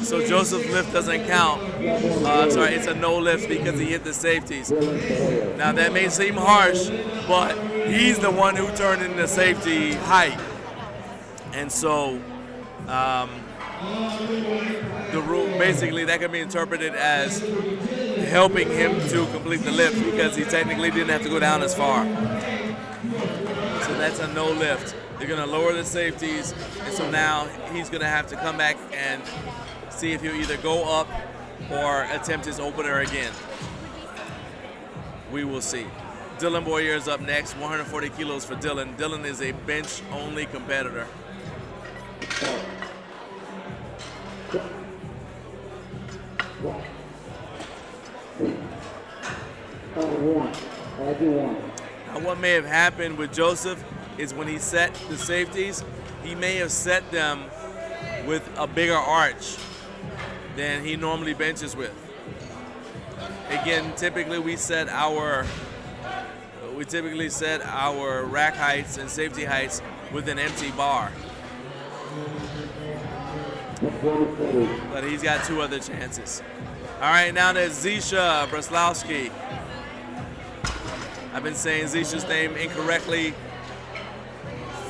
so Joseph's lift doesn't count. Sorry, it's a no lift because he hit the safeties. Now that may seem harsh, but he's the one who turned in the safety height. And so the rule, basically that can be interpreted as helping him to complete the lift because he technically didn't have to go down as far. So that's a no lift. They're gonna lower the safeties, and so now he's gonna have to come back and see if he'll either go up or attempt his opener again. We will see. Dylan Boyer is up next, 140 kilos for Dylan. Dylan is a bench-only competitor. Now what may have happened with Joseph is when he set the safeties, he may have set them with a bigger arch than he normally benches with. Again, typically we set our rack heights and safety heights with an empty bar. But he's got two other chances. All right, now there's Zisha Breslowski. I've been saying Zisha's name incorrectly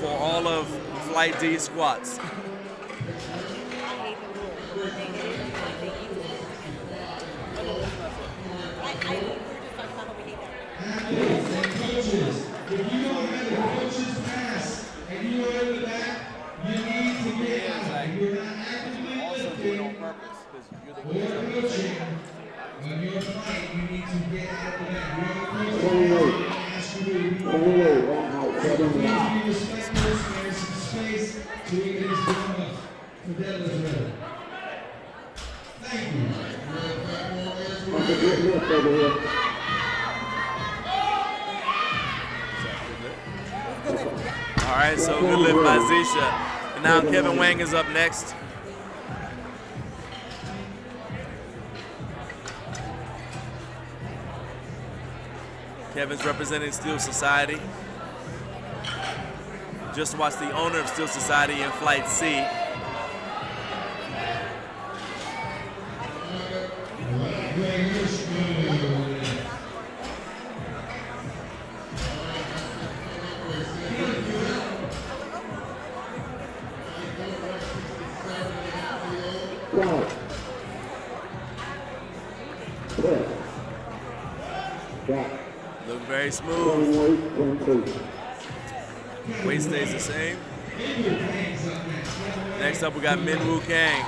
for all of Flight D squats. Coaches, if you don't have the coach's pass and you are in the back, you need to get out. You're not actively lifting or coaching when you're fight, you need to get out of the back. You're the coach. Ask you to be respectful, spare some space so we can just warm up. Fidelis ready. Thank you. All right, so good lift by Zisha. And now Kevin Wang is up next. Kevin's representing Steel Society. Just watched the owner of Steel Society in Flight C. Look very smooth. Weight stays the same. Next up, we got Min Woo Kang.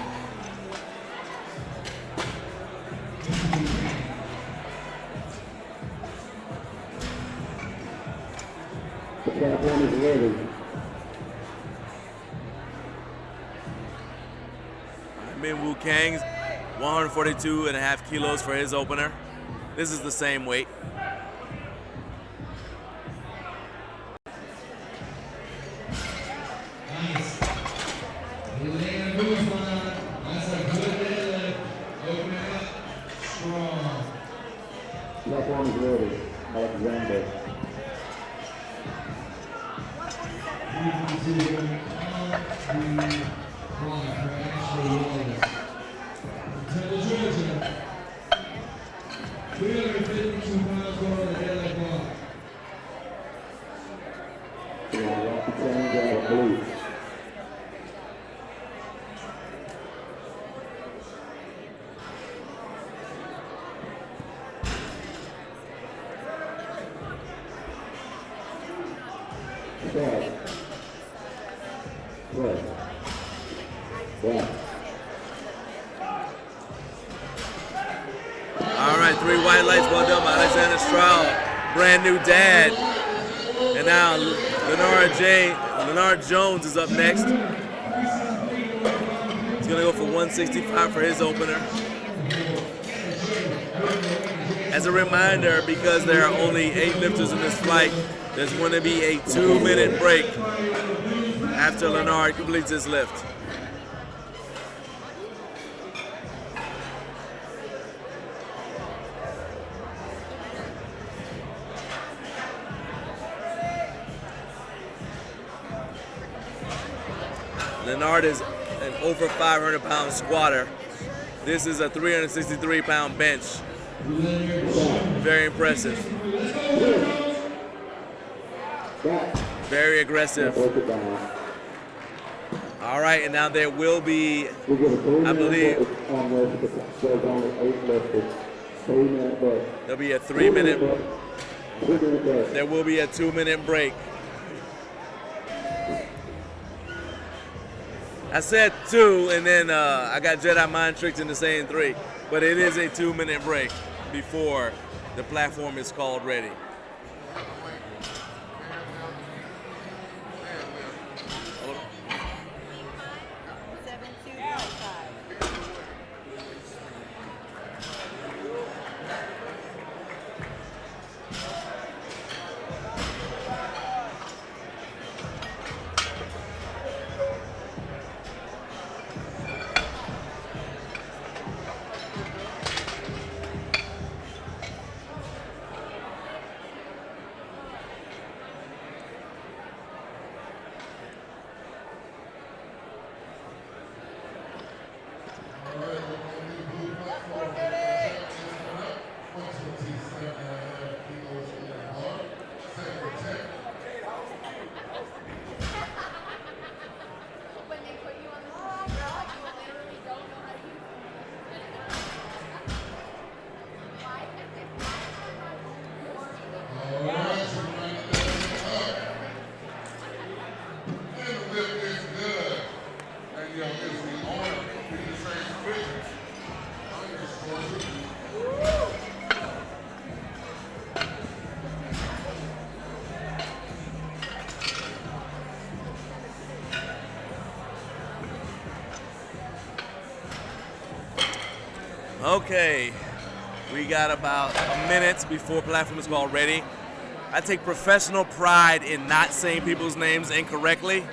Min Woo Kang's 142.5 kilos for his opener. This is the same weight. Nice. That's a good deadlift. Open it up. Strong. Left arm is ready. Alexander. You want to walk the chain down, please. Start. Play. One. All right, 3 white lights, well done by Alexander Stroud, brand new dad. And now Leonard Jones is up next. He's gonna go for 165 for his opener. As a reminder, because there are only 8 lifters in this flight, there's going to be a 2-minute break after Leonard completes his lift. Leonard is an over 500-pound squatter. This is a 363-pound bench. Very impressive. Very aggressive. All right, and now there will be, I believe, there'll be a 3-minute, there will be a 2-minute break. I said 2, and then I got Jedi mind tricked into saying 3, but it is a 2-minute break before the platform is called ready. Okay, we got about a minute before platform is called ready. I take professional pride in not saying people's names incorrectly.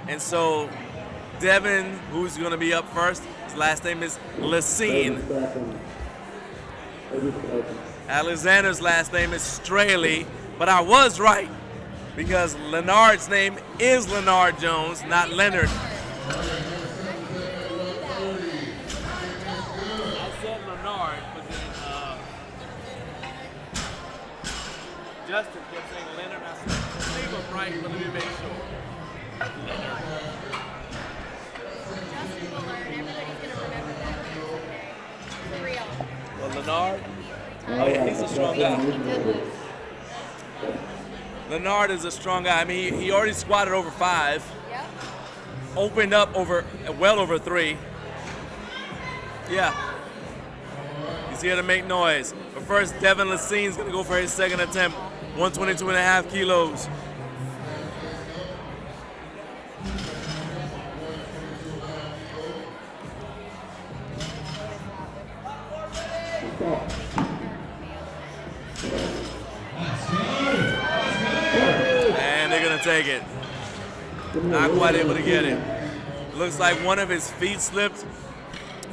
And so Devin, who's gonna be up first, his last name is Lacine. Alexander's last name is Straley, but I was right because Leonard's name is Leonard Jones, not Leonard. Justin kept saying Leonard. I think I'm right, but let me make sure. Justin will learn. Everybody's going to remember that for real. Well, Leonard, oh yeah, he's a strong guy. Leonard is a strong guy. I mean, he already squatted over 5. Yep. Opened up well over 3. Yeah. He's here to make noise. But first, Devin Lacine's going to go for his second attempt. 122.5 kilos. And they're gonna take it. Not quite able to get it. Looks like one of his feet slipped,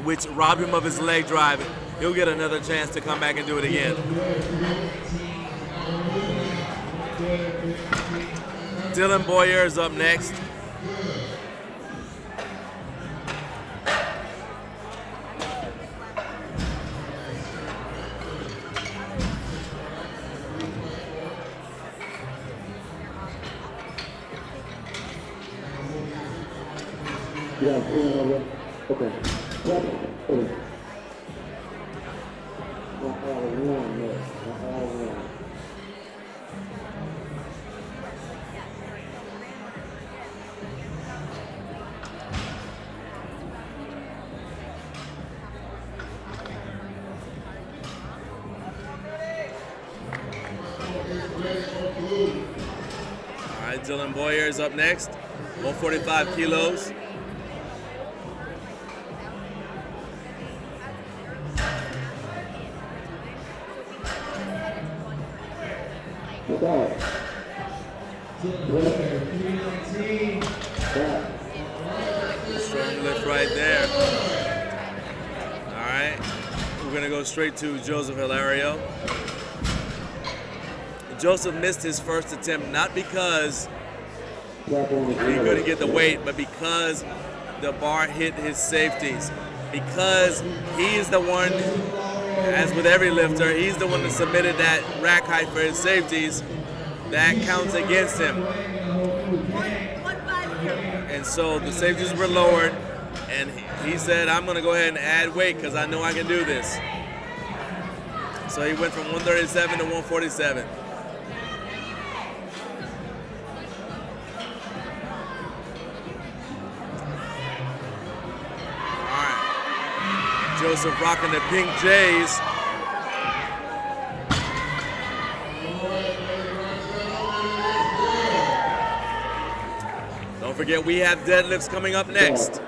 which robbed him of his leg drive. He'll get another chance to come back and do it again. Dylan Boyer is up next. You got 2 over. Okay. Okay. Not all in one, no. Not all in one. All right, Dylan Boyer is up next, 145 kilos. Start. Strong lift right there. All right, we're gonna go straight to Joseph Hilario. Joseph missed his first attempt, not because he couldn't get the weight, but because the bar hit his safeties. Because he is the one, as with every lifter, he's the one that submitted that rack height for his safeties. That counts against him. And so the safeties were lowered, and he said, I'm gonna go ahead and add weight because I know I can do this. So he went from 137 to 147. Joseph rocking the pink J's. Don't forget we have deadlifts coming up next.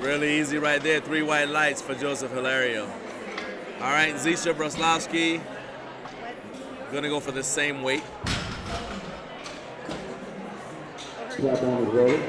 Really easy right there, 3 white lights for Joseph Hilario. All right, Zisha Broslavsky, gonna go for the same weight. Strap on is ready.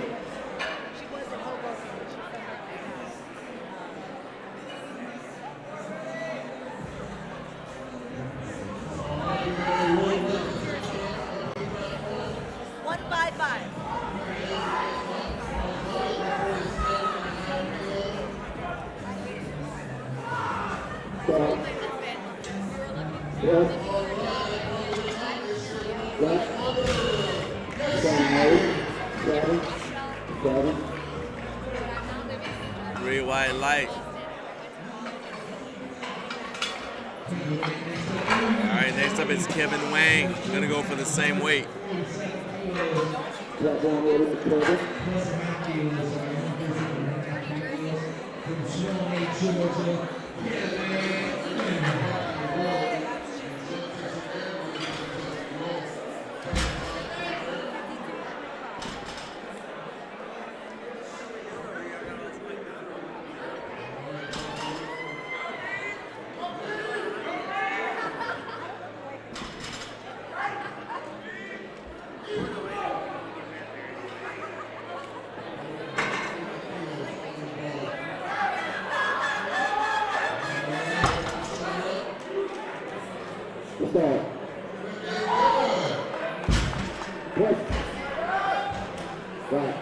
Three white light. All right, next up is Kevin Wang. Gonna go for the same weight.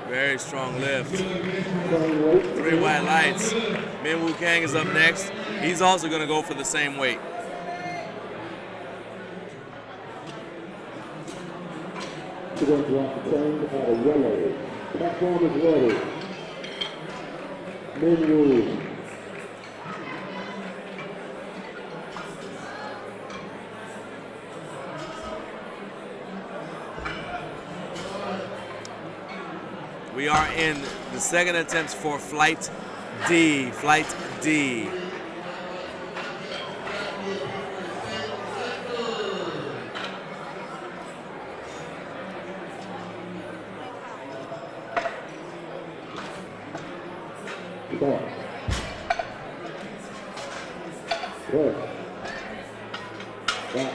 Very strong lift. 3 white lights. Min Woo Kang is up next. He's also going to go for the same weight. We're going to drop the chain out of yellow. Platform is ready. Min Woo. We are in the second attempts for Flight D. Flight D. Stop. Good. Back.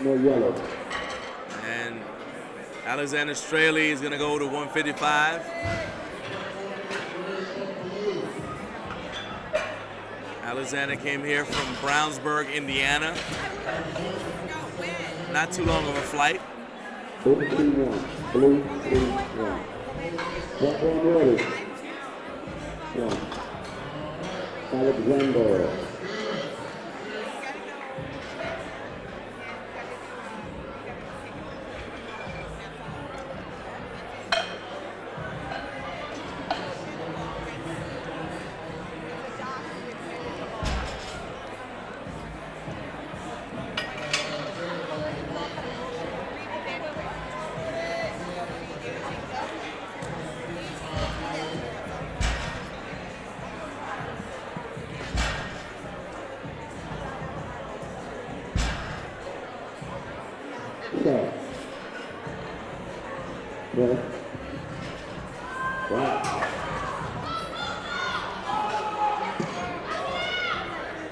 No yellow. And Alexander Straley is going to go to 155. Alexander came here from Brownsburg, Indiana. Not too long of a flight. Blue 3-1. Blue 3-1. Platform ready. 1. Alexander. Okay. Right.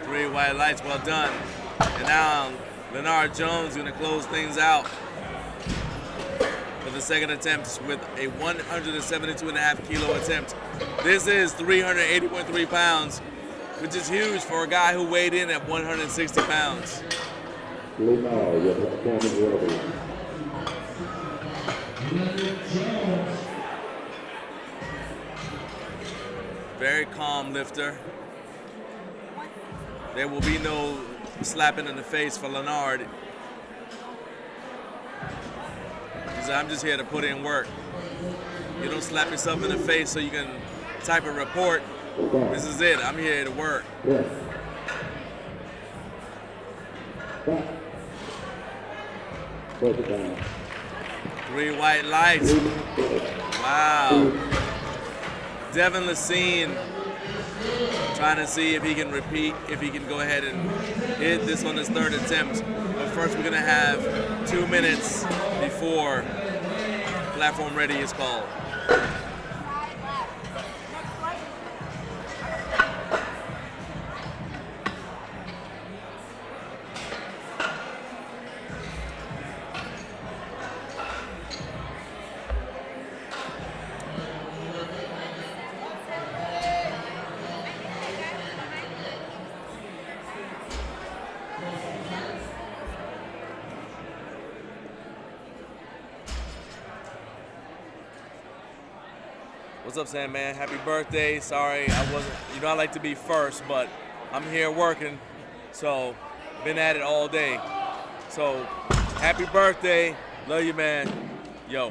3 white lights, well done. And now Leonard Jones gonna close things out for the second attempt with a 172.5 kilo attempt. This is 380.3 pounds, which is huge for a guy who weighed in at 160 pounds. Leonard, your platform is ready. Very calm lifter. There will be no slapping in the face for Leonard. He said, I'm just here to put in work. You don't slap yourself in the face so you can type a report. This is it. I'm here to work. Yes. Back. Break it down. 3 white lights. Wow. Devin Lacine trying to see if he can repeat, if he can go ahead and hit this on his third attempt. But first we're gonna have 2 minutes before platform ready is called. What's up, Sam, man? Happy birthday. Sorry, I wasn't, I like to be first, but I'm here working, so been at it all day. So, happy birthday. Love you, man. Yo.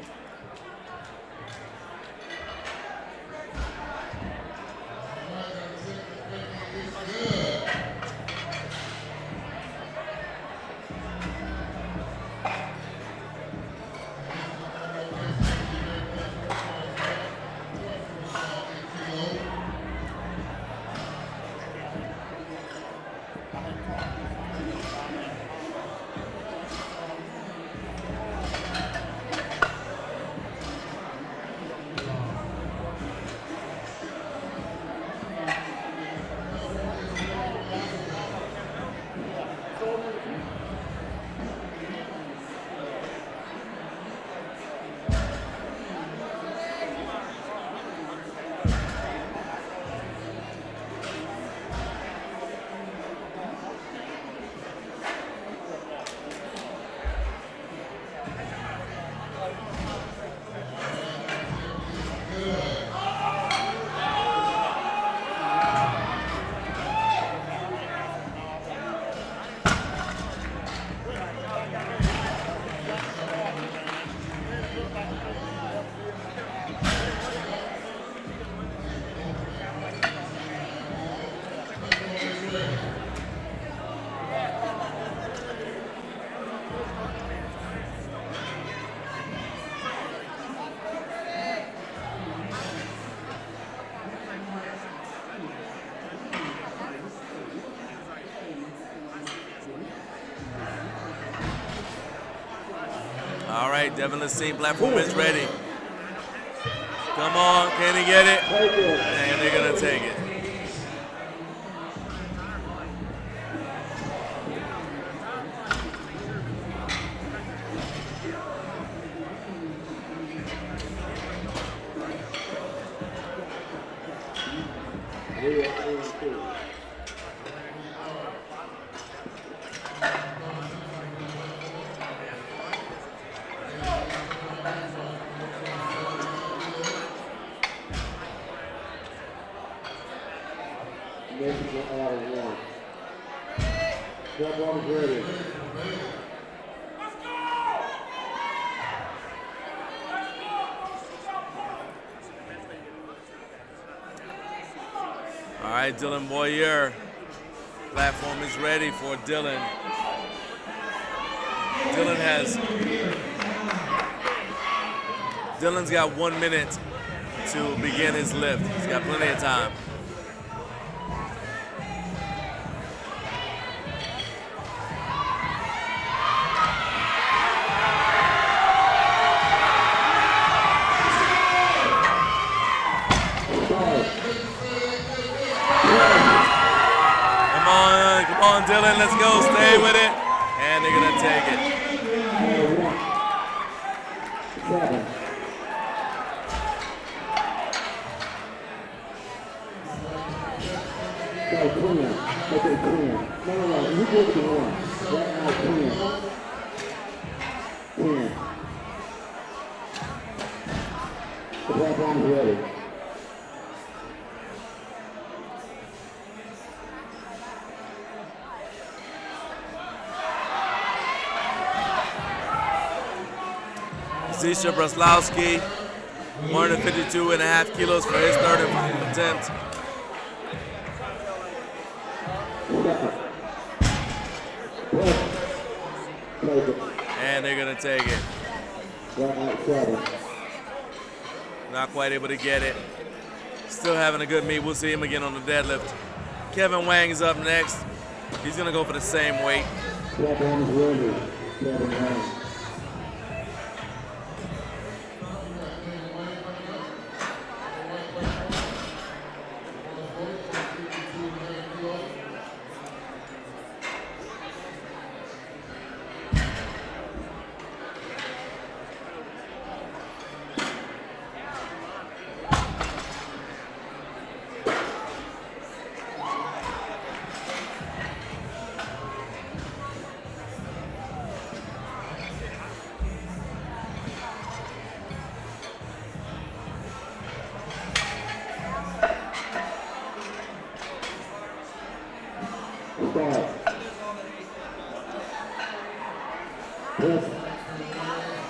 All right, Devin Lacine, platform is ready. Come on, can he get it? And they're gonna take it. All right, Dylan Boyer. Platform is ready for Dylan. Dylan's got 1 minute to begin his lift. He's got plenty of time. Come on, Dylan, let's go. Stay with it. And they're gonna take it. 7. Go 10. Okay, 10. No, you give it to 1. Right now, 10. 10. The platform is ready. Zisha Braslowski, 152.5 kilos for his third and final attempt. And they're gonna take it. Not quite able to get it. Still having a good meet. We'll see him again on the deadlift. Kevin Wang is up next. He's gonna go for the same weight.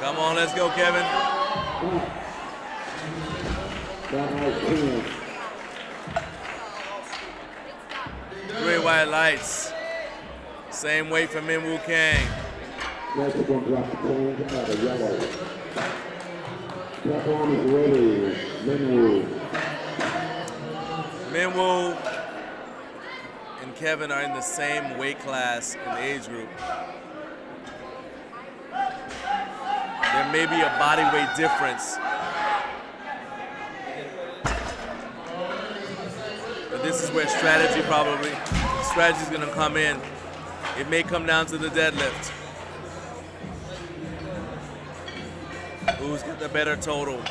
Come on, let's go, Kevin. 3 white lights. Same weight for Min Woo Kang. Next we're going to drop the change out of yellow. Platform is ready. Min Woo and Kevin are in the same weight class in the age group. There may be a body weight difference, but this is where strategy is going to come in. It may come down to the deadlift. Who's got the better total?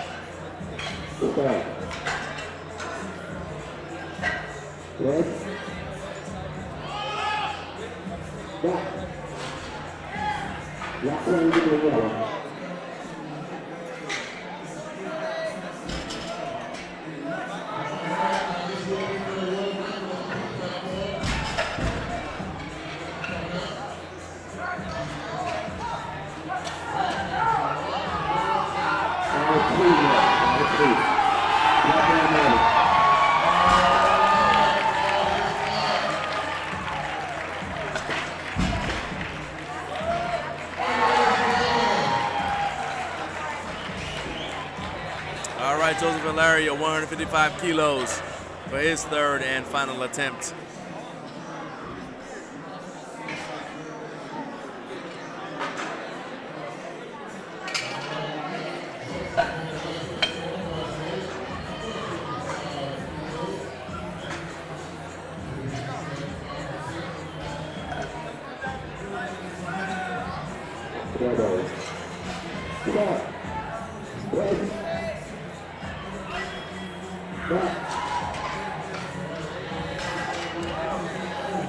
All right, Joseph Valerio, 155 kilos for his third and final attempt.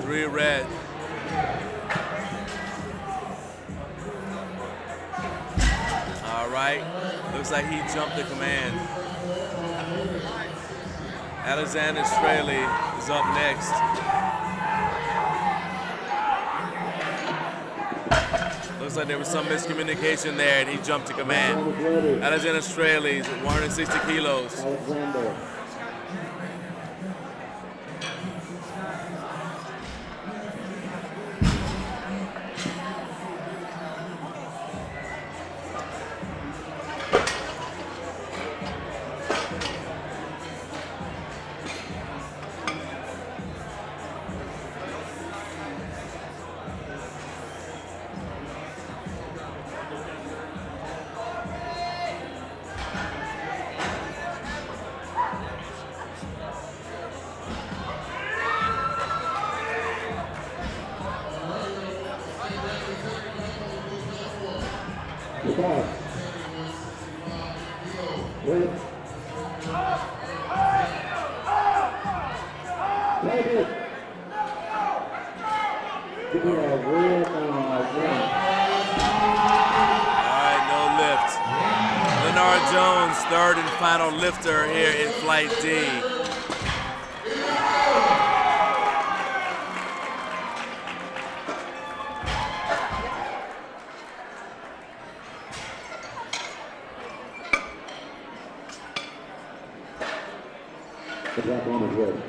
Three red. All right, looks like he jumped the command. Alexander Straley is up next. Looks like there was some miscommunication there and he jumped to command. Alexander Straley is 160 kilos. start. Ready? Take it. Give me a real win. Alright, no lift. Leonard Jones, third and final lifter here in Flight D. The black arm is ready.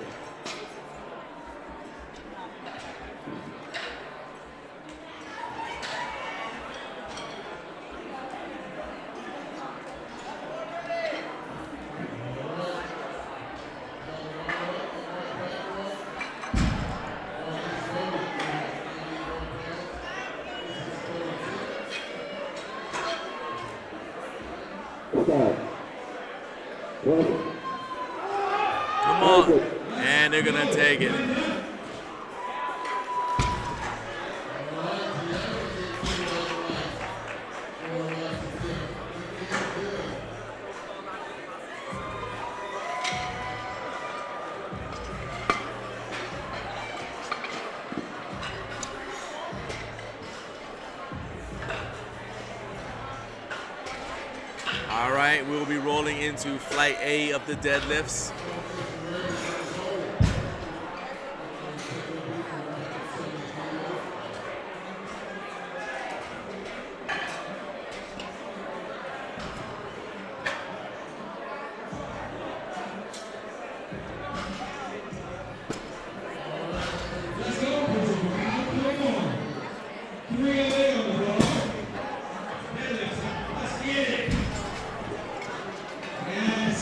Start. Ready? Come on. And they're gonna take it. All right, we'll be rolling into Flight A of the deadlifts. Let's go, come on. 308 on the bar. Let's get it. Yes.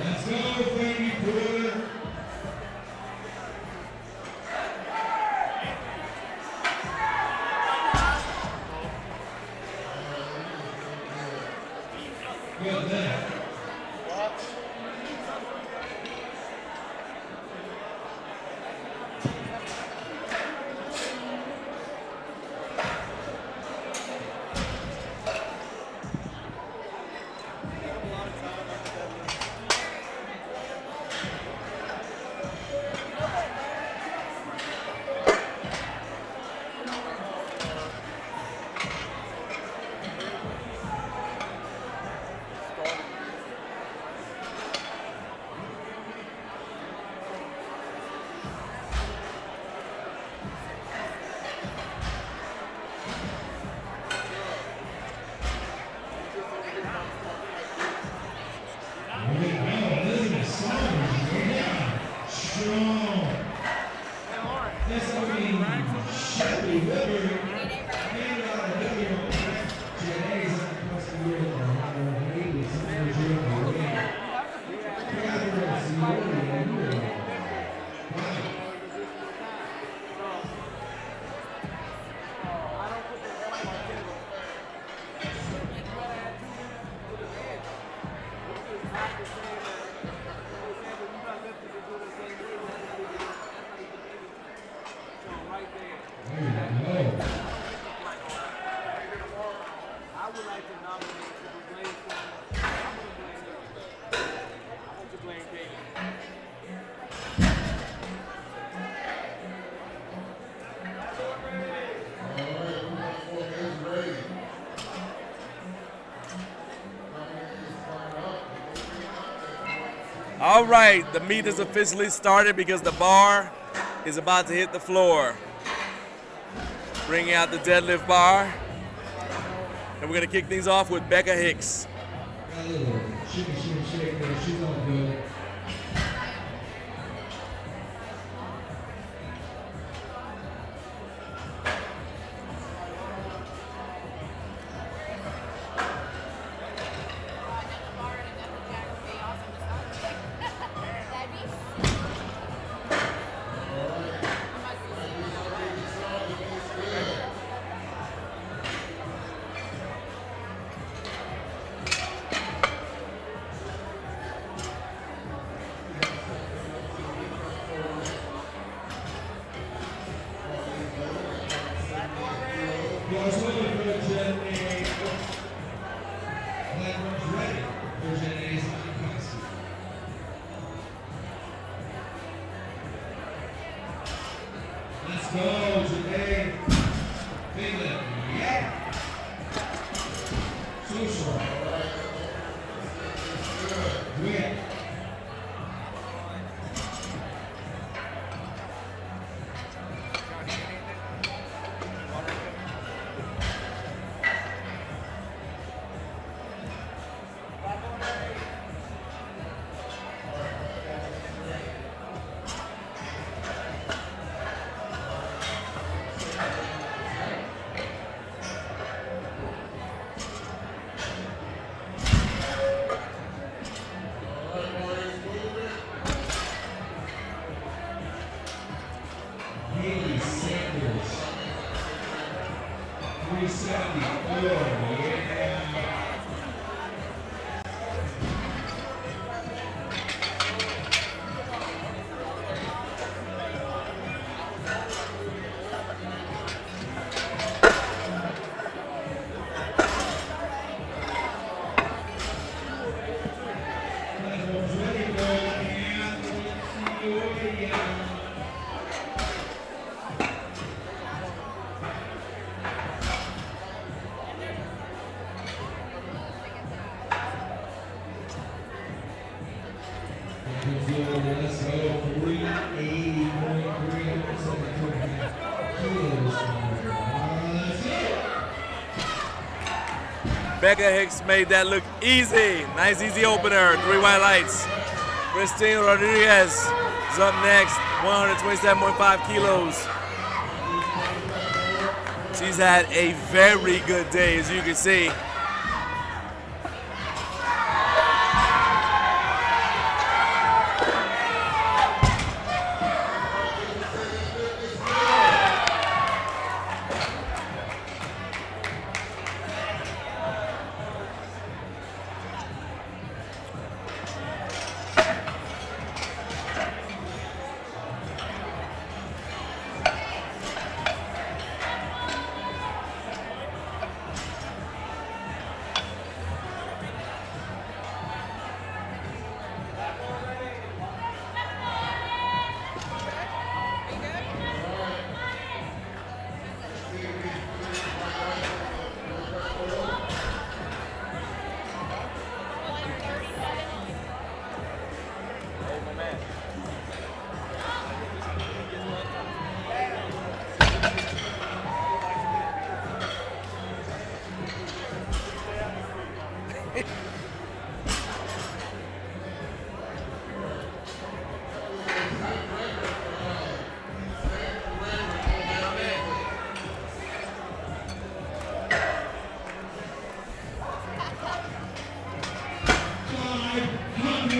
Let's go, baby, good. Good there. All right, the meet is officially started because the bar is about to hit the floor. Bringing out the deadlift bar. And we're gonna kick things off with Becca Hicks. Got a little shake there. She's all good. Becca Hicks made that look easy. Nice, easy opener. 3 white lights. Christine Rodriguez is up next, 127.5 kilos. She's had a very good day, as you can see.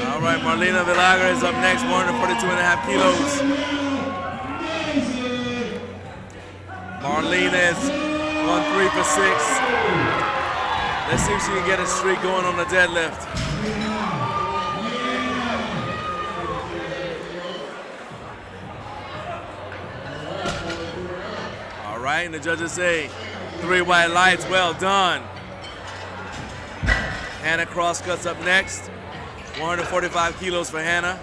All right, Marlena Villagra is up next, 142.5 kilos. Marlena is on 3 for 6. Let's see if she can get a streak going on the deadlift. All right, and the judges say 3 white lights, well done. Hannah Crosscuts up next, 145 kilos for Hannah.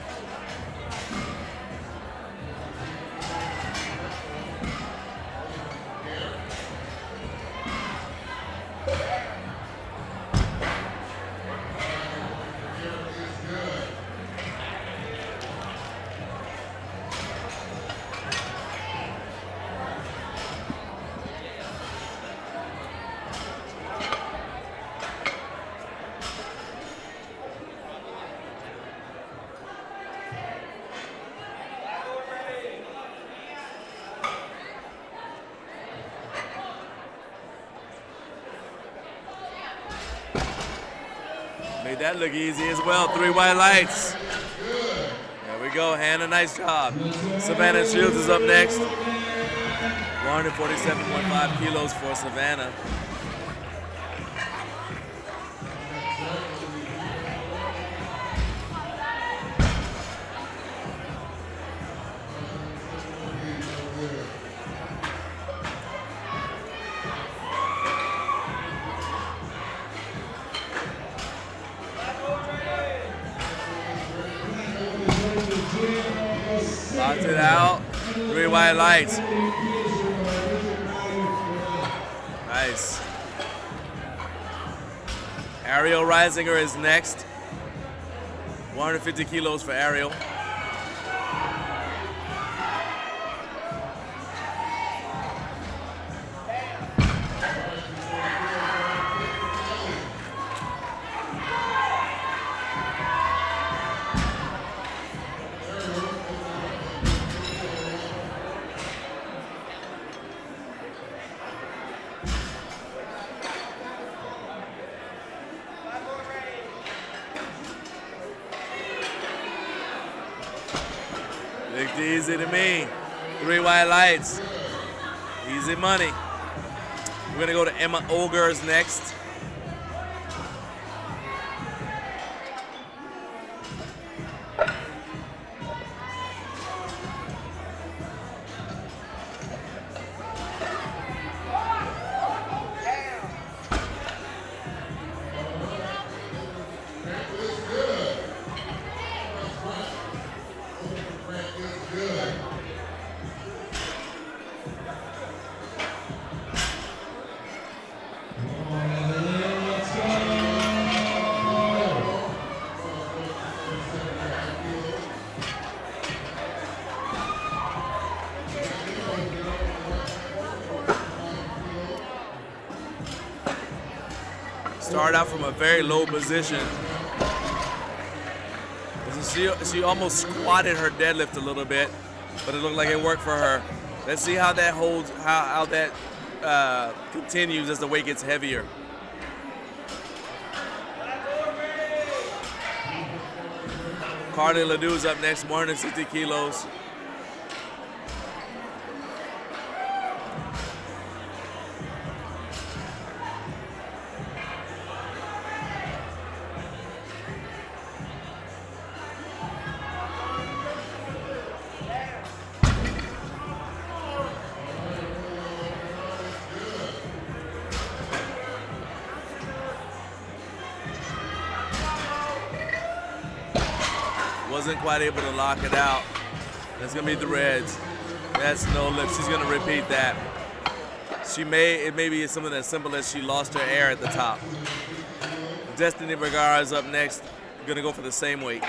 Made that look easy as well. 3 white lights. There we go, Hannah, nice job. Savannah Shields is up next. 147.5 kilos for Savannah. Locked it out. 3 white lights. Nice. Ariel Reisinger is next. 150 kilos for Ariel. Looked easy to me. 3 white lights. Easy money. We're gonna go to Emma Ogers next. Started out from a very low position. She almost squatted her deadlift a little bit, but it looked like it worked for her. Let's see how that holds, how that continues as the weight gets heavier. Carly Ledoux's up next, 160 kilos. Wasn't quite able to lock it out. That's gonna be the reds. That's no lift. She's gonna repeat that. It may be something as simple as she lost her air at the top. Destiny Vergara is up next. Gonna go for the same weight.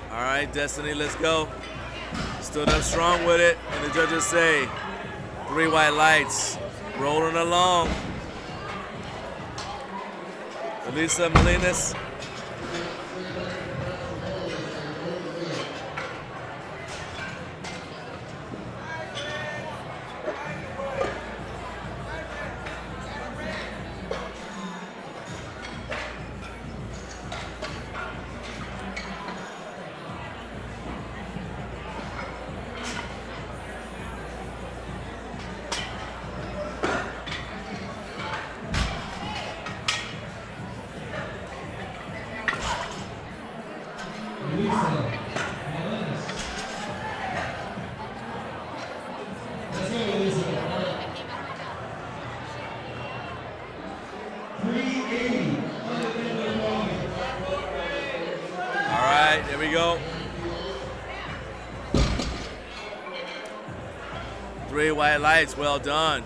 All right, Destiny, let's go. Stood up strong with it, and the judges say 3 white lights, rolling along. Elisa Molinas. There we go. 3 white lights, well done.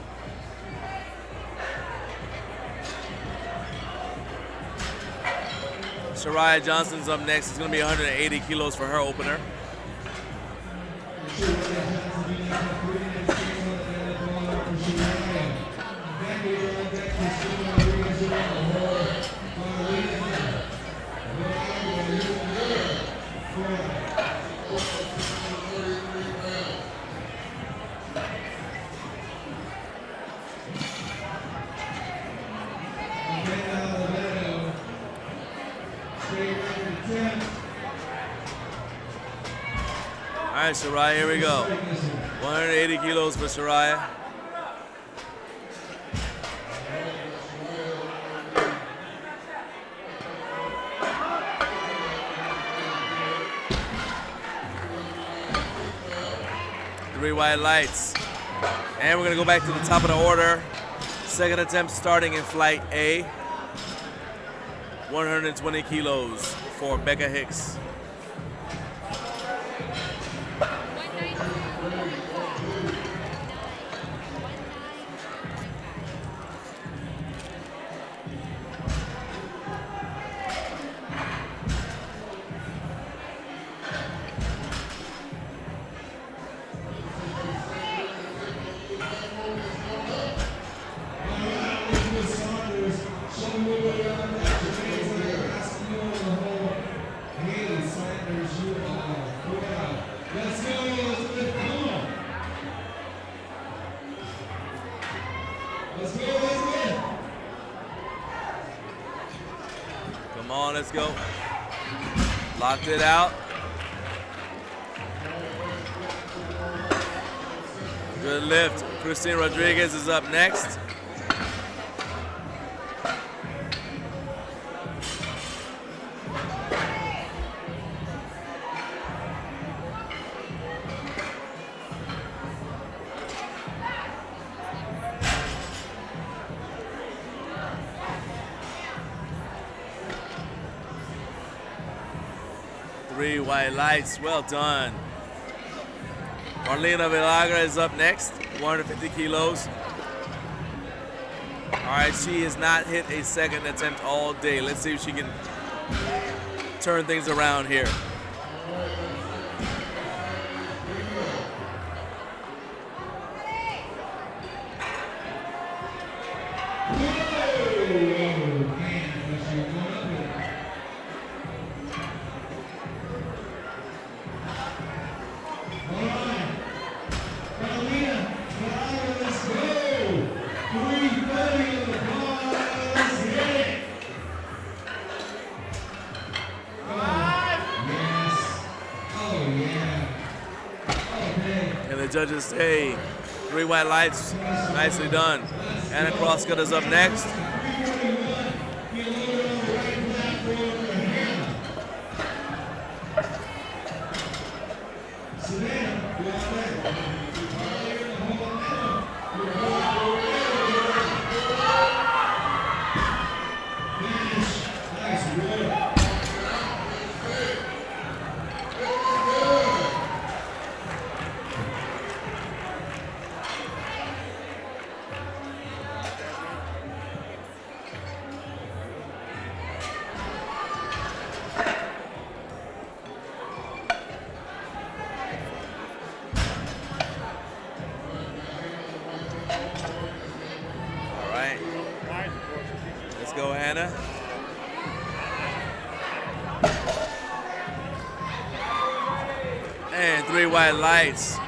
Shariah Johnson's up next. It's gonna be 180 kilos for her opener. All right, Shariah, here we go. 180 kilos for Shariah. 3 white lights. And we're gonna go back to the top of the order. Second attempt starting in flight A. 120 kilos for Becca Hicks. Come on, let's go. Locked it out. Good lift. Christine Rodriguez is up next. Three white lights, well done. Marlena Villagra is up next, 150 kilos. All right, she has not hit a second attempt all day. Let's see if she can turn things around here. Judges say 3 white lights, nicely done. Anna Crosscut is up next. Let's go, Hannah. And 3 white lights.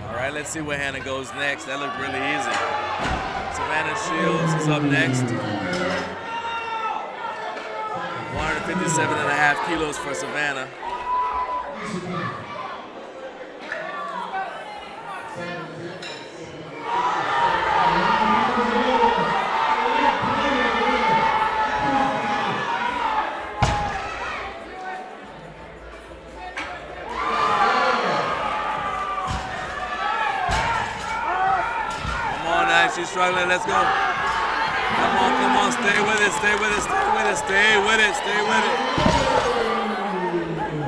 All right, let's see where Hannah goes next. That looked really easy. Savannah Shields is up next. 157.5 kilos for Savannah. She's struggling, let's go. Come on, stay with it, stay with it, stay with it, stay with it, stay with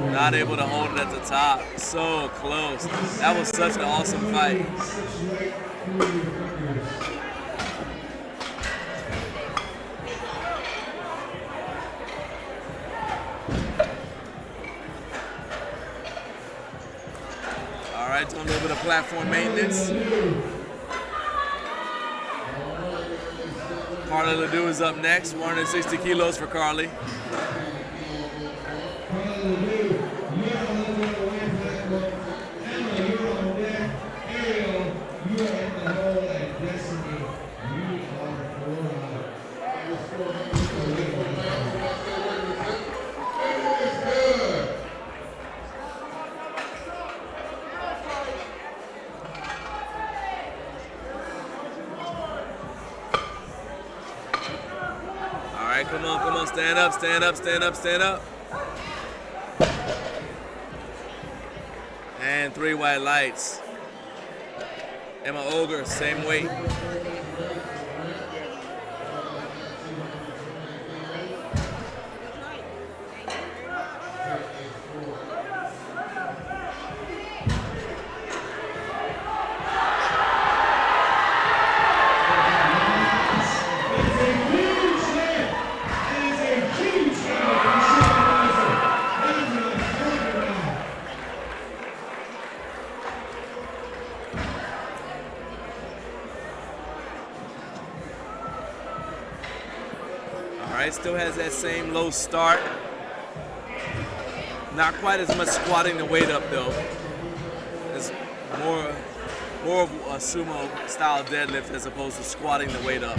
it. Not able to hold it at the top, so close. That was such an awesome fight. All right, doing a little bit of platform maintenance. Carly Ledoux is up next, 160 kilos for Carly. Come on, stand up, stand up, stand up, stand up. And 3 white lights. Emma Ogre, same weight. Still has that same low start. Not quite as much squatting the weight up though. It's more of a sumo style deadlift as opposed to squatting the weight up.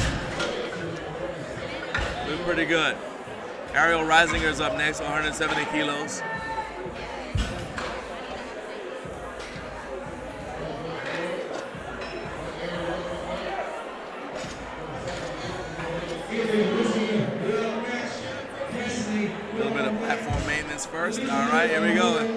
Doing pretty good. Ariel Reisinger's up next, 170 kilos. First. All right, here we go.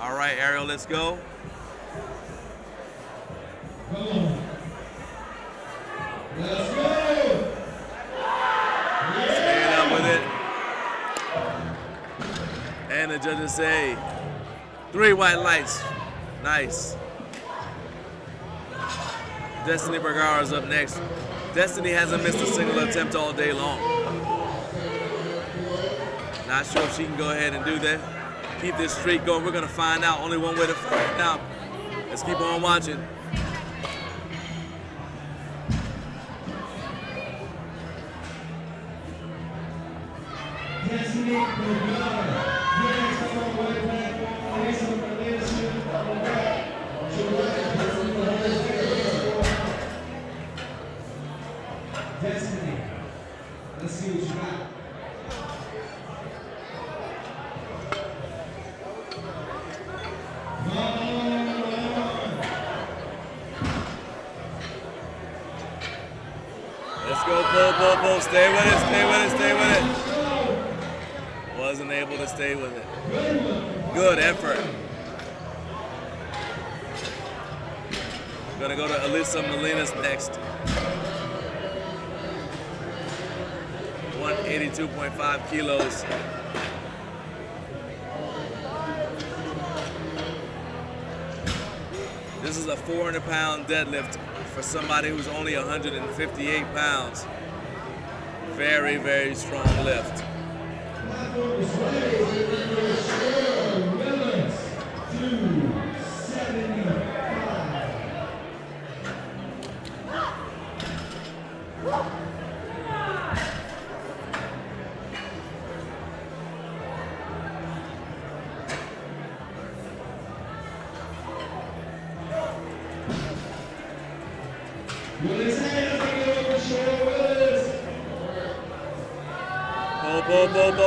All right, Ariel, let's go. Let's go. Staying up with it. And the judges say 3 white lights. Nice. Destiny Bergara's up next. Destiny hasn't missed a single attempt all day long. Not sure if she can go ahead and do that. Keep this streak going. We're gonna find out. Only one way to find out. Let's keep on watching. Destiny. Let's see what you got. Let's go, pull. Stay with it, stay with it, stay with it. Wasn't able to stay with it. Good effort. Gonna go to Alyssa Molinas next. 182.5 kilos. This is a 400-pound deadlift for somebody who's only 158 pounds. Very, very strong lift.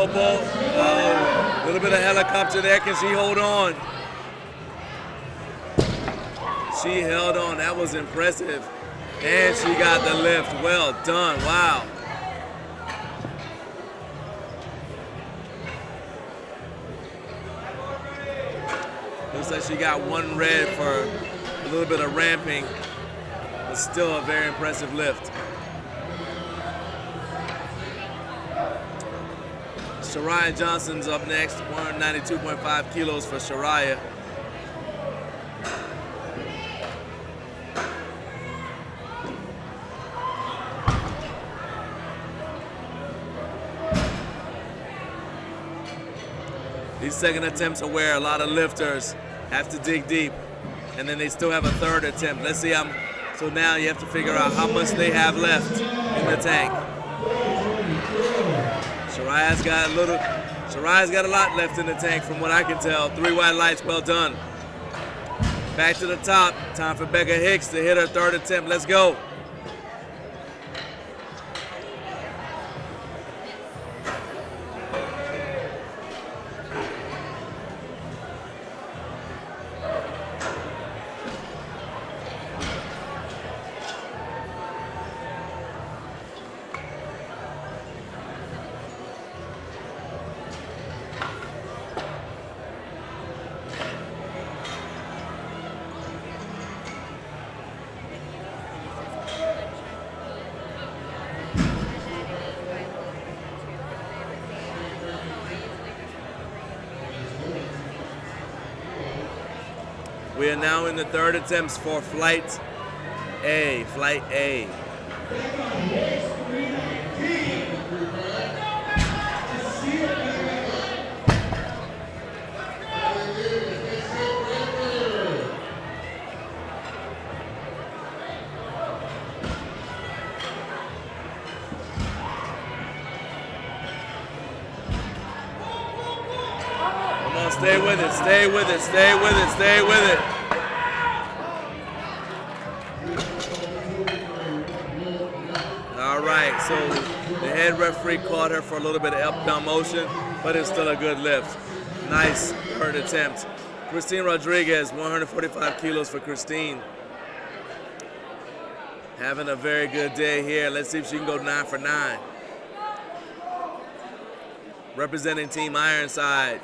Pull. A little bit of helicopter there. Can she hold on? She held on. That was impressive. And she got the lift. Well done. Wow. Looks like she got one red for a little bit of ramping, but still a very impressive lift. Shariah Johnson's up next, 192.5 kilos for Shariah. These second attempts are where a lot of lifters have to dig deep, and then they still have a third attempt. Let's see how. So now you have to figure out how much they have left in the tank. Shariah's got a lot left in the tank from what I can tell. 3 white lights, well done. Back to the top. Time for Becca Hicks to hit her third attempt. Let's go. We are now in the third attempts for Flight A. Flight A. Come on, stay with it, stay with it, stay with it, stay with it. All right, so the head referee caught her for a little bit of up-down motion, but it's still a good lift. Nice third attempt. Christine Rodriguez, 145 kilos for Christine. Having a very good day here. Let's see if she can go 9 for 9. Representing Team Ironside.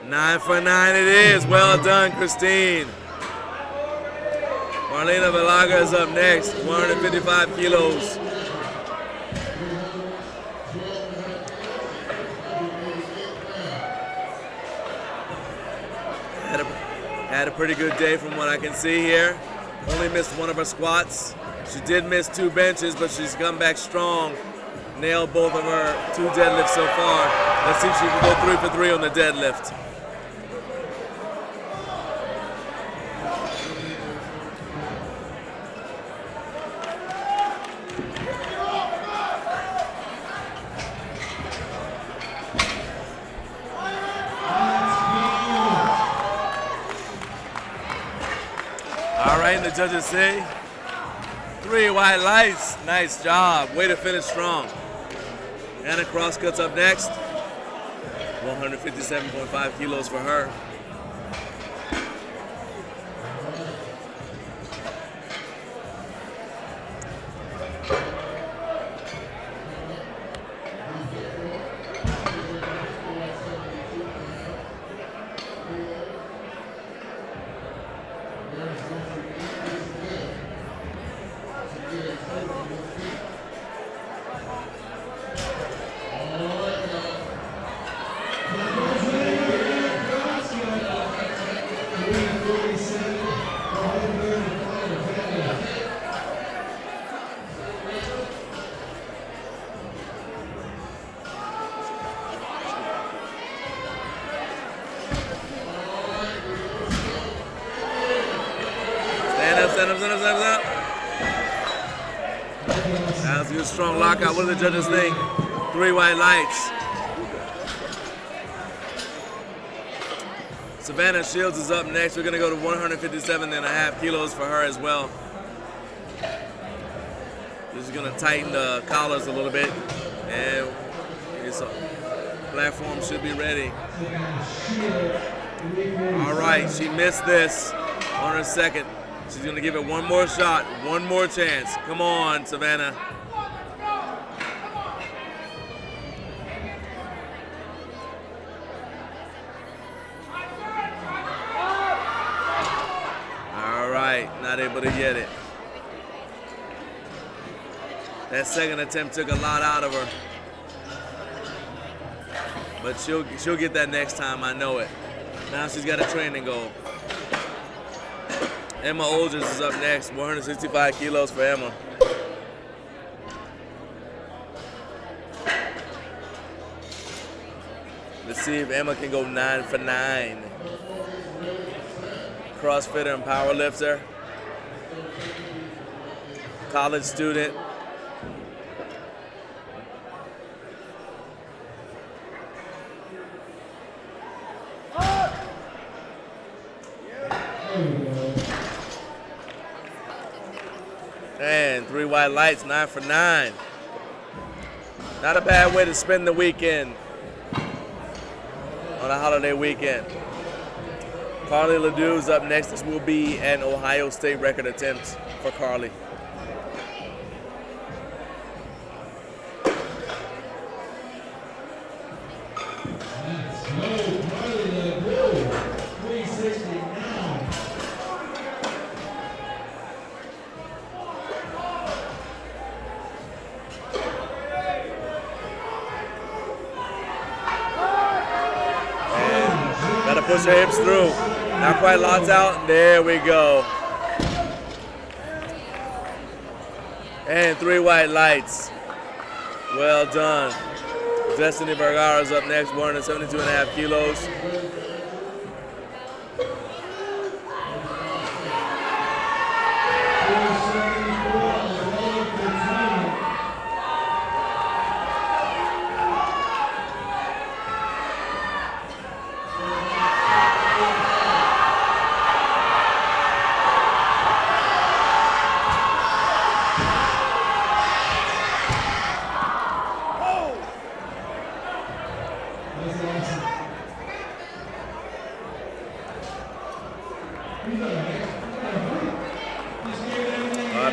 Nine for 9 it is. Well done, Christine. Marlena Velaga is up next, 155 kilos. Had a pretty good day from what I can see here. Only missed one of her squats. She did miss 2 benches, but she's come back strong. Nailed both of her 2 deadlifts so far. Let's see if she can go 3 for 3 on the deadlift. All right, and the judges say 3 white lights. Nice job. Way to finish strong. Anna Crosscut's up next. 157.5 kilos for her. Stand up. That was a good strong lockout. What do the judges think? 3 white lights. Savannah Shields is up next. We're gonna go to 157.5 kilos for her as well. This is gonna tighten the collars a little bit, and this platform should be ready. All right, she missed this on her second. She's gonna give it one more shot, one more chance. Come on, Savannah. All right, not able to get it. That second attempt took a lot out of her. But she'll get that next time, I know it. Now she's got a training goal. Emma Olgers is up next, 165 kilos for Emma. Let's see if Emma can go 9 for 9. CrossFitter and powerlifter. College student. And 3 white lights, 9 for 9. Not a bad way to spend the weekend on a holiday weekend. Carly Ledoux's up next. This will be an Ohio State record attempt for Carly. Push her hips through. Not quite locked out. There we go. And 3 white lights. Well done. Destiny Vergara's up next, 172.5 kilos.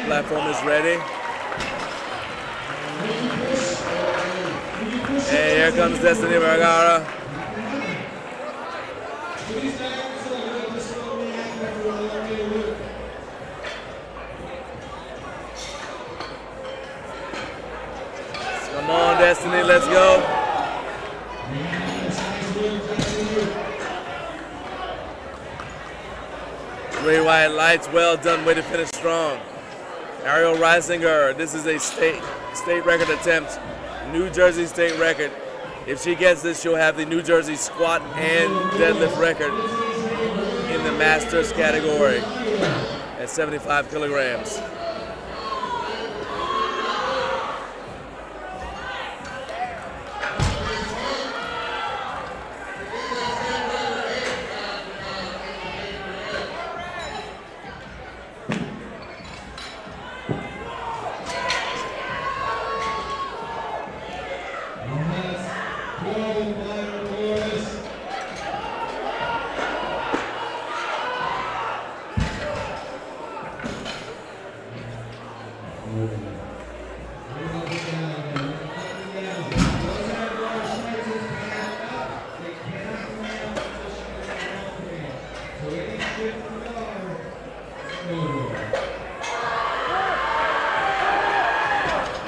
Platform is ready. And here comes Destiny Vergara. Come on, Destiny, let's go. Three white lights, well done, way to finish strong. Ariel Reisinger, this is a state record attempt, New Jersey state record. If she gets this, she'll have the New Jersey squat and deadlift record in the masters category at 75 kilograms.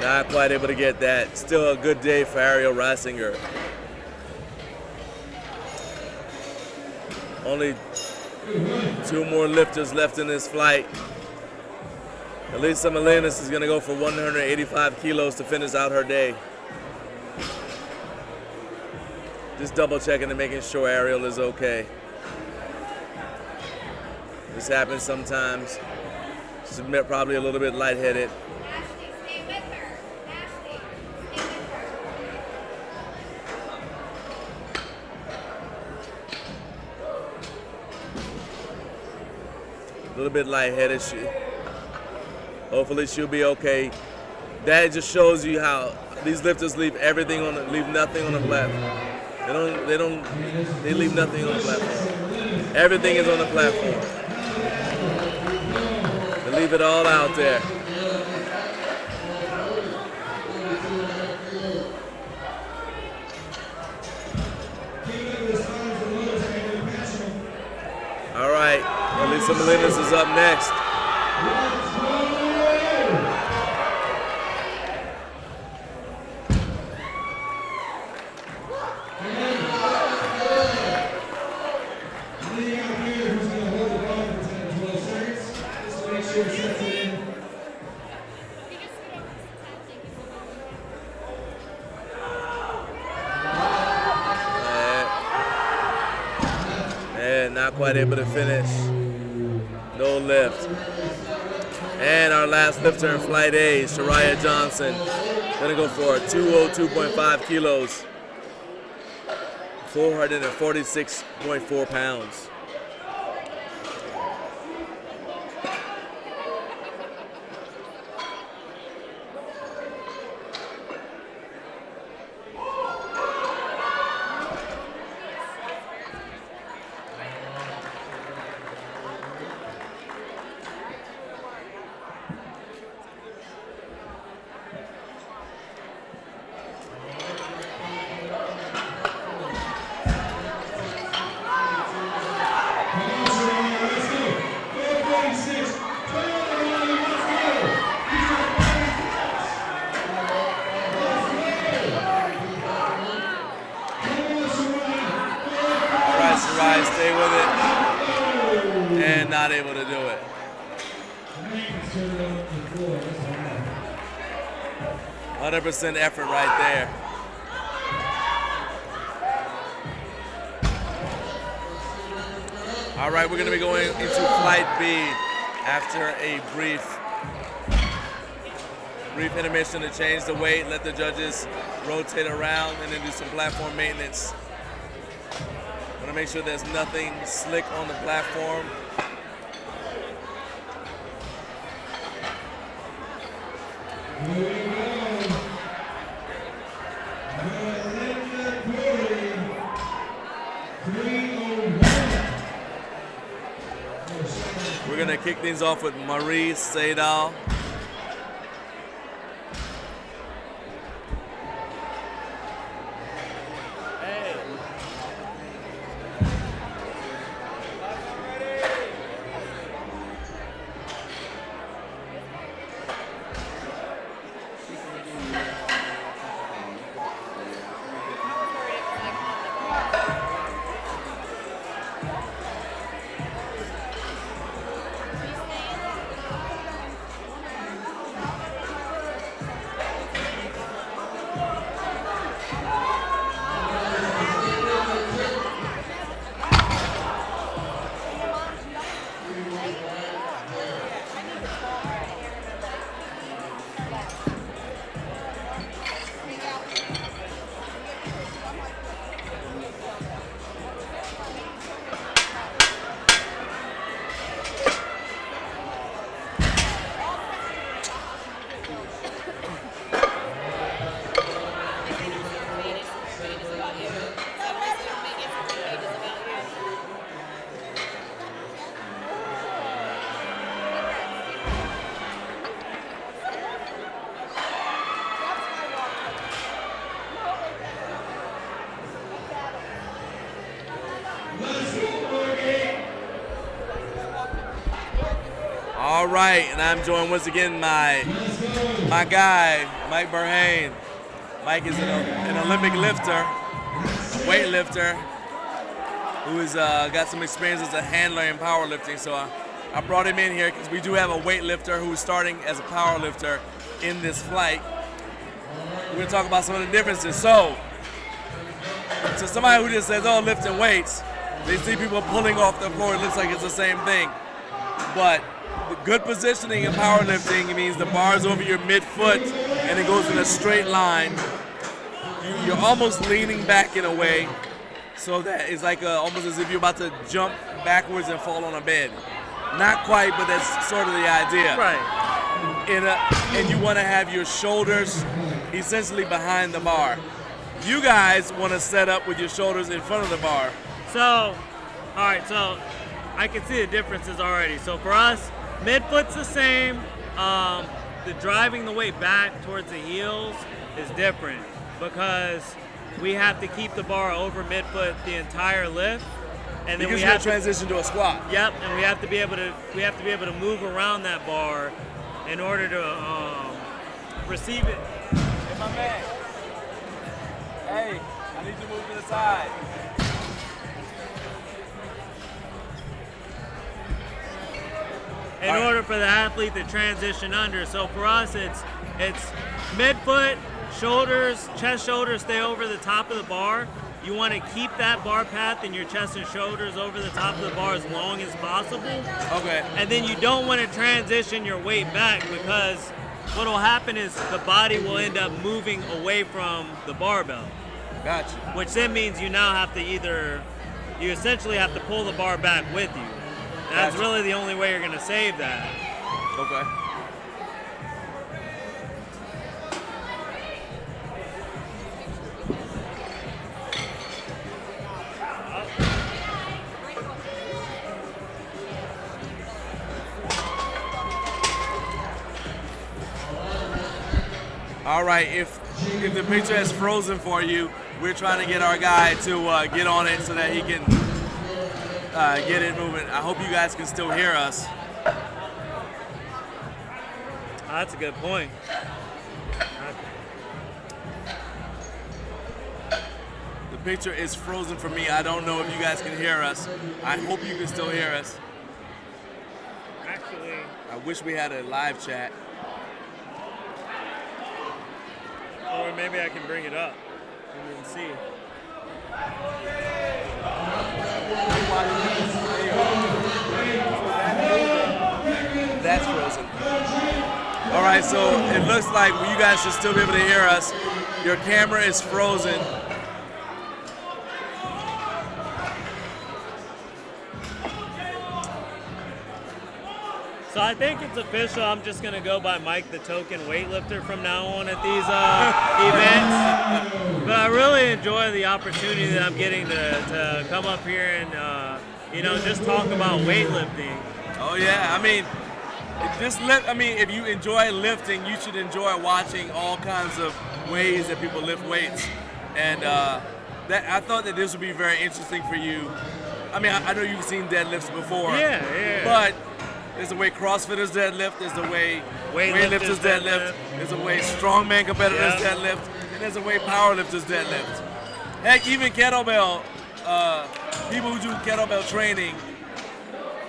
Not quite able to get that. Still a good day for Ariel Reisinger. Only 2 more lifters left in this flight. Elisa Melinas is going to go for 185 kilos to finish out her day. Just double checking and making sure Ariel is okay. This happens sometimes. She's probably a little bit lightheaded. A little bit lightheaded. Hopefully she'll be okay. That just shows you how these lifters leave everything on, leave nothing on the platform. They leave nothing on the platform. Everything is on the platform. They leave it all out there. All right, Elisa Melinas is up next. sure sets it in. And not quite able to finish. No lift. And our last lifter in Flight A, Shariah Johnson, gonna go for 202.5 kilos, 446.4 pounds. Stay with it, and not able to do it. 100% effort right there. All right, we're going to be going into Flight B after a brief intermission to change the weight, let the judges rotate around, and then do some platform maintenance. Want to make sure there's nothing slick on the platform. We're going to kick things off with Marie Seidel. All right, and I'm joined once again by my guy, Mike Burhane. Mike is an Olympic lifter, a weightlifter, who has got some experience as a handler in powerlifting. So I brought him in here because we do have a weightlifter who is starting as a powerlifter in this flight. We're going to talk about some of the differences. So somebody who just says, oh, lifting weights, they see people pulling off the floor, it looks like it's the same thing. But the good positioning in powerlifting means the bar's over your midfoot and it goes in a straight line. You're almost leaning back in a way, so that it's like almost as if you're about to jump backwards and fall on a bed. Not quite, but that's sort of the idea. Right. And you want to have your shoulders essentially behind the bar. You guys want to set up with your shoulders in front of the bar. So, all right, so I can see the differences already. So for us, midfoot's the same. The driving the weight back towards the heels is different because we have to keep the bar over midfoot the entire lift, and then because we you have to transition to a squat. Yep, and we have to be able to move around that bar in order to receive it. Hey, my man. Hey, I need you to move to the side. in order for the athlete to transition under. So for us, it's midfoot, shoulders, chest, shoulders stay over the top of the bar. You want to keep that bar path in your chest and shoulders over the top of the bar as long as possible. Okay. And then you don't want to transition your weight back, because what will happen is the body will end up moving away from the barbell. Gotcha. Which then means you now have to you essentially have to pull the bar back with you. That's Gotcha. really the only way you're going to save that. Okay. All right, if the picture is frozen for you, we're trying to get our guy to get on it so that he can get it moving. I hope you guys can still hear us. That's a good point. The picture is frozen for me. I don't know if you guys can hear us. I hope you can still hear us. Actually, I wish we had a live chat. or maybe I can bring it up and then see. That's frozen. All right, so it looks like you guys should still be able to hear us. Your camera is frozen. So I think it's official. I'm just going to go by Mike the Token Weightlifter from now on at these events. But I really enjoy the opportunity that I'm getting to come up here and, just talk about weightlifting. Oh, yeah. I mean, if you enjoy lifting, you should enjoy watching all kinds of ways that people lift weights. And I thought that this would be very interesting for you. I mean, I know you've seen deadlifts before. Yeah. But there's a way CrossFitters deadlift, there's a way weightlifters deadlift, there's a way strongman competitors deadlift, and there's a way powerlifters deadlift. Heck, even kettlebell, people who do kettlebell training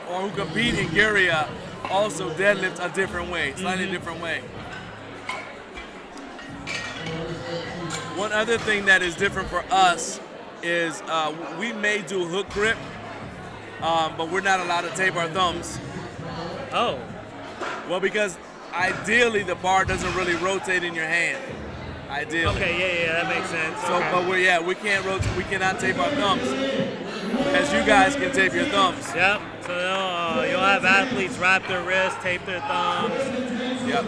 or who compete in Guerrilla also deadlift a different way, slightly different way. One other thing that is different for us is we may do hook grip, but we're not allowed to tape our thumbs. Oh. Well, because ideally the bar doesn't really rotate in your hand. Ideally. Okay, yeah, that makes sense. So, okay. but we can't rotate. We cannot tape our thumbs, as you guys can tape your thumbs. Yep. So you'll have athletes wrap their wrists, tape their thumbs. Yep.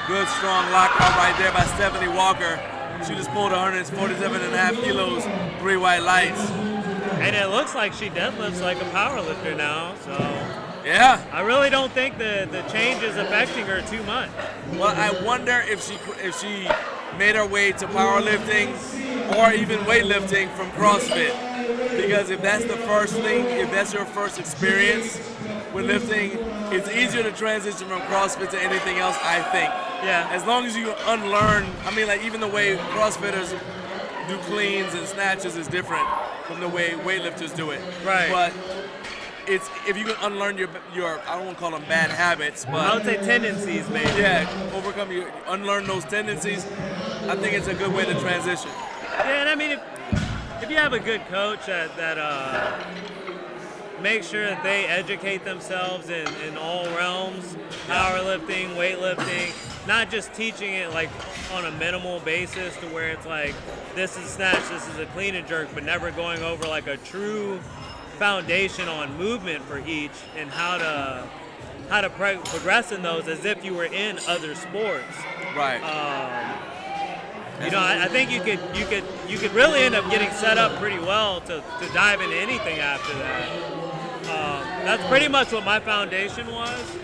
Good strong lockout right there by Stephanie Walker. She just pulled 147.5 kilos, 3 white lights. And it looks like she deadlifts like a power lifter now, so yeah. I really don't think the change is affecting her too much. Well, I wonder if she made her way to powerlifting or even weightlifting from CrossFit. Because if that's the first thing, if that's your first experience with lifting, it's easier to transition from CrossFit to anything else, I think. Yeah. As long as you unlearn, I mean, like even the way CrossFitters do cleans and snatches is different from the way weightlifters do it. Right. But it's if you can unlearn your I don't want to call them bad habits, but I would say tendencies maybe. Yeah, unlearn those tendencies. I think it's a good way to transition. Yeah, and I mean if you have a good coach that make sure that they educate themselves in all realms, powerlifting, weightlifting, not just teaching it like on a minimal basis to where it's like this is snatch, this is a clean and jerk, but never going over like a true foundation on movement for each and how to progress in those as if you were in other sports. Right. I think you could really end up getting set up pretty well to dive into anything after that. That's pretty much what my foundation was.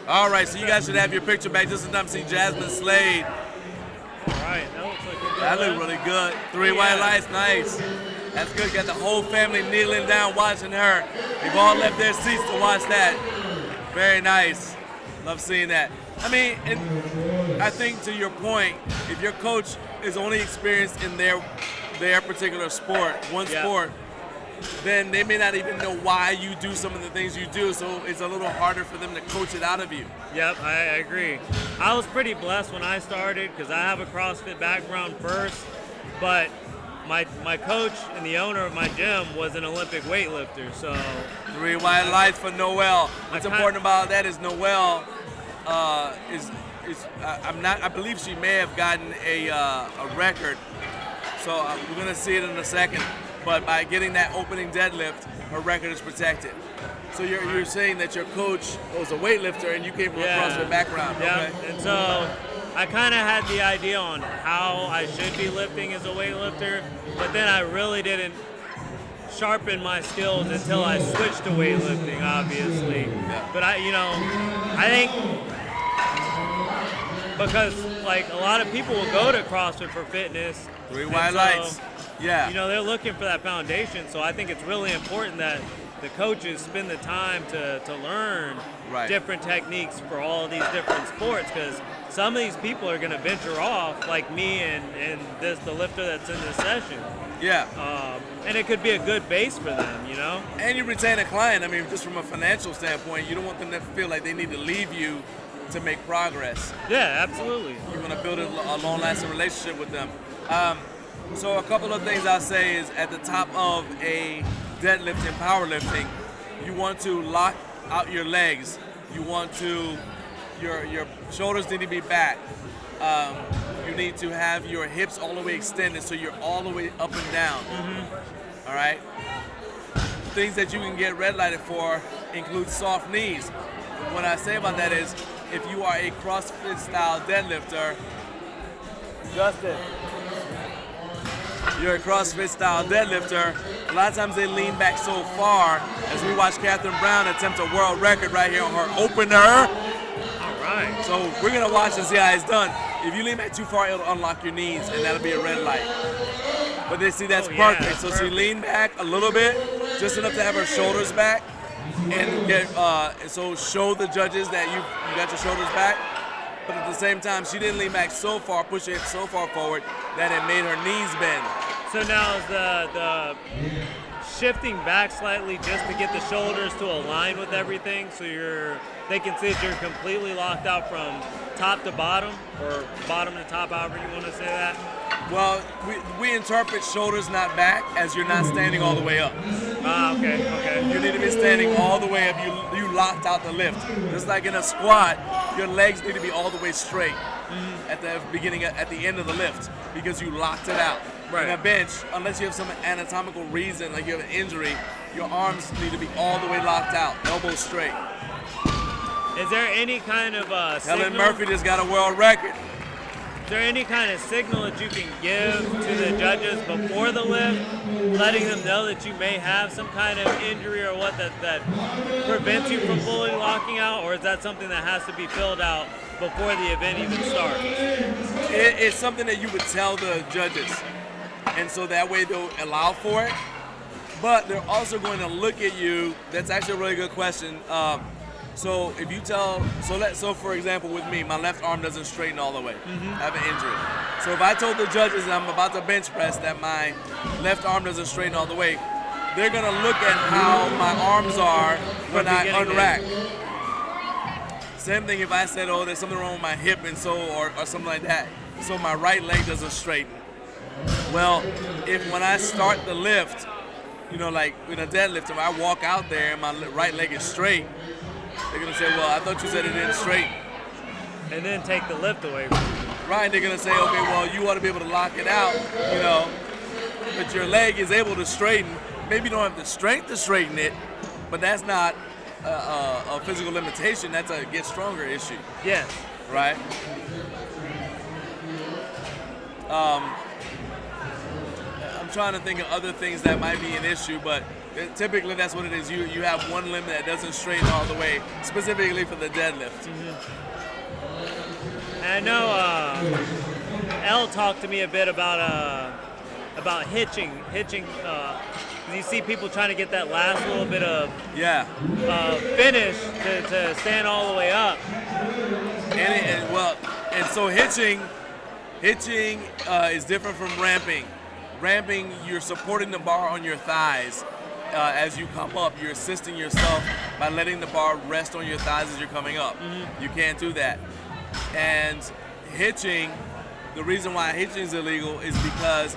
All right, so you guys should have your picture back just in time to see Jasmine Slade. All right, that looks like a good That looked one. really good. 3 white lights, nice. That's good. Got the whole family kneeling down watching her. They've all left their seats to watch that. Very nice. Love seeing that. I mean, and I think to your point, if your coach is only experienced in their particular sport, one sport, then they may not even know why you do some of the things you do, so it's a little harder for them to coach it out of you. Yep, I agree. I was pretty blessed when I started because I have a CrossFit background first, but my coach and the owner of my gym was an Olympic weightlifter, so. 3 white lights for Noel. What's important about that is Noel I believe she may have gotten a record, so we're gonna see it in a second. But by getting that opening deadlift, her record is protected. So you're saying that your coach was a weightlifter and you came from a CrossFit background. Yeah, okay. And so I kind of had the idea on how I should be lifting as a weightlifter, but then I really didn't sharpen my skills until I switched to weightlifting, obviously. Yeah. But I think because like a lot of people will go to CrossFit for fitness. 3 white lights. Yeah. You know, they're looking for that foundation, so I think it's really important that the coaches spend the time to learn different techniques for all of these different sports, because some of these people are going to venture off, like me and the lifter that's in this session. Yeah. And it could be a good base for them, you know? And you retain a client. I mean, just from a financial standpoint, you don't want them to feel like they need to leave you to make progress. Yeah, absolutely. You want to build a long-lasting relationship with them. So a couple of things I'll say is at the top of a deadlift and powerlifting, you want to lock out your legs. You want to, your shoulders need to be back. You need to have your hips all the way extended so you're all the way up and down. Mm-hmm. All right? Things that you can get red lighted for include soft knees. What I say about that is if you are a CrossFit style deadlifter, Justin, you're a CrossFit style deadlifter, a lot of times they lean back so far, as we watch Catherine Brown attempt a world record right here on her opener. All right. So we're gonna watch and see how it's done. If you lean back too far, it'll unlock your knees and that'll be a red light. But they see that's perfect. So she leaned back a little bit, just enough to have her shoulders back, and get so show the judges that you got your shoulders back. But at the same time, she didn't lean back so far, push her hips so far forward that it made her knees bend. So now is the shifting back slightly just to get the shoulders to align with everything, so they can see that you're completely locked out from top to bottom, or bottom to top, however you want to say that? Well, we interpret shoulders not back as you're not standing all the way up. Okay. You need to be standing all the way up. You locked out the lift. Just like in a squat, your legs need to be all the way straight at the beginning, at the end of the lift, because you locked it out. Right. In a bench, unless you have some anatomical reason, like you have an injury, your arms need to be all the way locked out, elbows straight. Is there any kind of Helen Murphy just got a world record. Is there any kind of signal that you can give to the judges before the lift, letting them know that you may have some kind of injury or what that prevents you from fully locking out, or is that something that has to be filled out before the event even starts? It's something that you would tell the judges, and so that way they'll allow for it. But they're also going to look at you. That's actually a really good question. So if you tell, so for example with me, my left arm doesn't straighten all the way. I have an injury. So if I told the judges that I'm about to bench press that my left arm doesn't straighten all the way, they're gonna look at how my arms are when I unrack. Same thing if I said, oh, there's something wrong with my hip and so, or something like that. So my right leg doesn't straighten. Well, when I start the lift, you know, like in a deadlift, if I walk out there and my right leg is straight, they're gonna say, well, I thought you said it didn't straighten. And then take the lift away from you. Right, they're gonna say, okay, well, you ought to be able to lock it out, you know, but your leg is able to straighten. Maybe you don't have the strength to straighten it, but that's not a physical limitation, that's a get stronger issue. Yes. Right? I'm trying to think of other things that might be an issue, but typically that's what it is. You have one limb that doesn't straighten all the way, specifically for the deadlift. And I know Elle talked to me a bit about hitching. You see people trying to get that last little bit of finish to stand all the way up. And so hitching is different from ramping. Ramping, you're supporting the bar on your thighs as you come up. You're assisting yourself by letting the bar rest on your thighs as you're coming up. You can't do that. And hitching, the reason why hitching is illegal is because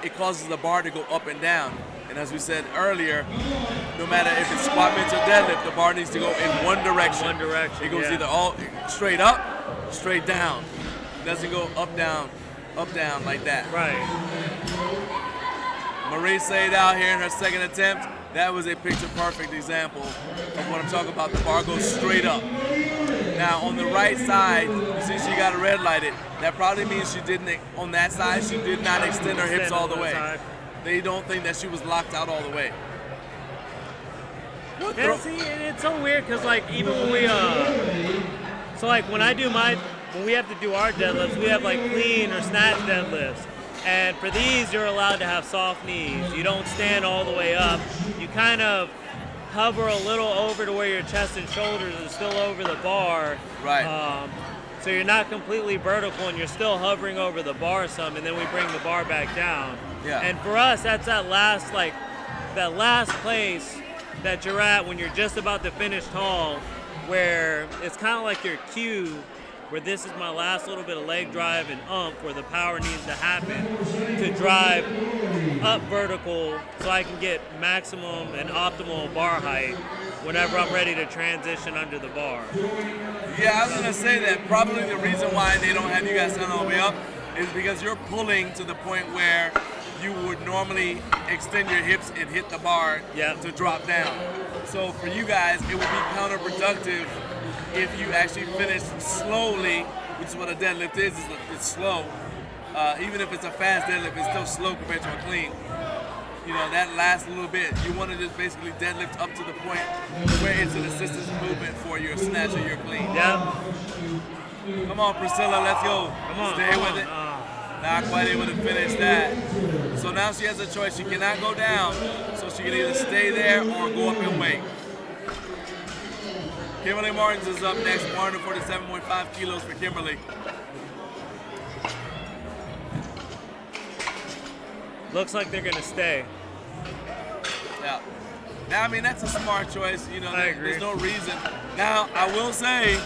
it causes the bar to go up and down. And as we said earlier, no matter if it's squat, bench, or deadlift, the bar needs to go in one direction. One direction. It goes yeah. either all straight up, straight down. It doesn't go up, down like that. Right. Marie Said out here in her second attempt. That was a picture-perfect example of what I'm talking about. The bar goes straight up. Now, on the right side, you see she got it red lighted. That probably means she didn't, on that side, she did not extend her hips all the way. They don't think that she was locked out all the way. Yeah, see, and it's so weird because, like, even when we, so, like, when we have to do our deadlifts, we have, like, clean or snatch deadlifts. And for these, you're allowed to have soft knees. You don't stand all the way up. You kind of hover a little over to where your chest and shoulders is still over the bar. Right. So you're not completely vertical and you're still hovering over the bar some, and then we bring the bar back down. Yeah. And for us, that's that last place that you're at when you're just about to finish tall, where it's kind of like your cue, where this is my last little bit of leg drive and where the power needs to happen to drive up vertical so I can get maximum and optimal bar height whenever I'm ready to transition under the bar. Yeah, I was gonna say that probably the reason why they don't have you guys stand all the way up is because you're pulling to the point where you would normally extend your hips and hit the bar to drop down. So for you guys, it would be counterproductive if you actually finish slowly, which is what a deadlift is, it's slow. Even if it's a fast deadlift, it's still slow compared to a clean. You know, that last little bit, you want to just basically deadlift up to the point where it's an assistance movement for your snatch or your clean. Yeah. Come on, Priscilla, let's go. Come on. Stay with it. Not quite able to finish that. So now she has a choice. She cannot go down, so she can either stay there or go up and wait. Kimberly Martins is up next, 147.5 kilos for Kimberly. Looks like they're gonna stay. Yeah. Now, I mean, that's a smart choice. You know, I agree. There's no reason. Now, I will say,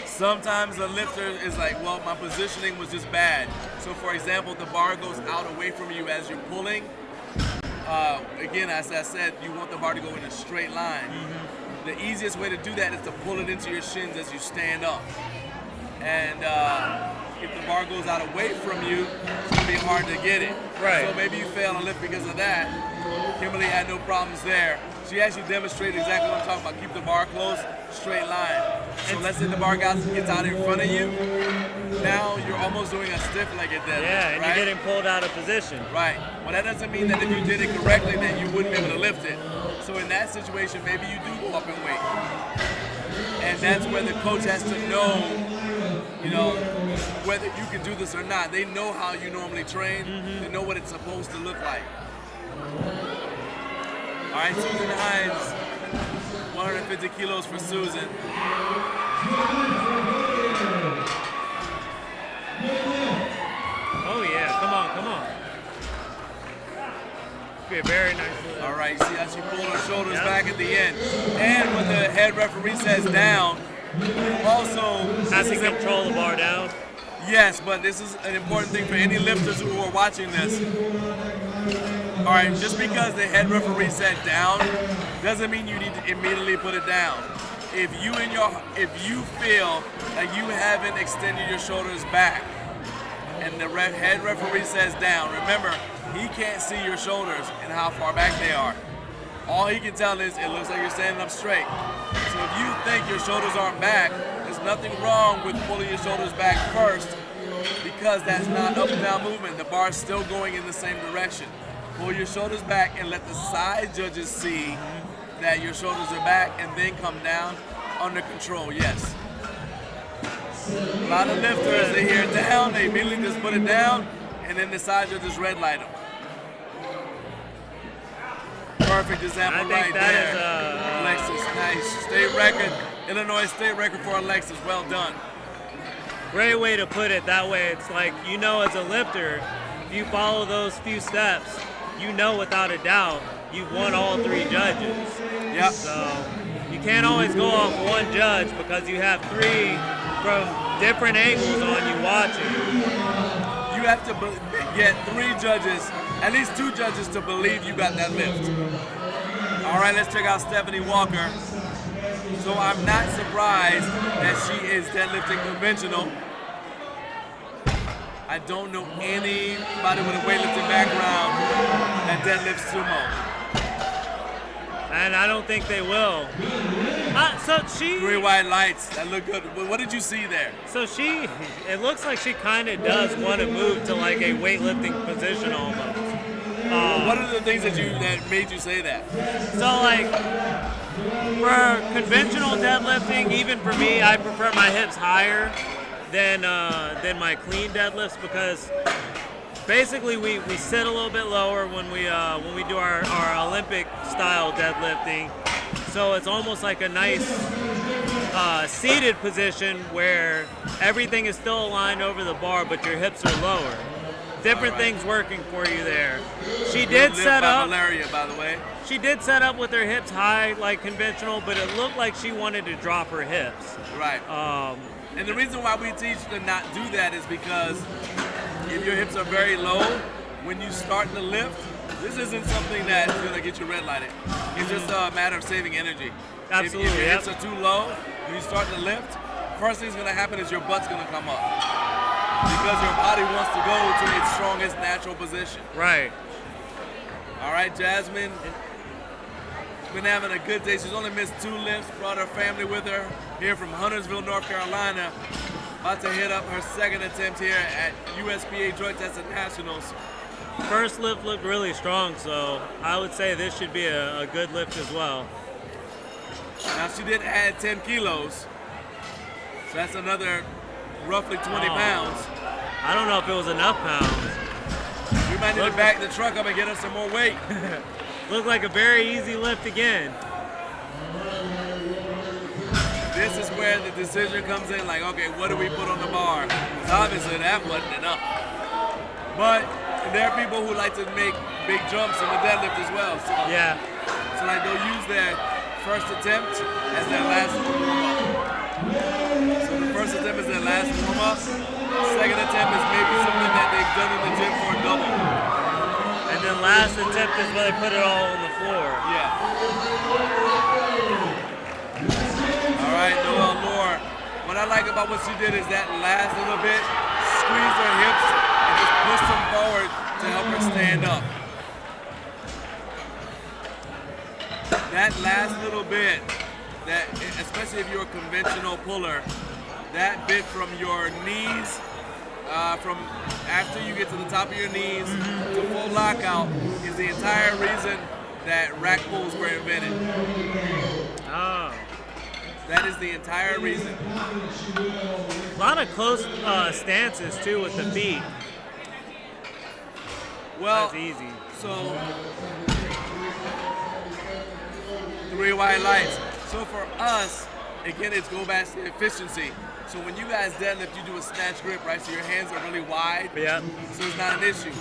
sometimes the lifter is like, well, my positioning was just bad. So, for example, the bar goes out away from you as you're pulling. Again, as I said, you want the bar to go in a straight line. The easiest way to do that is to pull it into your shins as you stand up. And if the bar goes out away from you, it's going to be hard to get it. Right. So maybe you fail a lift because of that. Kimberly had no problems there. She actually demonstrated exactly what I'm talking about. Keep the bar close, straight line. So let's say the bar gets out in front of you. Now you're almost doing a stiff-legged deadlift. Yeah, and right? you're getting pulled out of position. Right. Well, that doesn't mean that if you did it correctly, then you wouldn't be able to lift it. So in that situation, maybe you do go up and wait. And that's where the coach has to know, you know, whether you can do this or not. They know how you normally train. They know what it's supposed to look like. All right, Susan Hines, 150 kilos for Susan. Oh yeah, come on, come on. Be a very nice lift. All right, see how she pulled her shoulders back at the end. And when the head referee says down, also has to control the bar down. Yes, but this is an important thing for any lifters who are watching this. All right, just because the head referee said down doesn't mean you need to immediately put it down. If you feel like you haven't extended your shoulders back and the head referee says down, remember, he can't see your shoulders and how far back they are. All he can tell is it looks like you're standing up straight. So if you think your shoulders aren't back, there's nothing wrong with pulling your shoulders back first because that's not up and down movement. The bar is still going in the same direction. Pull your shoulders back and let the side judges see that your shoulders are back and then come down under control, yes. A lot of lifters, they hear down, they immediately just put it down and then the side judges red light them. Perfect example right there. Alexis, nice. State record Illinois state record for Alexis. Well done. Great way to put it. That way, it's like, you know, as a lifter, if you follow those few steps, you know without a doubt you've won all 3 judges. Yep. So you can't always go off one judge because you have 3 from different angles on you watching. You have to get 3 judges, at least 2 judges, to believe you got that lift. All right, let's check out Stephanie Walker. So I'm not surprised that she is deadlifting conventional. I don't know anybody with a weightlifting background that deadlifts sumo. And I don't think they will. So she... 3 white lights, that look good. What did you see there? So it looks like she kind of does want to move to like a weightlifting position almost. What are the things that made you say that? So like, for conventional deadlifting, even for me, I prefer my hips higher than my clean deadlifts because basically we sit a little bit lower when we do our Olympic style deadlifting. So it's almost like a nice seated position where everything is still aligned over the bar, but your hips are lower. Different things working for you there. She did set up. Malaria, by the way. She did set up with her hips high, like conventional, but it looked like she wanted to drop her hips. Right. And the reason why we teach to not do that is because if your hips are very low, when you start to lift, this isn't something that's gonna get you red lighted. It's just a matter of saving energy. Absolutely. If your hips are too low, when you start to lift, first thing's gonna happen is your butt's gonna come up. Because your body wants to go to its strongest natural position. Right. All right, Jasmine. Been having a good day. She's only missed 2 lifts, brought her family with her here from Huntersville, North Carolina. About to hit up her 2nd attempt here at USPA Joint Testing Nationals. First lift looked really strong, so I would say this should be a good lift as well. Now she did add 10 kilos, so that's another roughly 20 pounds. I don't know if it was enough pounds. We might need to back the truck up and get us some more weight. Looked like a very easy lift again. This is where the decision comes in, like, okay, what do we put on the bar? Because obviously that wasn't enough. But there are people who like to make big jumps in the deadlift as well. So, yeah. So like they'll use their first attempt as their last warm-up. So the first attempt is their last warm-up. Second attempt is maybe something that they've done in the gym for a double. And then last attempt is where they put it all on the floor. Yeah. All right, Noelle Moore. What I like about what she did is that last little bit, squeeze her hips and just push them forward to help her stand up. That last little bit, that especially if you're a conventional puller, that bit from your knees, from after you get to the top of your knees to full lockout is the entire reason that rack pulls were invented. Oh. That is the entire reason. A lot of close stances too with the feet. Well, that's easy. So 3 white lights. So for us, again, it's go back to efficiency. So when you guys deadlift, you do a snatch grip, right? So your hands are really wide. Yeah. So it's not an issue.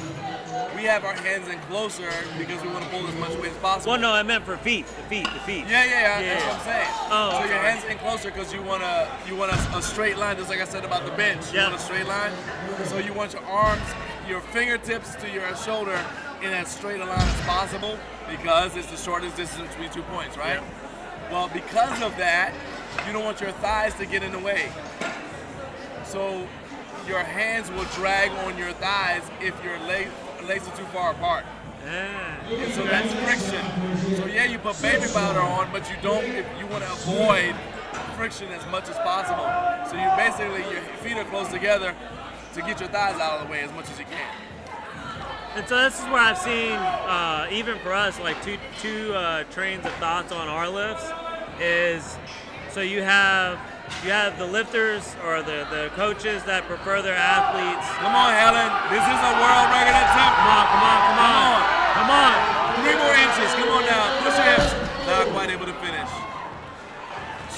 We have our hands in closer because we want to pull as much weight as possible. Well, no, I meant for feet. The feet. Yeah. That's what I'm saying. Oh, so your hands in closer because you want a straight line, just like I said about the bench. You want a straight line. So you want your arms, your fingertips to your shoulder in as straight a line as possible because it's the shortest distance between 2 points, right? Yeah. Well, because of that, you don't want your thighs to get in the way. So your hands will drag on your thighs if your legs are too far apart. And so that's friction. So yeah, you put baby powder on, but you don't, if you want to avoid friction as much as possible. So you basically, your feet are close together to get your thighs out of the way as much as you can. And so this is where I've seen, even for us, like two trains of thoughts on our lifts is, so you have the lifters or the coaches that prefer their athletes. Come on, Helen. This is a world record attempt. Come on. 3 more inches. Come on now. Push your hips. Not quite able to finish.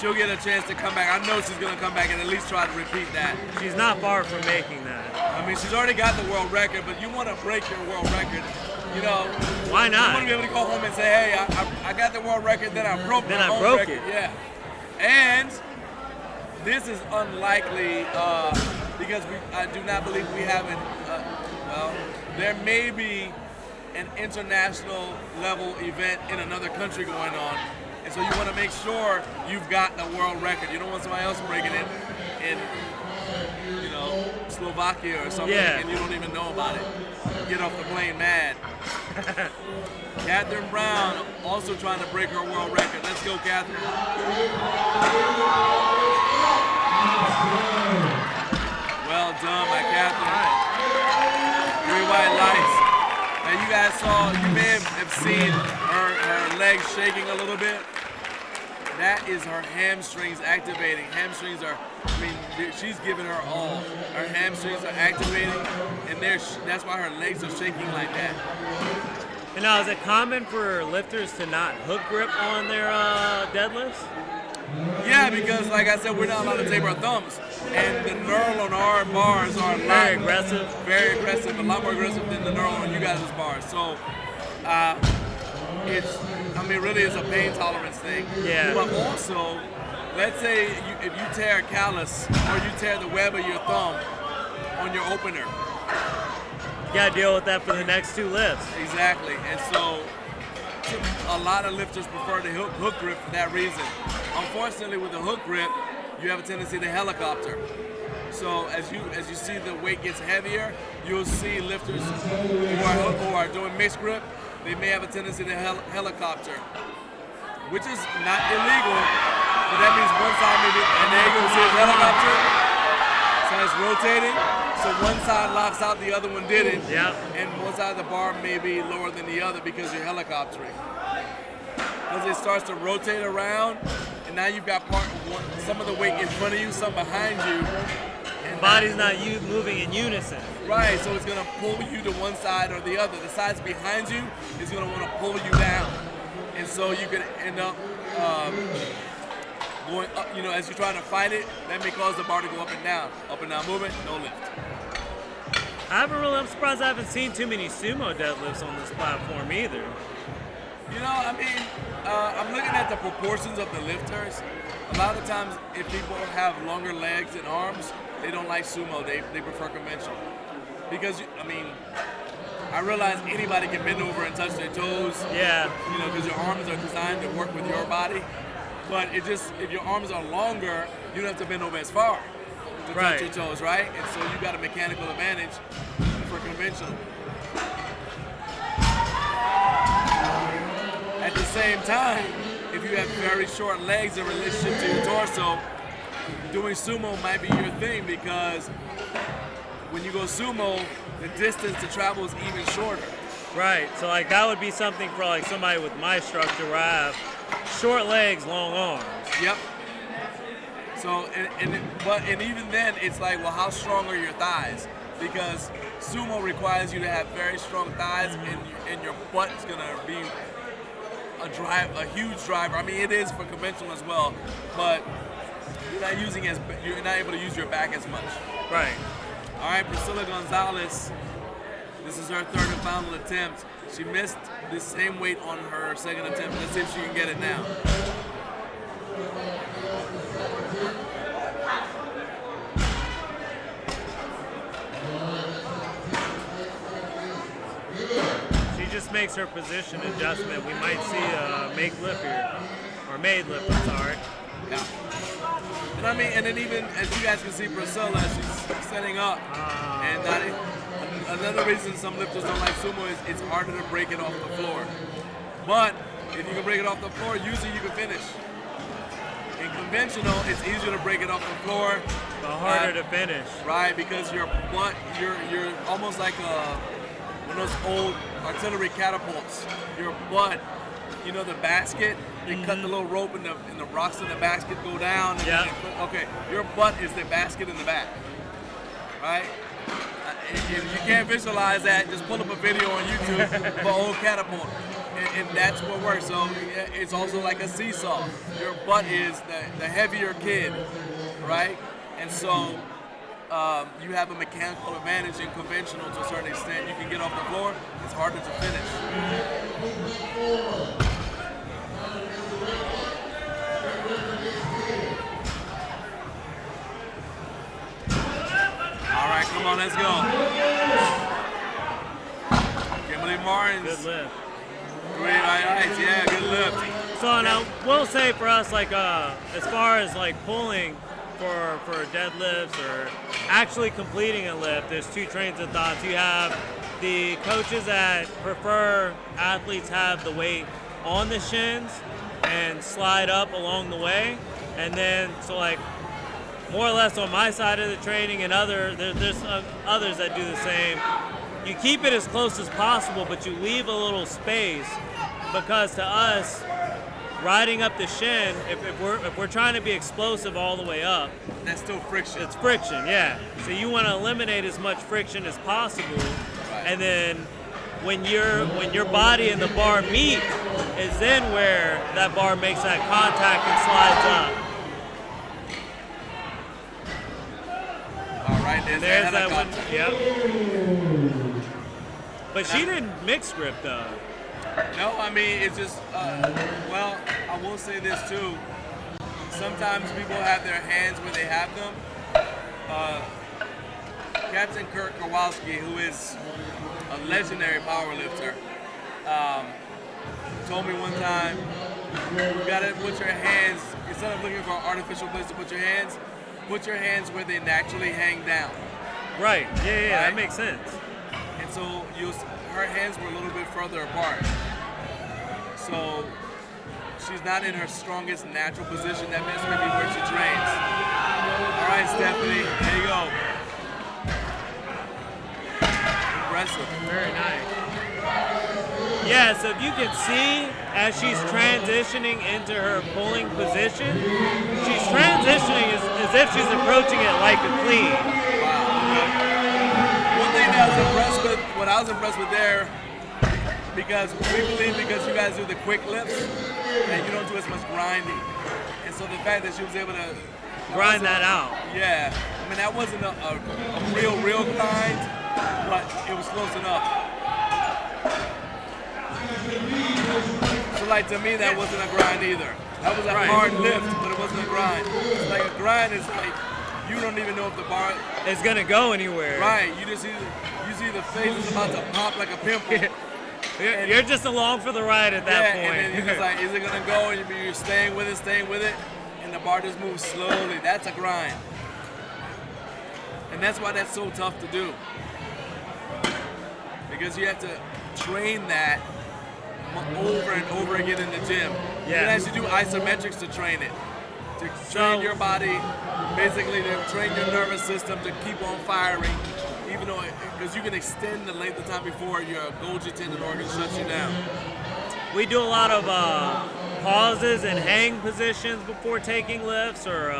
she'll get a chance to come back. I know she's gonna come back and at least try to repeat that. She's not far from making that. I mean, she's already got the world record, but you want to break your world record, you know. Why You not? want to be able to go home and say, hey, I got the world record, then I broke Then my I own broke record. it. Yeah. And this is unlikely because I do not believe we have well, there may be an international level event in another country going on. And so you want to make sure you've got the world record. You don't want somebody else breaking it in you know, Slovakia or something, Yeah. and you don't even know about it. Get off the plane mad. Catherine Brown also trying to break her world record. Let's go, Catherine. Well done by Catherine. 3 white lights. Now you guys saw, you may have seen her legs shaking a little bit. That is her hamstrings activating. Hamstrings are, I mean, she's giving her all. Her hamstrings are activating, and that's why her legs are shaking like that. And now, is it common for lifters to not hook grip on their deadlifts? Yeah, because like I said, we're not allowed to tape our thumbs. And the knurl on our bars are Very aggressive. Very aggressive, a lot more aggressive than the knurl on you guys' bars. So, really it's a pain tolerance thing. Yeah. But also, let's say if you tear a callus or you tear the web of your thumb on your opener. You gotta deal with that for the next 2 lifts. Exactly. And so a lot of lifters prefer the hook grip for that reason. Unfortunately, with the hook grip, you have a tendency to helicopter. So as you see the weight gets heavier, you'll see lifters who are doing mixed grip, they may have a tendency to helicopter, which is not illegal, but that means one side maybe, and there you go, see it's helicopter, so it's rotating, so one side locks out, the other one didn't, Yeah. and one side of the bar may be lower than the other because you're helicoptering. Because it starts to rotate around, and now you've got some of the weight in front of you, some behind you. And Body's not moving in unison. right, so it's gonna pull you to one side or the other. The sides behind you is gonna wanna pull you down. And so you could end up going up, you know, as you're trying to fight it, that may cause the bar to go up and down movement, no lift. I'm surprised I haven't seen too many sumo deadlifts on this platform either. You know, I mean, I'm looking at the proportions of the lifters. A lot of times, if people have longer legs and arms, they don't like sumo. They prefer conventional. Because, I mean, I realize anybody can bend over and touch their toes. Yeah. You know, because your arms are designed to work with your body. But it just, if your arms are longer, you don't have to bend over as far to touch your toes, right? And so you got a mechanical advantage for conventional. At the same time, if you have very short legs in relationship to your torso, doing sumo might be your thing because when you go sumo, the distance to travel is even shorter. Right, so like that would be something for like somebody with my structure where I have short legs, long arms. Yep. So, and even then, it's like, well, how strong are your thighs? Because sumo requires you to have very strong thighs, and your butt is gonna be a huge driver. I mean, it is for conventional as well, but you're not able to use your back as much. Right. All right, Priscilla Gonzalez. This is her third and final attempt. She missed the same weight on her second attempt. Let's see if she can get it now. She just makes her position adjustment. We might see a made lift here. Or made lift, I'm sorry. Yeah. And I mean, and then even as you guys can see, Priscilla, she's setting up. And another reason some lifters don't like sumo is it's harder to break it off the floor. But if you can break it off the floor, usually you can finish. In conventional, it's easier to break it off the floor. But harder to finish. Right, because your butt, you're almost like one of those old artillery catapults. Your butt, you know the basket, they cut the little rope and the rocks in the basket go down. And Yeah. Okay, your butt is the basket in the back, right? If you can't visualize that, just pull up a video on YouTube for old catapult. and that's what works. So it's also like a seesaw. Your butt is the heavier kid, right? And so you have a mechanical advantage in conventional to a certain extent. You can get off the floor, it's harder to finish. All right, come on, let's go. Kimberly Martins. Good lift. Right, yeah, good lift. So now, we'll say for us, like as far as like pulling for deadlifts or actually completing a lift, there's two trains of thoughts. You have the coaches that prefer athletes have the weight on the shins and slide up along the way, and then so like more or less on my side of the training, and there's others that do the same. You keep it as close as possible, but you leave a little space, because to us, riding up the shin, if we're trying to be explosive all the way up, that's still friction. It's friction, yeah. So you want to eliminate as much friction as possible, right. And then when your body and the bar meet, is then where that bar makes that contact and slides up. All right, there's that one. Yep. But she didn't mix grip though. No, I mean, it's just, well, I will say this too. Sometimes people have their hands where they have them. Captain Kurt Kowalski, who is a legendary powerlifter, told me one time, you gotta put your hands, instead of looking for an artificial place to put your hands where they naturally hang down. Right, yeah, right? That makes sense. And so her hands were a little bit further apart. So she's not in her strongest natural position. That means maybe where she trains. All right, Stephanie, there you go. Impressive. Very nice. Yeah, so if you can see, as she's transitioning into her pulling position, she's transitioning as if she's approaching it like a clean. Wow. One thing that what I was impressed with there, because we believe because you guys do the quick lifts and you don't do as much grinding. And so the fact that she was able to grind that out. Yeah. I mean, that wasn't a real grind, but it was close enough. So like to me, that wasn't a grind either. That was a hard lift, but it wasn't a grind. Like a grind is like, you don't even know if the bar is gonna go anywhere. Right, you see the face is about to pop like a pimple. You're just along for the ride at that point. And then you're just like, is it gonna go? And you're staying with it, and the bar just moves slowly. That's a grind. And that's why that's so tough to do. Because you have to train that over and over again in the gym. You can actually do isometrics to train it. To train your body, basically to train your nervous system to keep on firing, even though, because you can extend the length of time before your Golgi tendon organ shuts you down. We do a lot of pauses and hang positions before taking lifts, or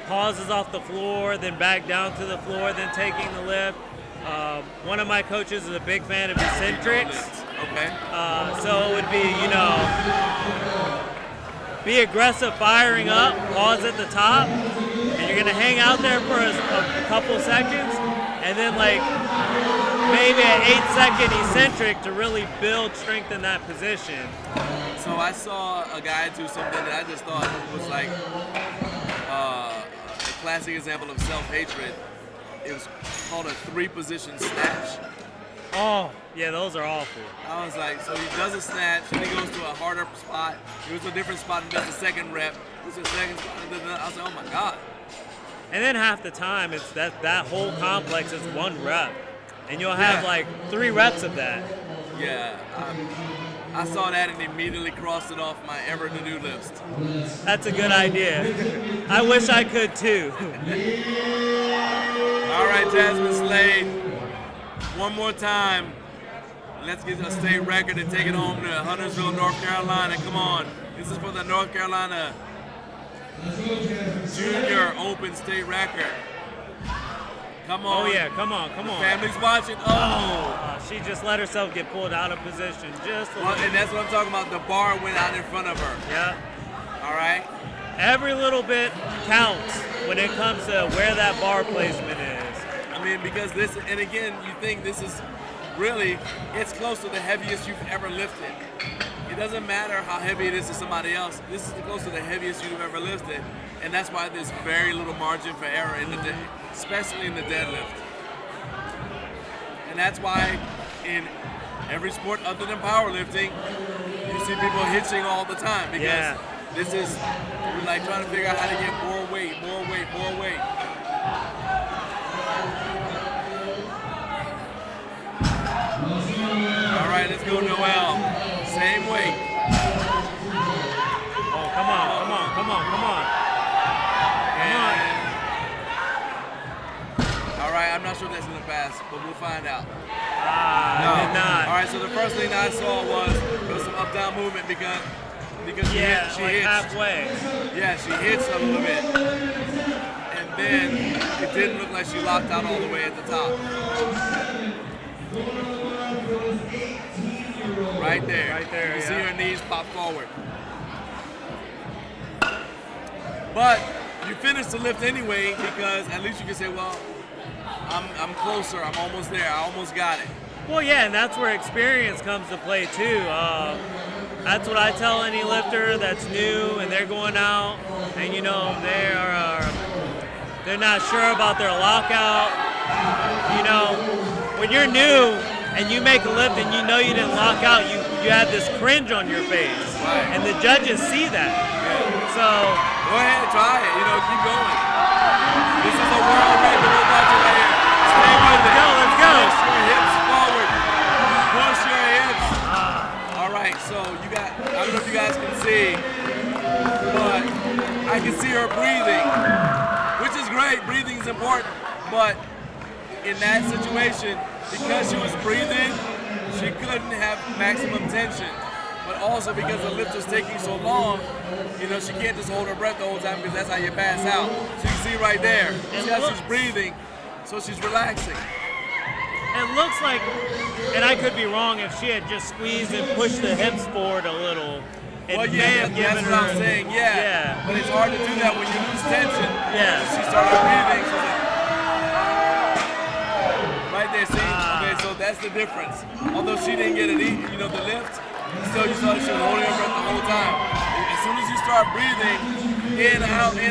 pauses off the floor, then back down to the floor, then taking the lift. One of my coaches is a big fan of eccentrics. Okay. So it would be, be aggressive firing up, pause at the top, and you're gonna hang out there for a couple seconds, and then like maybe an 8-second eccentric to really build strength in that position. So I saw a guy do something that I just thought was like a classic example of self-hatred. It was called a 3-position snatch. Oh, yeah, those are awful. I was like, so he does a snatch, and he goes to a harder spot. He goes to a different spot and does the second rep. Goes to the second spot and does that. I was like, oh my God. And then half the time, it's that whole complex is 1 rep. And you'll have like 3 reps of that. Yeah, I saw that and immediately crossed it off my ever-to-do list. That's a good idea. I wish I could too. All right, Jasmine Slade, one more time. Let's get a state record and take it home to Huntersville, North Carolina. Come on. This is for the North Carolina Junior Open State record. Come on. Oh yeah, come on, come on. Family's watching. Oh. She just let herself get pulled out of position. Just a Well, little. and that's what I'm talking about. The bar went out in front of her. Yeah. All right. Every little bit counts when it comes to where that bar placement is. I mean, because this, and again, you think this is really, it's close to the heaviest you've ever lifted. It doesn't matter how heavy it is to somebody else. This is close to the heaviest you've ever lifted, and that's why there's very little margin for error in the especially in the deadlift. And that's why in every sport other than powerlifting, you see people hitching all the time because this is, we're like trying to figure out how to get more weight, more weight, more weight. All right, let's go, Noel. Same weight. Oh, come on, come on, come on, come on. All right, I'm not sure if that's gonna pass, but we'll find out. Did not. All right, so the first thing I saw was there was some up-down movement because she like hitched. halfway. Yeah, she hitched a little bit, and then it didn't look like she locked out all the way at the top. Right there. Right there, You see yeah. her knees pop forward. But you finish the lift anyway because at least you can say, well, I'm closer. I'm almost there. I almost got it. Well, yeah, and that's where experience comes to play too. That's what I tell any lifter that's new and they're going out and they're not sure about their lockout. You know, when you're new and you make a lift and you know you didn't lock out, you have this cringe on your face, Right. and the judges see that. So Go ahead, try it. Keep going. This is a world record we're watching right here. Stay with it. Let's go. Push your hips forward. Push your hips. All right, so I don't know if you guys can see, but I can see her breathing, which is great. Breathing is important, but in that situation, because she was breathing, she couldn't have maximum tension. But also because the lift was taking so long, she can't just hold her breath the whole time because that's how you pass out. So you can see right there, see how she's breathing, so she's relaxing. it looks like, and I could be wrong, if she had just squeezed and pushed the hips forward a little, it Well, may yeah, have given that's what her. I'm saying, yeah. But it's hard to do that when you lose tension. Yeah. She started breathing, she's like, right there, see? Okay, so that's the difference. Although she didn't get it, the lift, still you saw that she was holding her breath the whole time. As soon as you start breathing, in,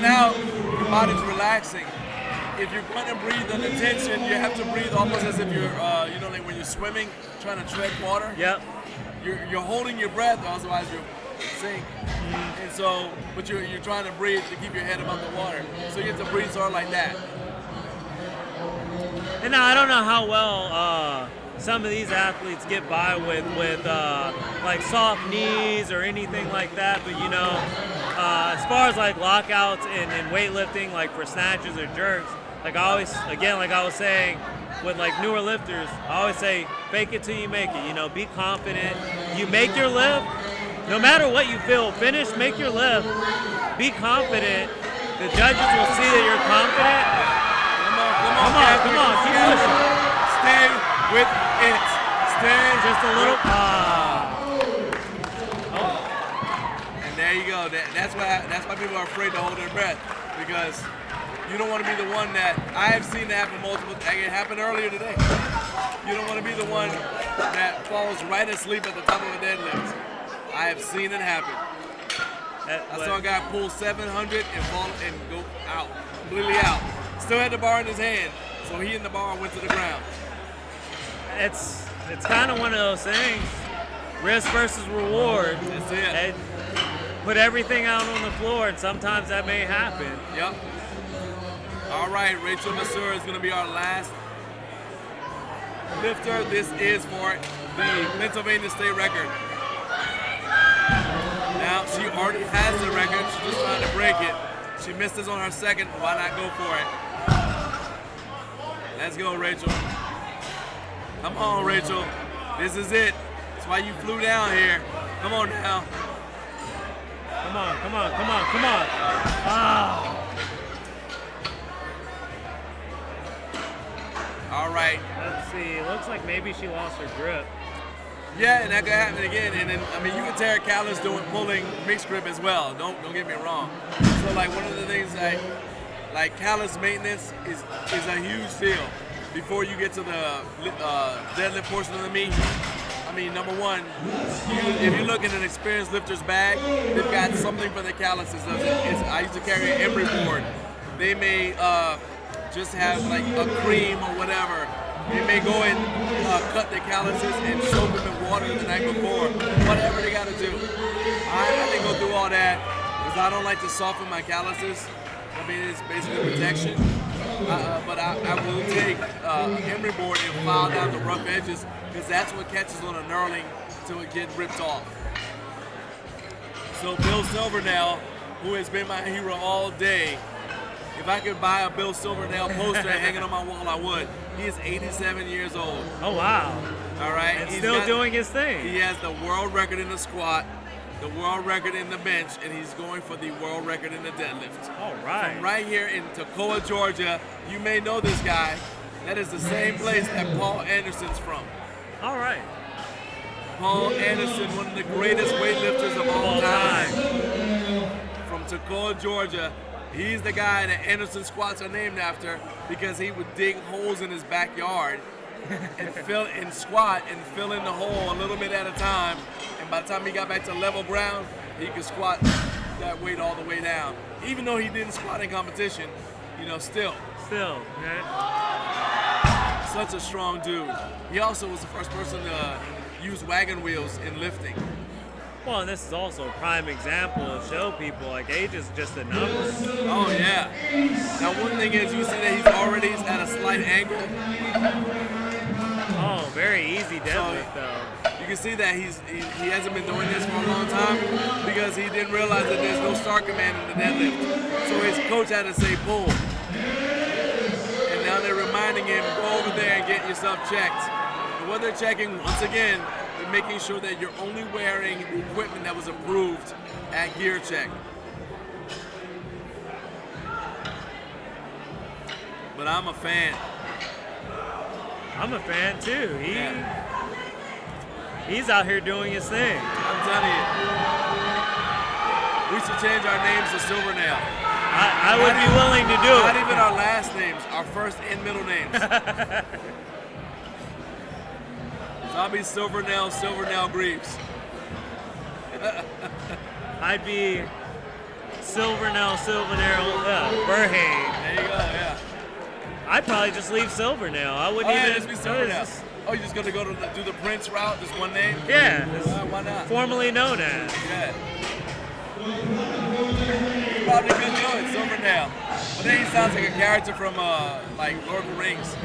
out, your body's relaxing. If you're going to breathe under tension, you have to breathe almost as if you're, like when you're swimming, trying to tread water. Yep. You're holding your breath, otherwise you'll sink. And so, but you're trying to breathe to keep your head above the water. So you have to breathe sort of like that. And now I don't know how well some of these athletes get by with like soft knees or anything like that, but as far as like lockouts in weightlifting, like for snatches or jerks, like I always, again, like I was saying, with like newer lifters, I always say, fake it till you make it. Be confident. You make your lift, no matter what you feel, make your lift, be confident. The judges will see that you're confident. Come on, keep pushing. Stay with it. Stay. Just a little. And there you go. That's why people are afraid to hold their breath, because you don't want to be the one that, I have seen that happen multiple times. It happened earlier today. You don't want to be the one that falls right asleep at the top of a deadlift. I have seen it happen. I saw a guy pull 700 and fall and go out, completely out. Still had the bar in his hand, so he and the bar went to the ground. It's kind of one of those things, risk versus reward. That's it. And put everything out on the floor, and sometimes that may happen. Yep. All right, Rachel Masur is going to be our last lifter. This is for the Pennsylvania State record. Now, she already has the record. She's just trying to break it. She missed this on her second. Why not go for it? Let's go, Rachel. Come on, Rachel. This is it. That's why you flew down here. Come on now. Come on. All right. Let's see. Looks like maybe she lost her grip. Yeah, and that could happen again. And then, I mean, you can tear a callus doing pulling mixed grip as well. Don't get me wrong. So like one of the things like callus maintenance is a huge deal before you get to the deadlift portion of the meet. I mean, number one, if you look in an experienced lifter's bag, they've got something for the calluses. I used to carry an emery board. They may just have like a cream or whatever. They may go and cut the calluses and soak them in water the night before. Whatever they got to do. I didn't go through all that because I don't like to soften my calluses. I mean, it's basically protection. But I will take emery board and file down the rough edges because that's what catches on a knurling until it gets ripped off. So Bill Silvernail, who has been my hero all day, if I could buy a Bill Silvernail poster hanging on my wall, I would. He is 87 years old. Oh, wow. All right. And still doing his thing. He has the world record in the squat, the world record in the bench, and he's going for the world record in the deadlift. All right. From right here in Toccoa, Georgia. You may know this guy. That is the same place that Paul Anderson's from. All right. Paul Anderson, one of the greatest weightlifters of all time. From Toccoa, Georgia. He's the guy that Anderson squats are named after because he would dig holes in his backyard and squat and fill in the hole a little bit at a time. And by the time he got back to level ground, he could squat that weight all the way down. Even though he didn't squat in competition, you know, still. Still, okay. Such a strong dude. He also was the first person to use wagon wheels in lifting. Well, and this is also a prime example to show people like age is just a number. Oh yeah. Now one thing is you see that he's already at a slight angle. Oh, very easy deadlift though. You can see that he hasn't been doing this for a long time because he didn't realize that there's no start command in the deadlift. So his coach had to say pull. And now they're reminding him, go over there and get yourself checked. And what they're checking, once again, they're making sure that you're only wearing the equipment that was approved at gear check. But I'm a fan. I'm a fan too. He's out here doing his thing. I'm telling you. We should change our names to Silvernail. I would be willing to do it. Not even our last names, our first and middle names. So I'll be Silvernail Greaves. I'd be Silvernail, Burhane. There you go, yeah. I'd probably just leave Silvernail. I wouldn't even. Just be Silvernail. Oh, you're just gonna go to do the Prince route, just one name? Yeah. Why not? Formerly known as. Yeah. You probably could do it, Silvernail. But then he sounds like a character from like Lord of the Rings.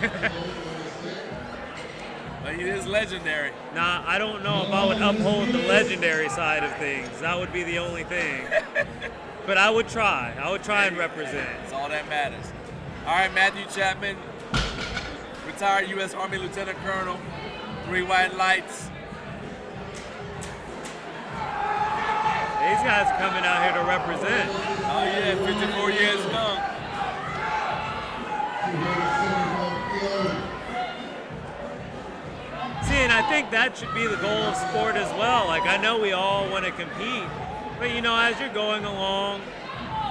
But he is legendary. Nah, I don't know if I would uphold the legendary side of things. That would be the only thing. But I would try. I would try and represent. That's all that matters. All right, Matthew Chapman, retired U.S. Army Lieutenant Colonel, 3 white lights. These guys are coming out here to represent. Oh yeah, 54 years young. See, and I think that should be the goal of sport as well. Like, I know we all want to compete, but you know, as you're going along,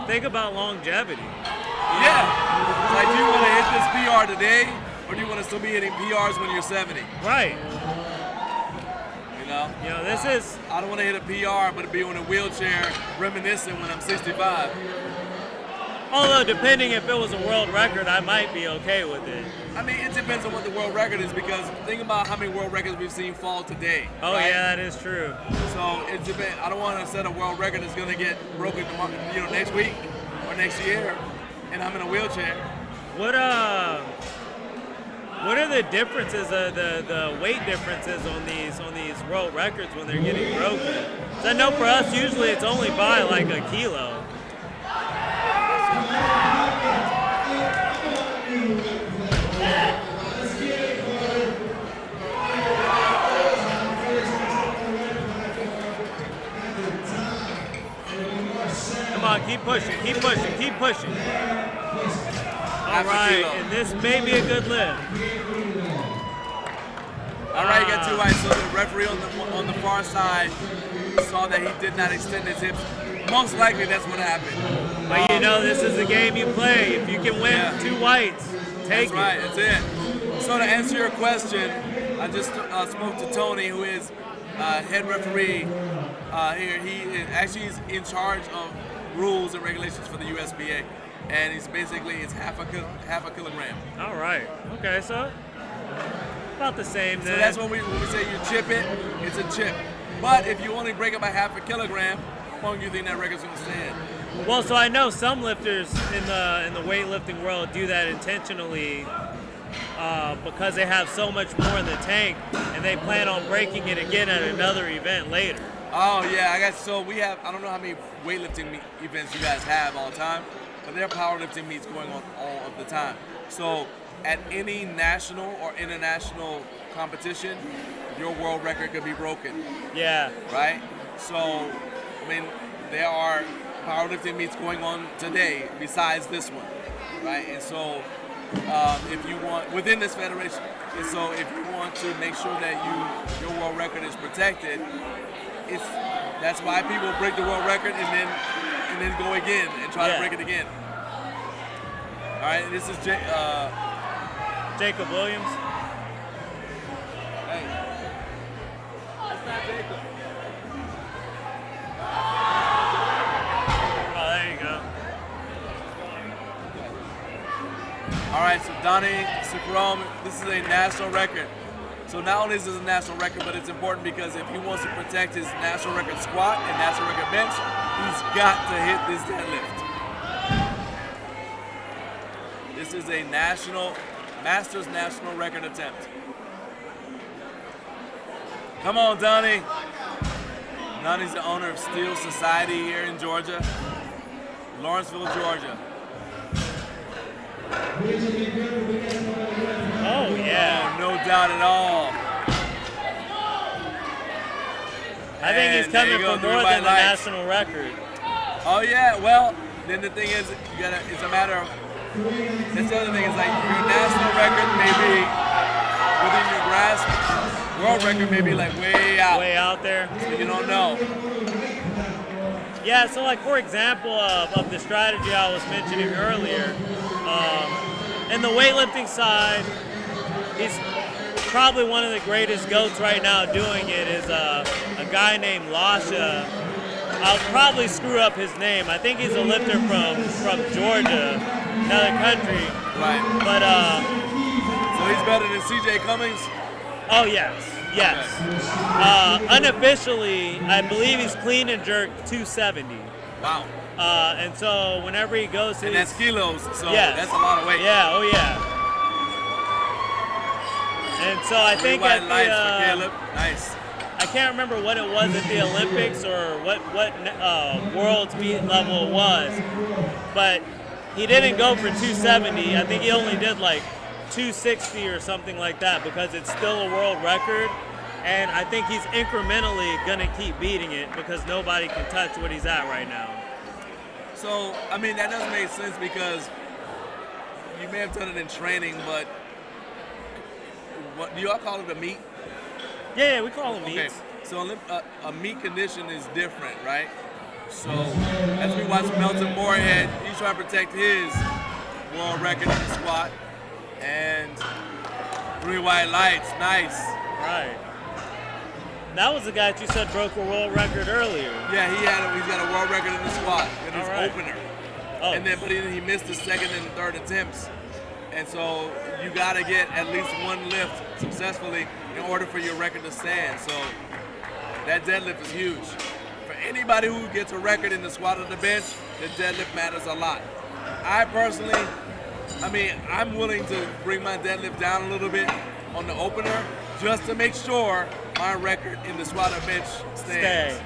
think about longevity. Yeah. Like, do you want to hit this PR today, or do you want to still be hitting PRs when you're 70? Right. You know, this is... I don't want to hit a PR, but be in a wheelchair reminiscing when I'm 65. Although, depending if it was a world record, I might be okay with it. I mean, it depends on what the world record is, because think about how many world records we've seen fall today. Oh, right? yeah, that is true. So it depends. I don't want to set a world record that's going to get broken, you know, next week or next year, and I'm in a wheelchair. What are the differences, the weight differences on these world records when they're getting broken? So I know for us, usually it's only by like a kilo. Come on, keep pushing, keep pushing, keep pushing. All right, and this may be a good lift. All right, you got 2 whites. So the referee on the far side saw that he did not extend his hips. Most likely that's what happened. But you know, this is a game you play. If you can win 2 whites, take That's right, that's it. So to answer your question, I just spoke to Tony, who is head referee here. He is in charge of rules and regulations for the USPA, and he's basically it's half a kilogram. All right. Okay, so about the same then. So that's when we say you chip it, it's a chip. But if you only break it by half a kilogram, how long do you think that record's gonna stand? Well, so I know some lifters in the weightlifting world do that intentionally because they have so much more in the tank, and they plan on breaking it again at another event later. Oh yeah, I guess so. We have, I don't know how many weightlifting events you guys have all the time, but there are powerlifting meets going on all of the time. So at any national or international competition, your world record could be broken. Yeah. Right? So, I mean, there are powerlifting meets going on today besides this one, right? And so, if you want, within this federation, and so if you want to make sure that your world record is protected, that's why people break the world record and then go again and try to break it again. All right, this is Jacob Williams. Hey, that's not Jacob. Oh, there you go. All right, so Donnie Sicrome, this is a national record. So not only is this a national record, but it's important because if he wants to protect his national record squat and national record bench, he's got to hit this deadlift. This is a Masters national record attempt. Come on, Donnie. Donnie's the owner of Steel Society here in Georgia, Lawrenceville, Georgia. Oh, yeah. Oh, no doubt at all. I think he's coming for more than the national record. Oh, yeah. Well, then the thing is, it's a matter of, that's the other thing, is like your national record may be within your grasp, world record may be like way out. Way out there. So you don't know. Yeah, so like for example of the strategy I was mentioning earlier, in the weightlifting side, he's probably one of the greatest goats right now doing it is a guy named Lasha. I'll probably screw up his name. I think he's a lifter from Georgia, another country. Right. But so he's better than CJ Cummings? Oh yes. Yes. Okay. Unofficially, I believe he's clean and jerk 270. Wow. And so whenever he goes to and that's kilos, so that's a lot of weight. Yeah, oh yeah. And so I think at the, for Caleb. Nice. I can't remember what it was at the Olympics or what world's meet level it was, but he didn't go for 270. I think he only did like 260 or something like that because it's still a world record, and I think he's incrementally gonna keep beating it because nobody can touch what he's at right now. So, I mean, that doesn't make sense because you may have done it in training, but what do y'all call it, a meet? Yeah, we call them meets. Okay, so a meet condition is different, right? So, as we watch Melton Moorhead, he's trying to protect his world record in the squat. And 3 white lights, nice. Right. That was the guy that you said broke a world record earlier. Yeah, he's got a world record in the squat in his opener. Oh. And then, but he missed the second and third attempts. And so you got to get at least one lift successfully in order for your record to stand. So that deadlift is huge. For anybody who gets a record in the squat or the bench, the deadlift matters a lot. I personally, I'm willing to bring my deadlift down a little bit on the opener just to make sure my record in the squat or bench stands.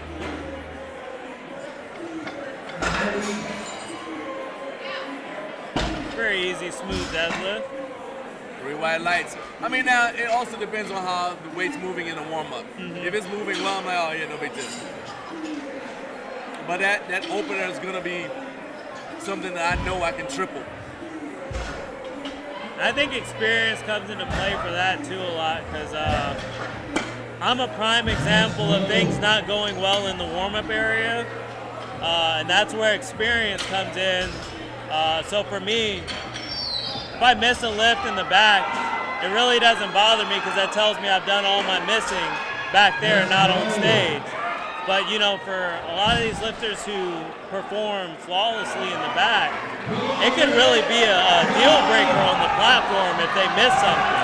Very easy, smooth deadlift. 3 white lights. Now it also depends on how the weight's moving in the warm-up. Mm-hmm. If it's moving well, I'm like, oh yeah, no big deal. But that opener is gonna be something that I know I can triple. I think experience comes into play for that too a lot, because I'm a prime example of things not going well in the warm-up area, and that's where experience comes in. So for me, if I miss a lift in the back, it really doesn't bother me because that tells me I've done all my missing back there, not on stage. But you know, for a lot of these lifters who perform flawlessly in the back, it can really be a deal breaker on the platform if they miss something.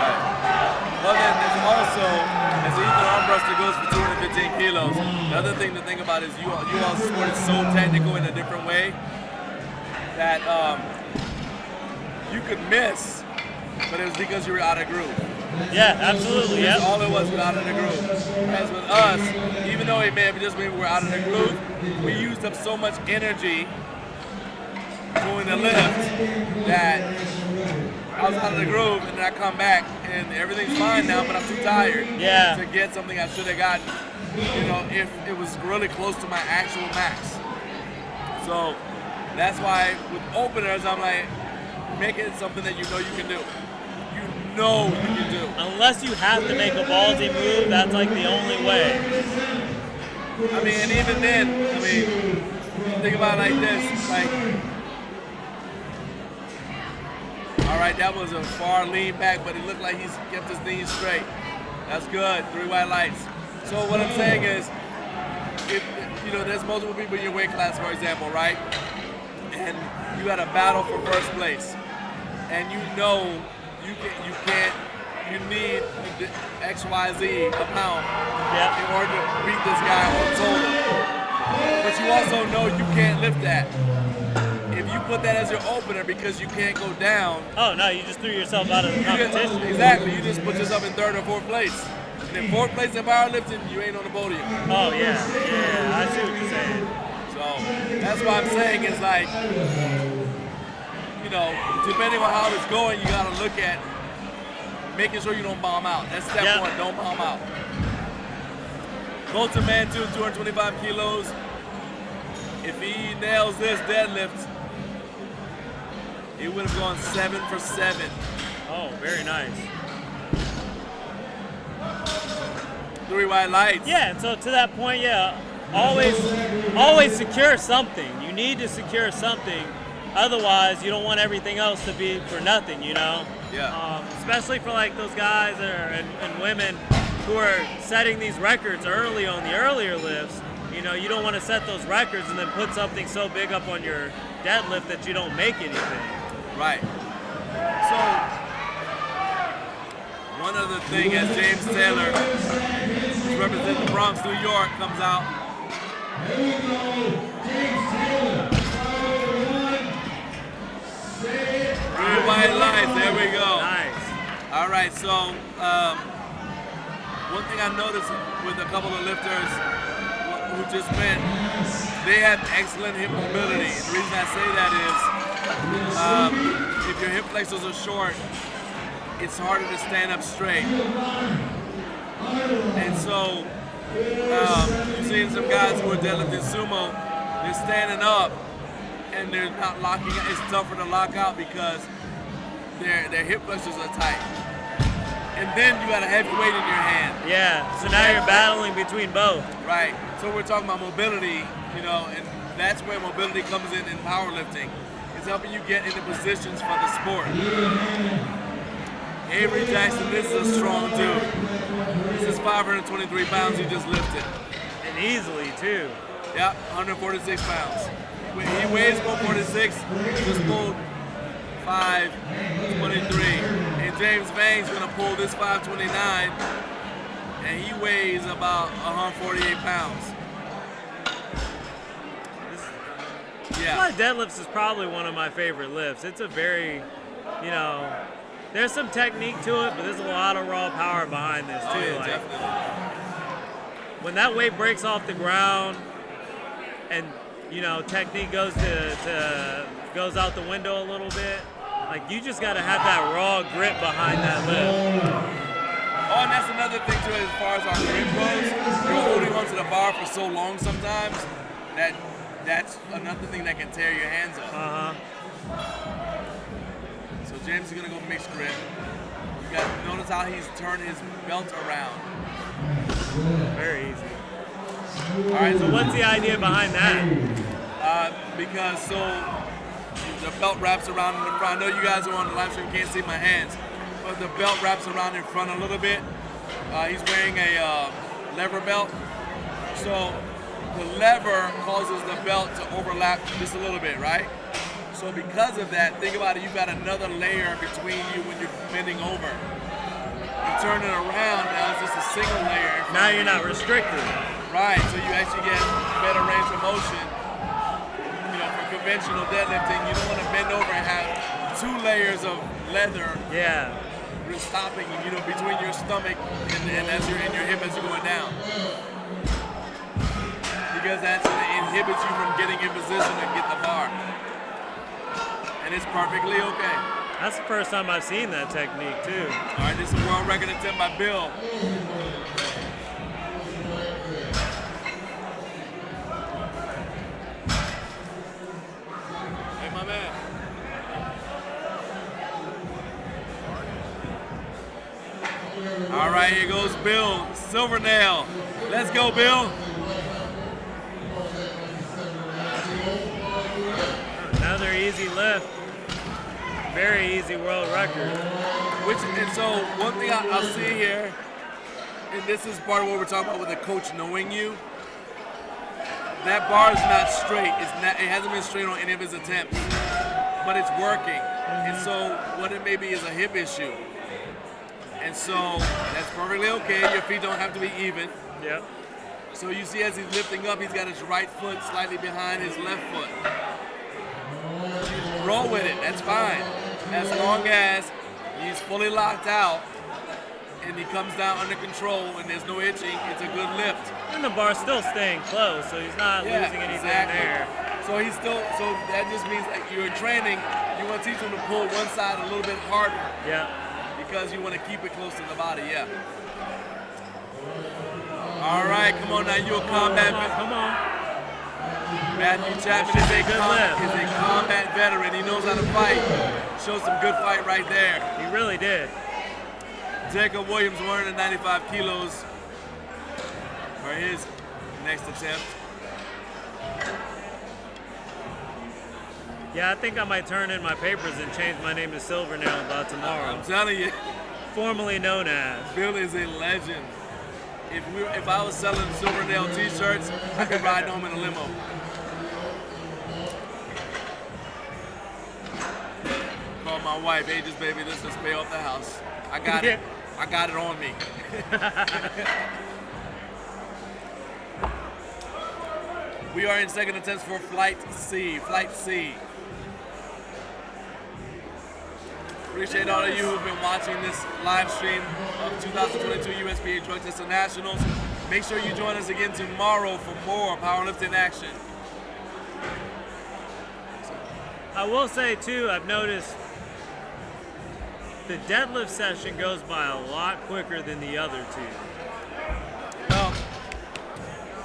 Well, then there's also, as an Intl arm thruster goes for 215 kilos, the other thing to think about is you all sport is so technical in a different way that you could miss, but it was because you were out of groove. Yeah, absolutely. That's all it was out of the groove. As with us, even though it may have just been we're out of the groove, we used up so much energy doing the lift that I was out of the groove, and then I come back and everything's fine now, but I'm too tired to get something I should have gotten, you know, if it was really close to my actual max. So that's why with openers, I'm like, make it something that you know you can do. You know you can do. Unless you have to make a ballsy move, that's like the only way. I mean, and even then, I mean, think about it like this, like, all right, that was a far lean back, but it looked like he's kept his knees straight. That's good, 3 white lights. So what I'm saying is, if, you know, there's multiple people in your weight class, for example, right? And you got a battle for first place, and you know you need X, Y, Z amount in order to beat this guy on total. But you also know you can't lift that. If you put that as your opener because you can't go down. Oh no, you just threw yourself out of the competition. Exactly, you just put yourself in 3rd or 4th place. And in 4th place in powerlifting, you ain't on the podium. Oh yeah, I see what you're saying. So that's why I'm saying is like, you know, depending on how it's going, you gotta look at making sure you don't bomb out. That's step 1, don't bomb out. Go to man 2, 225 kilos. If he nails this deadlift, it would have gone 7 for 7. Oh, very nice. 3 white lights. Yeah, and so to that point, always secure something. You need to secure something. Otherwise, you don't want everything else to be for nothing, you know? Yeah. Especially for like those guys and women who are setting these records early on the earlier lifts. You know, you don't want to set those records and then put something so big up on your deadlift that you don't make anything. Right. So, one other thing as James Taylor, who's representing the Bronx, New York, comes out. Here we go, James Taylor. 3 white lights, there we go. Nice. All right, so one thing I noticed with a couple of lifters who just went, they have excellent hip mobility. And the reason I say that is, if your hip flexors are short, it's harder to stand up straight. And so, you've seen some guys who are deadlifting sumo, they're standing up and they're not locking out. It's tougher to lock out because their hip flexors are tight. And then you got a heavy weight in your hand. Yeah, so now you're battling between both. Right, so we're talking about mobility, you know, and that's where mobility comes in powerlifting. It's helping you get into positions for the sport. Avery Jackson, this is a strong dude. This is 523 pounds he just lifted. And easily, too. Yep, 146 pounds. He weighs 146, he just pulled 523. And James Vang's gonna pull this 529, and he weighs about 148 pounds. Yeah. Deadlifts is probably one of my favorite lifts. It's a very, you know, there's some technique to it, but there's a lot of raw power behind this too. Oh, yeah, like, definitely. When that weight breaks off the ground, and you know, technique goes goes out the window a little bit. Like, you just got to have that raw grip behind that lift. Oh, and that's another thing too, as far as our grip goes. You're holding onto the bar for so long sometimes that's another thing that can tear your hands up. Uh-huh. So James is gonna go mixed grip. You got notice how he's turned his belt around. Very easy. All right, so what's the idea behind that? Because so the belt wraps around in the front. I know you guys are on the live stream, can't see my hands, but the belt wraps around in front a little bit. He's wearing a lever belt, so the lever causes the belt to overlap just a little bit, right? So because of that, think about it, you've got another layer between you when you're bending over. You turn it around, now it's just a single layer. Now you're not restricted. Right, so you actually get better range of motion. You know, for conventional deadlifting, you don't want to bend over and have 2 layers of leather. Yeah. Stopping you know, between your stomach and as you're in your hip as you're going down. Because that inhibits you from getting in position and get the bar. And it's perfectly okay. That's the first time I've seen that technique too. All right, this is a world record attempt by Bill. Hey, my man. All right, here goes Bill, silver nail. Let's go, Bill. Another easy lift. Very easy world record. And so one thing I'll see here, and this is part of what we're talking about with the coach knowing you. That bar is not straight. It hasn't been straight on any of his attempts, but it's working. And so what it may be is a hip issue. And so that's perfectly okay. Your feet don't have to be even. Yep. So you see as he's lifting up, he's got his right foot slightly behind his left foot. Roll with it, that's fine. As long as he's fully locked out and he comes down under control and there's no itching, it's a good lift. And the bar's still staying close, so he's not losing anything there. So so that just means that you're training, you want to teach him to pull one side a little bit harder. Yeah. Because you want to keep it close to the body, yeah. All right, come on now, you're a combat veteran. Come on. Matthew Chapman is a combat veteran. He knows how to fight. Showed some good fight right there. He really did. Jacob Williams, 195 kilos for his next attempt. Yeah, I think I might turn in my papers and change my name to Silvernail about tomorrow. I'm telling you. Formerly known as. Bill is a legend. If I was selling Silvernail t-shirts, I could ride home in a limo. Call my wife, hey, just baby, let's just pay off the house. I got it. I got it on me. We are in second attempts for Flight C. Appreciate all of you who've been watching this live stream of 2022 USPA Drug Testing Nationals. Make sure you join us again tomorrow for more powerlifting action. I will say too, I've noticed the deadlift session goes by a lot quicker than the other two. Well,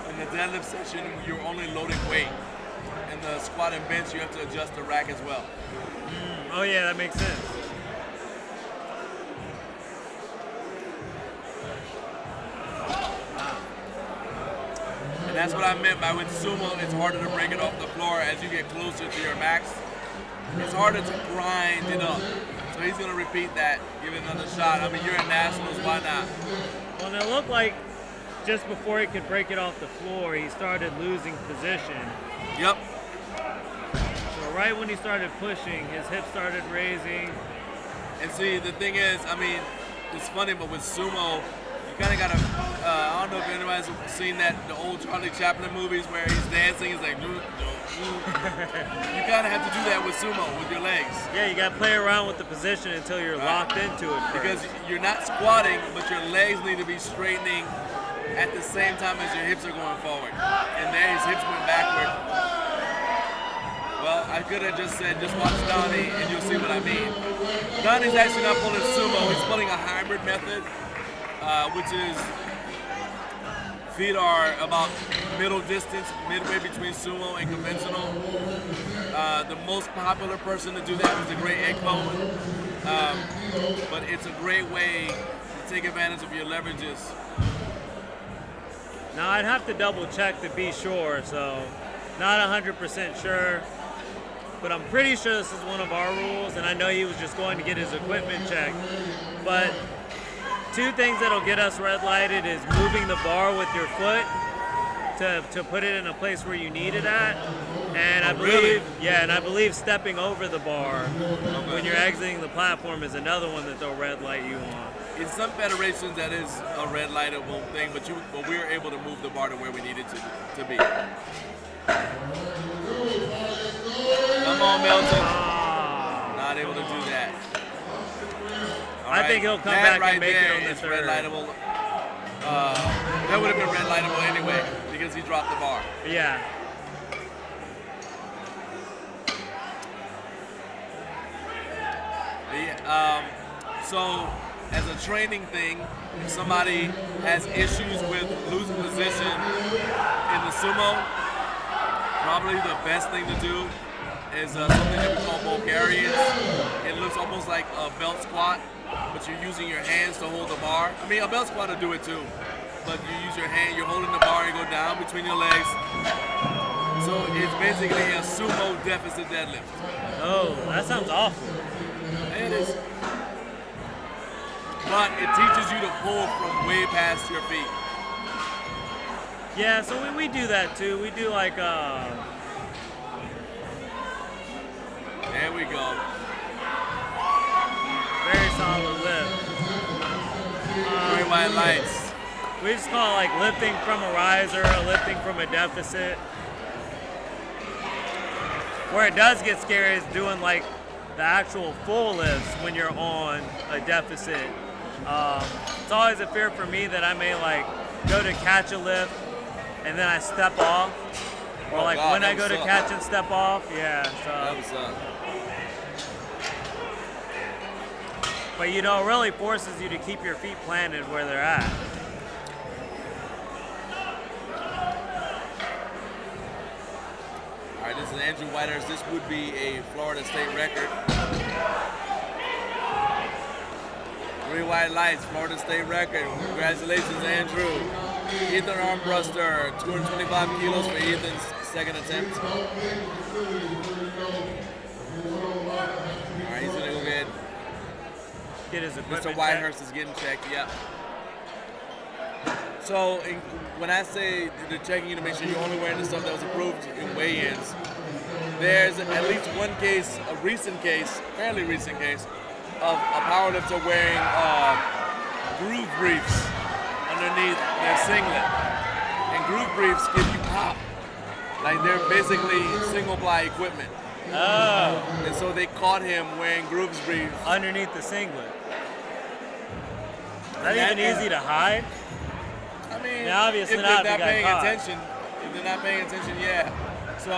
in the deadlift session, you're only loading weight. In the squat and bench, you have to adjust the rack as well. Oh yeah, that makes sense. And that's what I meant by with sumo, it's harder to break it off the floor as you get closer to your max. It's harder to grind it up. So he's going to repeat that, give it another shot. I mean, you're at Nationals, why not? Well, and it looked like just before he could break it off the floor, he started losing position. Yep. So right when he started pushing, his hips started raising. And see, the thing is, I mean, it's funny, but with sumo, you kind of got to, I don't know if anybody's seen the old Charlie Chaplin movies where he's dancing, he's like, you kind of have to do that with sumo, with your legs. Yeah, you got to play around with the position until you're locked into it. Because you're not squatting, but your legs need to be straightening at the same time as your hips are going forward. And there his hips went backward. Well, I could have just said, just watch Donnie and you'll see what I mean. Donnie's actually not pulling sumo, he's pulling a hybrid method, which is Feet are about middle distance, midway between sumo and conventional. The most popular person to do that is the great egg cone. But it's a great way to take advantage of your leverages. Now I'd have to double check to be sure, so not 100% sure. But I'm pretty sure this is one of our rules, and I know he was just going to get his equipment checked. But two things that'll get us red lighted is moving the bar with your foot to put it in a place where you need it at, and I believe and I believe stepping over the bar when you're exiting the platform is another one that they'll red light you on. In some federations, that is a red lightable thing, but we were able to move the bar to where we needed to be. Come on, Milton. Not able to do that. I think he'll come back and make it on the third. Red lightable. That would have been red lightable anyway because he dropped the bar. Yeah. So, as a training thing, if somebody has issues with losing position in the sumo, probably the best thing to do is something that we call Bulgarians. It looks almost like a belt squat, but you're using your hands to hold the bar. I mean, a belt squat will do it too, but you use your hand, you're holding the bar, you go down between your legs. So it's basically a sumo deficit deadlift. Oh, that sounds awful. It is. But it teaches you to pull from way past your feet. Yeah, so we do that too. We do like There we go. very solid lift. 3 white lights. We just call it like lifting from a riser or lifting from a deficit. Where it does get scary is doing like the actual full lifts when you're on a deficit. It's always a fear for me that I may like go to catch a lift and then I step off. Or like when I go to catch and step off, yeah. So. That would suck. But you know, it really forces you to keep your feet planted where they're at. All right, this is Andrew Whitehurst. This would be a Florida State record. 3 white lights, Florida State record. Congratulations, Andrew. Ethan Armbruster, 225 kilos for Ethan's second attempt. All right, he's gonna go get his equipment Mr. Whitehurst is getting checked, yep. So when I say they're checking you to make sure you're only wearing the stuff that was approved in weigh-ins, there's at least one case, a recent case, fairly recent case, of a powerlifter wearing groove briefs underneath their singlet. And groove briefs give you pop. Like they're basically single ply equipment. Oh. And so they caught him wearing grooves briefs underneath the singlet. Is that even easy to hide? I mean, yeah, obviously if they're not not paying attention, yeah. So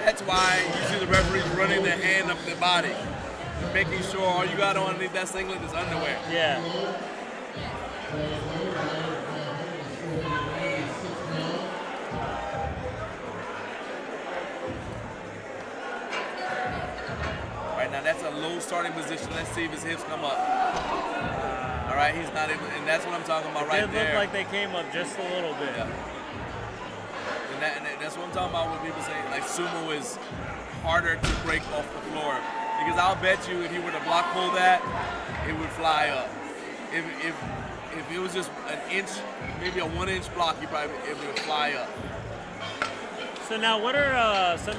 that's why you see the referees running their hand up their body, making sure all you got on underneath that singlet is underwear. Yeah. All right, now that's a low starting position. Let's see if his hips come up. All right, he's not able, and that's what I'm talking about right there. It looked like they came up just a little bit. Yeah. And that's what I'm talking about when people say like sumo is harder to break off the floor. Because I'll bet you if he were to block pull that, it would fly up. If it was just an inch, maybe a 1 inch block, it would fly up. So now what are some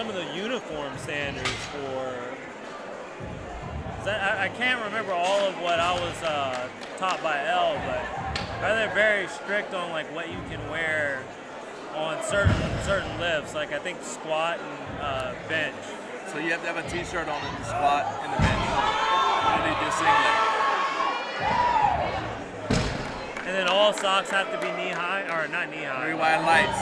of the uniform standards for? I can't remember all of what I was taught by L, but are they very strict on like what you can wear on certain lifts? Like I think squat and bench. So you have to have a t-shirt on in the squat and the bench underneath your singlet. And then all socks have to be knee high, or not knee high. 3 wide lights.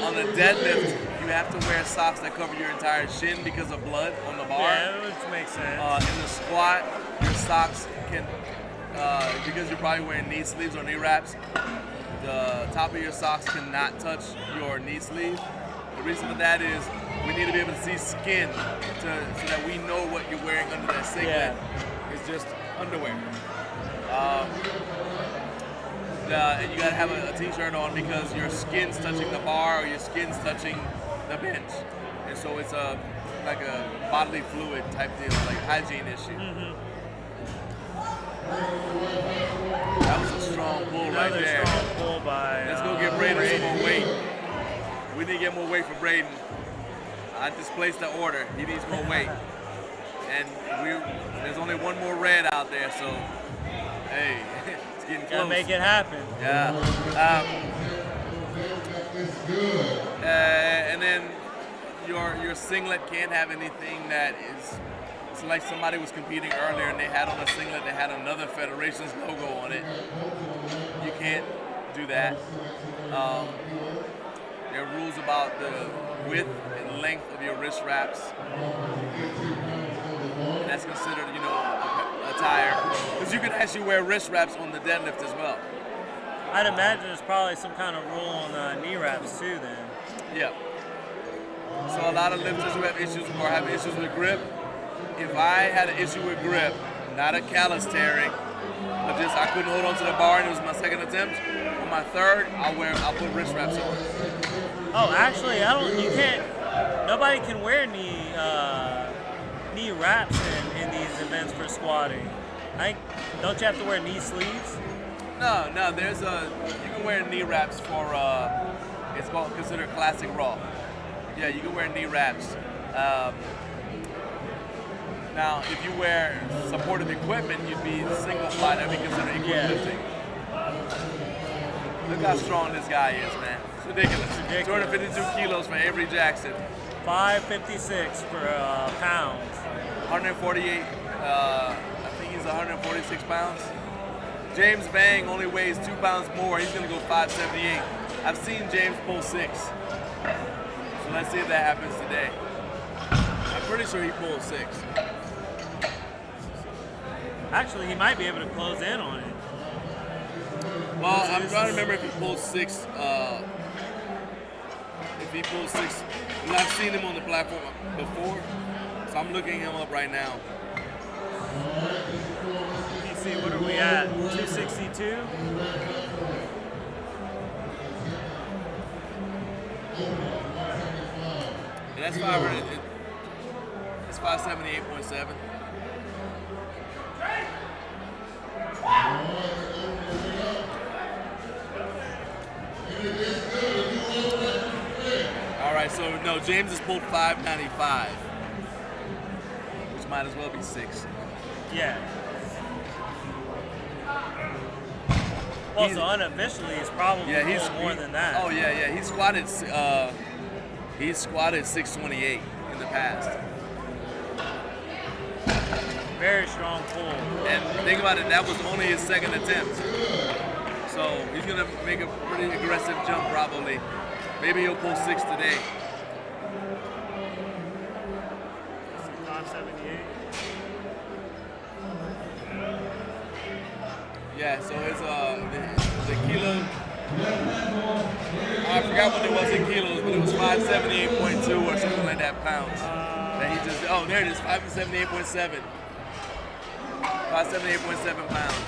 On the deadlift, you have to wear socks that cover your entire shin because of blood on the bar. Yeah, which makes sense. In the squat, your socks can, because you're probably wearing knee sleeves or knee wraps, the top of your socks cannot touch your knee sleeve. The reason for that is we need to be able to see skin so that we know what you're wearing under that singlet. Yeah. It's just underwear. And you gotta have a t-shirt on because your skin's touching the bar or your skin's touching the bench. And so it's like a bodily fluid type deal, like hygiene issue. That was a strong pull right there. Another strong pull by Let's go get Braden some more weight. We need to get more weight for Braden. I displaced the order. He needs more weight. And there's only one more red out there, so hey, it's getting close. Gotta make it happen. Yeah. And then your singlet can't have anything that is. It's like somebody was competing earlier and they had on a singlet that had another federation's logo on it. You can't do that. There are rules about the width and length of your wrist wraps. And that's considered, a tire. Because you can actually wear wrist wraps on the deadlift as well. I'd imagine there's probably some kind of rule on knee wraps too then. Yeah. So a lot of lifters who have issues or have issues with grip, if I had an issue with grip, not a callus tearing, but just I couldn't hold on to the bar and it was my second attempt, on my third, I'll put wrist wraps on. Oh, actually, nobody can wear knee wraps in these events for squatting. Don't you have to wear knee sleeves? No, you can wear knee wraps for, it's considered classic raw. Yeah, you can wear knee wraps. Now, if you wear supportive equipment, you'd be single fly, that'd be considered equal lifting. Look how strong this guy is, man. It's ridiculous. 252 kilos for Avery Jackson. 556 for pounds. 148, I think he's 146 pounds. James Bang only weighs 2 pounds more. He's gonna go 578. I've seen James pull 6. So let's see if that happens today. I'm pretty sure he pulled 6. Actually, he might be able to close in on it. Well, I'm trying to remember if he pulled 6. If he pulled 6, because I've seen him on the platform before, so I'm looking him up right now. Let me see, what are we at? 262? And that's 500. It's 578.7. All right, so no, James has pulled 595, which might as well be 6. Yeah. Also, unofficially, it's probably more than that. Oh yeah. He's squatted 628 in the past. Very strong pull. And think about it, that was only his second attempt. So he's gonna make a pretty aggressive jump probably. Maybe he'll pull 6 today. 578. Yeah, so it's the kilo. I forgot what it was in kilos, but it was 578.2 or something like that pounds. That he just there it is, 578.7. 578.7 pounds.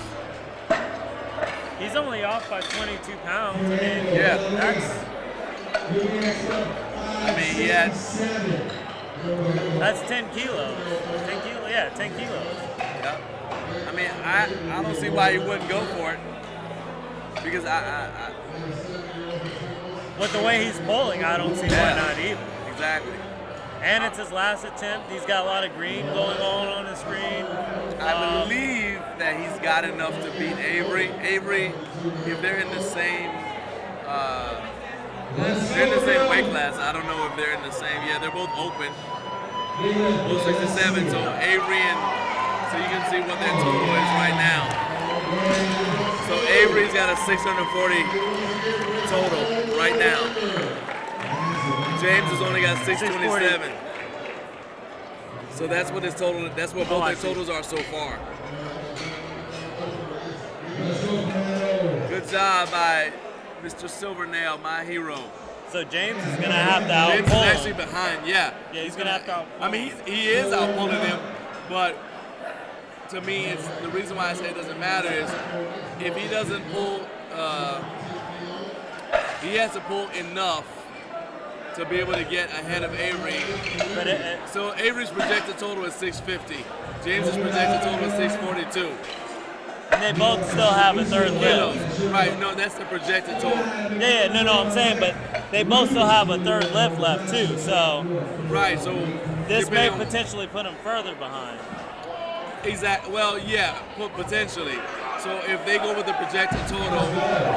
He's only off by 22 pounds. I mean, he had. That's 10 kilos. 10 kilos, yeah, 10 kilos. Yeah. I mean, I don't see why he wouldn't go for it. Because with the way he's pulling, I don't see why not either. Exactly. And it's his last attempt. He's got a lot of green going on the screen. I believe that he's got enough to beat Avery. Avery, if they're in the same weight class. I don't know if they're in the same. Yeah, they're both open. Both 67. So Avery so you can see what their total is right now. So Avery's got a 640 total right now. James has only got 627. So that's what his total. That's what both their totals are so far. Good job by Mr. Silvernail, my hero. So James is gonna have to outpull James is actually him. behind, yeah. Yeah, he's gonna have to outpull I mean, he is outpulling him, but to me, it's the reason why I say it doesn't matter is if he doesn't pull, he has to pull enough to be able to get ahead of Avery. But So Avery's projected total is 650. James's projected total is 642. and they both still have a third Kilos. lift. Right, no, that's the projected total. Yeah, no, I'm saying, but they both still have a third lift left too. So Right, so this may depending on- potentially put him further behind. Exactly. Well, yeah, potentially. So if they go with the projected total,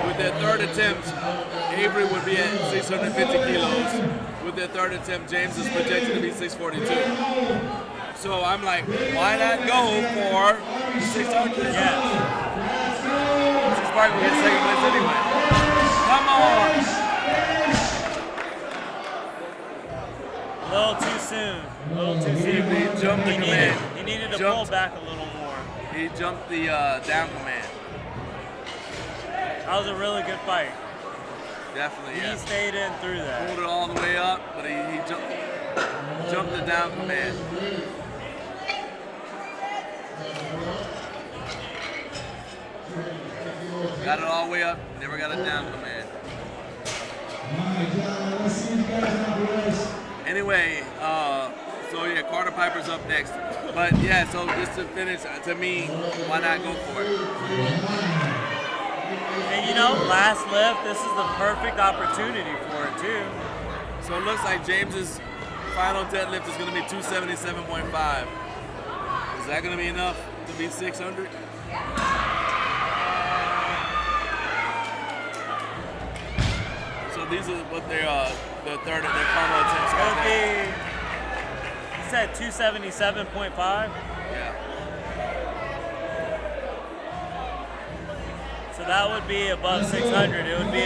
with their third attempt, Avery would be at 650 kilos. With their third attempt, James is projected to be 642. So I'm like, why not go for 600? Yeah. This is probably going to get second place anyway. Come on. A little too soon. A little too soon. He jumped the command. He needed to Jumped. pull back a little more. He jumped the down command. That was a really good fight. Definitely, He yeah. stayed in through that. Pulled it all the way up, but he jumped the down command. Got it all the way up, never got a down command. Anyway, so yeah, Carter Piper's up next. But yeah, so just to finish, to me, why not go for it? And you know, last lift, this is the perfect opportunity for it too. So it looks like James's final deadlift is going to be 277.5. Is that going to be enough to beat 600? So these are what their final attempts It are. would be, you said 277.5? Yeah. So that would be above 600. It would be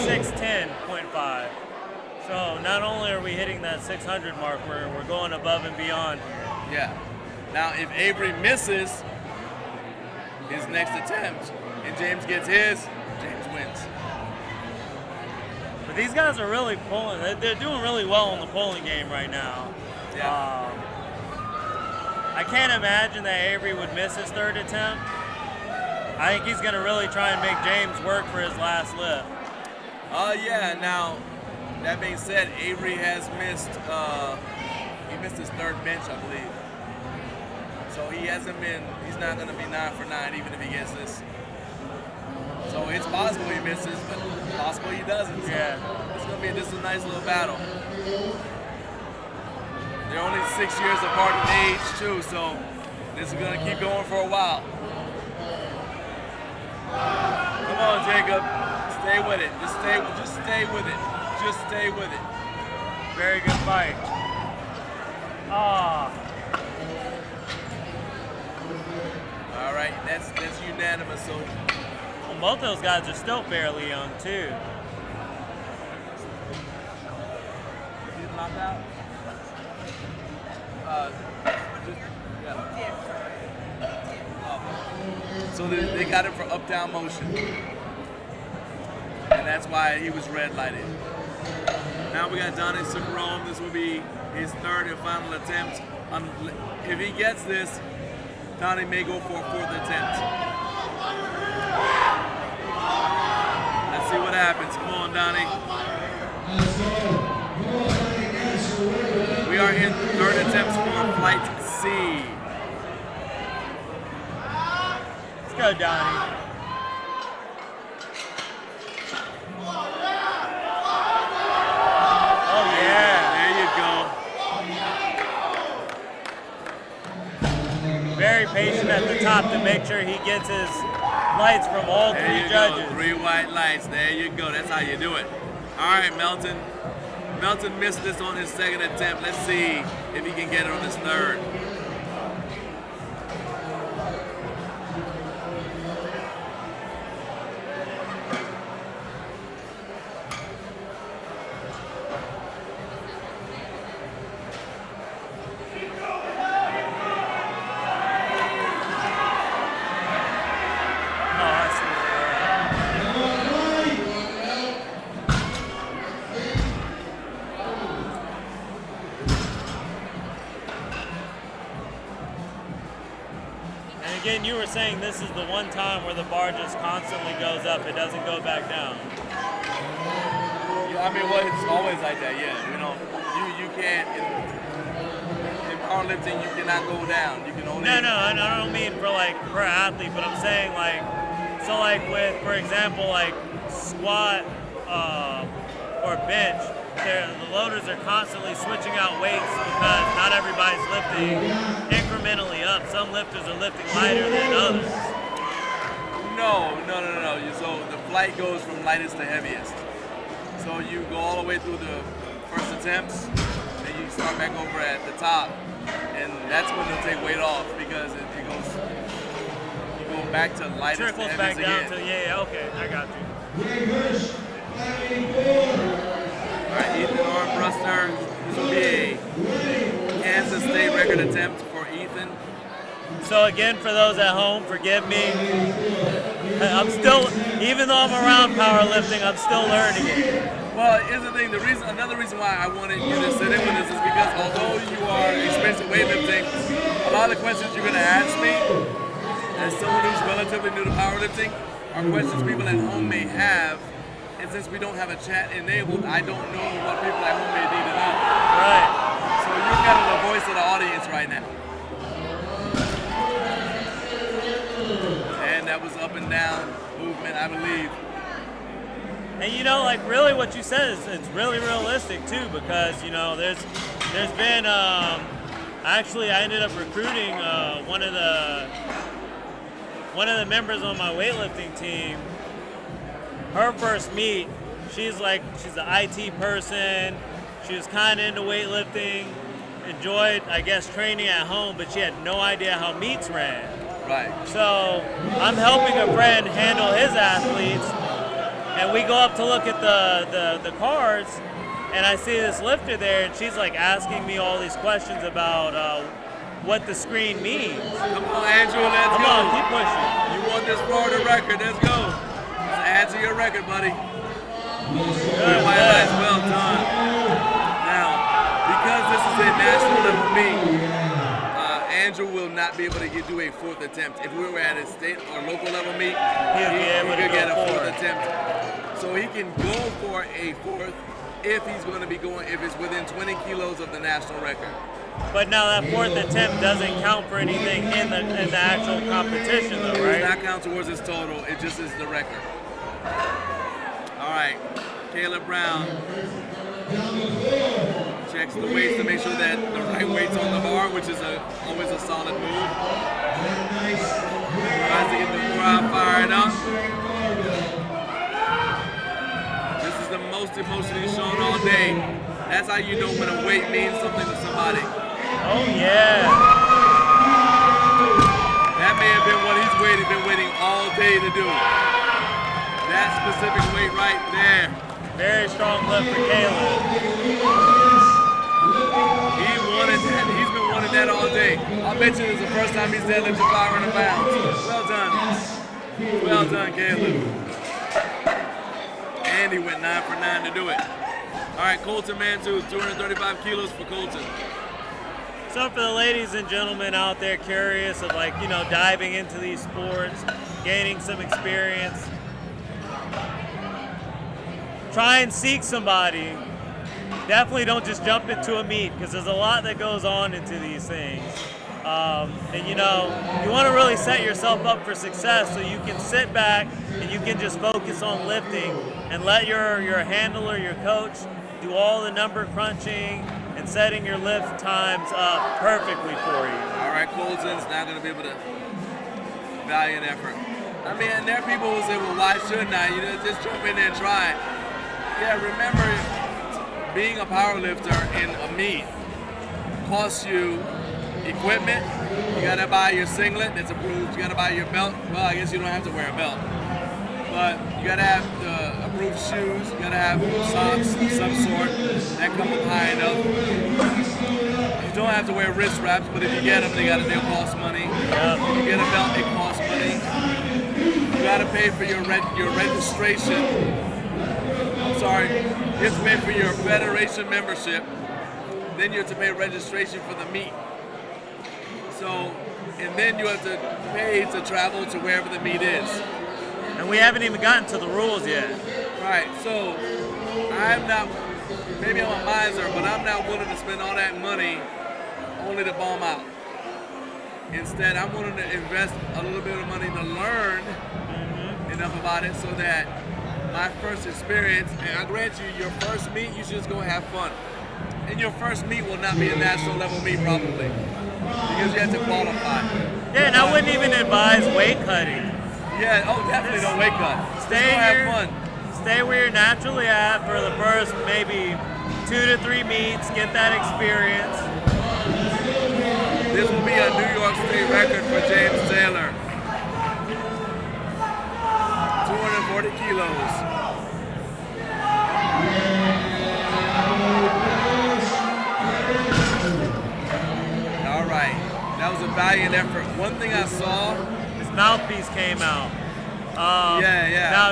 610.5. So not only are we hitting that 600 mark, we're going above and beyond here. Yeah. Now, if Avery misses his next attempt and James gets his, James wins. But these guys are really pulling. They're doing really well in the pulling game right now. Yeah. I can't imagine that Avery would miss his third attempt. I think he's going to really try and make James work for his last lift. Yeah. Now, that being said, Avery has missed. He missed his third bench, I believe. So he hasn't been. He's not going to be 9 for 9, even if he gets this. So it's possible he misses, but possible he doesn't. So Yeah. it's going to be just a nice little battle. They're only 6 years apart in age too, so this is going to keep going for a while. Come on, Jacob. Stay with it. Just stay with it. Just stay with it. Very good fight. All right, that's unanimous. So Well, both those guys are still fairly young too. he's knocked out. So they got him for up-down motion, and that's why he was red lighted. Now we got Donnie Sukarone. This will be his third and final attempt. If he gets this, Donnie may go for a fourth attempt. Let's see what happens. Come on, Donnie. We are in third attempts for flight C. Let's go, Donnie. Oh yeah. There you go. Very patient at the top to make sure he gets his lights from all There three you judges. go. 3 white lights. There you go. That's how you do it. All right, Melton. Melton missed this on his second attempt. Let's see if he can get it on his third. Oh, I see. again, you were saying this is the one time where the bar just constantly goes up. It doesn't go back down. Yeah, I mean, well, it's always like that. Yeah, you know, you can't in powerlifting. You cannot go down. You can only. No, I don't mean for like per athlete, but I'm saying like, so like with, for example, like squat or bench, the loaders are constantly switching out weights because not everybody's lifting incrementally up. Some lifters are lifting lighter than others. No. So the flight goes from lightest to heaviest. So you go all the way through the first attempts, and you start back over at the top, and that's when they'll take weight off because it goes. You go back to lightest Trickles to back heaviest down again. to okay, I got you. All right, Ethan Armbruster. This will be a Kansas State record attempt for Ethan. So again, for those at home, forgive me. I'm still, even though I'm around powerlifting, I'm still learning it. Well, here's the thing. Another reason why I wanted you to sit in with this is because although you are experienced in weightlifting, a lot of the questions you're going to ask me, as someone who's relatively new to powerlifting, are questions people at home may have. And since we don't have a chat enabled, I don't know what people at home may need to know. Right. So you're kind of the voice of the audience right now. And that was up and down movement, I believe. And you know, like really what you said is it's really realistic too, because you know there's been actually I ended up recruiting one of the members on my weightlifting team. Her first meet, she's an IT person. She was kind of into weightlifting, enjoyed I guess training at home, but she had no idea how meets ran. Right. So I'm helping a friend handle his athletes, and we go up to look at the cards, and I see this lifter there, and she's like asking me all these questions about what the screen means. Come on, Andrew, let's Come go. on, keep pushing. You want this Florida record? Let's go. Let's add to your record, buddy. Good, white lights, well done. Now, because this is a national level meet, Andrew will not be able to do a fourth attempt. If we were at a state or local level meet, he could get a fourth attempt. So he can go for a fourth if he's going to be going, if it's within 20 kilos of the national record. But now that fourth attempt doesn't count for anything in the actual competition, though, right? It does not count towards his total. It just is the record. All right, Caleb Brown checks the weights to make sure that the right weight's on the bar, which is always a solid move. Tries to get the crowd fired up. This is the most emotion he's shown all day. That's how you know when a weight means something to somebody. Oh yeah. That may have been what he's been waiting all day to do. That specific weight right there. Very strong lift for Caleb. He wanted that. He's been wanting that all day. I'll bet you this is the first time he's deadlifted 500 pounds. Well done. Well done, Caleb. And he went 9 for 9 to do it. All right, Colton Mantu, 235 kilos for Colton. So for the ladies and gentlemen out there curious of diving into these sports, gaining some experience, try and seek somebody. Definitely don't just jump into a meet because there's a lot that goes on into these things. And you want to really set yourself up for success so you can sit back and you can just focus on lifting and let your handler, your coach, do all the number crunching and setting your lift times up perfectly for you. All right, Colton's not going to be able to valiant effort. I mean, and there are people who say, well, why shouldn't I? Just jump in there and try. Yeah, remember, being a powerlifter in a meet costs you equipment. You gotta buy your singlet that's approved. You gotta buy your belt. Well, I guess you don't have to wear a belt. But you gotta have the approved shoes. You gotta have socks of some sort that come up high enough. You don't have to wear wrist wraps, but if you get them, they'll cost money. If you get a belt, it costs money. You gotta pay for your registration. You have to pay for your federation membership. Then you have to pay registration for the meet. So and then you have to pay to travel to wherever the meet is. And we haven't even gotten to the rules yet. Right, so I'm not, maybe I'm a miser, but I'm not willing to spend all that money only to bomb out. Instead, I'm willing to invest a little bit of money to learn enough about it so that my first experience, and I grant you, your first meet, you should just go have fun. And your first meet will not be a national level meet probably, because you have to qualify. Yeah, and I wouldn't even advise weight cutting. Yeah, oh, definitely don't weight cut. Stay just go here, have fun. stay where you're naturally at for the first maybe 2 to 3 meets, get that experience. This will be a New York State record for James Taylor. 240 kilos. All right, that was a valiant effort. One thing I saw, His mouthpiece came out. Yeah. Now,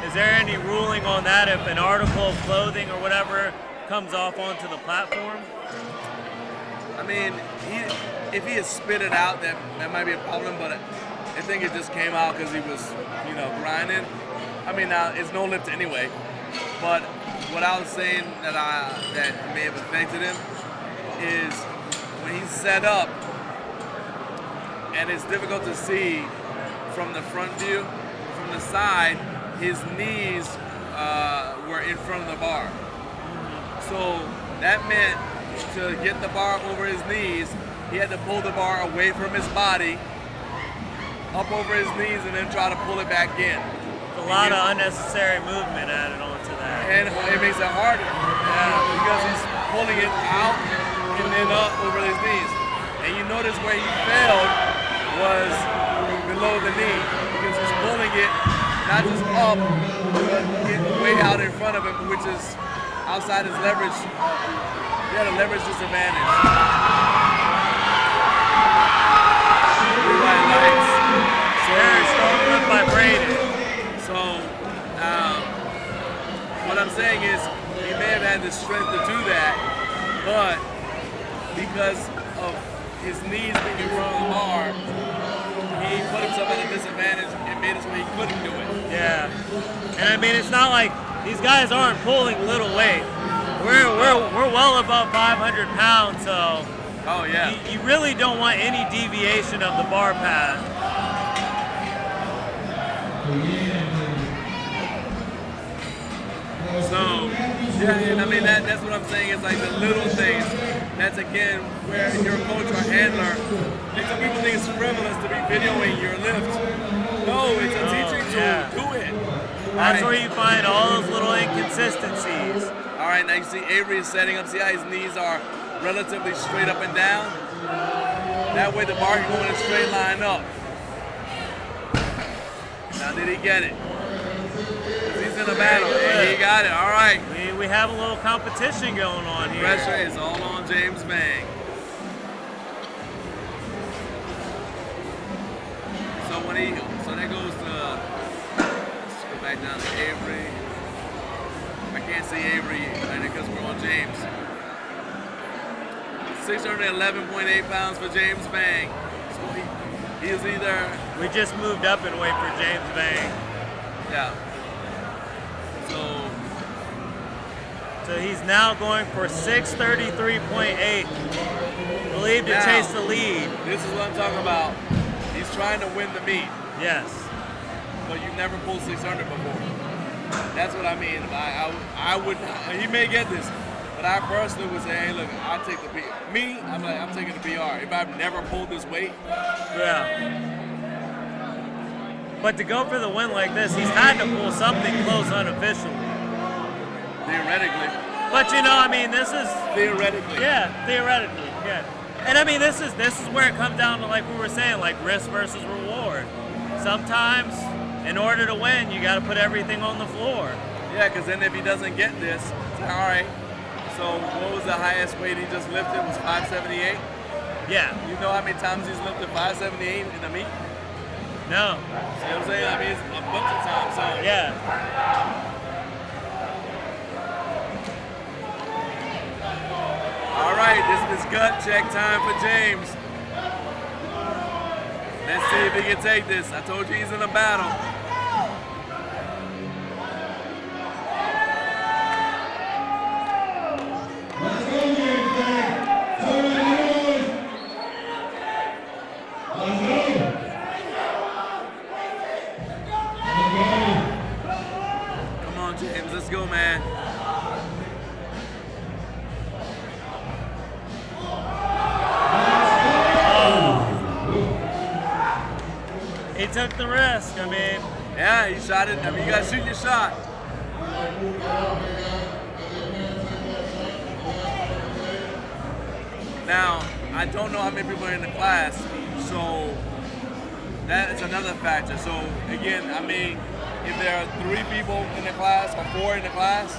is there any ruling on that if an article of clothing or whatever comes off onto the platform? I mean, if he had spit it out, that might be a problem, but I think it just came out because he was, grinding. I mean, now it's no lift anyway, but what I was saying that may have affected him is when he's set up, and it's difficult to see from the front view, from the side, his knees were in front of the bar. So that meant to get the bar over his knees, he had to pull the bar away from his body, up over his knees, and then try to pull it back in. A lot of unnecessary movement added onto that. And it makes it harder. Yeah. Because he's pulling it out and then up over his knees. And you notice where he failed was below the knee, because he's pulling it not just up, but way out in front of him, which is outside his leverage. He had a leverage disadvantage. Blue light lights. Very strong lift by Braden. So, what I'm saying is, he may have had the strength to do that, but because of his knees being in front of the bar, he put himself at a disadvantage and made it so he couldn't do it. Yeah. And I mean, it's not like these guys aren't pulling little weight. We're well above 500 pounds, so Oh yeah. you really don't want any deviation of the bar path. So, yeah, and I mean, that's what I'm saying, is like the little things. That's again where your coach or handler, and some people think it's frivolous to be videoing your lift. No, it's a teaching tool. yeah. Do it. That's All where right. you find all those little inconsistencies. All right, now you see Avery is setting up. See how his knees are relatively straight up and down? That way the bar can go in a straight line up. Now did he get it? 'Cause he's in a battle. And he got it. All right. We have a little competition going on here. Pressure is all on James Bang. So that goes to, let's go back down to Avery. I can't see Avery because we're on James. 611.8 pounds for James Bang. So he is either, We just moved up in weight for James Bang. yeah. So he's now going for 633.8. Believed to Now, chase the lead. This is what I'm talking about. He's trying to win the meet, Yes. but you've never pulled 600 before. That's what I mean. I would, he may get this, but I personally would say, hey, look, I'll take the PR. Me, I'm taking the PR. If I've never pulled this weight, Yeah. But to go for the win like this, he's had to pull something close unofficially. theoretically, But I mean, this is theoretically. theoretically, yeah. And I mean, this is where it comes down to, like we were saying, like risk versus reward. Sometimes, in order to win, you got to put everything on the floor. Yeah, because then if he doesn't get this, it's like, all right. So what was the highest weight he just lifted? Was 578? Yeah. You know how many times he's lifted 578 in a meet? No. See what I'm saying? I mean, it's a bunch of times. So Yeah. all right, this is gut check time for James. Let's see if he can take this. I told you he's in a battle. Let's go, James, man. Turn it on. Let's go. Come on, James. Let's go, man. He took the risk. I mean, Yeah, he shot it. I mean, you gotta shoot your shot. Now, I don't know how many people are in the class, so that is another factor. So again, I mean, if there are 3 people in the class or 4 in the class,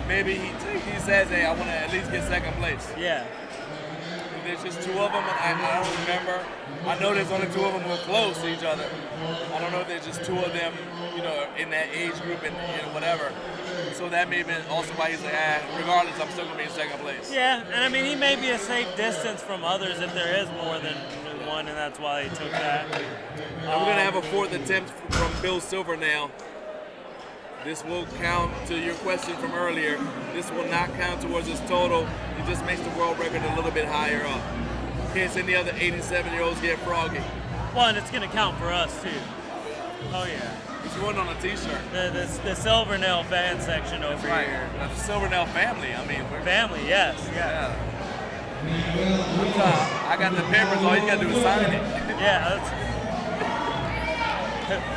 maybe he says, hey, I want to at least get second place. yeah. If there's just 2 of them, and I don't remember. I know there's only 2 of them who are close to each other. I don't know if there's just 2 of them, you know, in that age group and whatever. So that may have been also why he's like, regardless, I'm still gonna be in second place. Yeah, and I mean, he may be a safe distance from others if there is more than one, and that's why he took that. And we're gonna have a 4th attempt from Bill Silvernail. This will count to your question from earlier. This will not count towards his total. It just makes the world record a little bit higher up. In case any other 87-year-olds get froggy. Well, and it's going to count for us, too. Oh, yeah. He's one on a t-shirt. The Silvernail fan section over here. The Silvernail family. I mean, we're Family, yes. yeah. I got the papers. All you gotta do is sign it. Yeah, that's...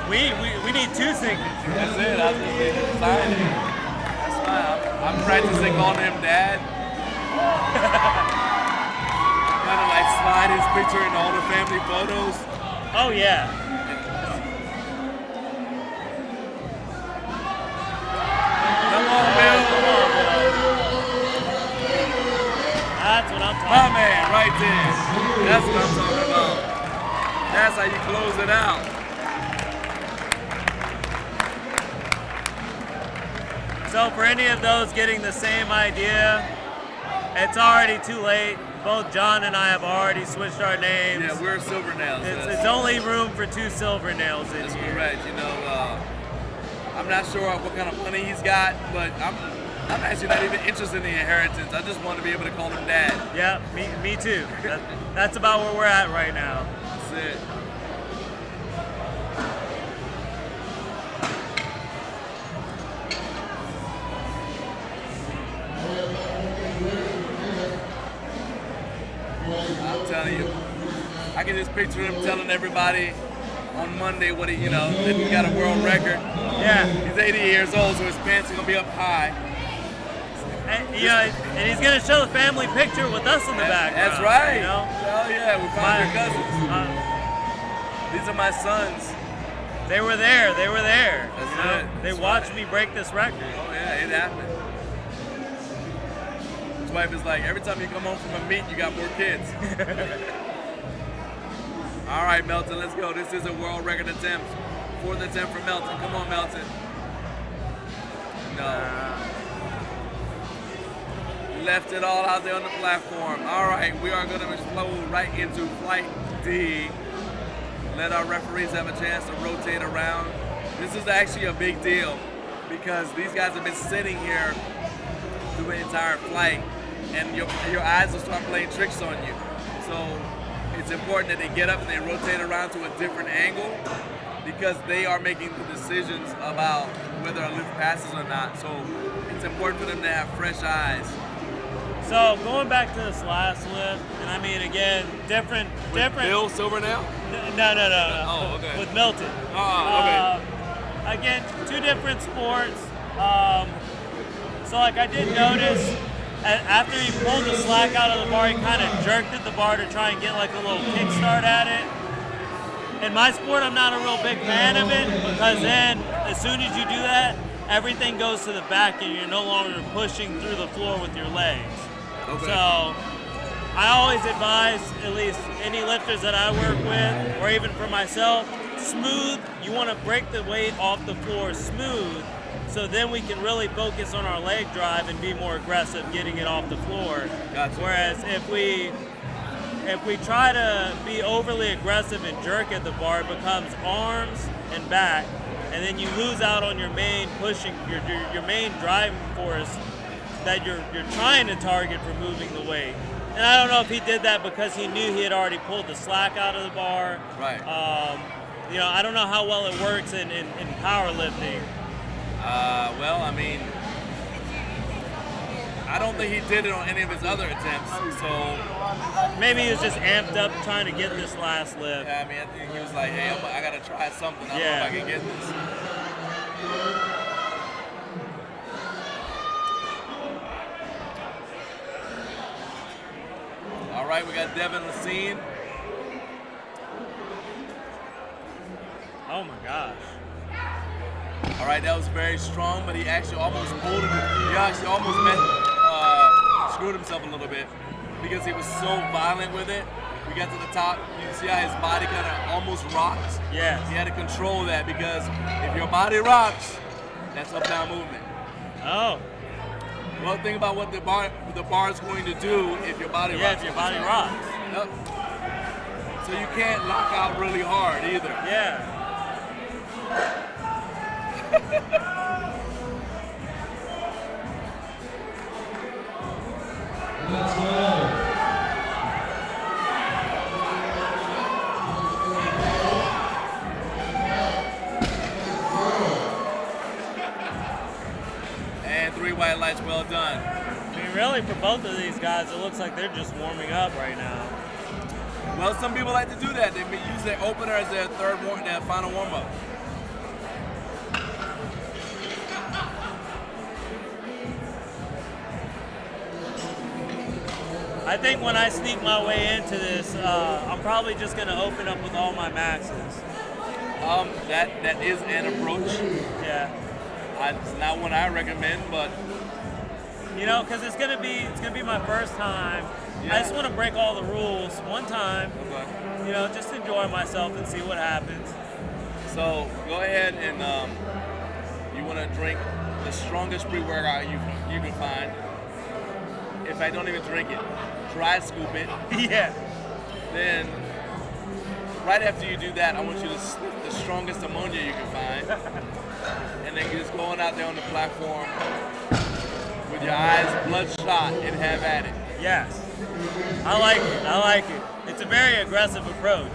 We need 2 signatures. That's it. I just need to sign it. That's fine. I'm practicing calling him Dad. Kind of like slide his picture in all the family photos. Oh, yeah. Come on, Bill. That's what I'm talking My about. man, right there. That's what I'm talking about. That's how you close it out. So for any of those getting the same idea, it's already too late. Both John and I have already switched our names. Yeah, we're Silvernails. It's only room for 2 Silvernails in That's here. correct. You know, I'm not sure what kind of money he's got, but I'm actually not even interested in the inheritance. I just want to be able to call him Dad. Yeah, me too. That's about where we're at right now. That's it. I'm telling you, I can just picture him telling everybody on Monday what he, that he got a world record. Yeah. He's 80 years old, so his pants are gonna be up high. And he's gonna show the family picture with us in the back. That's right. You know? Oh yeah, we found your cousins. These are my sons. They were there. That's it. They That's watched right. me break this record. Oh yeah, it happened. His wife is like, every time you come home from a meet, you got more kids. All right, Melton, let's go. This is a world record attempt. 4th attempt for Melton. Come on, Melton. No. Left it all out there on the platform. All right, we are going to flow right into flight D. Let our referees have a chance to rotate around. This is actually a big deal because these guys have been sitting here through the entire flight, and your eyes will start playing tricks on you. So it's important that they get up and they rotate around to a different angle because they are making the decisions about whether a lift passes or not. So it's important for them to have fresh eyes. So going back to this last lift, and I mean again, different. Bill Silvernail? No. Oh, okay. With Milton. Oh, okay. Again, 2 different sports. So like I did notice, after he pulled the slack out of the bar, he kind of jerked at the bar to try and get like a little kickstart at it. In my sport, I'm not a real big fan of it because then as soon as you do that, everything goes to the back and you're no longer pushing through the floor with your legs. Okay. So I always advise, at least any lifters that I work with, or even for myself, smooth. You want to break the weight off the floor smooth, so then we can really focus on our leg drive and be more aggressive getting it off the floor. Gotcha. Whereas if we if we try to be overly aggressive and jerk at the bar, it becomes arms and back, and then you lose out on your main pushing, your main driving force that you're trying to target for moving the weight. And I don't know if he did that because he knew he had already pulled the slack out of the bar. Right. You know, I don't know how well it works in powerlifting. Well, I mean, I don't think he did it on any of his other attempts, so... Maybe he was just amped up trying to get this last lift. Yeah, I mean, I think he was like, hey, I gotta try something. I don't know if I can get this. All right, we got Devin Lacine. Oh my gosh. All right, that was very strong, but he actually almost pulled him. He actually almost screwed himself a little bit because he was so violent with it. We got to the top. You can see how his body kind of almost rocks. Yeah. He had to control that because if your body rocks, that's up-down movement. Oh. Well, think about what the bar is going to do if your body rocks. Yeah, if your body rocks. Yep. So you can't lock out really hard either. Yeah. Let's go. And 3 white lights, well done. I mean, really, for both of these guys, it looks like they're just warming up right now. Well, some people like to do that. They use their opener as their their final warm-up. I think when I sneak my way into this, I'm probably just going to open up with all my maxes. That is an approach. Yeah. It's not one I recommend, but you know, because it's gonna be my first time. Yeah. I just want to break all the rules one time. okay. You know, just enjoy myself and see what happens. So go ahead and you want to drink the strongest pre-workout you can find. In fact, don't even drink it. Dry scoop it. Yeah. Then, right after you do that, I want you to sniff the strongest ammonia you can find. And then you're just going out there on the platform with your eyes bloodshot and have at it. Yes. I like it. I like it. It's a very aggressive approach.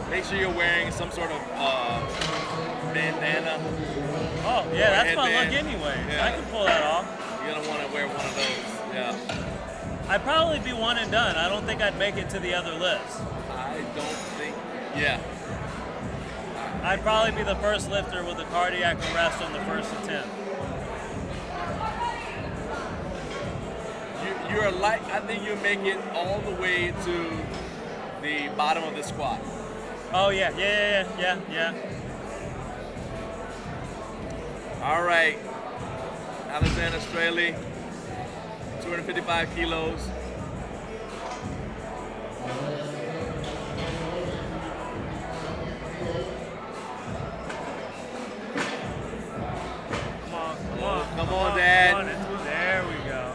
Make sure you're wearing some sort of bandana. Oh, yeah, that's my headband. look anyway. Yeah. I can pull that off. You're gonna want to wear one of those. Yeah. I'd probably be one and done. I don't think I'd make it to the other lifts. I don't think. Yeah. I'd probably be the first lifter with a cardiac arrest on the first attempt. You're like, I think you make it all the way to the bottom of the squat. Oh yeah. All right, Alexander Straley, 255 kilos. Come on, Dad. There we go.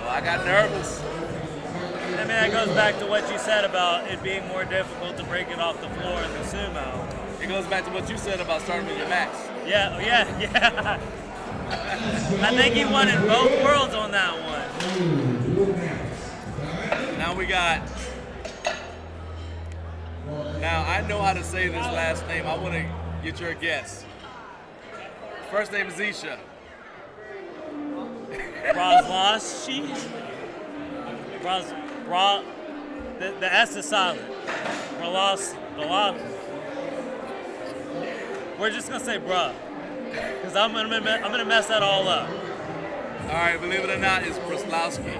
Oh, I got nervous. I mean, that goes back to what you said about it being more difficult to break it off the floor in the sumo. It goes back to what you said about starting with your max. Yeah. I think he won in both worlds on that one. Now we got. Now I know how to say this last name. I want to get your guess. First name is Zisha. Brozlowski? The S is silent. We're just gonna say bruh, because I'm gonna mess that all up. All right, believe it or not, it's Bruslowski.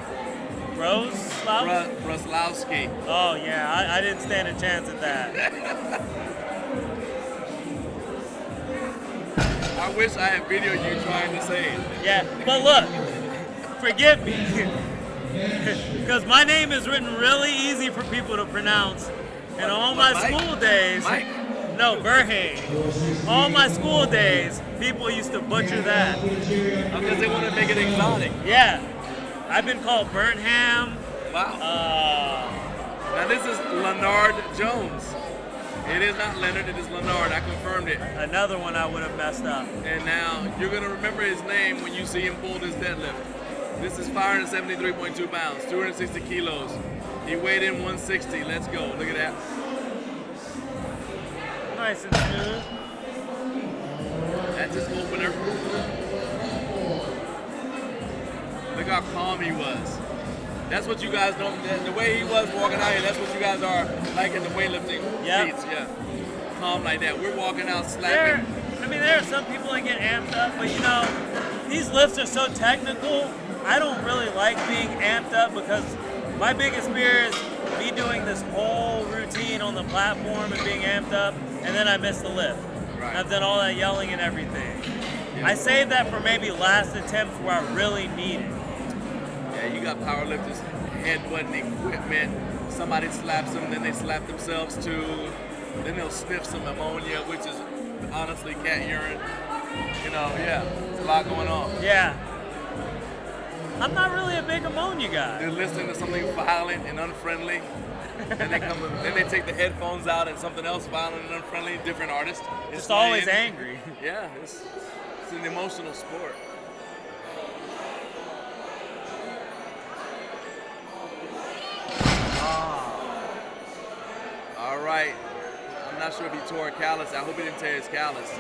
Bruslowski. Oh yeah, I didn't stand a chance at that. I wish I had video you trying to say it. Yeah, but look, forgive me, because my name is written really easy for people to pronounce, and all my school days. Mike? No, Burhane. All my school days, people used to butcher that. Because they want to make it exotic. Yeah. I've been called burnt ham, Wow. Now this is Leonard Jones. It is not Leonard, it is Leonard. I confirmed it. Another one I would have messed up. And now you're going to remember his name when you see him pull this deadlift. This is 573.2 pounds, 260 kilos. He weighed in 160. Let's go. Look at that. Nice and smooth. That's his opener. Look how calm he was. That's what you guys know. The way he was walking out here, that's what you guys are like in the weightlifting meets. Yeah. Calm like that. We're walking out slapping. There are some people that get amped up, but you know, these lifts are so technical. I don't really like being amped up because my biggest fear is me doing this whole routine on the platform and being amped up, and then I miss the lift. Right. I've done all that yelling and everything. Yeah. I save that for maybe last attempts where I really need it. Yeah, you got powerlifters headbutting equipment. Somebody slaps them, then they slap themselves too. Then they'll sniff some ammonia, which is honestly cat urine. You know, yeah, there's a lot going on. Yeah. I'm not really a big ammonia guy. They're listening to something violent and unfriendly. Then they take the headphones out and something else violent and unfriendly, different artist. Just always angry. Yeah, it's an emotional sport. All right. I'm not sure if he tore a callus. I hope he didn't tear his callus.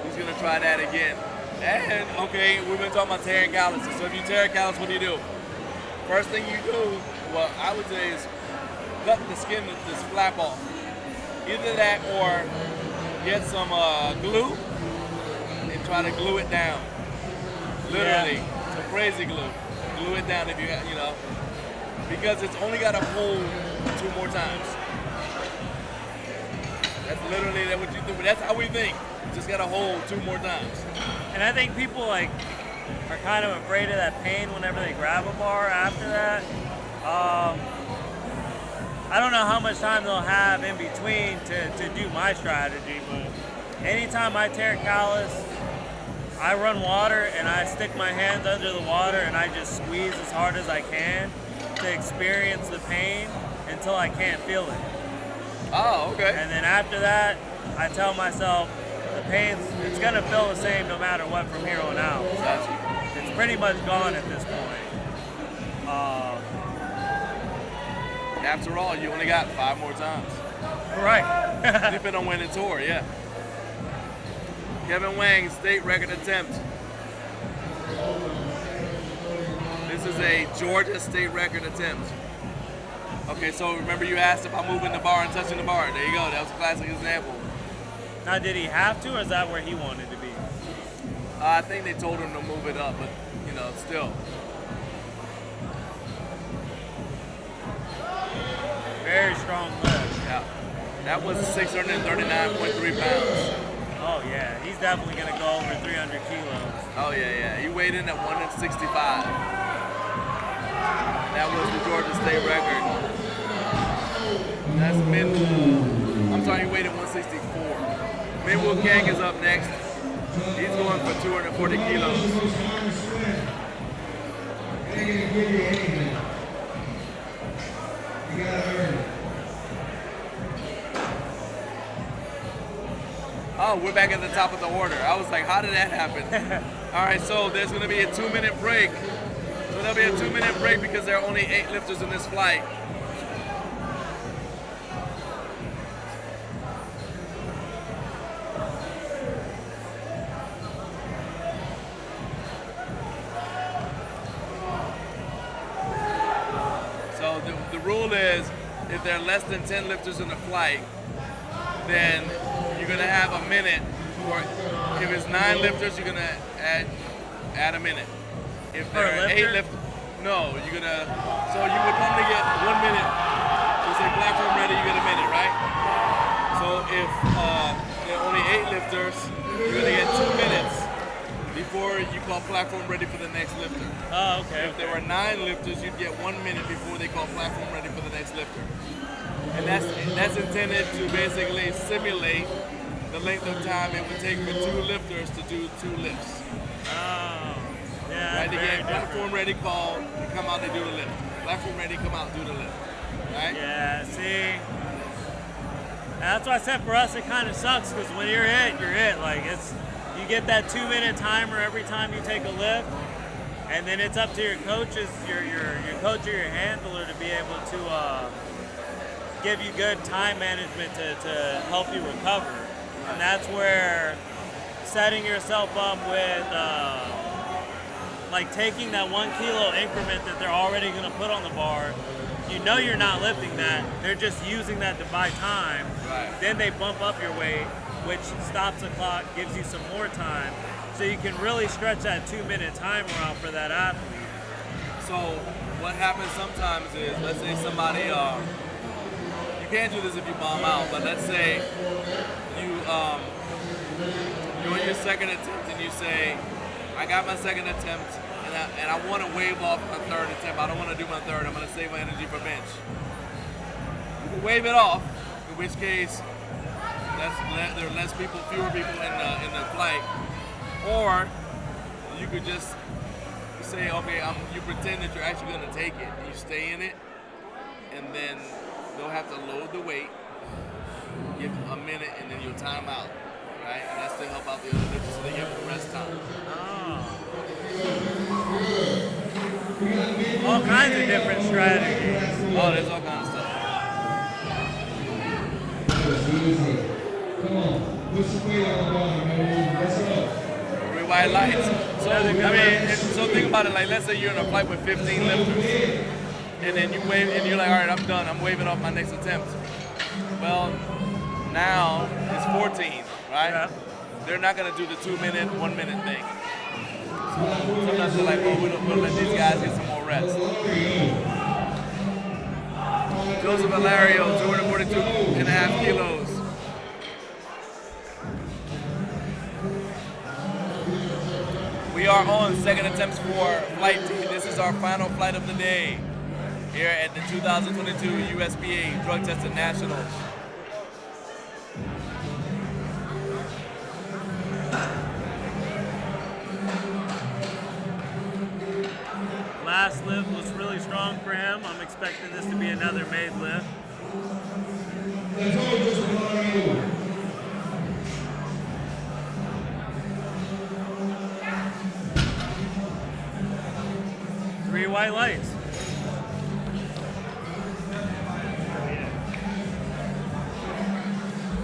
He's going to try that again. And, okay, we've been talking about tearing calluses. So if you tear a callus, what do? First thing you do, what I would say is cut the skin, this flap off. Either that or get some glue and try to glue it down. Literally, some crazy glue. Glue it down if you know, because it's only got to hold 2 more times. That's literally what you do. That's how we think. Just got to hold 2 more times. And I think people are kind of afraid of that pain whenever they grab a bar after that. I don't know how much time they'll have in between to do my strategy, but anytime I tear a callus, I run water and I stick my hands under the water and I just squeeze as hard as I can to experience the pain until I can't feel it. Oh, okay. And then after that, I tell myself, the pain's, it's gonna feel the same no matter what from here on out. It's pretty much gone at this point. After all, you only got 5 more times. Right. Depending on when it tore, yeah. Kevin Wang, state record attempt. This is a Georgia state record attempt. Okay, so remember you asked about moving the bar and touching the bar. There you go, that was a classic example. Now, did he have to, or is that where he wanted to be? I think they told him to move it up, but, you know, still. Very strong lift. Yeah. That was 639.3 pounds. Oh, yeah. He's definitely going to go over 300 kilos. Oh, yeah. He weighed in at 165. And that was the Georgia state record. That's I'm sorry, he weighed in 164. Minwoo Kang is up next. He's going for 240 kilos. They ain't gonna give you anything. You gotta earn it. Oh, we're back at the top of the order. I was like, how did that happen? All right, so there's gonna be a 2-minute break. So there'll be a 2-minute break because there are only 8 lifters in this flight. So the rule is, if there are less than 10 lifters in the flight, then you're gonna have a minute. Or if it's 9 lifters, you're gonna add a minute. If there are 8 lifters, no, you're gonna. So you would normally get 1 minute. You say platform ready, you get a minute, right? So if there are only 8 lifters, you're gonna get 2 minutes before you call platform ready for the next lifter. Oh, okay. If there were 9 lifters, you'd get 1 minute before they call platform ready for the next lifter. And that's intended to basically simulate the length of time it would take for 2 lifters to do 2 lifts. Oh. Yeah, Right? They very get different. platform ready call, they come out, they do the lift. Platform ready, come out, do the lift. Right? Yeah, see, that's why I said for us it kind of sucks because when you're hit, you're hit. Like you get that 2-minute timer every time you take a lift, and then it's up to your coaches, your coach or your handler to be able to give you good time management to help you recover. And that's where setting yourself up with like taking that 1 kilo increment that they're already going to put on the bar. You know you're not lifting that. They're just using that to buy time. Right. Then they bump up your weight, which stops the clock, gives you some more time. So you can really stretch that 2-minute timer out for that athlete. So what happens sometimes is, let's say somebody, you can't do this if you bomb out, but let's say you're on your second attempt and you say, I got my second attempt and I want to wave off my third attempt. I don't want to do my third. I'm going to save my energy for bench. You can wave it off, in which case there are less people, fewer people in the flight. Or you could just say, okay, you pretend that you're actually going to take it. You stay in it, and then they'll have to load the weight, give a minute, and then you'll time out. Right? And that's to help out the other lifters so they get more rest time. All kinds of different strategies. Oh, there's all kinds of stuff. Come on, put some weight on the body, man. Let's go. 3 white lights. So, I mean, so think about it, like, let's say you're in a flight with 15 lifters, and then you wave, and you're like, all right, I'm done. I'm waving off my next attempt. Well, now it's 14, right? Yeah. They're not going to do the 2-minute, 1-minute thing. Sometimes they're like, well, we'll let these guys get some more rest. Joseph Hilario, 242.5 kilos. We are on second attempts for flight team. This is our final flight of the day here at the 2022 USPA Drug Testing Nationals. Last lift was really strong for him. I'm expecting this to be another made lift. Three white lights.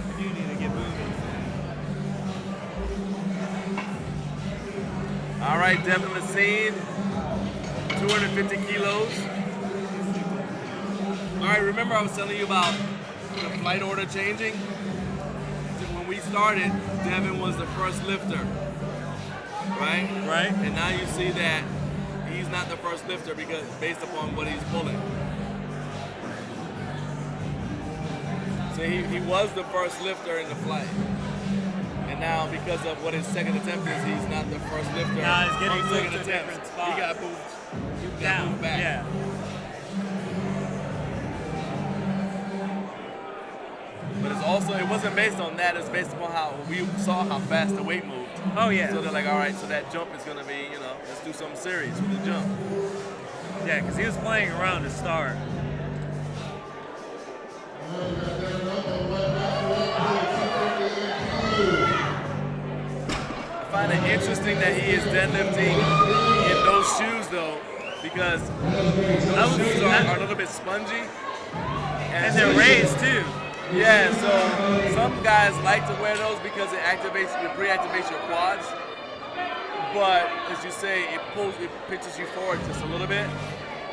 I do need to get moving. All right, Devin Lassine. 250 kilos. All right, remember I was telling you about the flight order changing? When we started, Devin was the first lifter, right? Right. And now you see that he's not the first lifter because based upon what he's pulling. So he was the first lifter in the flight. And now because of what his second attempt is, he's not the first lifter. Now he's getting on moved second to a attempt. different spot. He got moved. Down. Back. Yeah. But it's also, it wasn't based on that, it's based upon how we saw how fast the weight moved. Oh yeah. So they're like, all right, so that jump is gonna be, let's do something serious with the jump. Yeah, because he was playing around to start. I find it interesting that he is deadlifting in those shoes though, because those shoes are a little bit spongy. And they're raised too. Yeah, so some guys like to wear those because it pre-activates your quads. But as you say, it pitches you forward just a little bit.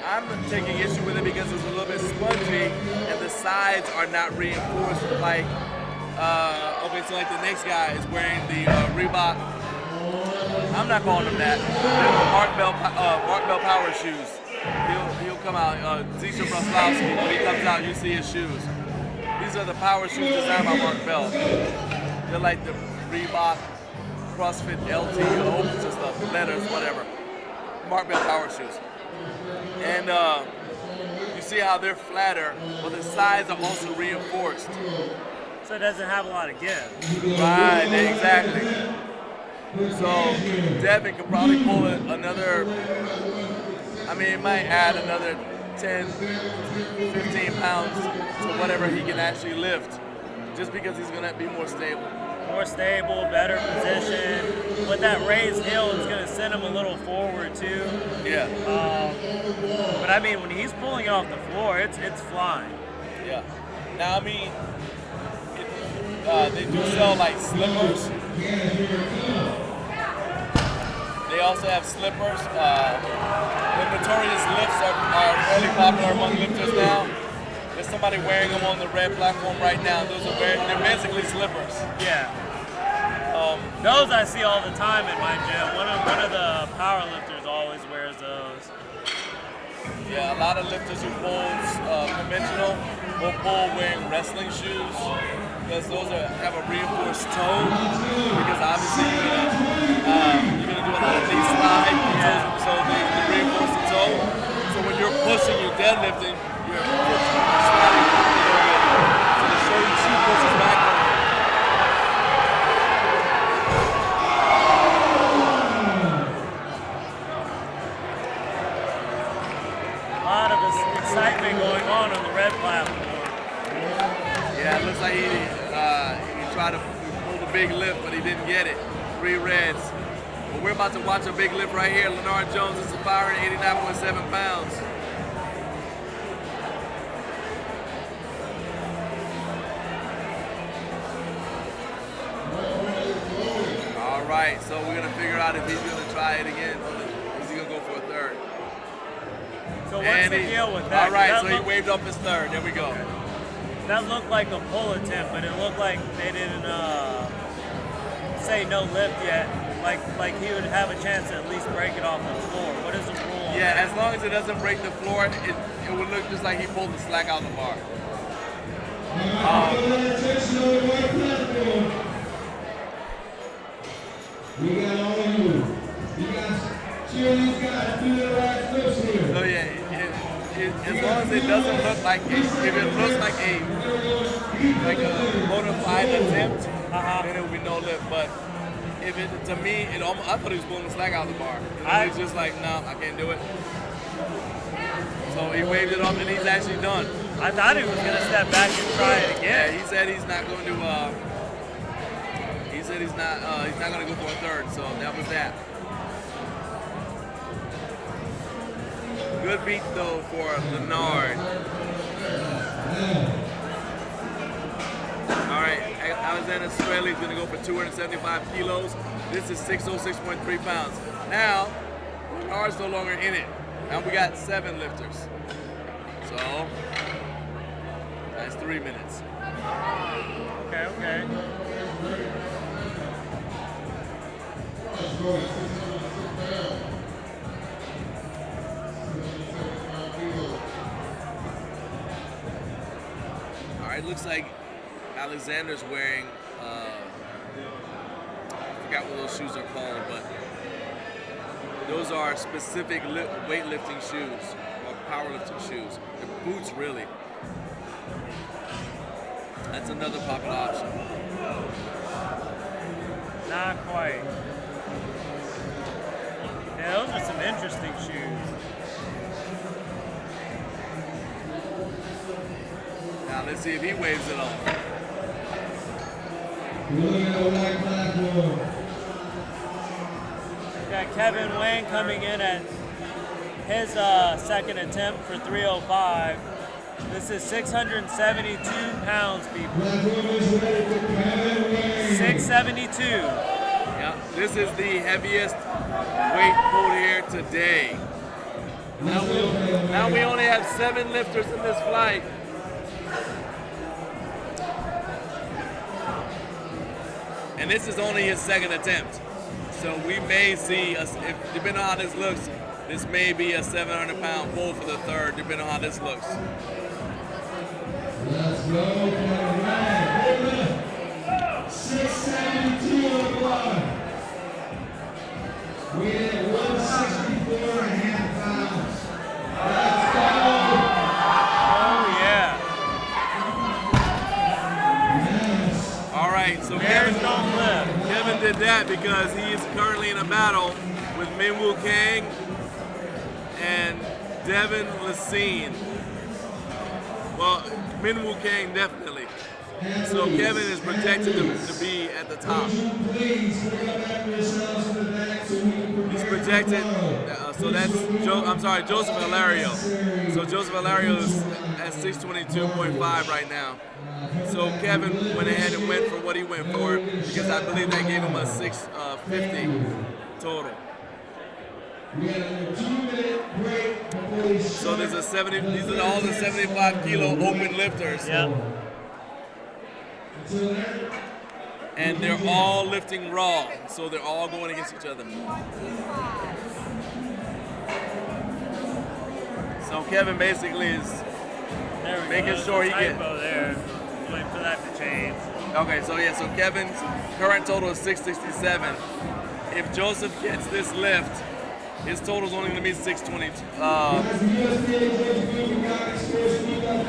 I'm taking issue with it because it's a little bit spongy and the sides are not reinforced like, okay, so like the next guy is wearing the Reebok, I'm not calling them that, Mark Bell Power shoes. He'll come out, Zisha Broslowski, when he comes out, you see his shoes. These are the power shoes designed by Mark Bell. They're like the Reebok CrossFit LT, a whole bunch of stuff, letters, whatever. Mark Bell Power shoes. And you see how they're flatter, but the sides are also reinforced. So it doesn't have a lot of give. Right, exactly. So Devin could probably pull another, I mean, it might add another 10, 15 pounds to whatever he can actually lift, just because he's going to be more stable. More stable, better position. With that raised heel, it's going to send him a little forward too. Yeah. But I mean, when he's pulling it off the floor, it's flying. Yeah. Now, I mean, they do sell like slippers. They also have slippers. The notorious lifts are fairly popular among lifters now. There's somebody wearing them on the red platform right now. They're basically slippers. Yeah. Those I see all the time in my gym. One of the power lifters always wears those. Yeah, a lot of lifters who pull conventional will pull wearing wrestling shoes, because those have a reinforced toe. Because obviously you're gonna do a lot of knee slide, so they reinforce the toe. So when you're pushing, you're deadlifting, you're sliding a little bit. So the shoe pushes back. Excitement going on the red platform. Yeah, it looks like he tried to pull the big lift, but he didn't get it. 3 reds. But we're about to watch a big lift right here. Leonard Jones is firing 89.7 pounds. All right, so we're gonna figure out if he's gonna try it again. Is he gonna go for a third? So what's the deal with that? All right, so he waved up his third. There we go. Okay. That looked like a pull attempt, but it looked like they didn't say no lift yet. Like he would have a chance to at least break it off the floor. What is the rule on that? As long as it doesn't break the floor, it would look just like he pulled the slack out of the bar. We got all of you. You guys, cheer these guys, do the right flips here. So yeah, as long as it doesn't look like if it looks like a bona fide attempt, then it will be no lift. But if it, to me, I thought he was pulling the slack out of the bar. And he's just like, no, I can't do it. So he waved it off, and he's actually done. I thought he was gonna step back and try it again. Yeah, he said he's not going to. He said he's not going to go for a third. So that was that. Good beat though for Leonard. All right, Alexander Straley is going to go for 275 kilos. This is 606.3 pounds. Now, Leonard's no longer in it. Now we got 7 lifters. So, that's 3 minutes. Okay. All right, looks like Alexander's wearing, I forgot what those shoes are called, but those are specific weightlifting shoes or powerlifting shoes. They're boots, really. That's another popular option. Not quite. Yeah, those are some interesting shoes. Now let's see if he waves it off. Got Kevin Wayne coming in at his second attempt for 305. This is 672 pounds, people. 672. Yeah, this is the heaviest weight pulled here today. Now we only have 7 lifters in this flight. And this is only his second attempt. So we may see, depending on how this looks, this may be a 700-pound pull for the third, depending on how this looks. Let's go, 672 on the block. We had 164.5 pounds. Let's go. Oh, yeah. All right, so Kevin don't lift. Kevin did that because he he is currently in a battle with Minwoo Kang and Devin Lacine. Well, Minwoo Kang definitely. So Kevin is projected to be at the top. He's projected, so that's Joseph Hilario. So Joseph Hilario is at 622.5 right now. So Kevin went ahead and went for what he went for because I believe that gave him a 650 total. So there's a 70. These are all the 75 kilo open lifters. Yeah. And they're all lifting raw, so they're all going against each other. So Kevin basically is making sure he gets. There. Waiting for that to change. Okay, so yeah, so Kevin's current total is 667. If Joseph gets this lift, his total is only going to be 622.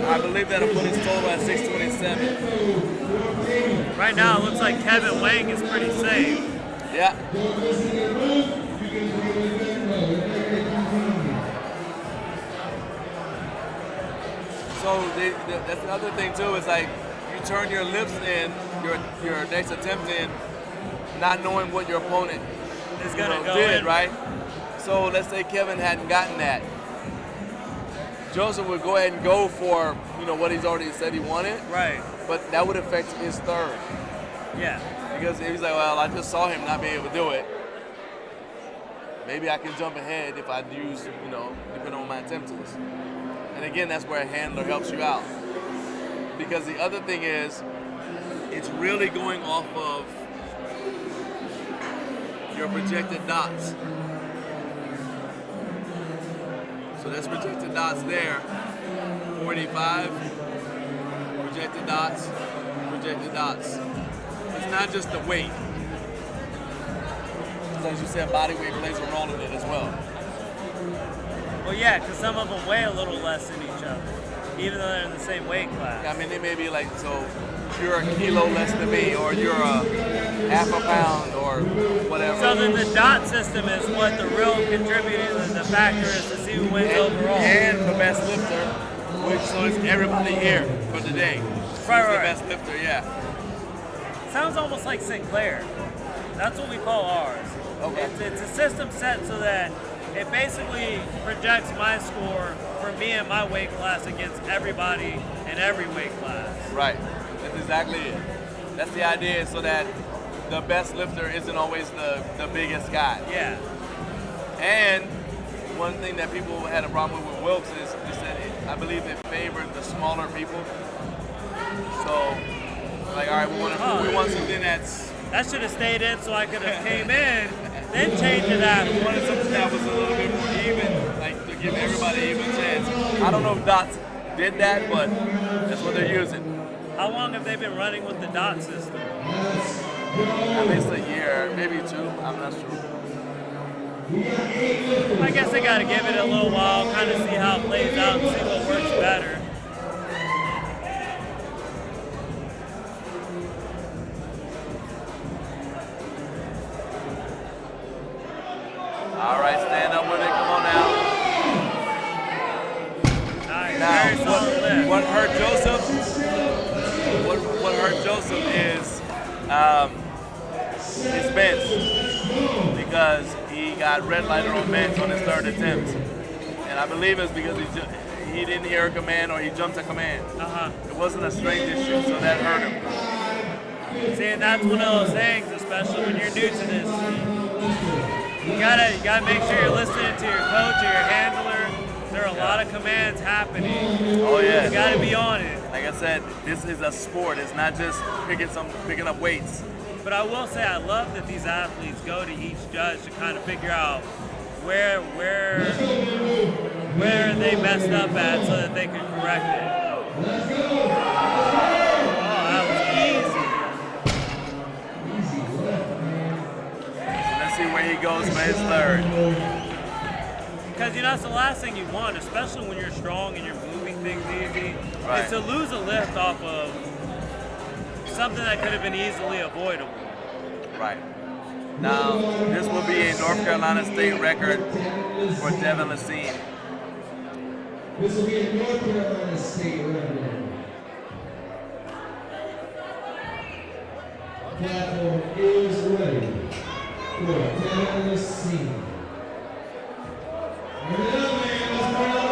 I believe that'll put his total at 627. Right now, it looks like Kevin Wang is pretty safe. Yeah. So that's the other thing too. Is like you turn your lifts in, your next attempt in, not knowing what your opponent is gonna go did, in. right? So let's say Kevin hadn't gotten that. Joseph would go ahead and go for what he's already said he wanted. Right. But that would affect his third. Yeah. Because he's like, well, I just saw him not be able to do it. Maybe I can jump ahead if I use, depending on what my attempt is. And again, that's where a handler helps you out. Because the other thing is, it's really going off of your projected dots. So that's projected dots there. 485, projected dots, projected dots. It's not just the weight. As you said, body weight plays a role in it as well. Well, yeah, because some of them weigh a little less than each other, even though they're in the same weight class. Yeah, I mean, they may be like, so you're a kilo less than me, or you're a half a pound, or whatever. So then the dot system is what the real contributing, the factor is to see who wins overall. And the best lifter, so it's everybody here for the day. Right. The best lifter, yeah. Sounds almost like Sinclair. That's what we call ours. Okay. It's a system set so that it basically projects my score for me and my weight class against everybody in every weight class. Right. That's exactly it. That's the idea, so that the best lifter isn't always the biggest guy. Yeah. And one thing that people had a problem with Wilkes is that I believe it favored the smaller people. So, like, all right, we want something that's... That should have stayed in so I could have came in, then changed it out. We wanted something that was a little bit more even, like to give everybody an even chance. I don't know if Dots did that, but that's what they're using. How long have they been running with the dot system? At least a year, maybe two, I'm not sure. I guess they got to give it a little while, kind of see how it plays out and see what works better. All right, stand up with it. Come on now. Nice. Now, Very solid lift. what hurt Joseph? What hurt Joseph is his bench, because he got red lighted on bench on his third attempt, and I believe it's because he didn't hear a command or he jumped a command. It wasn't a strength issue, so that hurt him. See, and that's one of those things, especially when you're new to this. You gotta make sure you're listening to your coach or your handler. There are a lot of commands happening. Oh yeah. You gotta be on it. Like I said, this is a sport. It's not just picking up weights. But I will say I love that these athletes go to each judge to kind of figure out where they messed up at so that they can correct it. Oh, that was easy. So let's see where he goes for his third. Because that's the last thing you want, especially when you're strong and you're moving things easy, Right. is to lose a lift off of something that could have been easily avoidable. Right. Now, this will be a North Carolina state record for Devin Lassine. This will be a North Carolina state record. Platform is ready for Devin Lassine. Bring it up, man. Let's bring it up.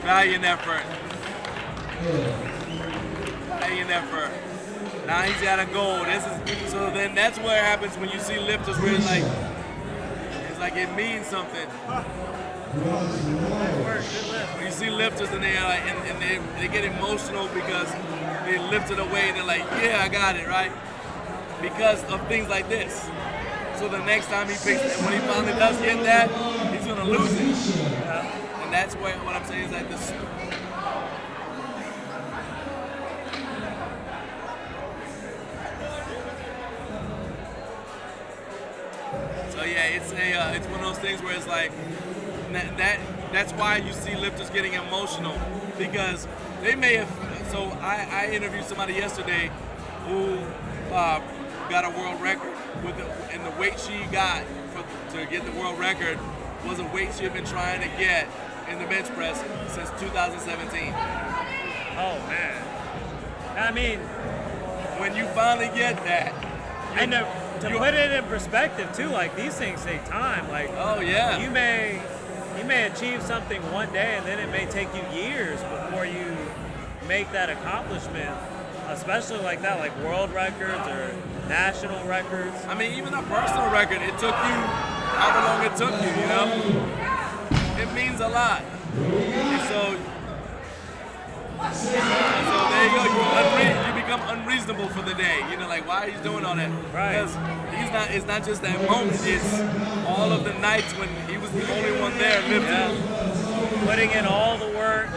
Valiant effort. Valiant effort. Now he's got a goal. So then that's what happens when you see lifters where it's like it means something. When you see lifters and they get emotional because they lifted away and they're like, yeah, I got it, right? Because of things like this. So the next time he picks it, when he finally does get that, he's gonna lose it. And that's what I'm saying is that this. So yeah, it's one of those things where it's like that's why you see lifters getting emotional, because they may have. So I interviewed somebody yesterday who got a world record and the weight she got to get the world record was a weight she had been trying to get in the bench press since 2017. Oh man, I mean, when you finally get that, and to put it in perspective too, like these things take time. Like, oh yeah, you may achieve something one day, and then it may take you years before you make that accomplishment. Especially like that, like world records or national records. I mean, even a personal record, it took you however long it took you, you know? It means a lot. And so there you go, you become unreasonable for the day. You know, like, why are you doing all that? Right. Because it's not just that moment, it's all of the nights when he was the only one there lifting. Yeah. Putting in all the work,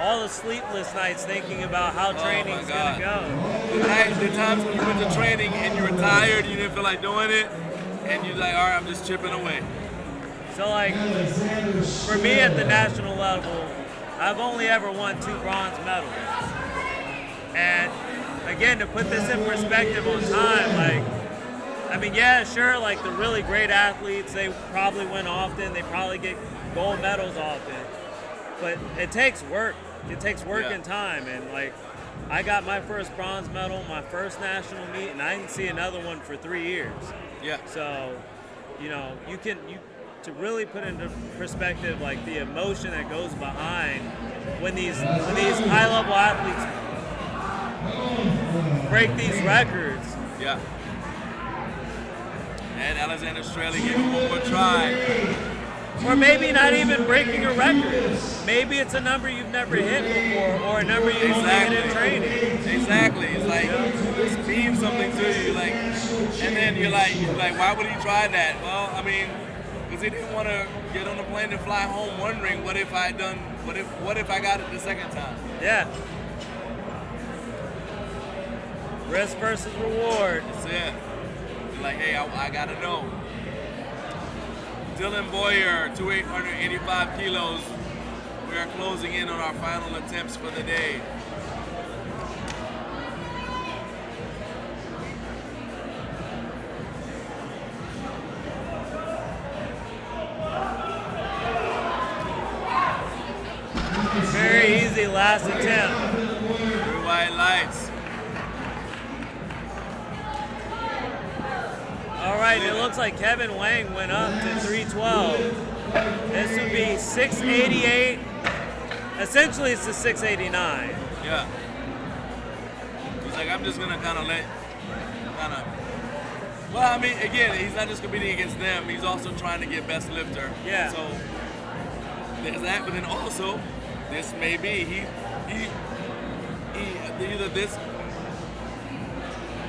all the sleepless nights thinking about how training's gonna go. The times when you went to training and you were tired, you didn't feel like doing it, and you're like, all right, I'm just chipping away. So like, for me at the national level, I've only ever won 2 bronze medals. And again, to put this in perspective on time, like, I mean, yeah, sure, like the really great athletes, they probably win often, they probably get gold medals often, but it takes work. It takes work and time, and like I got my first bronze medal, my first national meet, and I didn't see another one for 3 years. Yeah. So, you know, to really put into perspective like the emotion that goes behind when these high level athletes break these records. Yeah. And Alexander Straley gave him one more try. Or maybe not even breaking a record. Maybe it's a number you've never hit before, or a number you've only hit in training. Exactly. It's like it means something to you, like, and then you're like, why would he try that? Well, I mean, because he didn't want to get on the plane and fly home wondering what if I got it the second time. Yeah. Risk versus reward. That's it. You're like, hey, I gotta know. Dylan Boyer, 285 kilos. We are closing in on our final attempts for the day. Very easy last attempt. 3 white lights. All right, it looks like Kevin Wang went up to 312. This would be 688. Essentially, it's the 689. Yeah. He's like, I'm just gonna well, I mean, again, he's not just competing against them, he's also trying to get best lifter. Yeah. So there's that, but then also, this may be, he either this,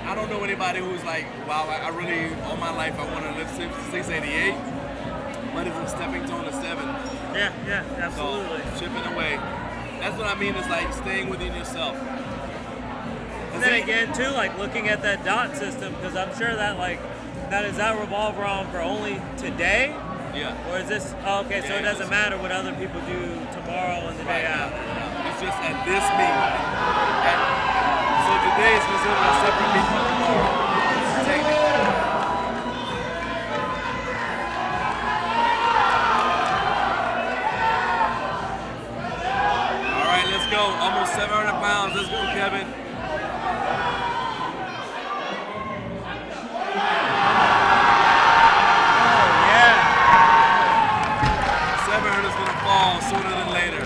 I don't know anybody who's like, wow, I really, all my life I want to lift 688, but it's a stepping stone to 7. Yeah, absolutely. So, chipping away. That's what I mean, is like staying within yourself. And then again, too, like looking at that dot system, because I'm sure that does that revolve around for only today? Yeah. Or is this, so it doesn't matter what other people do tomorrow and the day after? It's just at this meet. So today is considered a separate meet from tomorrow. Technically. All right, let's go. Almost 700 pounds. Let's go, Kevin. Sooner than later.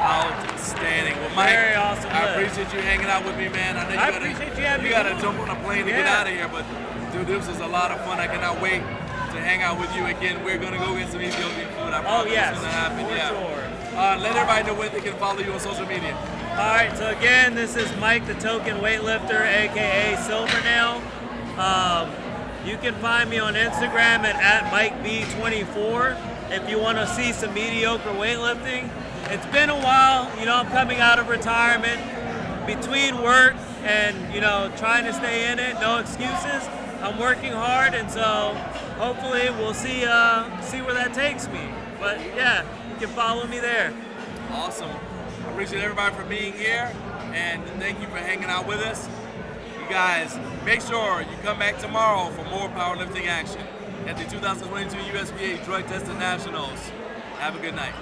Outstanding. Well, Mike, very awesome. I appreciate you hanging out with me, man. I know you gotta jump on a plane to get out of here, but dude, this was a lot of fun. I cannot wait to hang out with you again. We're gonna go get some Ethiopian food. I promise it's gonna happen. Sure. Let everybody know where they can follow you on social media. All right. So again, this is Mike, the Token Weightlifter, aka Silvernail. You can find me on Instagram at MikeB24 if you want to see some mediocre weightlifting. It's been a while, I'm coming out of retirement, between work and, trying to stay in it, no excuses. I'm working hard, and so hopefully we'll see where that takes me. But yeah, you can follow me there. Awesome. I appreciate everybody for being here, and thank you for hanging out with us. Guys, make sure you come back tomorrow for more powerlifting action at the 2022 USPA Drug Testing Nationals. Have a good night.